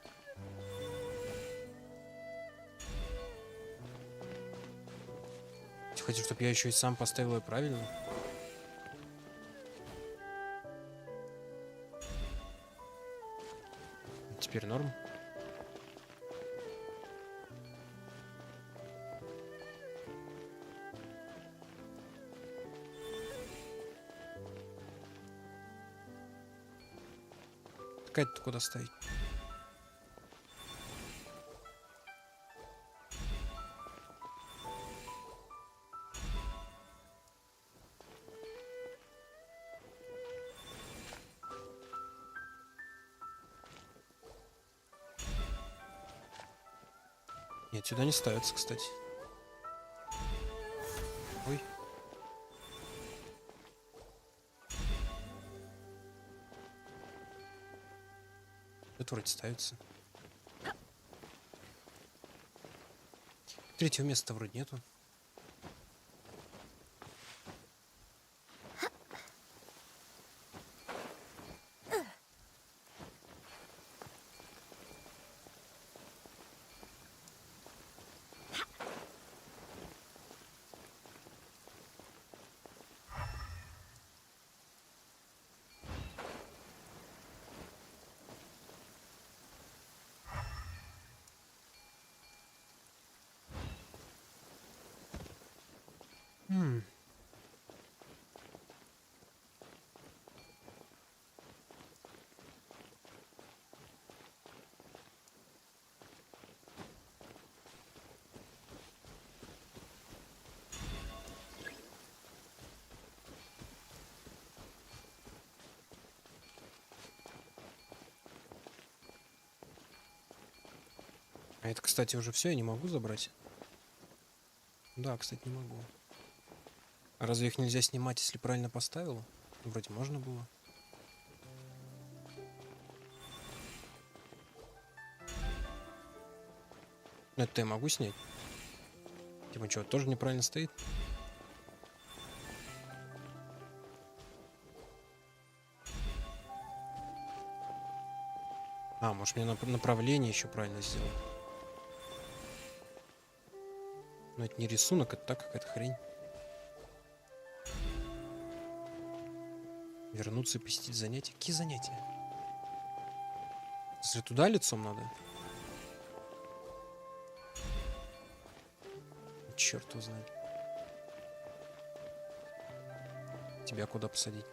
Ты хотел, чтобы я еще и сам поставил ее правильно? Теперь норм. Кать-то куда стоит? Нет, сюда не ставится, кстати. Ой. Это вроде ставится. Третьего места вроде нету. А это, кстати, уже все, я не могу забрать. Да, кстати, не могу. А разве их нельзя снимать, если правильно поставил? Вроде можно было. Ну, это я могу снять. Типа, что, тоже неправильно стоит? А, может, мне направление еще правильно сделать. Но это не рисунок, это так какая-то хрень. Вернуться и посетить занятия. Какие занятия? Если туда лицом надо? Черт его знает. Тебя куда посадить?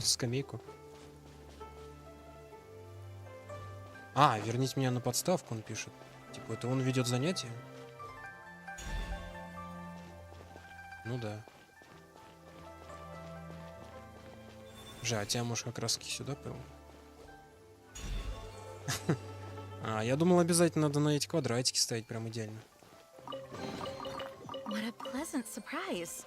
Скамейку. А, верните меня на подставку, он пишет. Типа, это он ведет занятия? Ну да. А тебя, может, как раз таки сюда прям. А, я думал, обязательно надо на эти квадратики ставить прям идеально. What a pleasant surprise.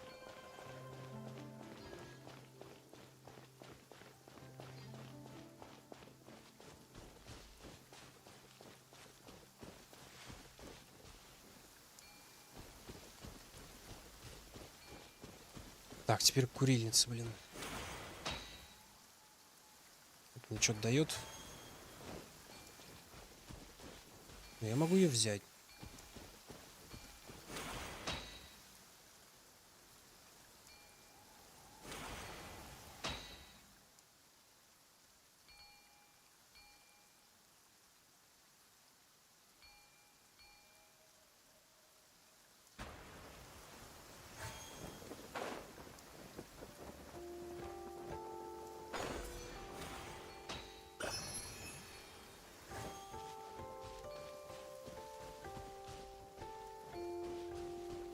Так, теперь курильница, блин. Это мне что-то дает. Но я могу ее взять.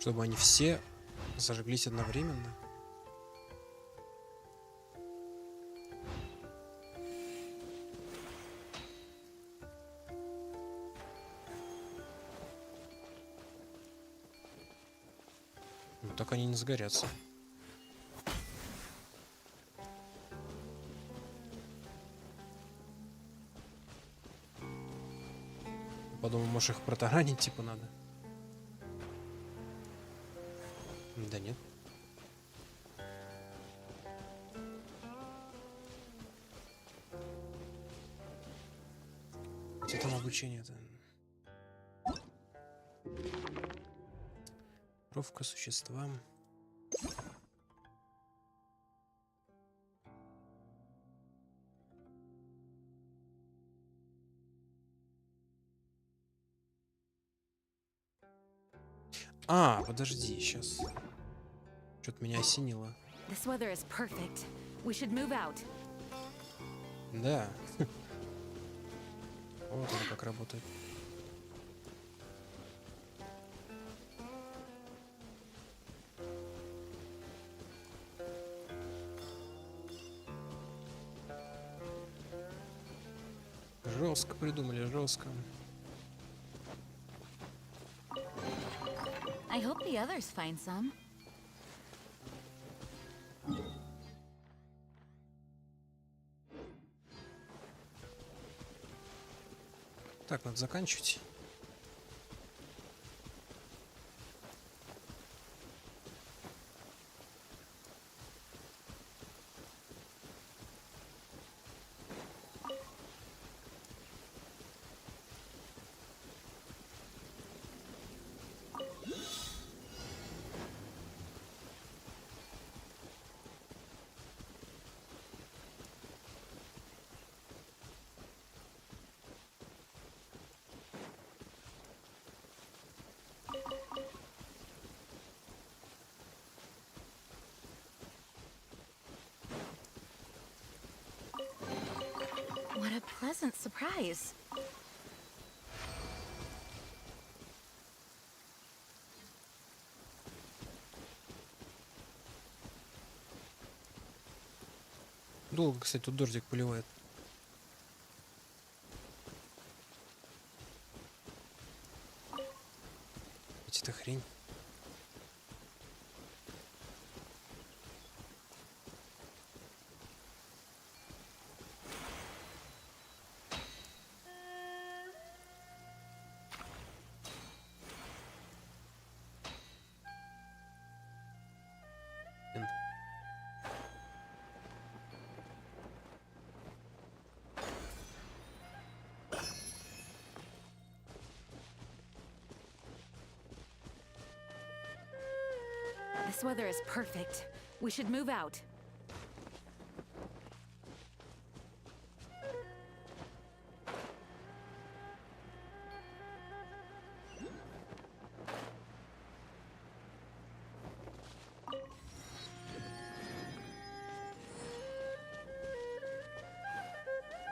Чтобы они все зажглись одновременно. Ну так они не загорятся. Подумал, может их протаранить типа надо. Да нет. Где там обучение-то? Полукровка существа. А, подожди, сейчас. Что-то меня осенило. This weather is perfect. We should move out. Да. Вот оно как работает. Жестко придумали, жестко. I hope the others find some. Так, надо заканчивать. What a pleasant surprise. Долго, кстати, тут дождик поливает. Это хрень. This weather is perfect. We should move out.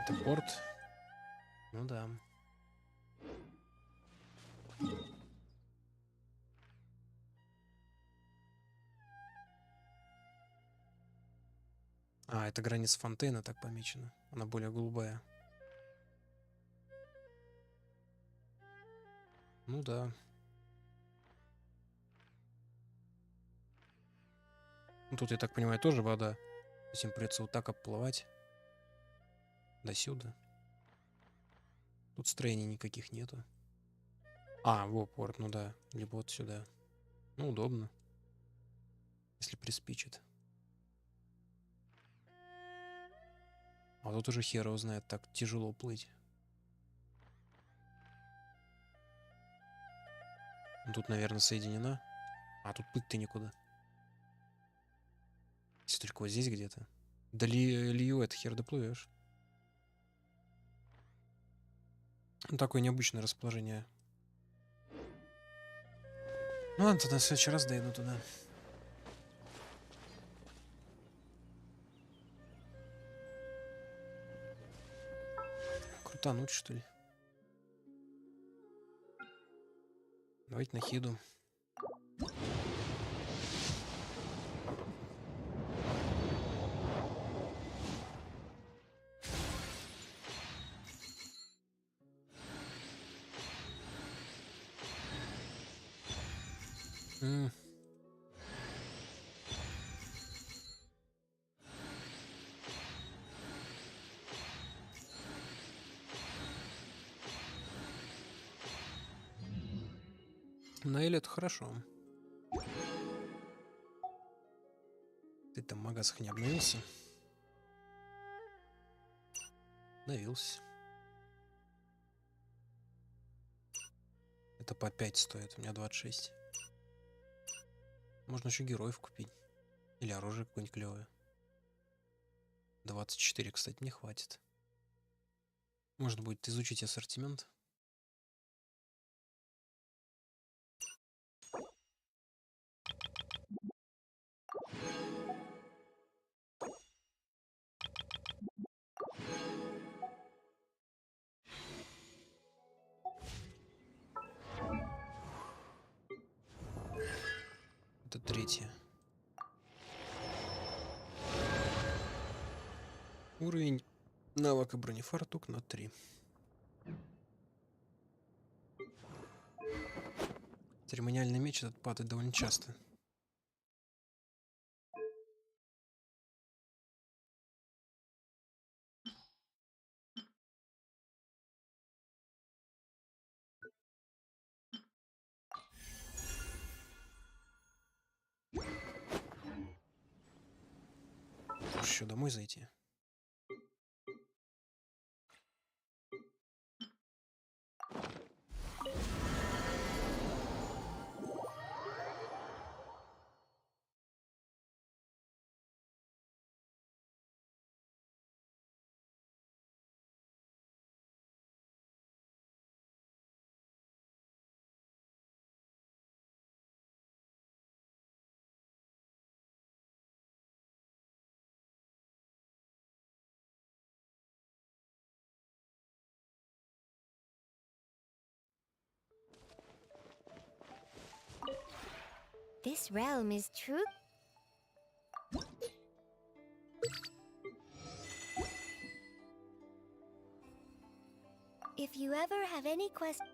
Это порт. Ну да. А, это граница фонтейна так помечена. Она более голубая. Ну да. Ну, тут, я так понимаю, тоже вода. То есть им придется вот так обплывать. До сюда. Тут строений никаких нету. А, во, порт, ну да. Либо вот сюда. Ну, удобно. Если приспичит. А тут уже хер его знает, так тяжело плыть. Тут, наверное, соединена. А тут плыть-то никуда. Если только вот здесь где-то. Да лью это хер доплывешь. Ну, такое необычное расположение. Ну ладно, тогда в следующий раз дойду туда. Крутануть, что ли? Давайте на хиду. На Эле это хорошо. Ты там в магазах не обновился? Обновился. Это по 5 стоит, у меня 26. Можно еще героев купить. Или оружие какое-нибудь клевое. 24, кстати, не хватит. Можно будет изучить ассортимент. Это третье. Уровень навыка бронефартук на 3. Церемониальный меч этот падает довольно часто. Еще домой зайти. This realm is true. If you ever have any questions.